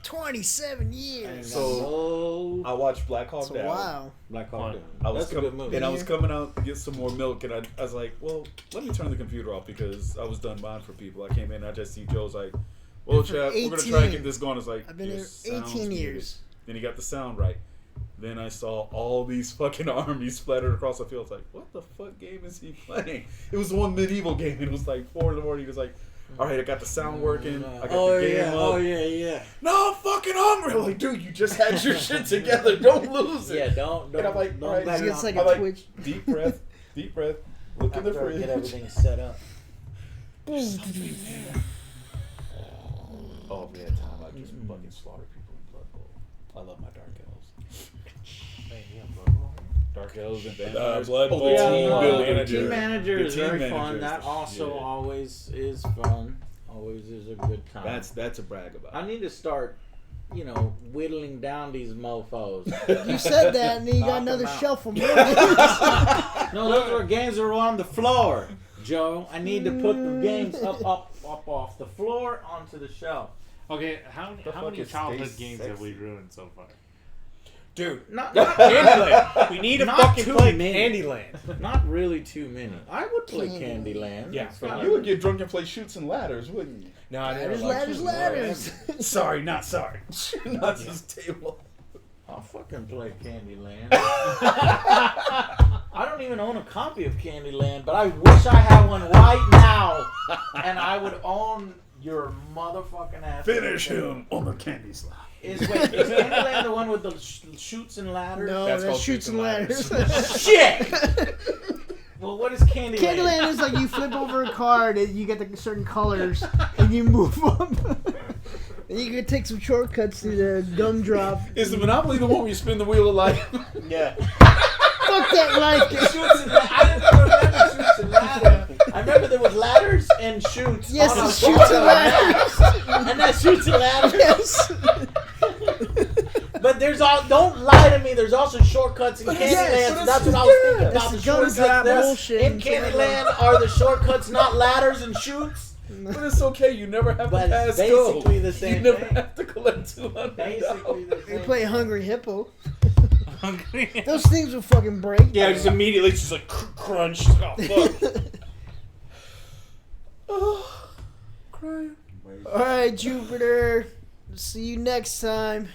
Speaker 2: 27 years.
Speaker 4: So I watched Black Hawk
Speaker 2: So
Speaker 4: Down.
Speaker 2: wow.
Speaker 1: Black Hawk Down.
Speaker 4: I was
Speaker 1: That's a good movie.
Speaker 4: and I was coming out to get some more milk, and I was like, well, let me turn the computer off because I was done buying for people. I came in, and I just see Joe's like, well,
Speaker 2: For
Speaker 4: Chad, we're gonna
Speaker 2: 18.
Speaker 4: try and get this going. It's like,
Speaker 2: I've been
Speaker 4: your
Speaker 2: here
Speaker 4: sound's
Speaker 2: 18
Speaker 4: muted.
Speaker 2: years.
Speaker 4: Then he got the sound right. Then I saw all these fucking armies splattered across the field. I was like, what the fuck game is he playing? It was one medieval game. It was like 4 in the morning. He was like, all right, I got the sound working. I got the game up.
Speaker 1: Oh yeah.
Speaker 4: No, I'm fucking hungry. I'm like, dude, you just had your shit together. Don't lose it.
Speaker 1: Yeah, don't.
Speaker 4: And I'm like,
Speaker 1: don't
Speaker 4: all right,
Speaker 1: let
Speaker 2: It's like
Speaker 4: I'm
Speaker 2: a
Speaker 4: like,
Speaker 2: Twitch.
Speaker 4: deep breath, look in the
Speaker 1: after I
Speaker 4: fridge.
Speaker 1: get everything set up.
Speaker 7: Oh, man, time I just fucking slaughter people in Blood Bowl. I love my Dark Elves.
Speaker 4: Dark Elves and Vampires.
Speaker 5: Blood
Speaker 4: Oh,
Speaker 5: Bowl.
Speaker 4: the
Speaker 1: Yeah,
Speaker 4: team
Speaker 1: no,
Speaker 4: building.
Speaker 1: the team manager
Speaker 4: The
Speaker 1: is
Speaker 4: team
Speaker 1: very
Speaker 4: manager
Speaker 1: fun.
Speaker 4: is
Speaker 1: That
Speaker 4: the
Speaker 1: also
Speaker 4: shit.
Speaker 1: always is fun. Always is a good time.
Speaker 4: That's a brag about.
Speaker 1: I need to start, whittling down these mofos.
Speaker 2: You said that, and then you
Speaker 1: Knock
Speaker 2: got
Speaker 1: 'em
Speaker 2: another
Speaker 1: out.
Speaker 2: shelf of more games.
Speaker 1: No, those were games that were on the floor, Joe. I need to put the games up off the floor onto the shelf.
Speaker 3: Okay, how
Speaker 4: fuck
Speaker 3: many
Speaker 4: is
Speaker 3: childhood
Speaker 4: Stay
Speaker 3: games have we
Speaker 4: Sexy?
Speaker 3: ruined so far?
Speaker 7: Dude,
Speaker 1: Not
Speaker 7: Candyland. We need to
Speaker 1: Not
Speaker 7: fucking
Speaker 1: too
Speaker 7: play
Speaker 1: many.
Speaker 7: Candyland.
Speaker 1: not really too many. I would play
Speaker 2: Candyland.
Speaker 1: Candyland.
Speaker 7: Yeah,
Speaker 1: That's
Speaker 7: but
Speaker 1: fine.
Speaker 4: You would get drunk and play shoots and ladders, wouldn't you?
Speaker 7: No, I never
Speaker 2: Ladders,
Speaker 7: liked
Speaker 2: ladders,
Speaker 7: it.
Speaker 2: ladders.
Speaker 4: Sorry, not sorry. Not this table.
Speaker 1: I'll fucking play Candyland. I don't even own a copy of Candyland, but I wish I had one right now, and I would own your motherfucking ass.
Speaker 4: Finish him on the candy slide.
Speaker 1: Is Candyland the one with the shoots and ladders?
Speaker 2: No,
Speaker 5: That's
Speaker 2: that's
Speaker 5: called
Speaker 2: shoots and ladders.
Speaker 1: Shit! Well, what is Candyland?
Speaker 2: Candyland is like you flip over a card and you get the certain colors and you move them. And you can take some shortcuts through the gumdrop.
Speaker 4: Is the Monopoly the one where you spin the wheel of life?
Speaker 7: Yeah.
Speaker 2: Fuck that life.
Speaker 1: Shoots and I didn't remember shoots and ladders. I remember there was ladders and shoots.
Speaker 2: Yes,
Speaker 1: on a
Speaker 2: it's shoots and
Speaker 1: board.
Speaker 2: ladders.
Speaker 1: And that shoots and ladders.
Speaker 2: Yes.
Speaker 1: But don't lie to me. There's also shortcuts in Candyland.
Speaker 2: Yes,
Speaker 1: So that's what I was thinking
Speaker 2: That's
Speaker 1: about. The
Speaker 2: the
Speaker 1: shortcuts
Speaker 2: gumdrop
Speaker 1: there.
Speaker 2: bullshit.
Speaker 1: In Candyland, are the shortcuts not ladders and shoots?
Speaker 4: But it's okay. You never have
Speaker 1: But
Speaker 4: to pass
Speaker 1: it's basically
Speaker 4: go.
Speaker 1: the same
Speaker 4: You never
Speaker 1: thing.
Speaker 4: have to collect $200.
Speaker 1: Basically the
Speaker 2: We
Speaker 1: same.
Speaker 2: play Hungry Hippo.
Speaker 3: Hungry.
Speaker 2: Those things will fucking break.
Speaker 7: Yeah, just immediately it's just like crunch. Oh, fuck.
Speaker 4: Oh, crying.
Speaker 2: Alright, Jupiter. See you next time.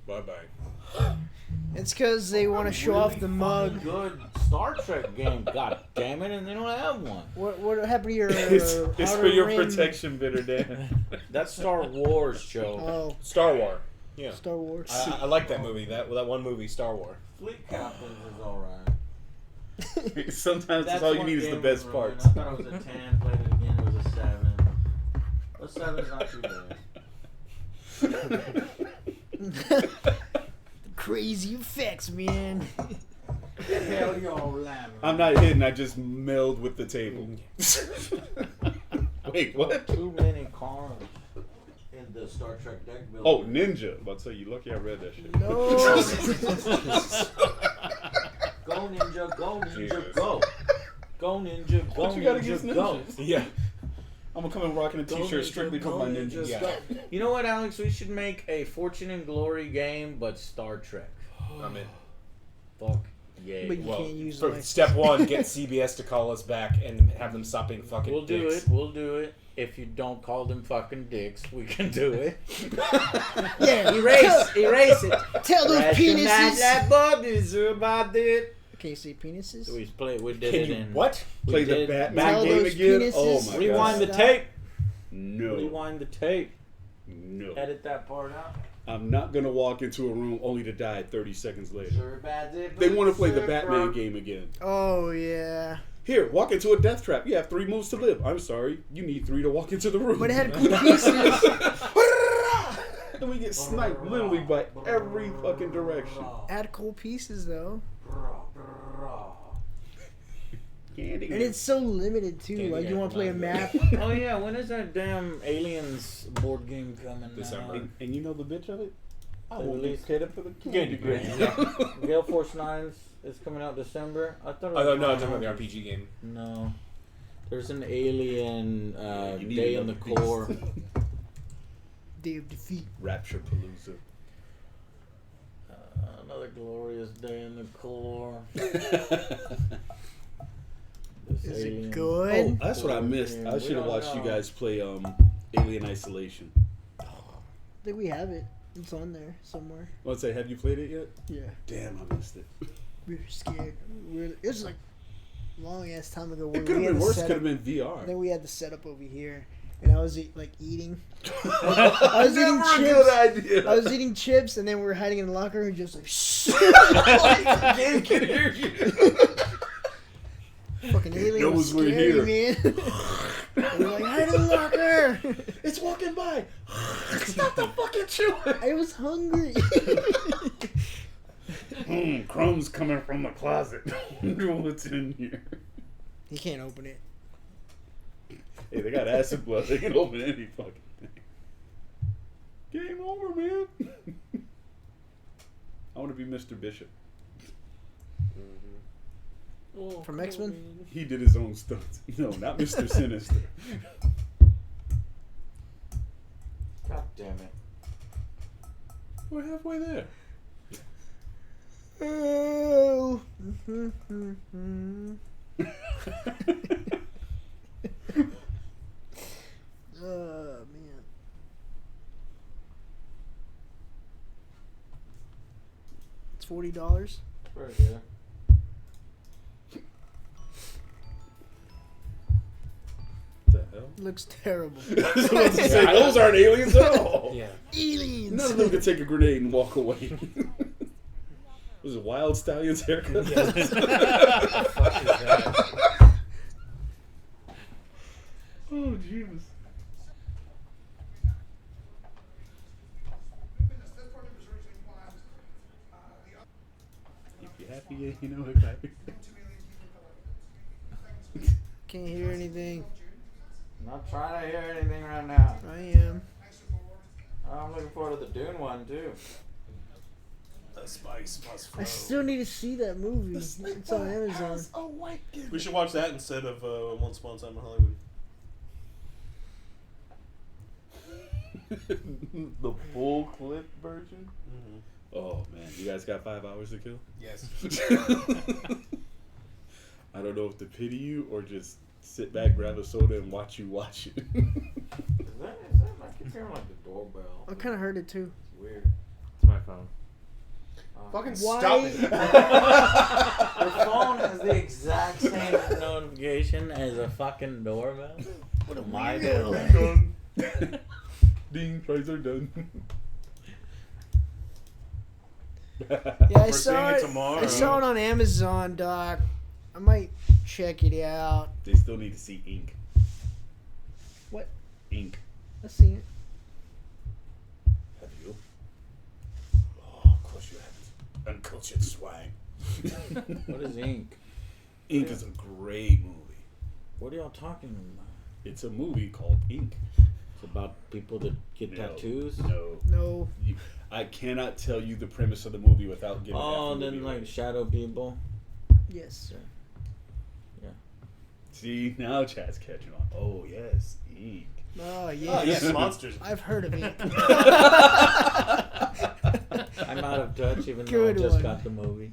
Speaker 5: Bye-bye.
Speaker 2: It's because they want to show off the mug.
Speaker 1: Good Star Trek game. God damn it, and they don't have one.
Speaker 2: What happened to your
Speaker 4: It's
Speaker 2: Outer
Speaker 4: for your
Speaker 2: Rim?
Speaker 4: protection, Bitter Dan.
Speaker 1: That's Star Wars, Joe.
Speaker 2: Oh,
Speaker 7: Star Wars. Yeah.
Speaker 2: Star Wars.
Speaker 7: I like that movie. That one movie, Star Wars.
Speaker 1: Fleet Captains is alright.
Speaker 4: Sometimes that's all you
Speaker 1: one
Speaker 4: need is the
Speaker 1: game
Speaker 4: best
Speaker 1: was ruined.
Speaker 4: parts.
Speaker 1: I thought it was a 10, played it again, it was a 7. A 7's not too bad.
Speaker 2: Crazy effects, man.
Speaker 1: Hell, y'all laughing.
Speaker 4: I'm not hitting. I just meld with the table. Wait, what?
Speaker 1: Too many cars in the Star Trek deck building.
Speaker 4: Oh, Ninja. I'm about to say, you lucky I read that shit.
Speaker 2: No.
Speaker 1: Go Ninja, go Ninja,
Speaker 4: Jesus.
Speaker 1: go. Go Ninja, go
Speaker 4: What you got against
Speaker 1: Ninja, go.
Speaker 4: ninjas?
Speaker 7: Yeah.
Speaker 4: I'm gonna come in rocking a
Speaker 1: Go
Speaker 4: t-shirt
Speaker 1: Ninja,
Speaker 4: strictly
Speaker 1: go
Speaker 4: for my
Speaker 1: Ninja,
Speaker 4: ninjas.
Speaker 7: Yeah.
Speaker 1: go. You know what, Alex? We should make a Fortune and Glory game, but Star Trek.
Speaker 7: I'm in.
Speaker 1: Fuck yeah.
Speaker 2: But you
Speaker 7: Well,
Speaker 2: can't use
Speaker 7: for
Speaker 2: like
Speaker 7: step one, get CBS to call us back and have them stop being fucking
Speaker 1: We'll do
Speaker 7: dicks.
Speaker 1: it. We'll do it. If you don't call them fucking dicks, we can do it.
Speaker 2: yeah.
Speaker 1: Erase it.
Speaker 2: Tell those penises.
Speaker 1: That bodies about it.
Speaker 2: Can you say penises?
Speaker 1: We did
Speaker 7: Can
Speaker 1: it
Speaker 7: you
Speaker 1: in
Speaker 7: what?
Speaker 1: we
Speaker 4: Play the
Speaker 1: did
Speaker 4: Batman
Speaker 2: Tell
Speaker 4: game
Speaker 2: those
Speaker 4: again?
Speaker 2: penises.
Speaker 4: Oh my
Speaker 1: Rewind the
Speaker 4: god.
Speaker 1: tape.
Speaker 4: No.
Speaker 1: Rewind the tape.
Speaker 4: No.
Speaker 1: Edit that part out.
Speaker 4: I'm not gonna walk into a room only to die 30 seconds later.
Speaker 1: Sure, bad dip,
Speaker 4: They want to play the
Speaker 1: sure,
Speaker 4: Batman
Speaker 1: bro.
Speaker 4: game again.
Speaker 2: Oh yeah.
Speaker 4: Here, walk into a death trap. You have 3 moves to live. I'm sorry. You need 3 to walk into the room.
Speaker 2: But it had cool pieces.
Speaker 4: And we get sniped literally by every fucking direction.
Speaker 2: Had cool pieces though.
Speaker 4: Candy.
Speaker 2: And it's so limited too.
Speaker 7: Candy
Speaker 2: Like you
Speaker 7: Gun
Speaker 2: want to play a
Speaker 7: reminds
Speaker 2: map.
Speaker 1: Oh yeah, when is that damn Aliens board game coming
Speaker 5: December.
Speaker 1: out?
Speaker 4: And you know the bitch of it? I
Speaker 1: They
Speaker 4: will
Speaker 1: released-
Speaker 4: get it for the candy grade.
Speaker 1: Gale Force 9 is coming out December. I thought it was
Speaker 7: Oh no, I'm
Speaker 1: around
Speaker 7: talking about the
Speaker 1: August.
Speaker 7: RPG game.
Speaker 1: No. There's an Alien
Speaker 4: You need
Speaker 1: Day in the
Speaker 4: another
Speaker 1: Core.
Speaker 4: beast.
Speaker 2: Day of Defeat.
Speaker 4: Rapture Palooza.
Speaker 1: Another glorious Day in the Core.
Speaker 2: Is it
Speaker 4: Oh,
Speaker 2: good?
Speaker 4: that's what I missed. I
Speaker 1: We
Speaker 4: should have
Speaker 1: don't
Speaker 4: watched you
Speaker 1: know.
Speaker 4: guys play Alien Isolation.
Speaker 2: I think we have it. It's on there somewhere.
Speaker 4: Let's say, have you played it yet?
Speaker 2: Yeah.
Speaker 4: Damn, I missed it.
Speaker 2: We were scared. It was like long ass time ago.
Speaker 4: It could have been worse. Could have been VR.
Speaker 2: Then we had the setup over here, and I was like eating. I was eating
Speaker 4: Never a
Speaker 2: chips.
Speaker 4: good idea.
Speaker 2: I was eating chips, and then we were hiding in the locker room, just like shh.
Speaker 4: The game can hear you.
Speaker 2: Fucking alien was
Speaker 4: knows we're
Speaker 2: scary, man. And we're like, hide in the locker.
Speaker 4: It's walking by. Stop the fucking chewing.
Speaker 2: I was hungry.
Speaker 4: Crumbs coming from the closet. Wonder what's in here.
Speaker 2: He can't open it.
Speaker 4: Hey, they got acid blood. They can open any fucking thing. Game over, man. I want to be Mr. Bishop.
Speaker 2: From X-Men?
Speaker 4: He did his own stunts. No, not Mr. Sinister.
Speaker 1: God damn it.
Speaker 4: We're halfway there.
Speaker 2: Oh. Oh man. It's $40.
Speaker 1: Right there.
Speaker 4: What the hell?
Speaker 2: Looks terrible.
Speaker 4: I was about to say, those aren't aliens at all.
Speaker 7: Yeah.
Speaker 2: Aliens.
Speaker 4: None of them could take a grenade and walk away. Was it Wild Stallion's haircut?
Speaker 7: What the fuck is that?
Speaker 4: Oh, Jesus. If you're happy, you know if happy.
Speaker 2: Can't hear anything.
Speaker 1: Not trying to hear anything right now.
Speaker 2: I am.
Speaker 1: I'm looking forward to the Dune one too.
Speaker 6: The spice must flow.
Speaker 2: I still need to see that movie. It's on Amazon.
Speaker 6: We should watch that instead of Once Upon a Time in Hollywood.
Speaker 4: The full clip version?
Speaker 6: Mm-hmm.
Speaker 4: Oh, man. You guys got 5 hours to kill?
Speaker 6: Yes.
Speaker 4: I don't know if to pity you or just sit back, grab a soda, and watch you watch it.
Speaker 1: Is that I keep hearing like the doorbell.
Speaker 2: I kind of heard it too.
Speaker 1: It's weird.
Speaker 3: It's my phone.
Speaker 5: Fucking
Speaker 2: Why?
Speaker 5: stop it.
Speaker 1: Your phone has the exact same notification as a fucking doorbell. What am I doing?
Speaker 4: Ding, fries are done.
Speaker 2: Yeah, I
Speaker 6: We're
Speaker 2: saw
Speaker 6: seeing it
Speaker 2: it.
Speaker 6: tomorrow.
Speaker 2: I saw it on Amazon, Doc. I might check it out.
Speaker 4: They still need to see ink.
Speaker 2: What?
Speaker 4: Ink.
Speaker 2: I've seen it.
Speaker 4: Have you? Oh, of course you haven't. Uncultured swine.
Speaker 1: What is Ink?
Speaker 4: Ink is a great movie.
Speaker 1: What are y'all talking about?
Speaker 4: It's a movie called Ink.
Speaker 1: It's about people that get tattoos.
Speaker 4: No.
Speaker 2: No.
Speaker 4: I cannot tell you the premise of the movie without getting
Speaker 1: Oh,
Speaker 4: that movie
Speaker 1: then like
Speaker 4: right.
Speaker 1: shadow people.
Speaker 2: Yes.
Speaker 4: See, now chat's catching on. Oh, yes. Ink.
Speaker 2: Oh,
Speaker 6: Oh,
Speaker 2: yes.
Speaker 6: yes, monsters.
Speaker 2: I've heard of it.
Speaker 1: I'm out of touch, even though I
Speaker 2: Good
Speaker 1: just
Speaker 2: one.
Speaker 1: got the movie.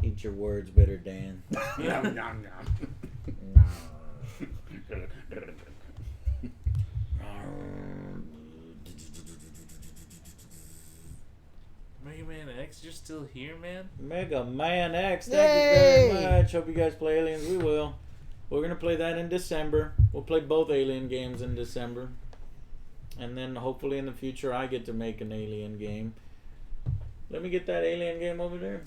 Speaker 1: Eat your words better, Dan.
Speaker 4: Yum, yum,
Speaker 3: Mega Man X, you're still here, man?
Speaker 1: Mega Man X, thank
Speaker 2: Yay!
Speaker 1: you very much. Hope you guys play Aliens. We will. We're gonna play that in December. We'll play both Alien games in December. And then hopefully in the future I get to make an Alien game. Let me get that Alien game over there.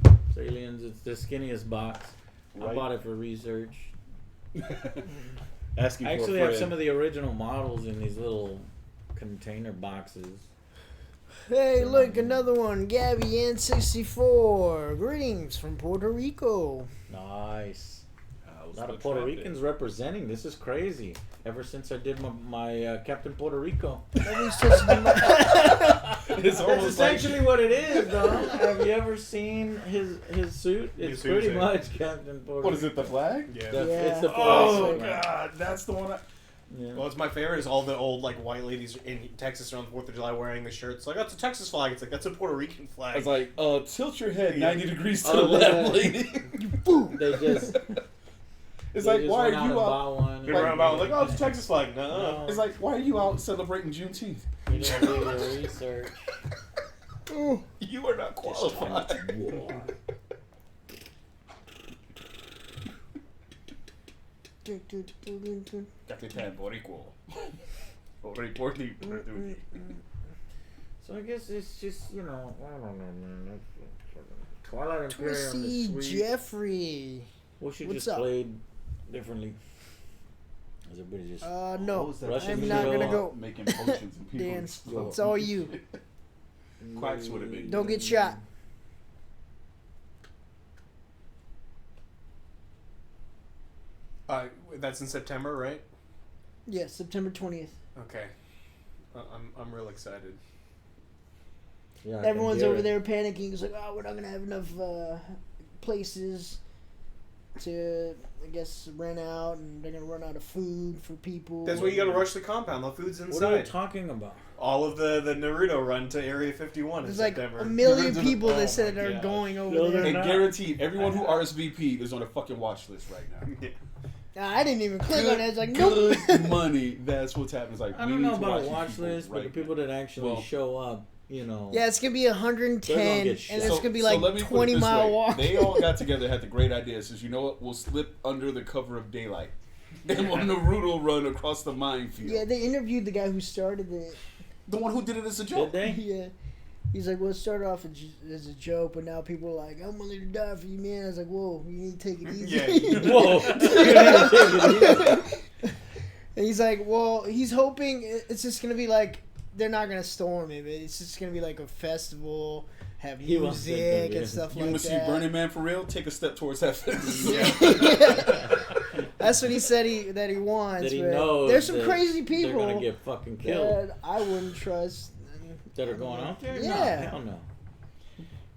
Speaker 1: It's Aliens, it's the skinniest box. I
Speaker 4: Right.
Speaker 1: bought it for research.
Speaker 4: Asking
Speaker 1: I
Speaker 4: for
Speaker 1: actually
Speaker 4: a
Speaker 1: have
Speaker 4: friend.
Speaker 1: some of the original models in these little container boxes.
Speaker 2: Hey, look, another one. Gabby N64. Greetings from Puerto Rico.
Speaker 1: Nice.
Speaker 4: How
Speaker 1: A lot of Puerto Ricans representing. This is crazy. Ever since I did my Captain Puerto Rico.
Speaker 2: Nobody's touching the mic.
Speaker 4: It's
Speaker 1: That's
Speaker 4: almost like
Speaker 1: essentially what it is, though. Have you ever seen his suit? It's
Speaker 5: suit,
Speaker 1: pretty
Speaker 5: yeah.
Speaker 1: much Captain Puerto Rico.
Speaker 4: what is it? The flag?
Speaker 5: Yeah.
Speaker 1: It's the
Speaker 4: Oh
Speaker 1: flag.
Speaker 4: god, that's the one.
Speaker 1: Yeah.
Speaker 6: Well, it's my favorite is all the old like white ladies in Texas around the 4th of July wearing the shirts. Like, that's a Texas flag. It's like, that's a Puerto Rican
Speaker 4: I
Speaker 6: flag.
Speaker 4: was like, tilt your head
Speaker 6: Yeah.
Speaker 4: 90 degrees to
Speaker 1: Oh,
Speaker 4: the left,
Speaker 1: yeah.
Speaker 4: lady.
Speaker 1: They just.
Speaker 4: It's
Speaker 1: they
Speaker 4: like,
Speaker 1: just
Speaker 4: why
Speaker 1: went
Speaker 4: are
Speaker 1: out
Speaker 4: you
Speaker 1: and
Speaker 4: out?
Speaker 1: bought one.
Speaker 6: People around about like, oh, it's a Texas flag. No.
Speaker 1: No.
Speaker 4: It's like, why are you out celebrating Juneteenth?
Speaker 1: You didn't do your research.
Speaker 4: You are not qualified. Capitan Boricua.
Speaker 1: So I guess it's just, I don't know, man. Twilight Imperium is
Speaker 2: Twisty
Speaker 1: sweet.
Speaker 2: Jeffrey.
Speaker 1: We should
Speaker 2: What's
Speaker 1: just
Speaker 2: up?
Speaker 1: played differently. As everybody just.
Speaker 2: No,
Speaker 1: Russian
Speaker 2: I'm not
Speaker 1: noodle.
Speaker 2: gonna go.
Speaker 4: Making potions and people.
Speaker 2: Dance.
Speaker 4: explode.
Speaker 2: It's all you.
Speaker 4: Quacks would have been.
Speaker 2: Don't get shot.
Speaker 6: That's in September, right?
Speaker 2: Yeah, September 20th.
Speaker 6: Okay. I'm real excited.
Speaker 1: Yeah, I can
Speaker 2: Everyone's
Speaker 1: hear
Speaker 2: over
Speaker 1: it.
Speaker 2: there panicking. It's like, oh, we're not gonna have enough places to, I guess, rent out, and they're gonna run out of food for people.
Speaker 6: That's why you gotta rush the compound. The food's
Speaker 1: What are you
Speaker 6: inside.
Speaker 1: talking about?
Speaker 6: All of the Naruto run to Area 51 in
Speaker 2: There's like
Speaker 6: September.
Speaker 2: a million
Speaker 4: Oh
Speaker 2: people that
Speaker 4: my
Speaker 2: said are
Speaker 4: God.
Speaker 2: going over
Speaker 1: No,
Speaker 2: there.
Speaker 1: they're
Speaker 4: And
Speaker 1: not.
Speaker 4: guaranteed, everyone who RSVP'd is on a fucking watch list right now.
Speaker 2: Nah, I didn't even click on it. It's like, nope.
Speaker 4: Good money. That's what's happening. It's like,
Speaker 1: I
Speaker 4: we
Speaker 1: don't
Speaker 4: need
Speaker 1: know
Speaker 4: to
Speaker 1: about a
Speaker 4: these
Speaker 1: watch
Speaker 4: people
Speaker 1: list, but
Speaker 4: right
Speaker 1: the people that actually
Speaker 4: Well-
Speaker 1: show up,
Speaker 2: Yeah, it's gonna be 110,
Speaker 1: They're gonna
Speaker 2: and
Speaker 1: get
Speaker 2: it's
Speaker 1: shot.
Speaker 2: gonna be
Speaker 4: So
Speaker 2: like
Speaker 4: let me put it
Speaker 2: 20
Speaker 4: this
Speaker 2: mile
Speaker 4: way.
Speaker 2: walk.
Speaker 4: They all got together, had the great idea. Says, you know what? We'll slip under the cover of daylight, and we'll Naruto run across the minefield.
Speaker 2: Yeah, they interviewed the guy who started it.
Speaker 4: The one who did it as a
Speaker 1: Did
Speaker 4: joke.
Speaker 1: they?
Speaker 2: Yeah. He's like, well, it started off as a joke, but now people are like, I'm willing to die for you, man. I was like, whoa, you need to take it easy.
Speaker 6: Yeah.
Speaker 1: Whoa.
Speaker 2: And he's like, well, he's hoping it's just going to be like, they're not going to storm it. It's just going to be like a festival, have
Speaker 1: He wants it to
Speaker 2: music
Speaker 1: be.
Speaker 2: and stuff
Speaker 4: You
Speaker 2: like
Speaker 4: want to see
Speaker 2: that.
Speaker 4: Burning Man for real? Take a step towards heaven.
Speaker 2: That's what he said that he wants.
Speaker 1: That he
Speaker 2: but
Speaker 1: knows
Speaker 2: there's some
Speaker 1: that
Speaker 2: crazy
Speaker 1: They're
Speaker 2: people
Speaker 1: gonna get fucking killed.
Speaker 2: that I wouldn't trust.
Speaker 1: That are going out there?
Speaker 2: Yeah.
Speaker 1: No, hell no.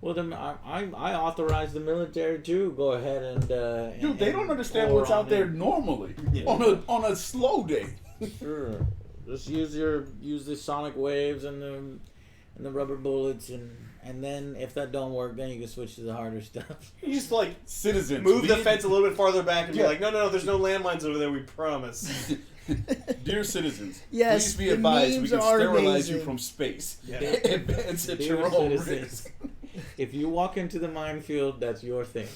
Speaker 1: Well, then I authorize the military to go ahead and.
Speaker 4: Dude, they don't understand
Speaker 1: pour
Speaker 4: what's
Speaker 1: on
Speaker 4: out there
Speaker 1: in.
Speaker 4: normally
Speaker 6: Yeah.
Speaker 4: on a slow day.
Speaker 1: Sure. Just use the sonic waves and the rubber bullets and then if that don't work, then you can switch to the harder stuff.
Speaker 6: You just like
Speaker 4: Citizens,
Speaker 6: move the
Speaker 4: we-
Speaker 6: fence a little bit farther back and
Speaker 4: Yeah.
Speaker 6: be like, no, there's no landmines over there. We promise.
Speaker 4: Dear citizens,
Speaker 2: Yes,
Speaker 4: please be
Speaker 2: the
Speaker 4: advised we
Speaker 2: memes
Speaker 4: can
Speaker 2: are
Speaker 4: sterilize you
Speaker 2: amazing.
Speaker 4: from space.
Speaker 6: Yeah.
Speaker 4: Advance at
Speaker 1: Dear
Speaker 4: your own
Speaker 1: citizens,
Speaker 4: risk.
Speaker 1: if you walk into the minefield, that's your thing.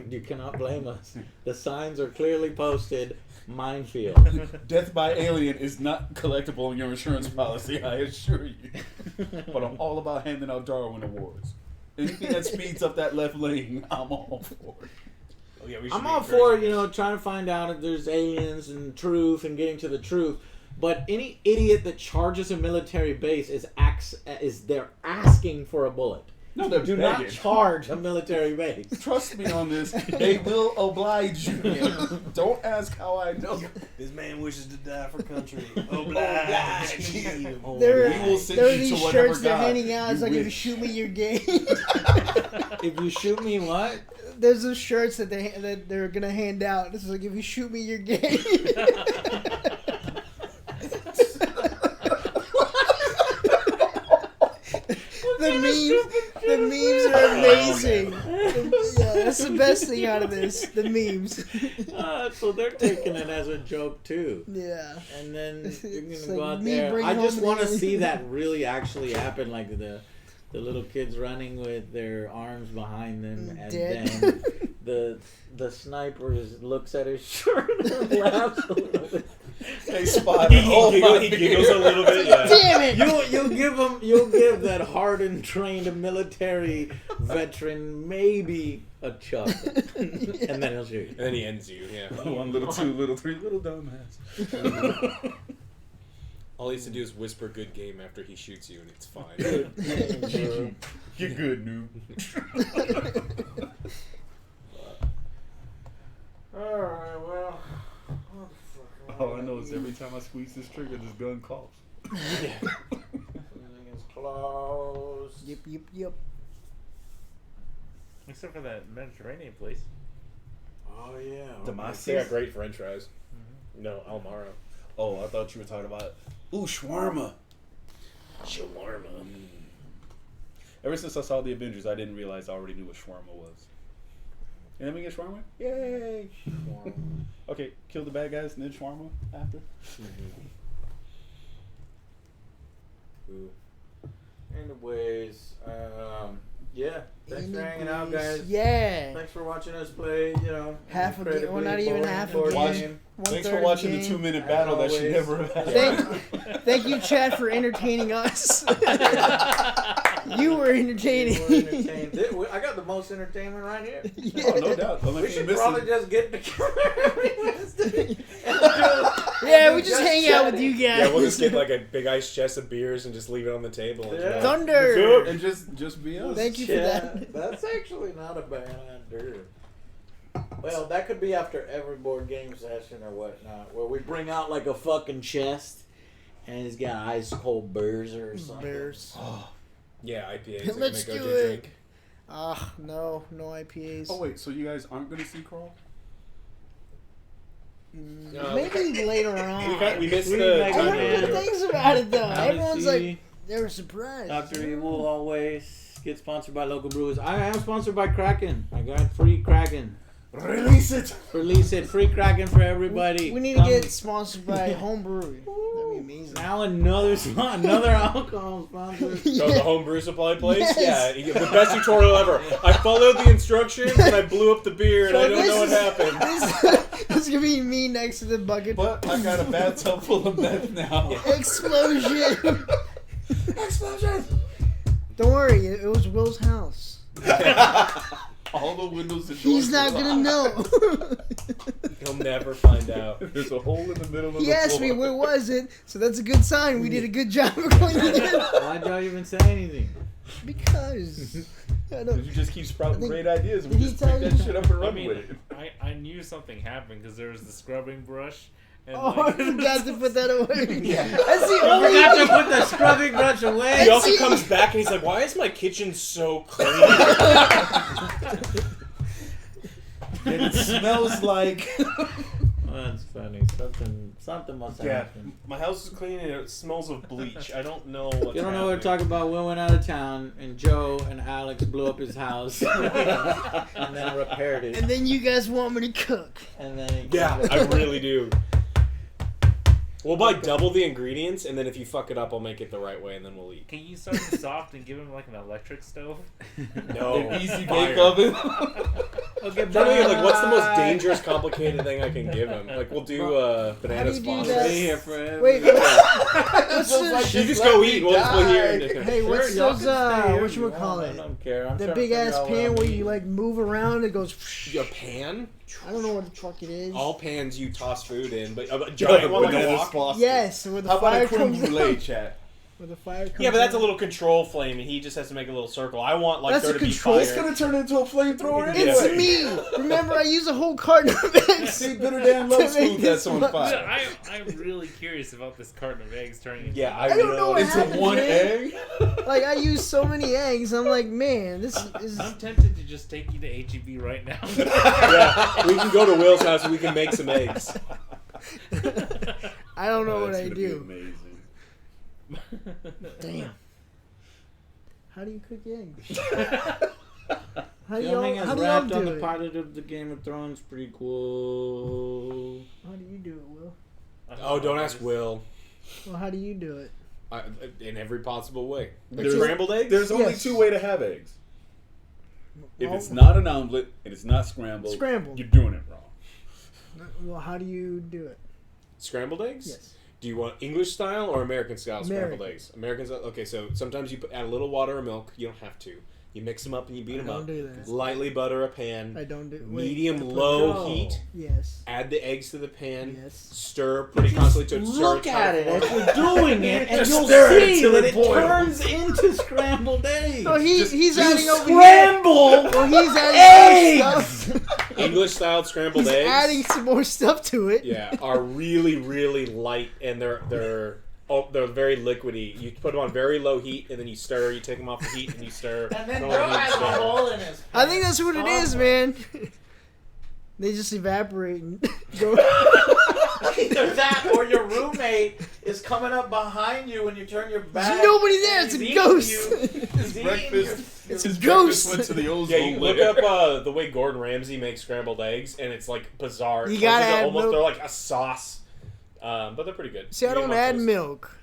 Speaker 1: You cannot blame us. The signs are clearly posted. Minefield.
Speaker 4: Death by alien is not collectible in your insurance policy, I assure you. But I'm all about handing out Darwin Awards. Anything that speeds up that left lane, I'm all for it.
Speaker 6: Oh, yeah, we should
Speaker 1: I'm
Speaker 6: be
Speaker 1: all for
Speaker 6: encouraging
Speaker 1: trying to find out if there's aliens and truth and getting to the truth. But any idiot that charges a military base is they're asking for a bullet.
Speaker 4: No, they're
Speaker 1: Do
Speaker 4: begging.
Speaker 1: not charge a military base.
Speaker 4: Trust me on this. They will oblige you. Don't ask how I know.
Speaker 6: This man wishes to die for country. Oblige.
Speaker 2: There,
Speaker 4: We will send
Speaker 2: there are
Speaker 4: you to
Speaker 2: these
Speaker 4: whatever
Speaker 2: shirts they're
Speaker 4: God
Speaker 2: handing out. It's
Speaker 4: you
Speaker 2: like, if you
Speaker 4: wish.
Speaker 2: shoot me, you're gay.
Speaker 1: If you shoot me, what?
Speaker 2: There's those shirts that they're gonna hand out. This is like, if you shoot me, you're gay. The memes are amazing. Yeah, that's the best thing out of this. The memes.
Speaker 1: So they're taking it as a joke too.
Speaker 2: Yeah.
Speaker 1: And then you're
Speaker 2: It's
Speaker 1: gonna go
Speaker 2: like
Speaker 1: out
Speaker 2: me
Speaker 1: there.
Speaker 2: bringing
Speaker 1: I just
Speaker 2: home
Speaker 1: want to
Speaker 2: the-
Speaker 1: see that really actually happen, like the little kids running with their arms behind them, and
Speaker 2: Dead.
Speaker 1: then the sniper looks at his shirt and laughs a little bit.
Speaker 4: They spot it. Oh my
Speaker 5: He giggles a little bit. Yeah.
Speaker 2: Damn it!
Speaker 1: You'll give that hardened, trained military veteran maybe a chuckle, and then he'll shoot you.
Speaker 5: And then he ends you. Yeah.
Speaker 4: 1 little 2 little 3 little dumbass.
Speaker 5: All he has to do is whisper "good game" after he shoots you, and it's fine.
Speaker 4: You're good, noob.
Speaker 1: Alright.
Speaker 4: Because every time I squeeze this trigger, this gun coughs.
Speaker 1: Everything is closed.
Speaker 2: Yep.
Speaker 3: Except for that Mediterranean place.
Speaker 1: Oh yeah.
Speaker 7: They got great French fries. No, Almaro.
Speaker 4: Oh, I thought you were talking about shawarma.
Speaker 7: Shawarma.
Speaker 4: Ever since I saw the Avengers, I didn't realize I already knew what shawarma was. And then we get shawarma? Yay! Okay, kill the bad guys and then shawarma after.
Speaker 7: Ooh.
Speaker 1: Anyways, yeah. Thanks for hanging out, guys.
Speaker 2: Yeah.
Speaker 1: Thanks for watching us play.
Speaker 2: Half a game,
Speaker 1: incredibly
Speaker 2: or not even
Speaker 1: boring
Speaker 2: half a
Speaker 1: board
Speaker 2: game.
Speaker 4: Thanks for
Speaker 2: 1/3
Speaker 4: watching the
Speaker 2: game.
Speaker 4: 2-minute battle that should
Speaker 1: always.
Speaker 4: never have happened.
Speaker 2: Thank you, Chad, for entertaining us. You were entertaining.
Speaker 1: I got the most entertainment right here.
Speaker 4: Oh, no doubt. Unless
Speaker 1: We
Speaker 4: you
Speaker 1: should
Speaker 4: miss
Speaker 1: probably
Speaker 4: it.
Speaker 1: just get together every Wednesday.
Speaker 2: Yeah, we just hang out with you guys.
Speaker 7: Yeah, we'll just get like a big ice chest of beers and just leave it on the table. And
Speaker 1: Yeah.
Speaker 7: just-
Speaker 2: Thunder.
Speaker 4: And just be us.
Speaker 2: Thank you for that.
Speaker 1: That's actually not a bad idea. Well, that could be after every board game session or whatnot, where we bring out like a fucking chest and it's got ice cold beers or something.
Speaker 2: Bears.
Speaker 7: Yeah, IPAs. that
Speaker 2: Let's
Speaker 7: make
Speaker 2: do
Speaker 7: OJ
Speaker 2: it.
Speaker 7: drink.
Speaker 2: No IPAs.
Speaker 4: Oh, wait, so you guys aren't going to see Crawl?
Speaker 7: No,
Speaker 2: Maybe later on.
Speaker 7: We missed
Speaker 1: We
Speaker 7: the
Speaker 1: make
Speaker 2: I
Speaker 7: time
Speaker 2: heard
Speaker 1: it.
Speaker 2: good
Speaker 7: window.
Speaker 2: things about it though.
Speaker 1: Now
Speaker 2: Everyone's
Speaker 1: let's
Speaker 2: like,
Speaker 1: see.
Speaker 2: they were surprised.
Speaker 1: Dr. Evil always gets sponsored by local brewers. I am sponsored by Kraken. I got free Kraken.
Speaker 4: Release it!
Speaker 1: Release it. Free Kraken for everybody.
Speaker 2: We need to
Speaker 1: Come-
Speaker 2: get sponsored by home brewery. That'd be amazing.
Speaker 1: now another alcohol sponsor.
Speaker 7: So the homebrew supply place?
Speaker 2: Yes.
Speaker 7: Yeah, the best tutorial ever. I followed the instructions and I blew up the beer and
Speaker 2: So
Speaker 7: I don't know what
Speaker 2: this
Speaker 7: happened.
Speaker 2: This is gonna be me next to the bucket.
Speaker 4: But I got a bathtub full of meth now.
Speaker 2: Explosion!
Speaker 1: Explosion!
Speaker 2: Don't worry, it was Will's house.
Speaker 4: All the windows and doors.
Speaker 2: He's not
Speaker 4: are
Speaker 2: gonna
Speaker 4: locked.
Speaker 2: know.
Speaker 7: He'll never find out.
Speaker 4: There's a hole in the middle of
Speaker 2: He
Speaker 4: the
Speaker 2: asked me
Speaker 4: floor.
Speaker 2: where was it, so that's a good sign. We did a good job of cleaning it.
Speaker 1: Why'd y'all even say anything?
Speaker 2: Because I don't.
Speaker 4: You just keep sprouting
Speaker 2: I think-
Speaker 4: great ideas. We
Speaker 2: did he
Speaker 4: just
Speaker 2: tell
Speaker 4: pick that
Speaker 2: you?
Speaker 4: shit up and
Speaker 3: I
Speaker 4: run
Speaker 3: mean,
Speaker 4: with it.
Speaker 3: I knew something happened because there was the scrubbing brush. And
Speaker 2: Oh, I forgot to put that away.
Speaker 7: Yeah.
Speaker 2: That's the
Speaker 1: I
Speaker 2: only
Speaker 1: forgot to
Speaker 2: thing.
Speaker 1: put the scrubbing brush away.
Speaker 7: He also comes back and he's like, "Why is my kitchen so clean?"
Speaker 4: It smells like.
Speaker 1: That's funny. Something must have
Speaker 5: Yeah,
Speaker 1: happened.
Speaker 5: my house is clean and it smells of bleach. I don't know what's
Speaker 1: You don't know what we're
Speaker 5: happening.
Speaker 1: talking about. Will went out of town, and Joe and Alex blew up his house, and then repaired it.
Speaker 2: And then you guys want me to cook.
Speaker 1: And then he
Speaker 7: Yeah, I really do. We'll buy double the ingredients, and then if you fuck it up, I'll make it the right way, and then we'll eat.
Speaker 3: Can you start him soft and give him like an electric stove?
Speaker 7: No,
Speaker 4: An easy
Speaker 7: fire.
Speaker 4: bake oven.
Speaker 1: Okay,
Speaker 7: I'm trying to think of, like, what's the most
Speaker 1: bye.
Speaker 7: dangerous, complicated thing I can give him? Like, we'll do banana
Speaker 2: How do you do
Speaker 7: sponsors.
Speaker 2: that?
Speaker 1: Stay here forever.
Speaker 2: Wait, what's the,
Speaker 7: You just go eat. We'll here.
Speaker 2: hey, what's
Speaker 1: Sure, y'all
Speaker 2: those,
Speaker 1: can stay here if you
Speaker 2: whatchamacallit?
Speaker 1: want. I don't care. I'm
Speaker 2: the
Speaker 1: trying to
Speaker 2: big
Speaker 1: figure
Speaker 2: ass
Speaker 1: out what
Speaker 2: pan
Speaker 1: I'm
Speaker 2: where you
Speaker 1: eating.
Speaker 2: like move around, it goes.
Speaker 7: Your pan?
Speaker 2: I don't know what the fuck it is.
Speaker 7: All pans you toss food in, but a
Speaker 4: Giant
Speaker 7: giant one like a
Speaker 4: banana
Speaker 7: wok.
Speaker 4: sponsor.
Speaker 2: Yes, where the
Speaker 4: How about
Speaker 2: fire
Speaker 4: a creme
Speaker 2: comes
Speaker 4: brulee,
Speaker 2: out.
Speaker 4: chat?
Speaker 2: Where the fire comes
Speaker 7: Yeah, but that's a
Speaker 2: out.
Speaker 7: little control flame, and he just has to make a little circle. I want like
Speaker 2: That's
Speaker 7: there
Speaker 2: a
Speaker 7: to be
Speaker 2: control-
Speaker 7: fire.
Speaker 4: It's gonna turn into a flamethrower
Speaker 2: It's
Speaker 4: anyway.
Speaker 2: me. Remember, I use a whole carton of eggs.
Speaker 4: See, Bitter Dan
Speaker 2: To
Speaker 4: loves
Speaker 2: make
Speaker 4: food
Speaker 2: this
Speaker 4: that's on
Speaker 2: one.
Speaker 4: fire.
Speaker 3: I'm really curious about this carton of eggs turning into.
Speaker 7: Yeah,
Speaker 2: I don't know what
Speaker 4: Into
Speaker 2: happens,
Speaker 4: one
Speaker 2: man.
Speaker 4: egg?
Speaker 2: Like I use so many eggs, I'm like, man, this is.
Speaker 3: I'm tempted to just take you to HEB right now.
Speaker 7: Yeah, we can go to Will's house and we can make some eggs.
Speaker 2: I don't know what
Speaker 4: That's
Speaker 2: I
Speaker 4: gonna be
Speaker 2: do.
Speaker 4: amazing.
Speaker 2: Damn. How do you cook eggs? How do
Speaker 1: Filming
Speaker 2: y'all,
Speaker 1: is
Speaker 2: how do y'all
Speaker 1: wrapped on
Speaker 2: do
Speaker 1: the
Speaker 2: it?
Speaker 1: pilot of the Game of Thrones prequel.
Speaker 2: How do you do it, Will?
Speaker 7: Oh, don't ask Will.
Speaker 2: Well, how do you do it?
Speaker 7: In every possible way. Like
Speaker 4: There's-
Speaker 7: scrambled eggs?
Speaker 4: There's only
Speaker 2: Yes.
Speaker 4: two ways to have eggs. If
Speaker 2: Well,
Speaker 4: it's not an omelet and it's not scrambled,
Speaker 2: Scrambled.
Speaker 4: you're doing it wrong.
Speaker 2: Well, how do you do it?
Speaker 7: Scrambled eggs?
Speaker 2: Yes.
Speaker 7: Do you want English style or American style scrambled
Speaker 2: American.
Speaker 7: eggs? American style. Okay, so sometimes you add a little water or milk. You don't have to. You mix them up and you beat
Speaker 2: I
Speaker 7: them
Speaker 2: don't
Speaker 7: up.
Speaker 2: do that.
Speaker 7: Lightly butter a pan.
Speaker 2: I don't do. Wait, I
Speaker 7: Medium
Speaker 2: put-
Speaker 7: low
Speaker 1: No.
Speaker 7: heat.
Speaker 2: Yes.
Speaker 7: Add the eggs to the pan.
Speaker 2: Yes.
Speaker 7: Stir pretty constantly to
Speaker 1: Look at it as you're doing it, and
Speaker 4: Just
Speaker 1: you'll
Speaker 4: stare at it
Speaker 1: see
Speaker 4: till
Speaker 1: that
Speaker 4: it
Speaker 1: it
Speaker 4: boils.
Speaker 1: turns into scrambled eggs.
Speaker 2: Oh, he's
Speaker 4: You
Speaker 2: adding over here.
Speaker 1: Scramble
Speaker 2: Well, he's adding other
Speaker 1: eggs.
Speaker 2: stuff.
Speaker 7: English style scrambled
Speaker 2: He's
Speaker 7: eggs.
Speaker 2: adding some more stuff to it.
Speaker 7: Yeah, are really, really light, and they're very liquidy. You put them on very low heat, and then you stir. You take them off the heat, and you stir.
Speaker 1: And then
Speaker 7: Throw
Speaker 1: Joe
Speaker 7: them in,
Speaker 1: has a
Speaker 7: stir.
Speaker 1: hole in his
Speaker 2: I think that's what it is,
Speaker 1: somewhere.
Speaker 2: man. They just evaporate and go.
Speaker 1: Either that or your roommate is coming up behind you when you turn your back.
Speaker 2: There's nobody there.
Speaker 1: and
Speaker 2: It's a
Speaker 1: he's
Speaker 2: ghost.
Speaker 1: eating you. He's eating
Speaker 4: Breakfast.
Speaker 2: It's
Speaker 4: his
Speaker 2: a ghost.
Speaker 4: breakfast went to the ozone
Speaker 7: Yeah, you look
Speaker 4: layer.
Speaker 7: up the way Gordon Ramsay makes scrambled eggs, and it's like bizarre. It
Speaker 2: You
Speaker 7: turns
Speaker 2: gotta
Speaker 7: into
Speaker 2: add
Speaker 7: almost
Speaker 2: milk.
Speaker 7: they're like a sauce, but they're pretty good.
Speaker 2: See, I
Speaker 7: You get
Speaker 2: don't
Speaker 7: them on
Speaker 2: add
Speaker 7: toast.
Speaker 2: milk.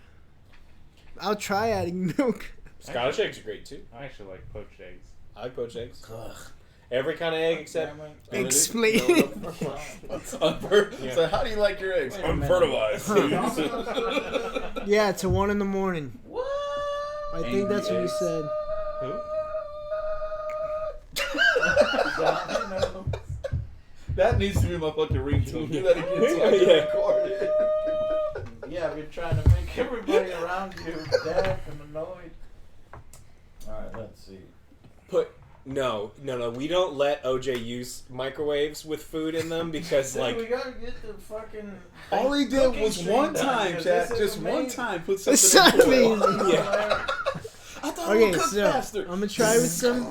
Speaker 2: I'll try adding milk.
Speaker 7: Scottish eggs are great too.
Speaker 3: I actually like poached eggs.
Speaker 7: I like poached eggs. Every kind of egg except
Speaker 2: Explain.
Speaker 7: Yeah.
Speaker 4: So how do you like your eggs?
Speaker 1: Wait a minute.
Speaker 4: Unfertilized.
Speaker 2: Yeah, to 1 in the morning.
Speaker 1: What?
Speaker 2: I think that's what you said.
Speaker 7: Who?
Speaker 4: That needs to be my fucking ringtone. Do that again so I can
Speaker 7: Yeah.
Speaker 4: record it.
Speaker 1: Yeah, you're trying to make everybody around you deaf and annoyed. Alright, let's see.
Speaker 7: No. We don't let OJ use microwaves with food in them because
Speaker 1: Dude,
Speaker 7: like
Speaker 1: we gotta get the fucking.
Speaker 4: All he did
Speaker 1: cooking
Speaker 4: was
Speaker 1: thing
Speaker 4: one
Speaker 1: done,
Speaker 4: time,
Speaker 1: because
Speaker 4: chat.
Speaker 1: this is
Speaker 4: Just one
Speaker 1: amazing.
Speaker 4: time. Put
Speaker 2: It's
Speaker 4: something in foil.
Speaker 2: amazing.
Speaker 7: yeah.
Speaker 4: I thought it
Speaker 2: Okay,
Speaker 4: would cook
Speaker 2: so
Speaker 4: faster.
Speaker 2: I'm gonna try with some.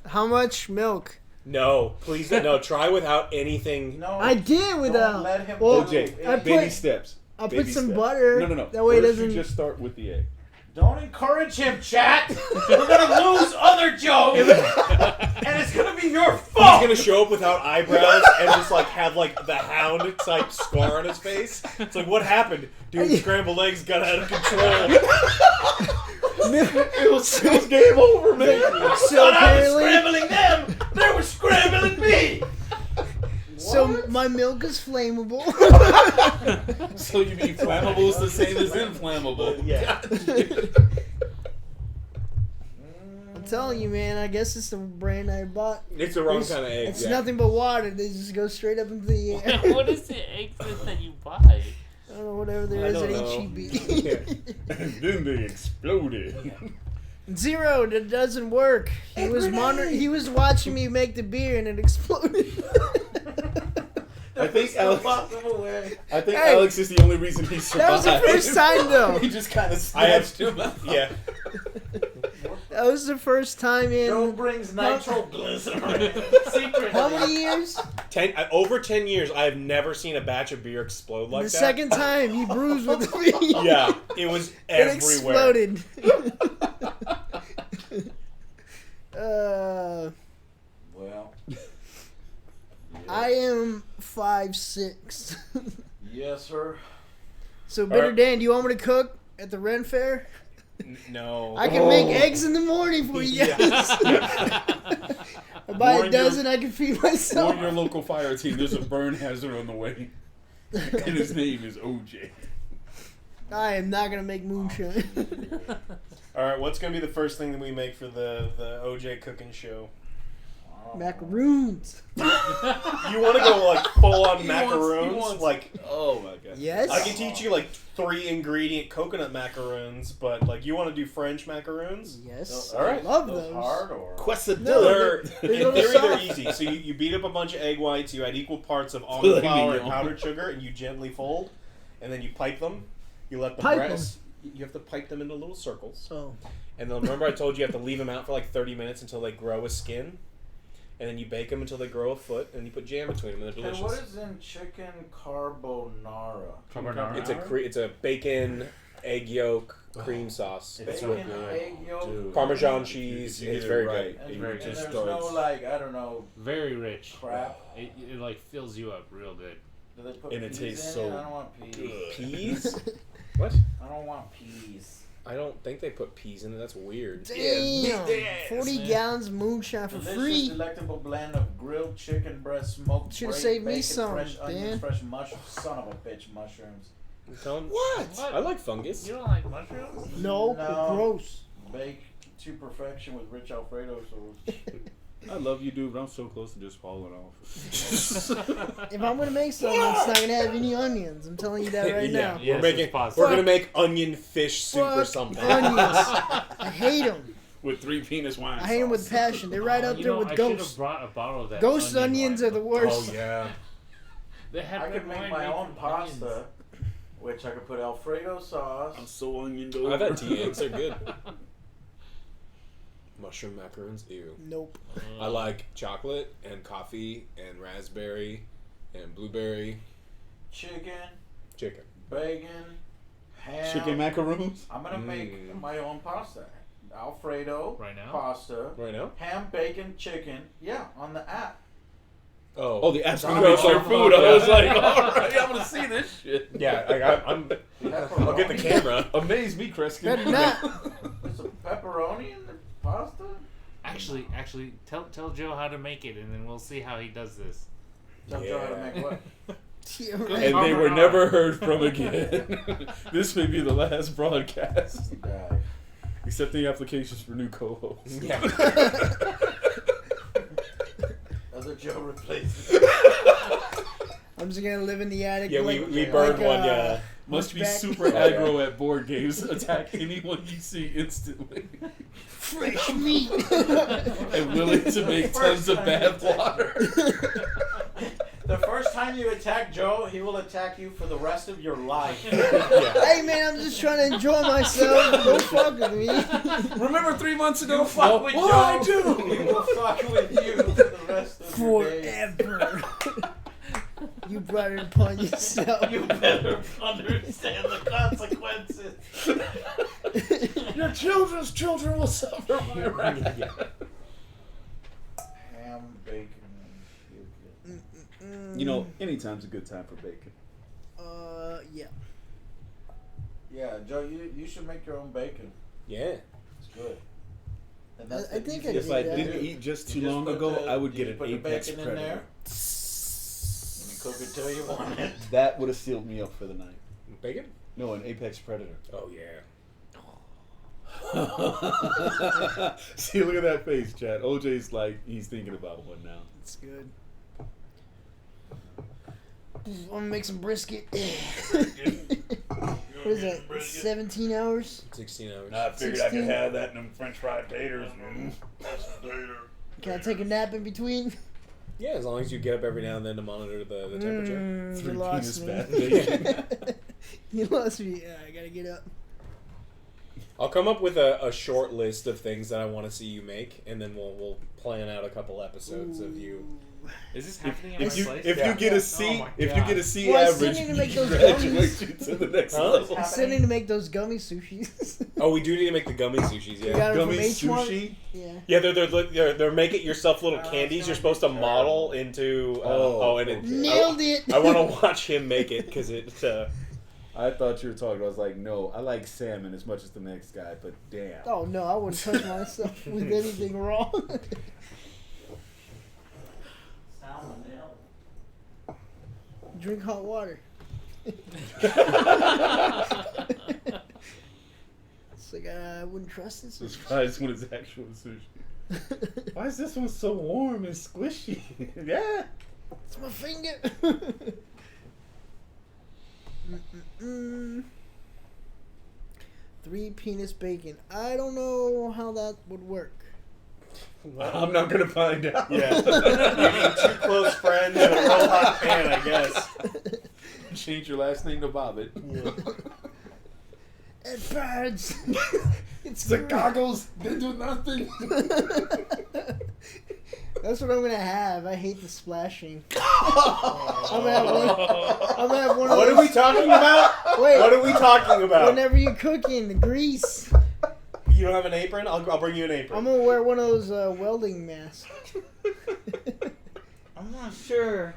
Speaker 2: How much milk?
Speaker 7: No, please no. Try without anything.
Speaker 1: No,
Speaker 2: I did
Speaker 1: don't
Speaker 2: without.
Speaker 1: let him
Speaker 2: Well,
Speaker 1: do
Speaker 4: OJ,
Speaker 1: it.
Speaker 2: I
Speaker 4: baby
Speaker 2: put-
Speaker 4: steps.
Speaker 2: I'll put
Speaker 4: Baby
Speaker 2: some
Speaker 4: steps.
Speaker 2: butter.
Speaker 4: No.
Speaker 2: That way it
Speaker 4: First
Speaker 2: doesn't.
Speaker 4: you just start with the egg.
Speaker 1: Don't encourage him, chat. We're gonna lose other Joe, and it's gonna be your
Speaker 7: He's
Speaker 1: fault.
Speaker 7: gonna show up without eyebrows and just like have like the hound type scar on his face. It's like, what happened? Dude, scrambled eggs got out of control.
Speaker 4: It was game over, man.
Speaker 2: So
Speaker 1: But I was
Speaker 2: apparently,
Speaker 1: scrambling them. They were scrambling me.
Speaker 2: so my milk is flammable.
Speaker 4: So you mean flammable is the same as inflammable?
Speaker 7: Yeah.
Speaker 2: I'm telling you, man. I guess it's the brand I bought.
Speaker 7: It's the wrong kind of egg.
Speaker 2: It's
Speaker 7: yeah.
Speaker 2: nothing but water. They just go straight up into the air.
Speaker 8: What is the egg that you buy?
Speaker 2: I don't know, whatever there
Speaker 7: I
Speaker 2: is at
Speaker 7: don't know.
Speaker 2: HEB.
Speaker 4: And then they exploded.
Speaker 2: Zero, that doesn't work. He was He was watching me make the beer, and it exploded.
Speaker 4: I think
Speaker 1: No
Speaker 4: Alex.
Speaker 1: possible way.
Speaker 4: I think
Speaker 2: Hey.
Speaker 4: Alex is the only reason he survived.
Speaker 2: That was the first time, though.
Speaker 4: He just kind of
Speaker 7: I have
Speaker 4: snatched him out.
Speaker 7: Yeah.
Speaker 2: That was the first time
Speaker 1: Joe
Speaker 2: in
Speaker 1: brings nitroglycerin. Secretly.
Speaker 2: how many years?
Speaker 7: Over 10 years, I have never seen a batch of beer explode like
Speaker 2: The
Speaker 7: that.
Speaker 2: second time he bruised with me.
Speaker 7: Yeah, it was
Speaker 2: It
Speaker 7: everywhere.
Speaker 2: exploded.
Speaker 1: Well,
Speaker 2: I am 5'6".
Speaker 1: yes, sir.
Speaker 2: So, Bitter
Speaker 7: Alright.
Speaker 2: Dan, do you want me to cook at the Ren Fair?
Speaker 7: No.
Speaker 2: I can make eggs in the morning for you guys. I buy a
Speaker 4: Warn
Speaker 2: dozen, I can feed myself.
Speaker 4: Warn your local fire team. There's a burn hazard on the way, and his name is OJ.
Speaker 2: I am not gonna make moonshine.
Speaker 6: All right, what's gonna be the first thing that we make for the OJ cooking show?
Speaker 2: Macaroons.
Speaker 6: You want to go like full on macaroons?
Speaker 4: wants-
Speaker 6: Like
Speaker 4: Oh my god.
Speaker 2: Yes.
Speaker 6: I can teach you like 3 ingredient coconut macaroons, but like you want to do French macaroons?
Speaker 2: Yes.
Speaker 6: All right.
Speaker 2: I love
Speaker 1: Those
Speaker 2: those.
Speaker 1: hard or
Speaker 2: No,
Speaker 6: They're,
Speaker 2: they're
Speaker 6: in
Speaker 2: little
Speaker 6: theory, they're
Speaker 2: soft.
Speaker 6: easy. So you beat up a bunch of egg whites, you add equal parts of almond
Speaker 4: Filet
Speaker 6: flour and
Speaker 4: mignon.
Speaker 6: powdered sugar, and you gently fold, and then you pipe them. You let them
Speaker 2: Pipe
Speaker 6: rest.
Speaker 7: You have to pipe them into little circles.
Speaker 2: Oh.
Speaker 7: And then remember I told you have to leave them out for like 30 minutes until they grow a skin? And then you bake them until they grow a foot, and you put jam between them, and they're
Speaker 1: And
Speaker 7: delicious.
Speaker 1: what is in chicken carbonara?
Speaker 3: Carbonara?
Speaker 7: It's a bacon, egg yolk, cream sauce. It's real
Speaker 1: Bacon,
Speaker 7: good.
Speaker 1: egg yolk,
Speaker 4: Dude.
Speaker 7: Parmesan
Speaker 4: If
Speaker 7: cheese.
Speaker 4: you get
Speaker 7: It's
Speaker 4: it
Speaker 7: very
Speaker 4: right,
Speaker 7: good.
Speaker 1: and,
Speaker 3: very
Speaker 1: and
Speaker 3: good.
Speaker 1: there's
Speaker 4: Starts.
Speaker 1: no like I don't know
Speaker 3: Very rich.
Speaker 1: crap.
Speaker 3: It like fills you up real good.
Speaker 1: Do they put
Speaker 4: And it
Speaker 1: peas
Speaker 4: tastes
Speaker 1: in
Speaker 4: so
Speaker 1: it? I don't want peas.
Speaker 4: good.
Speaker 7: Peas? What?
Speaker 1: I don't want peas.
Speaker 7: I don't think they put peas in it. That's weird.
Speaker 2: Damn. 40 gallons of moonshine for
Speaker 1: Delicious,
Speaker 2: free.
Speaker 1: delectable blend of grilled chicken breast, smoked
Speaker 2: Should've
Speaker 1: break,
Speaker 2: saved me
Speaker 1: bacon,
Speaker 2: some,
Speaker 1: fresh onions,
Speaker 2: Dan.
Speaker 1: fresh mushrooms. Son of a bitch, mushrooms.
Speaker 7: I'm telling-
Speaker 2: What?
Speaker 3: What?
Speaker 7: I like fungus.
Speaker 3: You don't like mushrooms?
Speaker 2: No,
Speaker 1: No.
Speaker 2: gross.
Speaker 1: Baked to perfection with rich Alfredo sauce.
Speaker 4: I love you, dude, but I'm so close to just falling off.
Speaker 2: If I'm gonna make something, it's not gonna have any onions. I'm telling you that right
Speaker 7: Yeah.
Speaker 2: now.
Speaker 3: Yes,
Speaker 7: we're making.
Speaker 3: it's possible.
Speaker 7: We're gonna make onion fish soup or
Speaker 2: Fuck
Speaker 7: something.
Speaker 2: onions. I hate them.
Speaker 4: with 3 penis wine.
Speaker 2: I hate them with passion. They're right up there with
Speaker 3: I should have
Speaker 2: Ghost.
Speaker 3: brought a bottle of that.
Speaker 2: Ghost onions
Speaker 3: wine.
Speaker 2: are the worst.
Speaker 7: Oh yeah.
Speaker 3: They had
Speaker 1: I
Speaker 3: red
Speaker 1: could make
Speaker 3: wine
Speaker 1: my
Speaker 3: made
Speaker 1: own
Speaker 3: from
Speaker 1: pasta,
Speaker 3: onions.
Speaker 1: which I could put Alfredo sauce.
Speaker 4: I'm so onioned
Speaker 7: I've
Speaker 4: over.
Speaker 7: had tea eggs. They're good. Mushroom macaroons. Ew.
Speaker 2: Nope.
Speaker 7: I like chocolate and coffee and raspberry and blueberry
Speaker 1: Chicken,
Speaker 7: chicken.
Speaker 1: bacon, ham.
Speaker 4: Chicken macaroons.
Speaker 1: I'm gonna make my own pasta. Alfredo
Speaker 3: Right now?
Speaker 1: pasta,
Speaker 7: Right now?
Speaker 1: ham, bacon, chicken. Yeah, on the app.
Speaker 4: Oh, the app's
Speaker 7: Oh,
Speaker 4: gonna make our
Speaker 7: oh,
Speaker 4: food.
Speaker 7: oh,
Speaker 4: I was
Speaker 7: yeah.
Speaker 4: like, all right, I'm gonna see this shit.
Speaker 7: Yeah, I'll get the camera.
Speaker 4: Amaze me, Kreskin.
Speaker 2: Better not.
Speaker 1: There's some pepperoni in the pasta.
Speaker 3: Actually, tell Joe how to make it, and then we'll see how he does this.
Speaker 1: Tell Joe how to make what?
Speaker 2: Yeah, right.
Speaker 4: And they were never heard from again. This may be the last broadcast.
Speaker 1: Yeah.
Speaker 4: Accepting applications for new co-hosts.
Speaker 7: Yeah.
Speaker 1: Other Joe replaced.
Speaker 2: I'm just gonna live in the attic.
Speaker 7: Yeah,
Speaker 2: like,
Speaker 7: we burned
Speaker 2: like,
Speaker 7: one, yeah.
Speaker 4: Must be
Speaker 2: Hunchback.
Speaker 4: super aggro at board games. Attack anyone you see instantly.
Speaker 2: Fresh meat.
Speaker 4: And willing to make tons of bath water.
Speaker 1: The first time you attack Joe, he will attack you for the rest of your life.
Speaker 2: Hey man, I'm just trying to enjoy myself. Don't fuck with me.
Speaker 4: Remember 3 months ago?
Speaker 1: You fuck with
Speaker 4: What
Speaker 1: Joe,
Speaker 4: I do?
Speaker 1: he will fuck with you for the rest of your days.
Speaker 2: Forever. You brought it upon yourself.
Speaker 1: You better understand the consequences.
Speaker 4: Your children's children will suffer my wrath.
Speaker 1: Ham, bacon, and
Speaker 4: You know, anytime's a good time for bacon.
Speaker 2: Yeah.
Speaker 1: yeah, Joe, you should make your own bacon.
Speaker 7: Yeah.
Speaker 1: It's good. And
Speaker 2: I
Speaker 1: the
Speaker 2: think I
Speaker 1: easiest
Speaker 4: If I
Speaker 2: did that.
Speaker 1: thing to
Speaker 4: didn't
Speaker 1: do.
Speaker 4: eat just
Speaker 1: You
Speaker 4: too long
Speaker 1: put
Speaker 4: ago,
Speaker 1: the-
Speaker 4: I would
Speaker 1: you
Speaker 4: get an
Speaker 1: put the
Speaker 4: Apex
Speaker 1: bacon in
Speaker 4: Predator.
Speaker 1: there. You cook it till you want it.
Speaker 4: That would have sealed me up for the night.
Speaker 7: Bacon?
Speaker 4: No, an Apex Predator.
Speaker 7: Oh yeah.
Speaker 4: See, look at that face, Chad. OJ's like, he's thinking about one now.
Speaker 2: It's good. I'm gonna make some brisket. What is that? 17 hours?
Speaker 7: 16 hours.
Speaker 4: I
Speaker 2: figured I could 16.
Speaker 4: have that in them French fried taters.
Speaker 2: Can I take a nap in between?
Speaker 7: Yeah, as long as you get up every now and then to monitor the temperature.
Speaker 2: You
Speaker 4: 3
Speaker 2: lost
Speaker 4: penis
Speaker 2: me.
Speaker 4: bath bacon.
Speaker 2: You lost me. Yeah, I gotta get up.
Speaker 7: I'll come up with a short list of things that I want to see you make, and then we'll plan out a couple episodes of you.
Speaker 3: Is this happening at
Speaker 4: If
Speaker 3: my
Speaker 4: you
Speaker 3: place?
Speaker 4: if
Speaker 7: Yeah.
Speaker 4: you get a
Speaker 3: Oh
Speaker 4: C,
Speaker 3: my
Speaker 4: if you
Speaker 3: God.
Speaker 4: get a C
Speaker 2: Well, I
Speaker 4: average,
Speaker 2: still need to
Speaker 4: we
Speaker 2: make those
Speaker 4: congratulate
Speaker 2: gummies.
Speaker 4: you to the next
Speaker 7: Huh?
Speaker 4: level.
Speaker 2: I still need to make those gummy sushis.
Speaker 7: Oh, we do need to make the gummy sushis.
Speaker 2: You
Speaker 7: Yeah.
Speaker 2: got 'em
Speaker 4: Gummy
Speaker 2: from H1?
Speaker 4: sushi.
Speaker 2: Yeah.
Speaker 7: Yeah, they're make it yourself little
Speaker 1: Oh,
Speaker 7: candies.
Speaker 1: it's
Speaker 7: You're
Speaker 1: gonna
Speaker 7: supposed to
Speaker 1: be
Speaker 7: model
Speaker 1: terrible.
Speaker 7: into.
Speaker 4: Oh,
Speaker 7: and it,
Speaker 2: Nailed it.
Speaker 7: I want to watch him make it because it.
Speaker 4: I thought you were talking. I was like, no, I like salmon as much as the next guy, but damn.
Speaker 2: Oh no, I wouldn't touch myself with anything wrong.
Speaker 1: Salmonella.
Speaker 2: Drink hot water. It's like I wouldn't trust this.
Speaker 4: Surprised when it's actual sushi. Why is this one so warm and squishy? Yeah.
Speaker 2: It's my finger. Mm-mm-mm. 3 penis bacon. I don't know how that would work.
Speaker 4: I'm not gonna find out.
Speaker 6: Yeah. You need 2 close friends and a real hot pan, I guess.
Speaker 4: Change your last name to Bobbit.
Speaker 2: It burns. It's
Speaker 4: The
Speaker 2: great.
Speaker 4: goggles, they do nothing.
Speaker 2: That's what I'm gonna have. I hate the splashing. I'm gonna have one of
Speaker 7: What
Speaker 2: those.
Speaker 7: are we talking about?
Speaker 2: Wait.
Speaker 7: What are we talking about?
Speaker 2: Whenever you're cooking, the grease.
Speaker 7: You don't have an apron? I'll bring you an apron.
Speaker 2: I'm gonna wear one of those welding masks.
Speaker 1: I'm not sure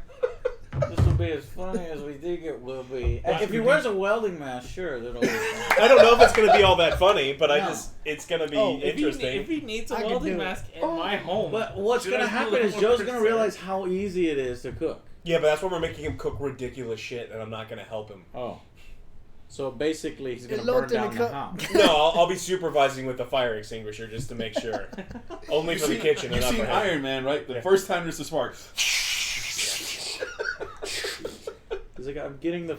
Speaker 1: this will be as funny as we think it will be. If he wears a welding mask, sure, that'll be fun.
Speaker 7: I don't know if it's going to be all that funny, but
Speaker 1: No.
Speaker 7: it's going to be
Speaker 2: Oh,
Speaker 7: interesting.
Speaker 3: If he needs a
Speaker 2: I could
Speaker 3: welding
Speaker 2: do it.
Speaker 3: mask in my home,
Speaker 1: But what's
Speaker 3: should
Speaker 1: going to
Speaker 3: I
Speaker 1: happen
Speaker 3: do
Speaker 1: is
Speaker 3: it
Speaker 1: Joe's
Speaker 3: more
Speaker 1: going to realize how easy it is to cook.
Speaker 7: Yeah, but that's when we're making him cook ridiculous shit, and I'm not going to help him.
Speaker 1: Oh. So basically, he's going to
Speaker 2: Elote
Speaker 1: burn
Speaker 2: in
Speaker 1: down
Speaker 2: a
Speaker 1: the
Speaker 2: cup.
Speaker 1: house.
Speaker 7: No, I'll be supervising with the fire extinguisher just to make sure. Only for the kitchen and
Speaker 4: You've
Speaker 7: not
Speaker 4: seen
Speaker 7: for him.
Speaker 4: Iron Man, right? The
Speaker 7: Yeah.
Speaker 4: first time there's a spark.
Speaker 1: He's like, I'm getting the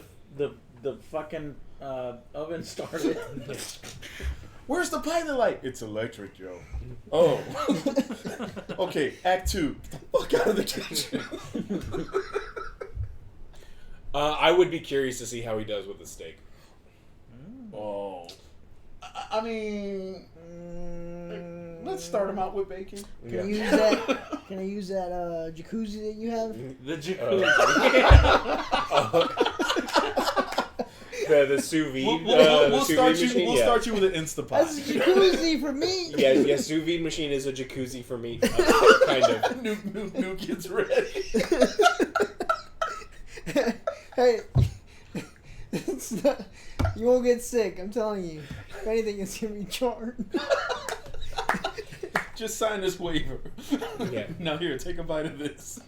Speaker 1: fucking oven started.
Speaker 4: Where's the pilot light? It's electric, Joe. Oh. Okay, Act 2. Get the fuck out of the kitchen.
Speaker 7: I would be curious to see how he does with the steak.
Speaker 4: Oh. I mean, let's start him out with bacon.
Speaker 2: Can I use that? Can I use that jacuzzi that you have?
Speaker 3: The jacuzzi.
Speaker 7: The sous vide,
Speaker 4: We'll
Speaker 7: sous
Speaker 4: start
Speaker 7: vide
Speaker 4: you.
Speaker 7: machine.
Speaker 4: We'll
Speaker 7: Yeah.
Speaker 4: start you with an Instapot.
Speaker 2: That's a jacuzzi for me.
Speaker 7: Yeah, sous vide machine is a jacuzzi for me, kind of.
Speaker 4: New kids ready.
Speaker 2: Hey, it's not, you won't get sick. I'm telling you. If anything, it's gonna be charred.
Speaker 4: Just sign this waiver.
Speaker 7: Yeah.
Speaker 4: Now here, take a bite of this.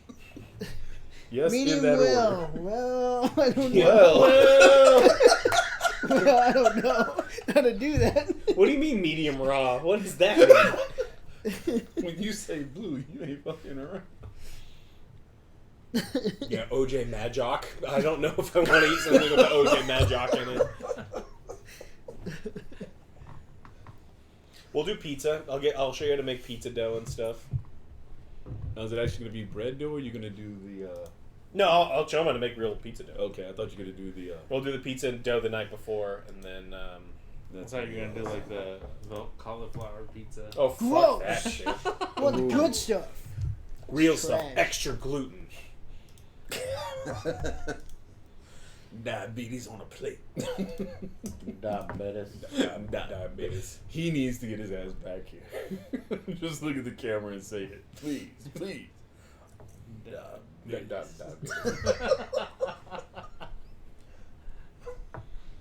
Speaker 4: Yes,
Speaker 2: Medium
Speaker 4: in that
Speaker 2: well.
Speaker 4: order.
Speaker 2: Well, I don't know.
Speaker 4: Well.
Speaker 2: Well, I don't know how to do that.
Speaker 7: What do you mean medium raw? What does that mean?
Speaker 4: When you say blue, you ain't fucking around.
Speaker 7: Yeah, OJ Madjock. I don't know if I want to eat something with OJ Madjock in it. We'll do pizza. I'll show you how to make pizza dough and stuff.
Speaker 4: Now, is it actually gonna be bread dough, or are you gonna do the?
Speaker 7: No, I'll show them how to make real pizza dough.
Speaker 4: Okay, I thought you were gonna do the.
Speaker 7: We'll do the pizza dough the night before, and then.
Speaker 3: That's how you're gonna do like the cauliflower pizza.
Speaker 7: Oh, fuck
Speaker 2: Gross.
Speaker 7: that shit.
Speaker 2: Well, the good stuff.
Speaker 7: Real
Speaker 2: Trash.
Speaker 7: stuff. Extra gluten.
Speaker 4: Diabetes on a plate.
Speaker 1: Diabetes.
Speaker 7: Diabetes.
Speaker 4: He needs to get his ass back here. Just look at the camera and say it, please, please.
Speaker 7: Diabetes.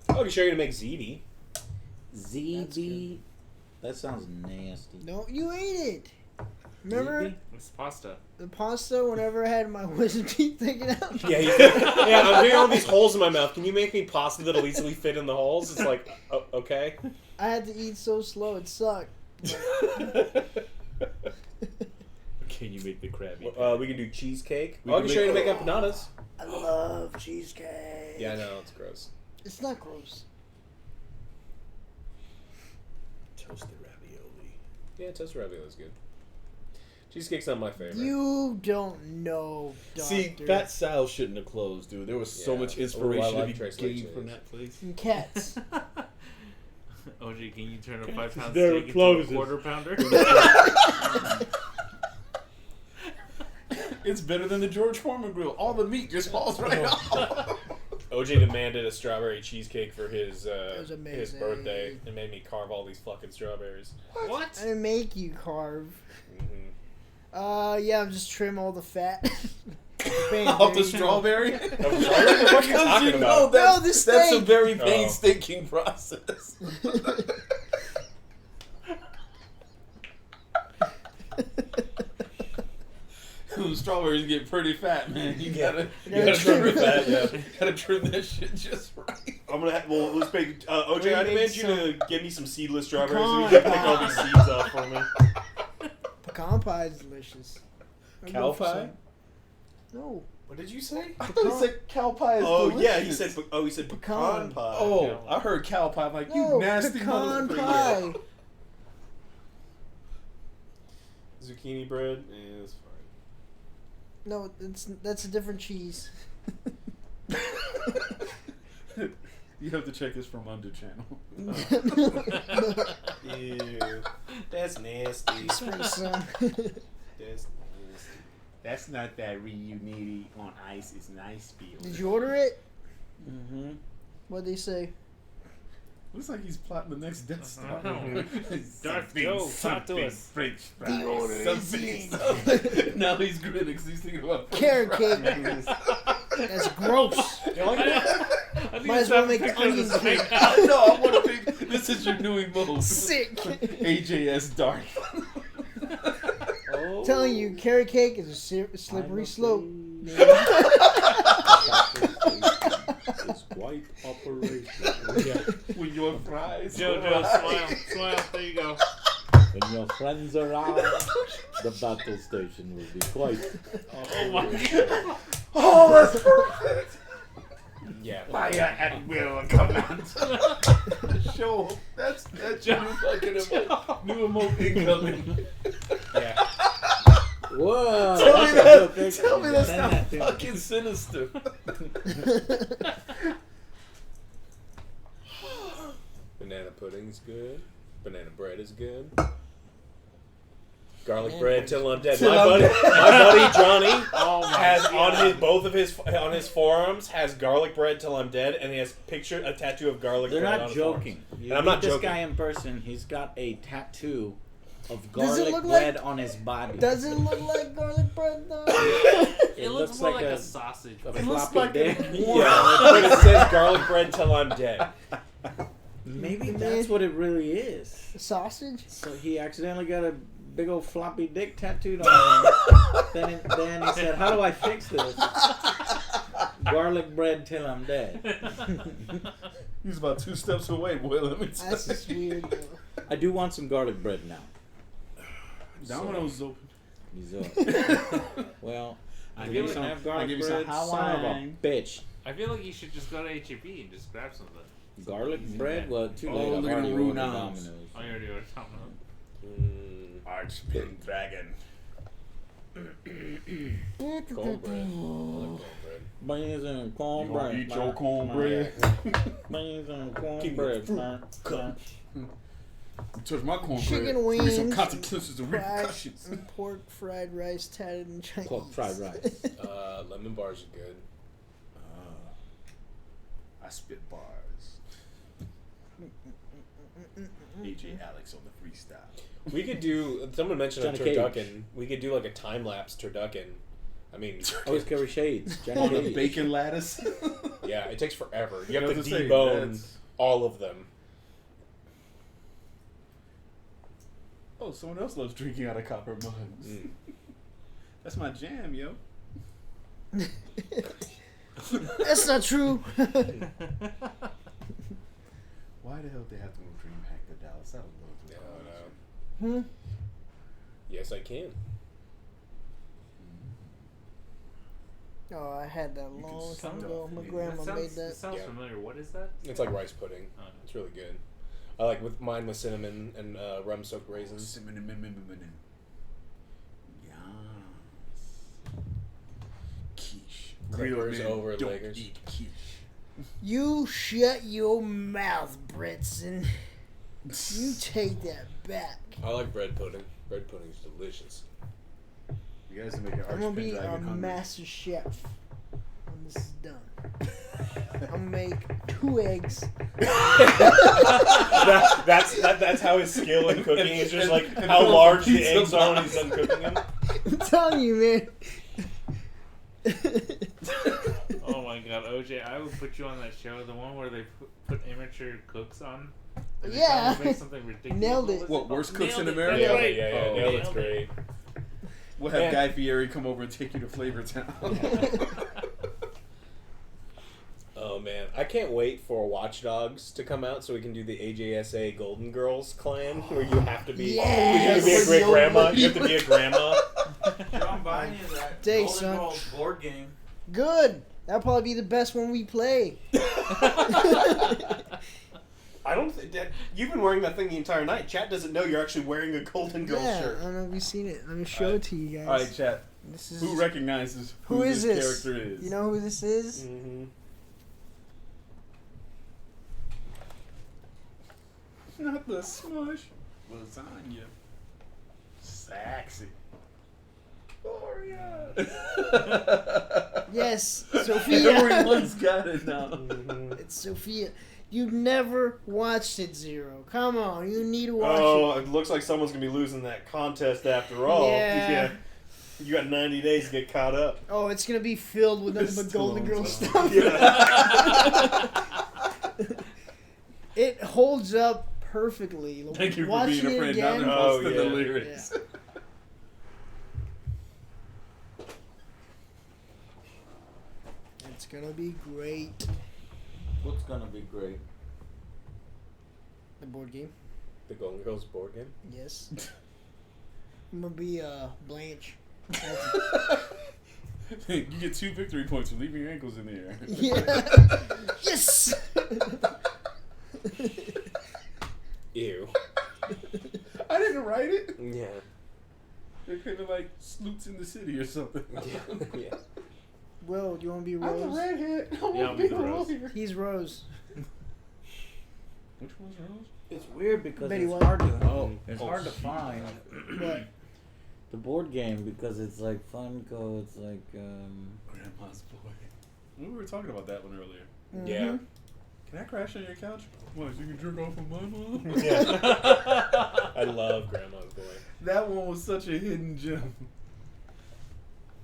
Speaker 7: I can show you how to make ziti.
Speaker 1: ZB. That sounds nasty.
Speaker 2: No, you ate it. Remember
Speaker 1: ZB?
Speaker 3: It's pasta.
Speaker 2: the pasta? Whenever I had my wisdom teeth taken out.
Speaker 7: Yeah, yeah. I'm getting all these holes in my mouth. Can you make me pasta that'll easily fit in the holes? It's like, oh, okay.
Speaker 2: I had to eat so slow, it sucked.
Speaker 4: Can you make the Krabby?
Speaker 7: We can do cheesecake.
Speaker 4: We
Speaker 7: I
Speaker 4: can
Speaker 7: can show you
Speaker 4: make-
Speaker 7: to make empanadas.
Speaker 2: I love cheesecake.
Speaker 7: Yeah, I know it's gross.
Speaker 2: It's not gross.
Speaker 4: Toasted ravioli.
Speaker 7: Yeah, toasted ravioli is good. Cheesecake's not my favorite.
Speaker 2: You don't know, doctor.
Speaker 4: See, Fat Sal shouldn't have closed, dude. There was so
Speaker 7: Yeah.
Speaker 4: much
Speaker 7: Oh,
Speaker 4: inspiration
Speaker 7: I
Speaker 4: to
Speaker 7: like
Speaker 4: be
Speaker 7: Trace
Speaker 4: gained
Speaker 7: Lake
Speaker 4: from
Speaker 7: Cheese.
Speaker 4: that place.
Speaker 2: And cats.
Speaker 3: OG, can you turn a 5-pound
Speaker 4: Never
Speaker 3: steak into a
Speaker 4: closes.
Speaker 3: quarter pounder?
Speaker 4: It's better than the George Foreman grill. All the meat just falls right off.
Speaker 7: OJ demanded a strawberry cheesecake for his
Speaker 2: was
Speaker 7: his
Speaker 2: amazing.
Speaker 7: birthday and made me carve all these fucking strawberries.
Speaker 3: What?
Speaker 2: I didn't make you carve.
Speaker 7: Mm-hmm.
Speaker 2: Yeah, just trim all the fat.
Speaker 4: Off the strawberry?
Speaker 7: What the fuck are you
Speaker 4: Because
Speaker 7: talking
Speaker 4: you know
Speaker 7: about?
Speaker 4: that's,
Speaker 2: No, this
Speaker 4: that's a
Speaker 2: steak.
Speaker 4: very
Speaker 7: Oh.
Speaker 4: painstaking process. Strawberries get pretty fat, man. You gotta trim
Speaker 7: trim
Speaker 4: that.
Speaker 7: it.
Speaker 4: Yeah. Gotta trim that shit just right.
Speaker 6: I'm gonna well, let's make OJ. I
Speaker 2: We
Speaker 6: demand
Speaker 2: need
Speaker 6: you
Speaker 2: some
Speaker 6: to give me some seedless strawberries.
Speaker 2: pecan
Speaker 6: And you can pick all
Speaker 2: pie.
Speaker 6: these seeds off for me.
Speaker 2: Pecan pie is delicious. I'm
Speaker 4: Cow
Speaker 2: going for
Speaker 4: pie?
Speaker 2: some. No.
Speaker 6: What did you say?
Speaker 4: I thought he said cow pie is
Speaker 6: Oh
Speaker 4: delicious.
Speaker 6: yeah, he said. Oh, he said pecan
Speaker 2: Pecan.
Speaker 6: pie.
Speaker 4: Oh, I heard cow pie. I'm like, you
Speaker 2: No,
Speaker 4: nasty
Speaker 2: pecan
Speaker 4: motherfucker.
Speaker 2: pie.
Speaker 6: Zucchini bread is fine.
Speaker 2: No, that's a different cheese.
Speaker 4: You have to check this from Under Channel.
Speaker 6: Ew, that's nasty.
Speaker 2: Spring sun.
Speaker 6: That's nasty.
Speaker 9: That's not that reuniti on ice. It's nice feel.
Speaker 2: Did you order it?
Speaker 4: Mm-hmm.
Speaker 2: What'd they say?
Speaker 4: Looks like he's plotting the next Death Star.
Speaker 3: Darth Joe, talk to us.
Speaker 4: French
Speaker 2: The order is
Speaker 4: something. Now he's grinning because he's thinking about French
Speaker 2: Carrot
Speaker 4: fries.
Speaker 2: cake. That's gross.
Speaker 3: I think
Speaker 2: Might as
Speaker 3: it's
Speaker 2: well
Speaker 3: time
Speaker 2: make
Speaker 3: to
Speaker 2: an
Speaker 3: picture
Speaker 2: onion
Speaker 3: this
Speaker 2: cake.
Speaker 3: thing.
Speaker 4: I know. I want to think this is your new emote.
Speaker 2: Sick.
Speaker 4: AJS Darth.
Speaker 2: Telling you, carrot cake is a slippery slope.
Speaker 9: It's white operation.
Speaker 4: With your fries.
Speaker 3: Jojo, smile. There you go.
Speaker 1: When your friends are out, the battle station will be quite.
Speaker 3: Oh my god.
Speaker 4: Oh, that's perfect.
Speaker 7: Yeah.
Speaker 4: Fire at will command. Show. That's your new fucking new emote incoming.
Speaker 7: Yeah.
Speaker 1: Whoa!
Speaker 4: Tell me that's not fucking sinister.
Speaker 7: Banana pudding's good. Banana bread is good. Garlic bread till I'm dead. My buddy Johnny has on his forearms has garlic bread till I'm dead, and he has a tattoo of garlic
Speaker 1: They're
Speaker 7: bread on
Speaker 1: not
Speaker 7: his
Speaker 1: joking.
Speaker 7: forearms.
Speaker 1: You
Speaker 7: And I'm
Speaker 1: meet
Speaker 7: not
Speaker 1: this
Speaker 7: joking.
Speaker 1: guy in person. He's got a tattoo of
Speaker 2: Does it
Speaker 1: garlic
Speaker 2: look
Speaker 1: bread
Speaker 2: like-
Speaker 1: on his body.
Speaker 2: Does it look like garlic bread though?
Speaker 8: It looks more like a sausage.
Speaker 1: a
Speaker 8: bread.
Speaker 1: floppy dick.
Speaker 7: Yeah, but it says garlic bread till I'm dead.
Speaker 1: Maybe that's what it really is.
Speaker 2: Sausage?
Speaker 1: So he accidentally got a big old floppy dick tattooed on him. then he said, "How do I fix this? Garlic bread till I'm dead."
Speaker 4: He's about 2 steps away, boy. Let me tell
Speaker 2: That's just
Speaker 4: you.
Speaker 2: weird though.
Speaker 1: I do want some garlic bread now.
Speaker 4: Domino's open.
Speaker 1: He's up. Well, I
Speaker 8: feel
Speaker 1: give
Speaker 8: like-
Speaker 1: some
Speaker 4: I'll
Speaker 1: garlic
Speaker 4: give you
Speaker 1: bread.
Speaker 4: some
Speaker 1: Son of a
Speaker 4: Hawaiian.
Speaker 1: bitch.
Speaker 8: I feel like you should just go to HEB and just grab something.
Speaker 1: Garlic bread? Well, too
Speaker 4: Oh,
Speaker 1: late. I've
Speaker 4: look at
Speaker 1: already
Speaker 4: the
Speaker 1: ordered
Speaker 4: Runans.
Speaker 1: Domino's.
Speaker 8: Oh, you already ordered something.
Speaker 4: Archpin Dragon.
Speaker 7: Cornbread. I like cornbread.
Speaker 1: Beans and
Speaker 4: You
Speaker 1: cornbread.
Speaker 4: gonna eat your cornbread?
Speaker 1: Beans and
Speaker 7: Give me
Speaker 1: cornbread.
Speaker 7: the fruit.
Speaker 4: Touch my cornbread.
Speaker 2: Chicken
Speaker 4: Give me some
Speaker 2: wings,
Speaker 4: consequences and
Speaker 2: Fried
Speaker 4: repercussions.
Speaker 2: pork fried rice tatted in Chinese.
Speaker 1: Pork fried rice.
Speaker 7: Lemon bars are good.
Speaker 4: I spit bars. AJ Alex on the freestyle.
Speaker 7: We could do. Someone mentioned a
Speaker 1: Johnny Cage.
Speaker 7: turducken. We could do like a time lapse turducken. I mean,
Speaker 1: Always carry shades. Johnny
Speaker 4: On the
Speaker 1: Cage.
Speaker 4: bacon lattice.
Speaker 7: yeah, it takes forever. You
Speaker 4: I
Speaker 7: have to
Speaker 4: was gonna say,
Speaker 7: debone
Speaker 4: that's-
Speaker 7: all of them.
Speaker 4: Oh, someone else loves drinking out of copper mugs.
Speaker 7: Mm.
Speaker 4: That's my jam, yo.
Speaker 2: That's not true.
Speaker 4: Why the hell did they have to move DreamHack to Dallas? That was a little too
Speaker 7: No,
Speaker 4: much.
Speaker 7: no. Yes, I can.
Speaker 2: Oh, I had that long time ago. My
Speaker 4: stuff
Speaker 2: grandma
Speaker 8: That
Speaker 2: made
Speaker 8: sounds,
Speaker 2: that.
Speaker 8: sounds
Speaker 7: Yeah.
Speaker 8: familiar. What is that?
Speaker 7: It's like rice pudding.
Speaker 8: Oh.
Speaker 7: It's really good. I like with mine with cinnamon and rum soaked raisins.
Speaker 4: Yes. Quiche.
Speaker 7: Clippers
Speaker 4: Real men
Speaker 7: over
Speaker 4: don't
Speaker 7: Lakers.
Speaker 4: eat quiche.
Speaker 2: You shut your mouth, Britson. You take that back.
Speaker 7: I like bread pudding. Bread pudding is delicious.
Speaker 4: You guys are making
Speaker 2: I'm gonna be
Speaker 4: Archpin
Speaker 2: a
Speaker 4: Dragon hungry.
Speaker 2: master chef when this is done. I'm gonna make 2 eggs.
Speaker 7: That's how his skill in cooking is just like
Speaker 4: and
Speaker 7: how
Speaker 4: put
Speaker 7: large
Speaker 4: a
Speaker 7: the
Speaker 4: pizza
Speaker 7: eggs are when
Speaker 4: box.
Speaker 7: he's done cooking them.
Speaker 2: I'm telling you, man.
Speaker 8: Oh my god, OJ, I would put you on that show, the one where they put amateur cooks on. And they
Speaker 2: Yeah.
Speaker 8: try to make something ridiculous.
Speaker 2: Nailed it.
Speaker 8: was
Speaker 4: What, worst cooks
Speaker 8: Nailed
Speaker 4: in
Speaker 8: it.
Speaker 4: America?
Speaker 8: That's
Speaker 7: Yeah,
Speaker 8: right.
Speaker 7: yeah,
Speaker 4: Oh,
Speaker 7: nailed
Speaker 8: nailed
Speaker 7: it's
Speaker 8: it.
Speaker 7: great.
Speaker 4: We'll have
Speaker 7: Man.
Speaker 4: Guy Fieri come over and take you to Flavor Town.
Speaker 7: Oh man, I can't wait for Watch Dogs to come out so we can do the AJSA Golden Girls clan where you have to be,
Speaker 2: Yes.
Speaker 7: you have to be a great grandma. You have to be a grandma.
Speaker 1: I'm buying you that
Speaker 2: Day,
Speaker 1: Golden
Speaker 2: son.
Speaker 1: Girls board game.
Speaker 2: Good. That'll probably be the best one we play.
Speaker 6: I don't think that you've been wearing that thing the entire night. Chat doesn't know you're actually wearing a Golden Girls
Speaker 2: Yeah, I
Speaker 6: shirt.
Speaker 2: don't know if you've seen it. Let me show it to you guys.
Speaker 4: All right, chat.
Speaker 2: This is
Speaker 4: Who recognizes
Speaker 2: who is
Speaker 4: this
Speaker 2: this?
Speaker 4: character is?
Speaker 2: You know who this is?
Speaker 7: Mm-hmm.
Speaker 4: Not the smush. Lasagna. Sexy. Gloria.
Speaker 2: Yes,
Speaker 4: Everyone's
Speaker 2: Sophia.
Speaker 4: got it now.
Speaker 2: It's Sophia. You've never watched it, Zero. Come on, you need to watch
Speaker 6: Oh, it looks like someone's gonna be losing that contest after all.
Speaker 2: Yeah.
Speaker 6: You got 90 days to get caught up.
Speaker 2: it. Oh, it's gonna be filled with nothing but
Speaker 4: It's
Speaker 2: Golden
Speaker 4: still
Speaker 2: Girl
Speaker 4: on
Speaker 2: stuff. It holds up perfectly.
Speaker 4: Thank you for
Speaker 2: Watching
Speaker 4: being a
Speaker 2: it
Speaker 4: friend. Now
Speaker 2: again,
Speaker 4: they're
Speaker 6: Oh,
Speaker 4: posting the
Speaker 6: yeah.
Speaker 4: lyrics.
Speaker 2: it's gonna be great.
Speaker 1: What's gonna be great?
Speaker 2: The board game.
Speaker 7: The Golden Girls board game.
Speaker 2: Yes. I'm gonna be Blanche.
Speaker 4: You get 2 victory points for leaving your ankles in the air.
Speaker 2: Yeah. Yes.
Speaker 7: Ew.
Speaker 4: I didn't write it.
Speaker 7: Yeah.
Speaker 4: They're kind of like Sloots in the City or something.
Speaker 7: Yeah.
Speaker 2: Will, do you want to be
Speaker 4: I'm a
Speaker 2: Rose?
Speaker 4: redhead. I
Speaker 8: I'll
Speaker 4: want to
Speaker 8: be
Speaker 4: be
Speaker 8: the
Speaker 4: a
Speaker 8: Rose.
Speaker 4: lawyer.
Speaker 2: He's Rose.
Speaker 4: Which one's Rose?
Speaker 1: It's weird because
Speaker 2: Betty
Speaker 1: it's
Speaker 2: White.
Speaker 1: hard to
Speaker 4: Oh,
Speaker 1: hard to find
Speaker 2: What?
Speaker 1: the board game because it's like Funko. It's like
Speaker 4: Grandma's Boy. We were talking about that one earlier.
Speaker 7: Yeah.
Speaker 4: Can I crash on your couch? What, so you can jerk off of my mom?
Speaker 7: Yeah. I love Grandma's Boy.
Speaker 4: That one was such a hidden gem.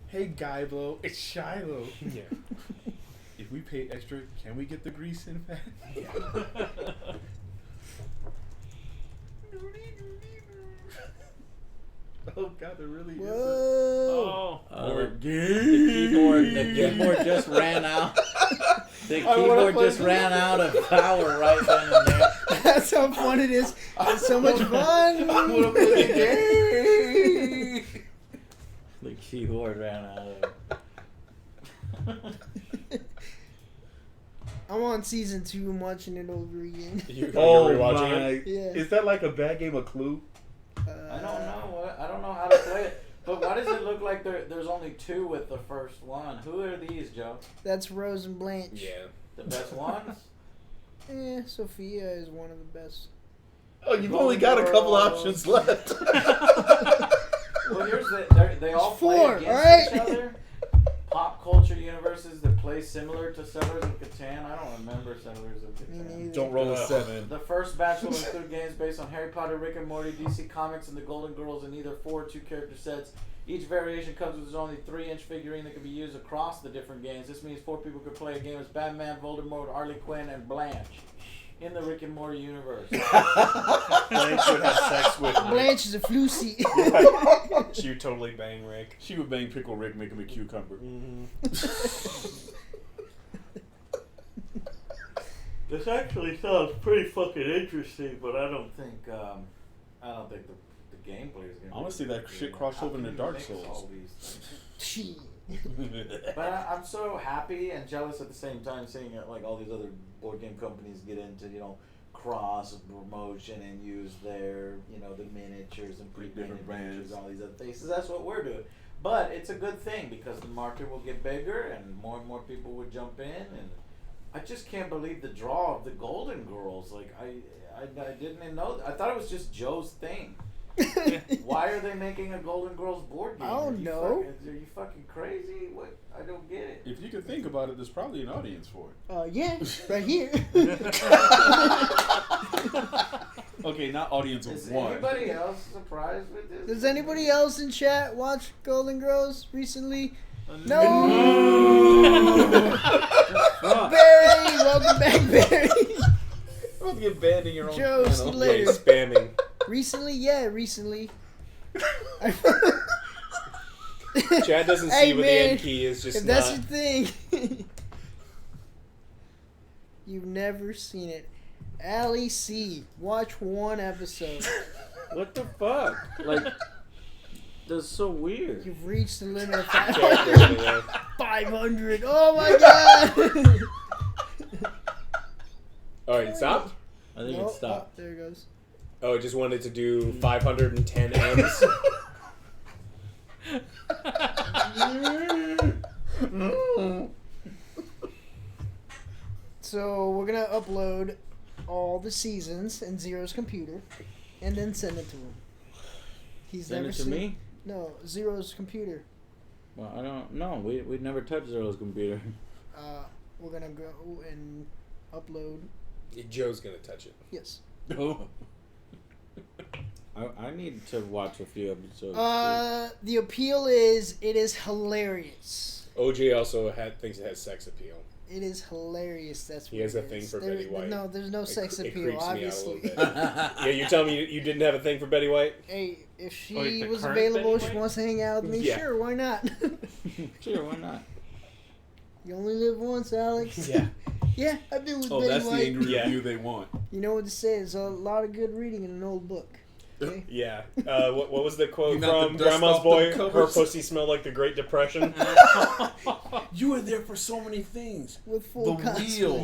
Speaker 4: Hey, Guybo, it's Shiloh.
Speaker 7: Yeah.
Speaker 4: If we pay extra, can we get the grease in fat? Oh God, there really is.
Speaker 2: Whoa.
Speaker 8: Oh.
Speaker 4: Or
Speaker 1: the keyboard just ran out. The
Speaker 4: I wanna
Speaker 1: keyboard
Speaker 4: play
Speaker 1: just ran out of power right then and there.
Speaker 2: That's how fun it is. It's so much fun.
Speaker 4: I wanna play the game.
Speaker 1: The keyboard ran out of.
Speaker 2: I'm on season 2 and watching it over again.
Speaker 7: You're
Speaker 4: Oh
Speaker 7: rewatching
Speaker 4: my!
Speaker 7: it?
Speaker 2: Yeah.
Speaker 4: Is that like a bad game of Clue?
Speaker 1: I don't know. I don't know how to play it. But why does it look like there's only 2 with the first one? Who are these, Joe?
Speaker 2: That's Rose and Blanche.
Speaker 7: Yeah.
Speaker 1: The best ones?
Speaker 2: Sophia is one of the best.
Speaker 4: Oh, you've only got a couple options left.
Speaker 1: Well, here's they all
Speaker 2: It's
Speaker 1: play
Speaker 2: 4,
Speaker 1: against
Speaker 2: alright?
Speaker 1: each other. Pop culture universes that play similar to Settlers of Catan. I don't remember Settlers of
Speaker 2: Me
Speaker 1: Catan.
Speaker 2: neither.
Speaker 4: Don't roll a 7.
Speaker 1: The first batch will include games based on Harry Potter, Rick and Morty, DC Comics, and the Golden Girls in either 4 or 2 character sets. Each variation comes with its only 3-inch figurine that can be used across the different games. This means 4 people could play a game as Batman, Voldemort, Harley Quinn, and Blanche in the Rick and Morty universe.
Speaker 7: Blanche would have sex with me.
Speaker 2: Blanche is a floozy.
Speaker 7: She would totally bang Rick.
Speaker 4: She would bang Pickle Rick, make him a cucumber.
Speaker 1: This actually sounds pretty fucking interesting, but I don't think the gameplay is gonna.
Speaker 4: Honestly, that shit crossed over into Dark Souls.
Speaker 2: She.
Speaker 1: But I'm so happy and jealous at the same time seeing like all these other board game companies get into cross promotion and use their the miniatures and
Speaker 4: Different
Speaker 1: pre-painted
Speaker 4: brands.
Speaker 1: miniatures, all these other things. So that's what we're doing. But it's a good thing because the market will get bigger and more people would jump in. And I just can't believe the draw of the Golden Girls. Like I didn't know. I thought it was just Joe's thing. Why are they making a Golden Girls board game?
Speaker 2: I don't know.
Speaker 1: Are you fucking crazy? What? I don't get it.
Speaker 4: If you could think about it, there's probably an audience for it.
Speaker 2: Yeah, right here.
Speaker 4: Okay, not audience
Speaker 1: Is
Speaker 4: of 1.
Speaker 1: anybody else surprised with this?
Speaker 2: Does anybody else in chat watch Golden Girls recently? No. Barry, welcome back, Barry.
Speaker 7: I'm about to get banned in your own
Speaker 2: Joe, see you
Speaker 7: channel.
Speaker 2: later.
Speaker 7: Yeah, he's spamming.
Speaker 2: Recently, yeah, recently.
Speaker 7: Chad doesn't
Speaker 2: Hey,
Speaker 7: see what the
Speaker 2: man,
Speaker 7: end key is, just
Speaker 2: if that's
Speaker 7: not.
Speaker 2: your thing, you've never seen it. Ali C, watch 1 episode.
Speaker 1: What the fuck? Like, that's so weird.
Speaker 2: You've reached the limit of
Speaker 7: Chad's
Speaker 2: 500.
Speaker 7: over there.
Speaker 2: 500. Oh my god.
Speaker 7: Alright, stop.
Speaker 1: I think
Speaker 2: Nope.
Speaker 1: it stopped.
Speaker 2: Oh, there it goes.
Speaker 7: Oh, it just wanted to do 510 M's.
Speaker 2: So we're gonna upload all the seasons in Zero's computer, and then send it to him. He's
Speaker 1: Send
Speaker 2: never
Speaker 1: it to
Speaker 2: seen.
Speaker 1: me?
Speaker 2: No, Zero's computer.
Speaker 1: Well, I don't know. We'd never touched Zero's computer.
Speaker 2: We're gonna go and upload.
Speaker 7: Joe's gonna touch it.
Speaker 2: Yes.
Speaker 4: Oh.
Speaker 1: I need to watch a few episodes.
Speaker 2: The appeal is it is hilarious.
Speaker 7: OJ also thinks it has sex appeal.
Speaker 2: It is hilarious. That's
Speaker 7: He
Speaker 2: what
Speaker 7: has a
Speaker 2: it
Speaker 7: thing
Speaker 2: is.
Speaker 7: for Betty White.
Speaker 2: No, there's no sex
Speaker 7: It
Speaker 2: appeal,
Speaker 7: creeps me out a
Speaker 2: obviously.
Speaker 7: little bit. Yeah, you tell me you didn't have a thing for Betty White?
Speaker 2: Hey, if she
Speaker 8: Wait, the
Speaker 2: was
Speaker 8: current
Speaker 2: available,
Speaker 8: Betty
Speaker 2: she
Speaker 8: White?
Speaker 2: wants to hang out with me,
Speaker 7: Yeah.
Speaker 2: sure, why not?
Speaker 1: Sure, why not?
Speaker 2: You only live once, Alex.
Speaker 7: Yeah.
Speaker 2: Yeah, I've been with
Speaker 4: Oh,
Speaker 2: Betty
Speaker 4: that's the
Speaker 2: White.
Speaker 4: angry
Speaker 7: Yeah.
Speaker 4: review they want.
Speaker 2: You know what to say? There's a lot of good reading in an old book. Okay.
Speaker 7: Yeah. What was the quote
Speaker 4: You knocked
Speaker 7: from
Speaker 4: the dust
Speaker 7: Grandma's
Speaker 4: off the
Speaker 7: Boy? Her
Speaker 4: covers?
Speaker 7: pussy smelled like the Great Depression.
Speaker 4: You were there for so many things.
Speaker 2: With full
Speaker 4: The wheel.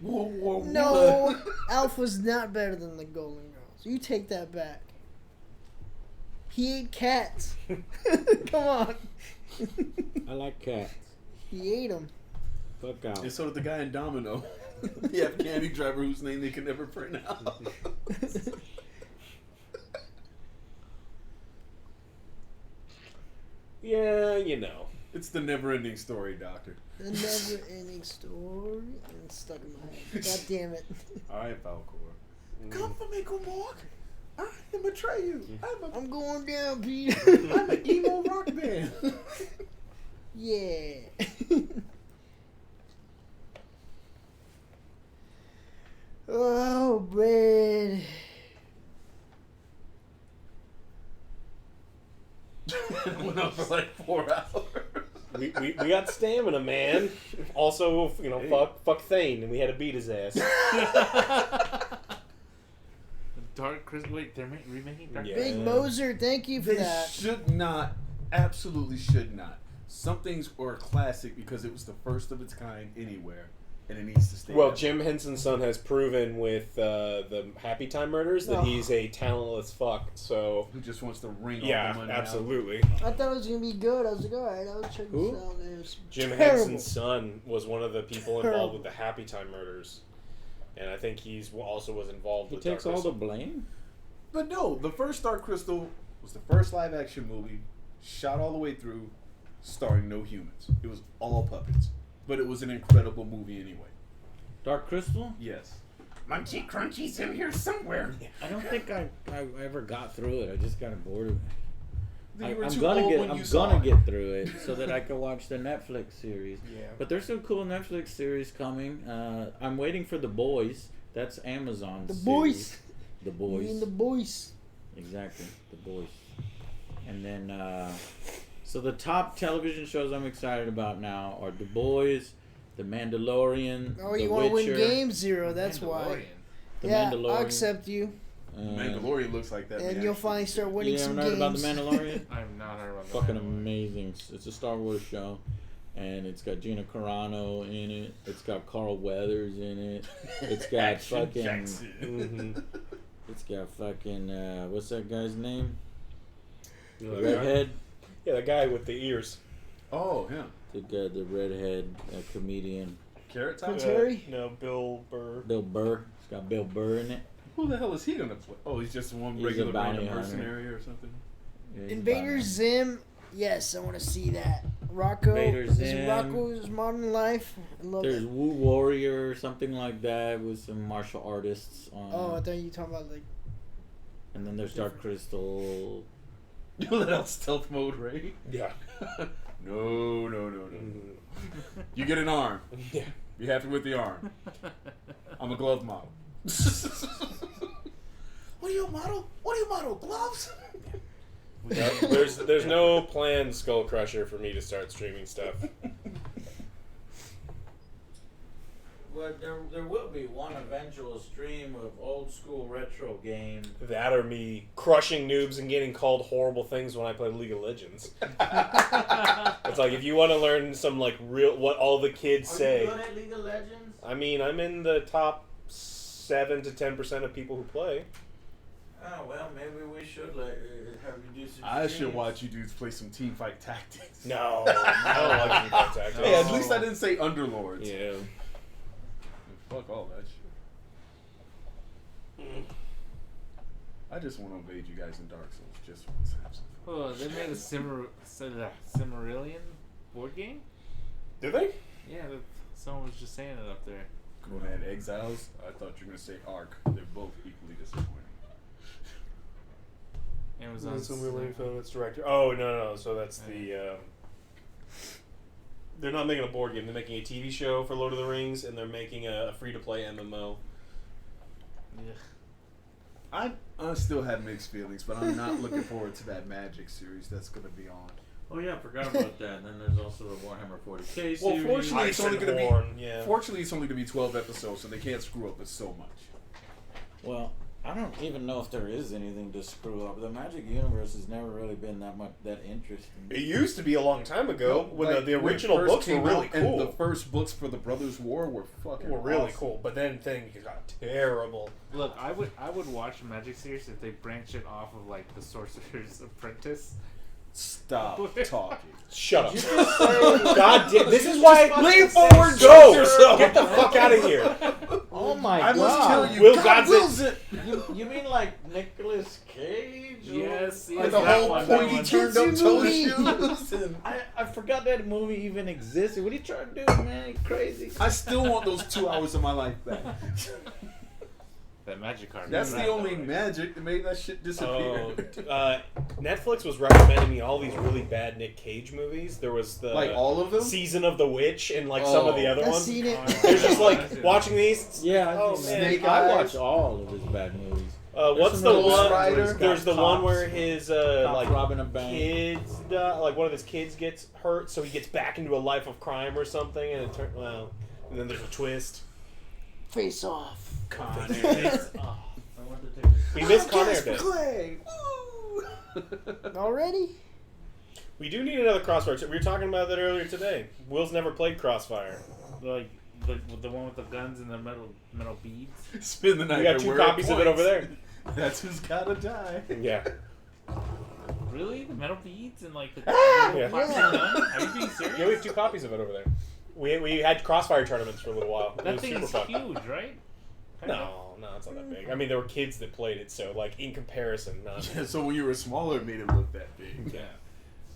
Speaker 4: Whoa,
Speaker 2: No, Alf was not better than the Golden Girls. You take that back. He ate cats. Come on.
Speaker 9: I like cats.
Speaker 2: He ate them.
Speaker 9: Fuck out.
Speaker 4: And so did the guy in Domino. They have a candy driver whose name they can never pronounce.
Speaker 7: Yeah, you know.
Speaker 4: It's the never-ending story, Doctor.
Speaker 2: The never-ending story. And it's stuck in my head. God damn it.
Speaker 4: All right, Falcor. Come for me, Gomork. I can betray you.
Speaker 2: I'm going down, Peter.
Speaker 4: I'm an emo rock band.
Speaker 2: Yeah. Oh, bread.
Speaker 4: Went on for like 4 hours.
Speaker 7: We got stamina, man. Also, you know, fuck Thane, and we had to beat his ass.
Speaker 8: Dark Crystal. Wait, they're remaking Dark
Speaker 7: Yeah.
Speaker 2: Big Moser, thank you for
Speaker 4: They
Speaker 2: that.
Speaker 4: should not, absolutely should not. Some things are a classic because it was the first of its kind anywhere, and it needs to stay.
Speaker 7: Well,
Speaker 4: that way.
Speaker 7: Jim Henson's son has proven with the Happy Time Murders that
Speaker 2: Oh.
Speaker 7: he's a talentless fuck. So
Speaker 4: Who just wants to wring all
Speaker 7: yeah,
Speaker 4: the money
Speaker 7: absolutely.
Speaker 2: I thought it was going to be good. I was like, alright, I'll check
Speaker 7: Who?
Speaker 2: this out. It was
Speaker 7: Jim
Speaker 2: terrible.
Speaker 7: Henson's son was one of the people involved with the Happy Time Murders, and I think he's also was involved
Speaker 9: He
Speaker 7: with.
Speaker 9: takes
Speaker 7: Dark
Speaker 9: all the
Speaker 7: Crystal.
Speaker 9: blame.
Speaker 4: But no, the first Dark Crystal was the first live-action movie, shot all the way through, starring no humans. It was all puppets, but it was an incredible movie anyway.
Speaker 1: Dark Crystal?
Speaker 4: Yes.
Speaker 9: Munchy Crunchy's in here somewhere. I don't think I ever got through it. I just got bored of it.
Speaker 4: You were
Speaker 9: I'm
Speaker 4: too
Speaker 9: gonna
Speaker 4: old
Speaker 9: get
Speaker 4: when
Speaker 9: I'm
Speaker 4: you saw
Speaker 9: gonna
Speaker 4: it.
Speaker 9: get through it so that I can watch the Netflix series.
Speaker 7: Yeah.
Speaker 9: But there's some cool Netflix series coming. I'm waiting for The Boys. That's Amazon's
Speaker 2: The
Speaker 9: series.
Speaker 2: Boys.
Speaker 9: The
Speaker 2: Me
Speaker 9: Boys.
Speaker 2: and the boys.
Speaker 9: Exactly, The Boys. And then, so the top television shows I'm excited about now are The Boys, The Mandalorian,
Speaker 2: Oh,
Speaker 9: The
Speaker 2: you want to win
Speaker 9: Witcher,
Speaker 2: Game Zero, that's why.
Speaker 8: Mandalorian.
Speaker 9: The
Speaker 2: Yeah, I'll
Speaker 9: Mandalorian.
Speaker 2: accept you.
Speaker 4: Mandalorian looks like that.
Speaker 2: And you'll finally start winning
Speaker 9: You
Speaker 2: some
Speaker 9: haven't heard
Speaker 2: games.
Speaker 9: about The Mandalorian?
Speaker 8: I've not heard about that.
Speaker 9: Fucking amazing. It's a Star Wars show. And it's got Gina Carano in it. It's got Carl Weathers in it. It's got fucking...
Speaker 7: Mm-hmm.
Speaker 9: It's got fucking... what's that guy's name? The
Speaker 7: Yeah,
Speaker 9: redhead?
Speaker 7: the guy with the ears.
Speaker 4: Oh, yeah.
Speaker 9: The redhead comedian.
Speaker 4: Carrot Top?
Speaker 2: Prince Harry?
Speaker 7: No, Bill Burr.
Speaker 9: Bill Burr. It's got Bill Burr in it.
Speaker 4: Who the hell is he gonna play? Oh, he's just one
Speaker 9: He's a
Speaker 4: regular
Speaker 9: bounty
Speaker 4: random
Speaker 9: hunter.
Speaker 4: mercenary or something.
Speaker 9: Yeah, he's
Speaker 2: Invader
Speaker 9: Batman.
Speaker 2: Zim. Yes, I want to see that. Rocco.
Speaker 9: Invader
Speaker 2: Is it
Speaker 9: Zim.
Speaker 2: Rocco's Modern Life? I love
Speaker 9: There's
Speaker 2: it.
Speaker 9: Wu Warrior or something like that with some martial artists on.
Speaker 2: Oh, I thought you were talking about like.
Speaker 9: And then there's Dark Crystal.
Speaker 4: You let out stealth mode, Ray?
Speaker 7: Yeah.
Speaker 4: No.
Speaker 7: Mhm.
Speaker 4: You get an arm.
Speaker 7: Yeah.
Speaker 4: Be happy with the arm. I'm a glove model. What do you model? What do you model? Gloves?
Speaker 7: There's no planned Skull Crusher for me to start streaming stuff.
Speaker 1: Well, there will be one eventual stream of old school retro games.
Speaker 7: That or me crushing noobs and getting called horrible things when I play League of Legends. It's like if you want to learn some like real what all the kids
Speaker 1: Are
Speaker 7: say.
Speaker 1: you good at League of Legends?
Speaker 7: I mean, I'm in the top 7 to 10% of people who play.
Speaker 1: Oh well, maybe we should have you do some.
Speaker 4: I should
Speaker 1: streams.
Speaker 4: watch you dudes play some team fight tactics.
Speaker 7: No, I don't like contact.
Speaker 4: Hey, at least I didn't say Underlords.
Speaker 7: Yeah.
Speaker 4: Fuck all that shit. I just want to invade you guys in Dark Souls just once. Have some fun.
Speaker 8: Oh, they made a Cimmerillion board game?
Speaker 7: Do they?
Speaker 8: Yeah, someone was just saying it up there.
Speaker 4: Conan Exiles. I thought you were gonna say Ark. They're both equally disappointing.
Speaker 8: Amazon.
Speaker 7: Its director. Oh no! So that's the. They're not making a board game. They're making a TV show for Lord of the Rings, and they're making a free-to-play MMO.
Speaker 8: Yeah.
Speaker 4: I still have mixed feelings, but I'm not looking forward to that Magic series that's gonna be on.
Speaker 1: Oh yeah, I forgot about that. And then there's also the Warhammer 40k series.
Speaker 4: Well, fortunately, it's
Speaker 7: Ice
Speaker 4: only
Speaker 7: and
Speaker 4: gonna be.
Speaker 7: Horn, yeah.
Speaker 4: Fortunately, it's only gonna be 12 episodes, so they can't screw up it so much.
Speaker 9: Well, I don't even know if there is anything to screw up. The Magic Universe has never really been that interesting.
Speaker 5: It used to be a long time ago when
Speaker 4: Like,
Speaker 5: the
Speaker 4: when it
Speaker 5: original
Speaker 4: first
Speaker 5: books were
Speaker 4: came
Speaker 5: really
Speaker 4: out, and
Speaker 5: cool.
Speaker 4: the first books for the Brothers War were fucking
Speaker 5: really
Speaker 4: awesome.
Speaker 5: cool, but then things got terrible.
Speaker 8: Look, I would watch a Magic series if they branch it off of like the Sorcerer's Apprentice.
Speaker 4: Stop talking.
Speaker 5: Shut up. God damn, this is why.
Speaker 4: Lean forward,
Speaker 5: Go!
Speaker 4: yourself.
Speaker 5: Get the fuck out of here.
Speaker 9: Oh my
Speaker 4: I must
Speaker 9: god!
Speaker 4: tell you,
Speaker 5: Will
Speaker 4: God
Speaker 5: God's
Speaker 4: wills it.
Speaker 9: You mean like Nicolas Cage?
Speaker 8: Yes,
Speaker 4: Like the
Speaker 8: that
Speaker 4: whole
Speaker 8: one,
Speaker 4: pointy
Speaker 8: that one.
Speaker 4: turned up toe
Speaker 2: movie.
Speaker 4: shoes. And
Speaker 9: I forgot that movie even existed. What are you trying to do, man? You crazy?
Speaker 4: I still want those 2 hours of my life back.
Speaker 8: That magic card.
Speaker 4: That's
Speaker 8: is
Speaker 4: the
Speaker 8: that,
Speaker 4: only
Speaker 8: though.
Speaker 4: magic that made that shit disappear.
Speaker 5: Netflix was recommending me all these really bad Nick Cage movies. There was the
Speaker 4: Like all of them?
Speaker 5: Season of the Witch and like some of the other
Speaker 2: I've
Speaker 5: ones.
Speaker 2: seen it.
Speaker 5: There's just like watching these.
Speaker 9: Yeah,
Speaker 5: Oh,
Speaker 9: man,
Speaker 5: man.
Speaker 4: Snake
Speaker 9: I
Speaker 4: Eyes.
Speaker 9: watch all of his bad movies.
Speaker 5: What's
Speaker 9: some
Speaker 5: the
Speaker 9: of those
Speaker 5: one?
Speaker 4: Rider.
Speaker 9: where he's
Speaker 5: There's
Speaker 9: got
Speaker 5: the one
Speaker 9: cops-
Speaker 5: where his
Speaker 9: cops
Speaker 5: like
Speaker 9: robbing a bank.
Speaker 5: kids, like one of his kids gets hurt, so he gets back into a life of crime or something, and it turns and then there's a twist.
Speaker 2: Face off.
Speaker 5: We missed Con Air Day.
Speaker 4: Clay.
Speaker 2: Already?
Speaker 5: We do need another Crossfire. We were talking about that earlier today. Will's never played Crossfire.
Speaker 8: Like the one with the guns and the metal beads.
Speaker 4: Spend the night.
Speaker 5: We got
Speaker 4: there,
Speaker 5: 2
Speaker 4: where
Speaker 5: copies of it over there.
Speaker 4: That's who's gotta die.
Speaker 5: Yeah.
Speaker 8: Really? The metal beads and like the
Speaker 5: Yeah.
Speaker 8: plastic gun? Are you being serious?
Speaker 5: Yeah, we have 2 copies of it over there. We had Crossfire tournaments for a little while. It
Speaker 8: That
Speaker 5: was
Speaker 8: thing
Speaker 5: super
Speaker 8: is
Speaker 5: fun.
Speaker 8: huge, right? Kinda.
Speaker 5: No, it's not that big. I mean, there were kids that played it, so like in comparison, not.
Speaker 4: Yeah, so when you were smaller, it made it look that big.
Speaker 8: Yeah.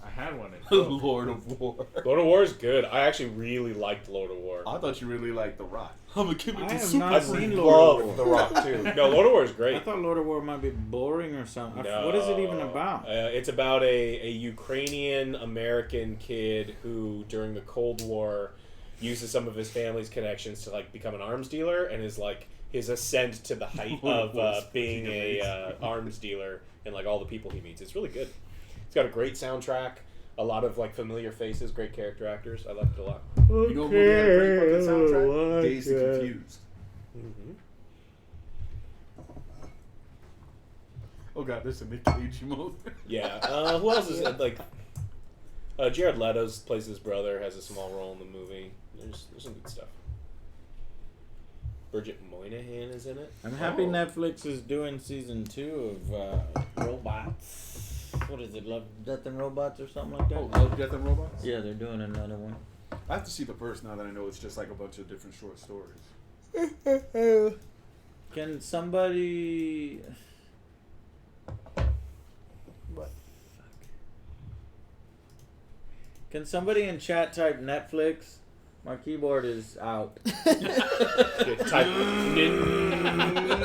Speaker 8: I had one.
Speaker 4: Lord of War.
Speaker 5: Lord of War is good. I actually really liked Lord of War.
Speaker 4: I thought you really liked The Rock. I'm gonna give it
Speaker 9: I
Speaker 4: to
Speaker 9: have
Speaker 4: Super.
Speaker 9: not
Speaker 5: I
Speaker 9: seen Lord of
Speaker 5: love
Speaker 9: War.
Speaker 5: The Rock too. No, Lord of War is great.
Speaker 9: I thought Lord of War might be boring or something. What is it even about?
Speaker 5: It's about a Ukrainian American kid who, during the Cold War, uses some of his family's connections to like become an arms dealer, and is like his ascent to the height
Speaker 4: Lord of War's
Speaker 5: of being a arms dealer and like all the people he meets. It's really good. It's got a great soundtrack, a lot of like familiar faces, great character actors. I liked it a lot.
Speaker 4: You know what movie had a great fucking soundtrack? Dazed and Confused.
Speaker 5: Mm-hmm.
Speaker 4: Oh god, there's a Nick Cage emote.
Speaker 5: Yeah. Who else is it? Like Jared Leto's plays his brother, has a small role in the movie. There's some good stuff. Bridget Moynihan is in it.
Speaker 9: I'm happy Netflix is doing season 2 of Robots. What is it, Love, Death and Robots or something like that?
Speaker 4: Oh, Love, Death, and Robots?
Speaker 9: Yeah, they're doing another one.
Speaker 4: I have to see the first now that I know it's just like a bunch of different short stories.
Speaker 9: Can somebody...
Speaker 2: What?
Speaker 9: Can somebody in chat type Netflix? My keyboard is out.
Speaker 5: Type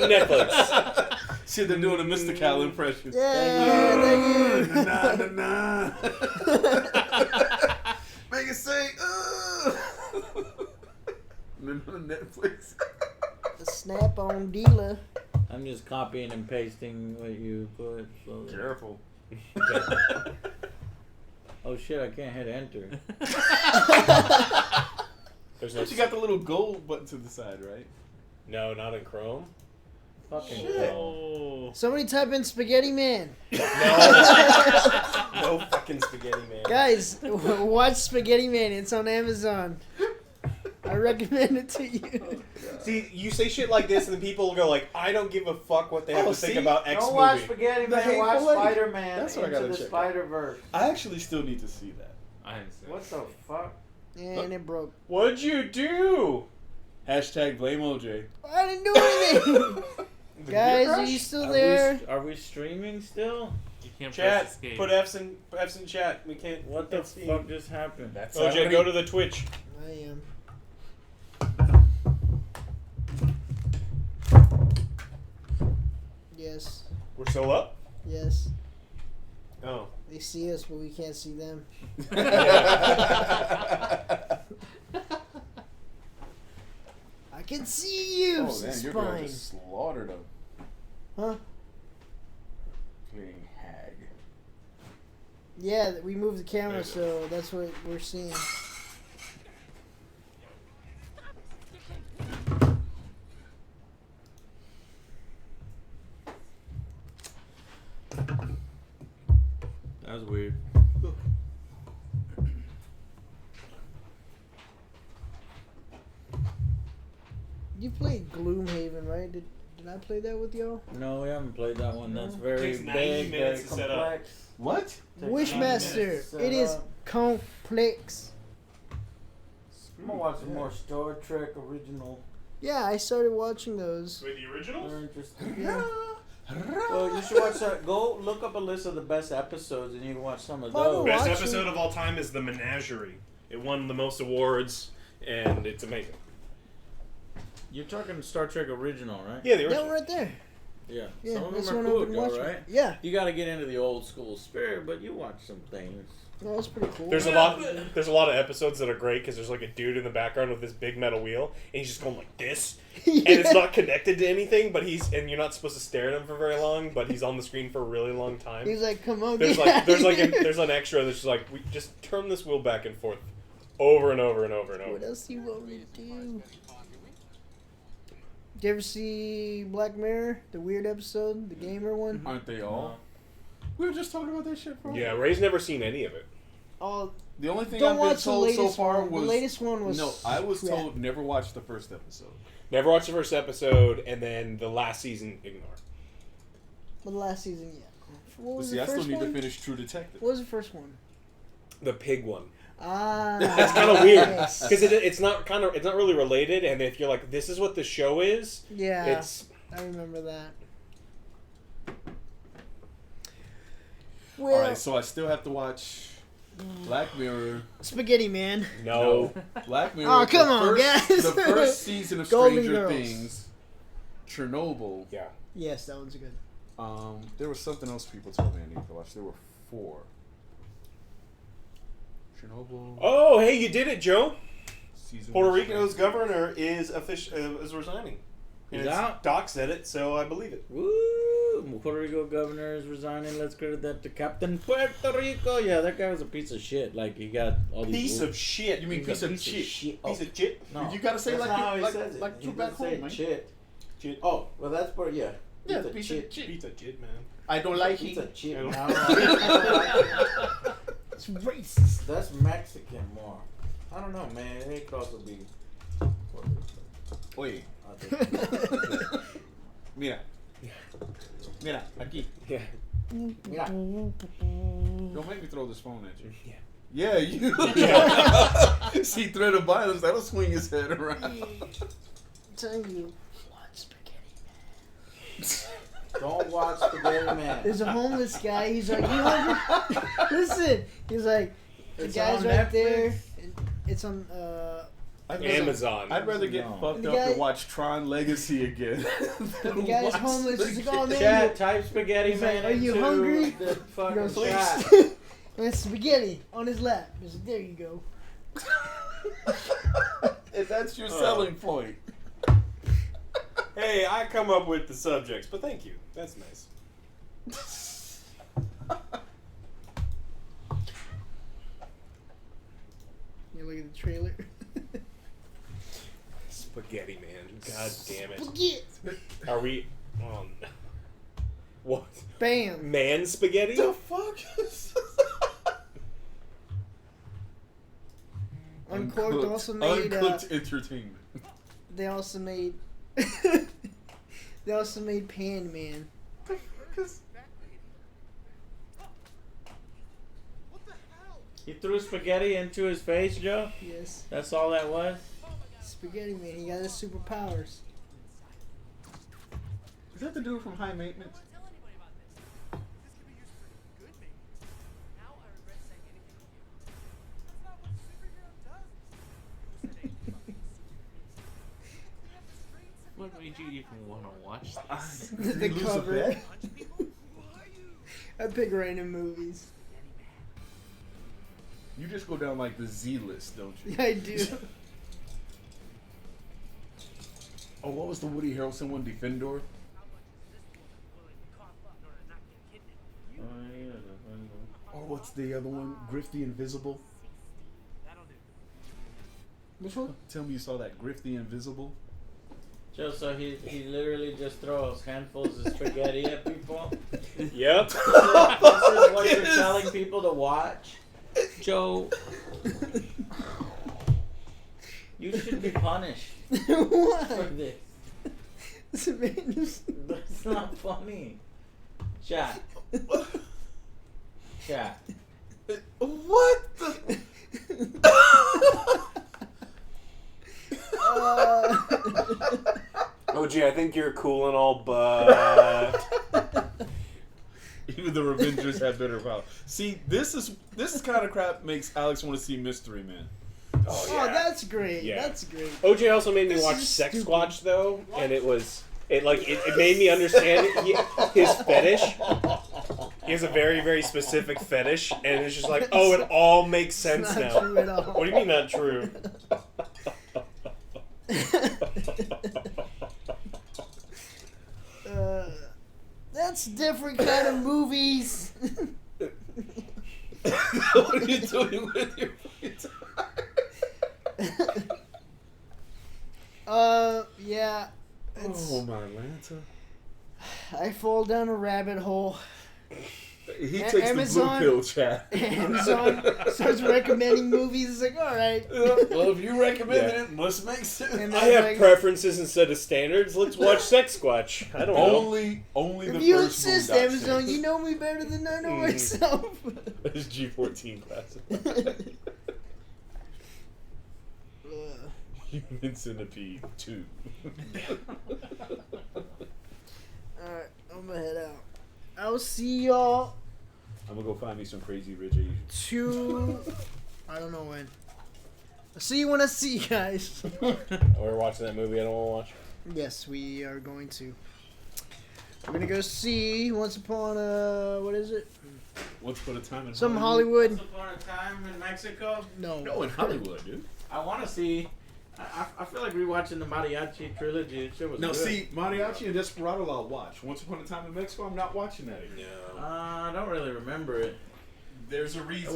Speaker 5: Netflix.
Speaker 4: See, they're doing a Mr. Cal impression.
Speaker 2: Yeah, thank you.
Speaker 4: Na, na, na. Make it say, Netflix.
Speaker 2: The Snap-on dealer.
Speaker 9: I'm just copying and pasting what you put. So
Speaker 4: Careful.
Speaker 9: oh shit, I can't hit enter.
Speaker 5: There's no,
Speaker 4: But you got the little gold button to the side, right?
Speaker 5: no, not in Chrome.
Speaker 9: Fucking
Speaker 8: Oh.
Speaker 2: Somebody type in Spaghetti Man.
Speaker 5: No fucking Spaghetti Man.
Speaker 2: Guys, watch Spaghetti Man. It's on Amazon. I recommend it to you.
Speaker 5: See, you say shit like this, and then people will go like, "I don't give a fuck what they have to think
Speaker 4: see?
Speaker 5: about X
Speaker 9: Don't
Speaker 5: movie."
Speaker 9: watch Spaghetti
Speaker 4: The
Speaker 9: Man,
Speaker 4: Hateful
Speaker 9: watch
Speaker 4: Eight.
Speaker 9: Spider-Man
Speaker 4: That's what I
Speaker 9: Into
Speaker 4: gotta
Speaker 9: the
Speaker 4: check out.
Speaker 9: Spider-Verse.
Speaker 4: I actually still need to see that.
Speaker 8: I didn't see
Speaker 9: What the fuck?
Speaker 2: And it broke.
Speaker 5: What'd you do?
Speaker 4: Hashtag blame OJ.
Speaker 2: I didn't do anything. Guys, are you still there?
Speaker 9: Are we streaming still?
Speaker 8: You can't
Speaker 5: Chat.
Speaker 8: press escape.
Speaker 5: Put F's in chat. We can't.
Speaker 9: What the fuck just happened?
Speaker 4: That's
Speaker 5: OJ, go to the Twitch.
Speaker 2: I am. Yes.
Speaker 5: We're still up.
Speaker 2: Yes.
Speaker 5: Oh.
Speaker 2: They see us, but we can't see them. I can see you,
Speaker 4: Oh, damn, your girl
Speaker 2: spine.
Speaker 4: just slaughtered him.
Speaker 2: Huh?
Speaker 4: Playing hag.
Speaker 2: Yeah, we moved the camera, so that's what we're seeing.
Speaker 9: That's weird.
Speaker 2: You played Gloomhaven, right? Did I play that with y'all?
Speaker 9: No, we haven't played that one. That's very
Speaker 5: Takes 90
Speaker 9: big, very
Speaker 5: minutes to set up.
Speaker 9: complex.
Speaker 4: What?
Speaker 9: Takes 90
Speaker 2: Wishmaster.
Speaker 9: minutes to
Speaker 2: It
Speaker 9: set
Speaker 2: is
Speaker 9: up.
Speaker 2: complex.
Speaker 9: I'm gonna watch some more Star Trek original.
Speaker 2: Yeah, I started watching those.
Speaker 5: Wait, the originals?
Speaker 9: They're interesting.
Speaker 2: Yeah.
Speaker 9: Well, you should watch that. Go look up a list of the best episodes, and you can watch some of
Speaker 2: Well, I
Speaker 9: those.
Speaker 2: will
Speaker 5: Best
Speaker 2: watch
Speaker 5: episode
Speaker 2: it.
Speaker 5: of all time is The Menagerie. It won the most awards, and it's amazing.
Speaker 9: You're talking Star Trek original, right?
Speaker 5: Yeah, the
Speaker 2: That
Speaker 5: original.
Speaker 2: one right there.
Speaker 9: Yeah.
Speaker 2: Yeah,
Speaker 9: Some of
Speaker 2: that's
Speaker 9: them
Speaker 2: one
Speaker 9: are
Speaker 2: I've
Speaker 9: cool,
Speaker 2: been
Speaker 9: though,
Speaker 2: watching.
Speaker 9: right?
Speaker 2: Yeah,
Speaker 9: You got to get into the old school spirit, but you watch some things.
Speaker 2: that was pretty cool.
Speaker 5: There's a lot. There's a lot of episodes that are great because there's like a dude in the background with this big metal wheel, and he's just going like this, and it's not connected to anything. But and you're not supposed to stare at him for very long, but he's on the screen for a really long time.
Speaker 2: He's like, "Come on,
Speaker 5: There's
Speaker 2: get
Speaker 5: like
Speaker 2: out
Speaker 5: there's
Speaker 2: of
Speaker 5: like
Speaker 2: here."
Speaker 5: there's an extra that's just like we just turn this wheel back and forth, over and over and over and
Speaker 2: What
Speaker 5: over.
Speaker 2: else do you want me to do? Did you ever see Black Mirror, the weird episode, the gamer one?
Speaker 4: Aren't they all? We were just talking about that shit for
Speaker 5: Yeah, Ray's never seen any of it.
Speaker 2: Oh,
Speaker 4: The only thing
Speaker 2: don't
Speaker 4: I've been
Speaker 2: watch the
Speaker 4: told so
Speaker 2: latest
Speaker 4: far
Speaker 2: one.
Speaker 4: was
Speaker 2: The latest one was
Speaker 4: no. I was
Speaker 2: crap.
Speaker 4: told never watch the first episode.
Speaker 5: Never watched the first episode, and then the last season ignore.
Speaker 2: But the last season, yeah. What
Speaker 4: But
Speaker 2: was
Speaker 4: see,
Speaker 2: the
Speaker 4: I still
Speaker 2: first
Speaker 4: need
Speaker 2: one?
Speaker 4: to finish True Detective.
Speaker 2: What was the first one?
Speaker 5: The pig one.
Speaker 2: Ah,
Speaker 5: That's kind of weird
Speaker 2: yes.
Speaker 5: because it's not really related. And if you're like, this is what the show is,
Speaker 2: Yeah,
Speaker 5: it's
Speaker 2: I remember that.
Speaker 4: All
Speaker 2: Well,
Speaker 4: right, so I still have to watch Black Mirror.
Speaker 2: Spaghetti Man.
Speaker 5: no.
Speaker 4: Black Mirror.
Speaker 2: Oh, come
Speaker 4: the
Speaker 2: on,
Speaker 4: first,
Speaker 2: guys.
Speaker 4: The first season of
Speaker 2: Golden
Speaker 4: Stranger
Speaker 2: Girls.
Speaker 4: Things, Chernobyl.
Speaker 5: Yeah.
Speaker 2: Yes, that one's good.
Speaker 4: There was something else people told me I need to watch. There were 4. Chernobyl.
Speaker 5: Oh, hey, you did it, Joe.
Speaker 4: Season
Speaker 6: Puerto
Speaker 4: one.
Speaker 6: Rico's governor is is resigning.
Speaker 9: He's
Speaker 6: And it's-
Speaker 9: out?
Speaker 6: Doc said it, so I believe it.
Speaker 9: Woo! Puerto Rico governor is resigning. Let's credit that to Captain Puerto Rico. Yeah, that guy was a piece of shit. Like, he got all these...
Speaker 6: Piece of shit.
Speaker 4: You mean
Speaker 9: He's
Speaker 4: piece
Speaker 9: a
Speaker 4: of shit?
Speaker 9: Oh,
Speaker 6: Piece of shit.
Speaker 9: no.
Speaker 4: You gotta say
Speaker 9: That's
Speaker 4: like
Speaker 9: not
Speaker 4: you-
Speaker 9: how he
Speaker 4: like-
Speaker 9: says it.
Speaker 4: like
Speaker 9: He
Speaker 4: you back
Speaker 9: doesn't say
Speaker 4: home, man.
Speaker 9: Shit.
Speaker 6: Shit.
Speaker 9: Oh, well, that's part, yeah.
Speaker 4: Yeah,
Speaker 9: Piece of shit.
Speaker 6: Piece of shit, man.
Speaker 4: I don't like
Speaker 9: Piece
Speaker 4: it.
Speaker 9: of shit.
Speaker 6: I
Speaker 9: No,
Speaker 6: don't-
Speaker 2: It's racist.
Speaker 9: that's Mexican more. I don't know, man. It could also be... Puerto Rico.
Speaker 4: Oye,
Speaker 9: I think.
Speaker 4: mira. Mira, aquí.
Speaker 5: Yeah.
Speaker 9: Yeah.
Speaker 4: Don't make me throw this phone at you.
Speaker 5: Yeah.
Speaker 4: Yeah, you. See threat of violence, that'll swing his head around.
Speaker 2: I'm telling you, watch Spaghetti Man.
Speaker 9: Don't watch Spaghetti Man.
Speaker 2: There's a homeless guy. He's like, you hungry? Listen, he's like, the
Speaker 9: It's
Speaker 2: guy's
Speaker 9: on
Speaker 2: right
Speaker 9: Netflix?
Speaker 2: there. It's on.
Speaker 5: Amazon.
Speaker 4: I'd rather get
Speaker 9: No.
Speaker 4: fucked
Speaker 2: The
Speaker 4: up
Speaker 2: guy-
Speaker 4: and watch Tron Legacy again.
Speaker 2: The guy's homeless. He's like, oh man,
Speaker 9: Chat, type Spaghetti
Speaker 2: He's like,
Speaker 9: Man
Speaker 2: "Are you
Speaker 9: into
Speaker 2: hungry?"
Speaker 9: the
Speaker 2: He
Speaker 9: fucking
Speaker 2: goes,
Speaker 9: chat.
Speaker 2: please. And it's spaghetti on his lap. He's like, there you go.
Speaker 4: If that's your selling point.
Speaker 5: Hey, I come up with the subjects, but thank you. That's nice.
Speaker 2: You look at the trailer.
Speaker 5: Spaghetti man. God damn it.
Speaker 2: Spaghetti.
Speaker 5: Are we on what?
Speaker 2: Bam.
Speaker 5: Man spaghetti?
Speaker 4: The fuck?
Speaker 2: Uncorked also made.
Speaker 4: Uncooked entertainment.
Speaker 2: They also made. They also made Pan Man.
Speaker 9: He threw spaghetti into his face, Joe?
Speaker 2: Yes.
Speaker 9: That's all that was?
Speaker 2: Spaghetti Man. He got his superpowers.
Speaker 4: Is that the dude from High Maintenance?
Speaker 8: What made you even want to watch this?
Speaker 2: The
Speaker 4: Lose a
Speaker 2: cover.
Speaker 4: bet?
Speaker 2: I pick random movies.
Speaker 4: You just go down like the Z list, don't you?
Speaker 2: Yeah, I do.
Speaker 4: Oh, what was the Woody Harrelson one? Defendor? Or what's the other one? Griff the Invisible?
Speaker 2: Which one?
Speaker 4: Tell me you saw that Griff the Invisible?
Speaker 9: Joe, so he literally just throws handfuls of spaghetti at people?
Speaker 7: Yep.
Speaker 9: This is what you're telling people to watch, Joe. You should be punished for
Speaker 2: What?
Speaker 9: this.
Speaker 2: This man is-
Speaker 9: That's not funny. Chat. Chat.
Speaker 4: What the?
Speaker 7: OG, I think you're cool and all, but
Speaker 4: Even the Revengers have better power. See, this is kind of crap makes Alex want to see Mystery Man.
Speaker 7: oh
Speaker 2: Oh, that's great.
Speaker 7: Yeah.
Speaker 2: That's great.
Speaker 7: OJ also made me
Speaker 2: This
Speaker 7: watch
Speaker 2: is
Speaker 7: Sex
Speaker 2: stupid.
Speaker 7: Squatch though, and it made me understand his fetish. He has a very, very specific fetish, and it's just like, oh, it all makes sense
Speaker 2: It's not
Speaker 7: now.
Speaker 2: true at all.
Speaker 7: What do you mean not true?
Speaker 2: That's different kind of movies.
Speaker 4: What are you doing with your
Speaker 2: Yeah. It's,
Speaker 4: Oh my Lanta.
Speaker 2: I fall down a rabbit hole.
Speaker 4: He
Speaker 2: A-
Speaker 4: takes the
Speaker 2: Amazon-
Speaker 4: blue pill, chat.
Speaker 2: Amazon starts recommending movies. It's like, all right.
Speaker 4: Well, if you recommended
Speaker 7: Yeah.
Speaker 4: it, must make sense.
Speaker 2: And
Speaker 7: I
Speaker 2: then
Speaker 7: have
Speaker 2: like,
Speaker 7: preferences instead of standards. Let's watch Sex Squatch. I don't know.
Speaker 4: Only the
Speaker 2: if you
Speaker 4: first
Speaker 2: insist,
Speaker 4: Boondock
Speaker 2: Amazon,
Speaker 4: Saints.
Speaker 2: you know me better than I know
Speaker 7: Mm.
Speaker 2: myself.
Speaker 7: It's G14 classic.
Speaker 4: Human Centipede 2.
Speaker 2: Alright, I'm gonna head out. I'll see y'all
Speaker 4: I'm gonna go find me some crazy rich Asian.
Speaker 2: I don't know when. I'll see you when I see you guys.
Speaker 7: We're watching that movie I don't want to watch.
Speaker 2: Yes, we are going to. We're gonna go see Once Upon what is it?
Speaker 4: Once upon a time in
Speaker 2: Some Hollywood.
Speaker 9: Once upon a time in Mexico.
Speaker 2: No.
Speaker 4: No, in Hollywood, dude.
Speaker 9: I want to see. I feel like rewatching the Mariachi trilogy. It was
Speaker 4: Now,
Speaker 9: good.
Speaker 4: see, Mariachi and Desperado I'll watch. Once Upon a Time in Mexico, I'm not watching that again.
Speaker 9: I don't really remember it.
Speaker 4: There's a reason.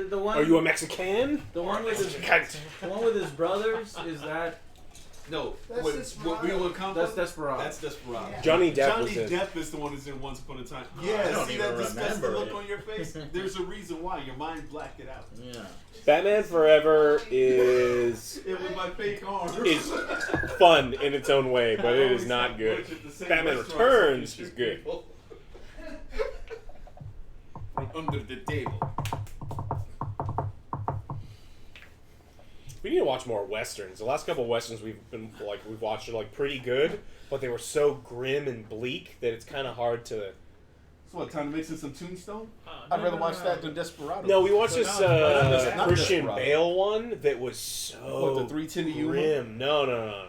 Speaker 9: The one.
Speaker 7: Are you a Mexican?
Speaker 9: The one with his. The one with his brothers. Is that?
Speaker 4: No,
Speaker 2: That's
Speaker 4: what
Speaker 2: Desperado.
Speaker 4: we will come
Speaker 9: That's Desperado.
Speaker 4: That's Desperado.
Speaker 2: Yeah.
Speaker 7: Johnny Depp
Speaker 4: Johnny
Speaker 7: was in.
Speaker 4: Depp is the one that's in Once Upon a Time.
Speaker 9: I
Speaker 4: Yeah,
Speaker 9: don't
Speaker 4: see
Speaker 9: even
Speaker 4: that disgusting
Speaker 9: remember
Speaker 4: look
Speaker 9: it.
Speaker 4: on your face? There's a reason why. Your mind blacked it out.
Speaker 9: Yeah.
Speaker 7: Batman Forever is
Speaker 4: It was my fake arm.
Speaker 7: is fun in its own way, but it is not good. Batman Returns is good.
Speaker 4: Under the table.
Speaker 7: We need to watch more westerns. The last couple of westerns we've watched are like pretty good, but they were so grim and bleak that it's kind of hard to.
Speaker 4: So what, time to mix in some Tombstone? I'd rather watch that than Desperado.
Speaker 7: No, we watched this
Speaker 4: not
Speaker 7: Christian
Speaker 4: Desperado.
Speaker 7: Bale one that was so
Speaker 4: What, the 310 to Yuma?
Speaker 7: grim. No.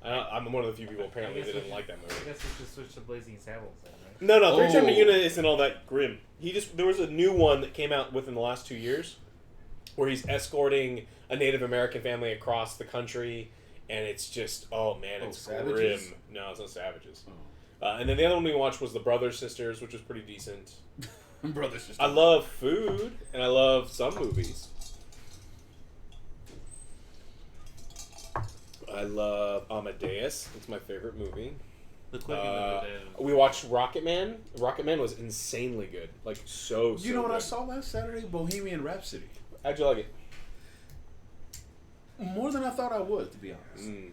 Speaker 7: I'm one of the few people apparently that didn't like that
Speaker 3: I
Speaker 7: movie.
Speaker 3: guess we should switch to Blazing Saddles then, right?
Speaker 7: No, 310 to
Speaker 4: Oh.
Speaker 7: Yuma isn't all that grim. There was a new one that came out within the last 2 years, where he's escorting a Native American family across the country, and it's just, oh man, it's
Speaker 4: Savages?
Speaker 7: grim. No, it's not Savages. And then the other one we watched was The Brothers Sisters, which was pretty decent.
Speaker 4: Brothers just.
Speaker 7: I love food, and I love some movies. I love Amadeus. It's my favorite movie.
Speaker 3: The Quickie of the Dead.
Speaker 7: We watched Rocket Man. Rocket Man was insanely good. Like, so
Speaker 4: You know what
Speaker 7: good.
Speaker 4: I saw last Saturday? Bohemian Rhapsody.
Speaker 7: How'd you like it?
Speaker 4: More than I thought I would, to be honest.
Speaker 7: Mm.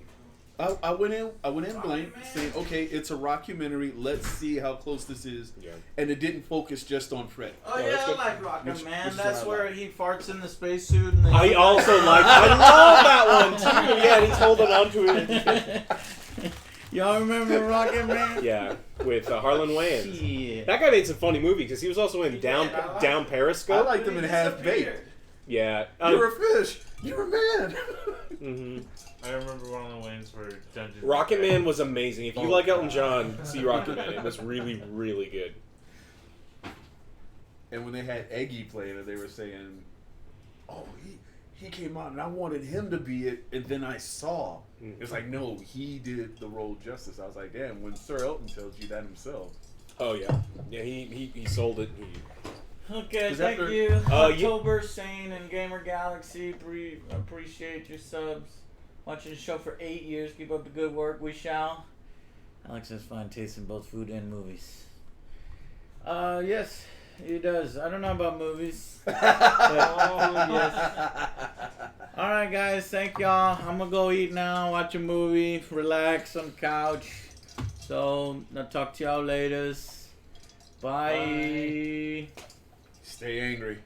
Speaker 4: I went in blank, saying, okay, it's a rockumentary. Let's see how close this is.
Speaker 7: Yeah.
Speaker 4: And it didn't focus just on Fred.
Speaker 9: Oh
Speaker 7: Yeah,
Speaker 9: yeah,
Speaker 7: that's
Speaker 9: I
Speaker 7: good.
Speaker 9: like Rocket
Speaker 4: Which-
Speaker 9: Man.
Speaker 4: which is
Speaker 9: That's
Speaker 4: what I
Speaker 9: where
Speaker 4: like.
Speaker 9: he farts in the spacesuit and they.
Speaker 7: I also like. I love that one too. Yeah, and he's holding on to it.
Speaker 9: Y'all remember Rocket Man?
Speaker 7: Yeah, with Harlan Wayans.
Speaker 9: Yeah.
Speaker 7: That guy made some funny movies because he was also in Down
Speaker 4: I
Speaker 7: Periscope.
Speaker 4: liked them in Half Baked.
Speaker 7: Yeah.
Speaker 4: You're a fish. You're a man.
Speaker 7: Mhm.
Speaker 3: I remember one of the wins for Dungeons.
Speaker 7: Rocket Man was amazing. If you like Elton John, see Rocket Man. It was really, really good.
Speaker 4: And when they had Eggy playing it, they were saying, "Oh, he came out, and I wanted him to be it, and then I saw." It's like, no, he did the role justice. I was like, damn. When Sir Elton tells you that himself,
Speaker 7: Oh yeah, yeah. He sold it.
Speaker 9: Okay,
Speaker 4: Is
Speaker 9: thank
Speaker 4: that
Speaker 9: you.
Speaker 7: you-
Speaker 9: October Sane and Gamer Galaxy. Appreciate your subs. Watching the show for 8 years. Keep up the good work. We shall. Alex has fine taste in both food and movies.
Speaker 1: Yes, he does. I don't know about movies.
Speaker 8: Oh yes.
Speaker 1: All right, guys. Thank y'all. I'm gonna go eat now. Watch a movie. Relax on the couch. So I'll talk to y'all later. Bye.
Speaker 4: Stay angry.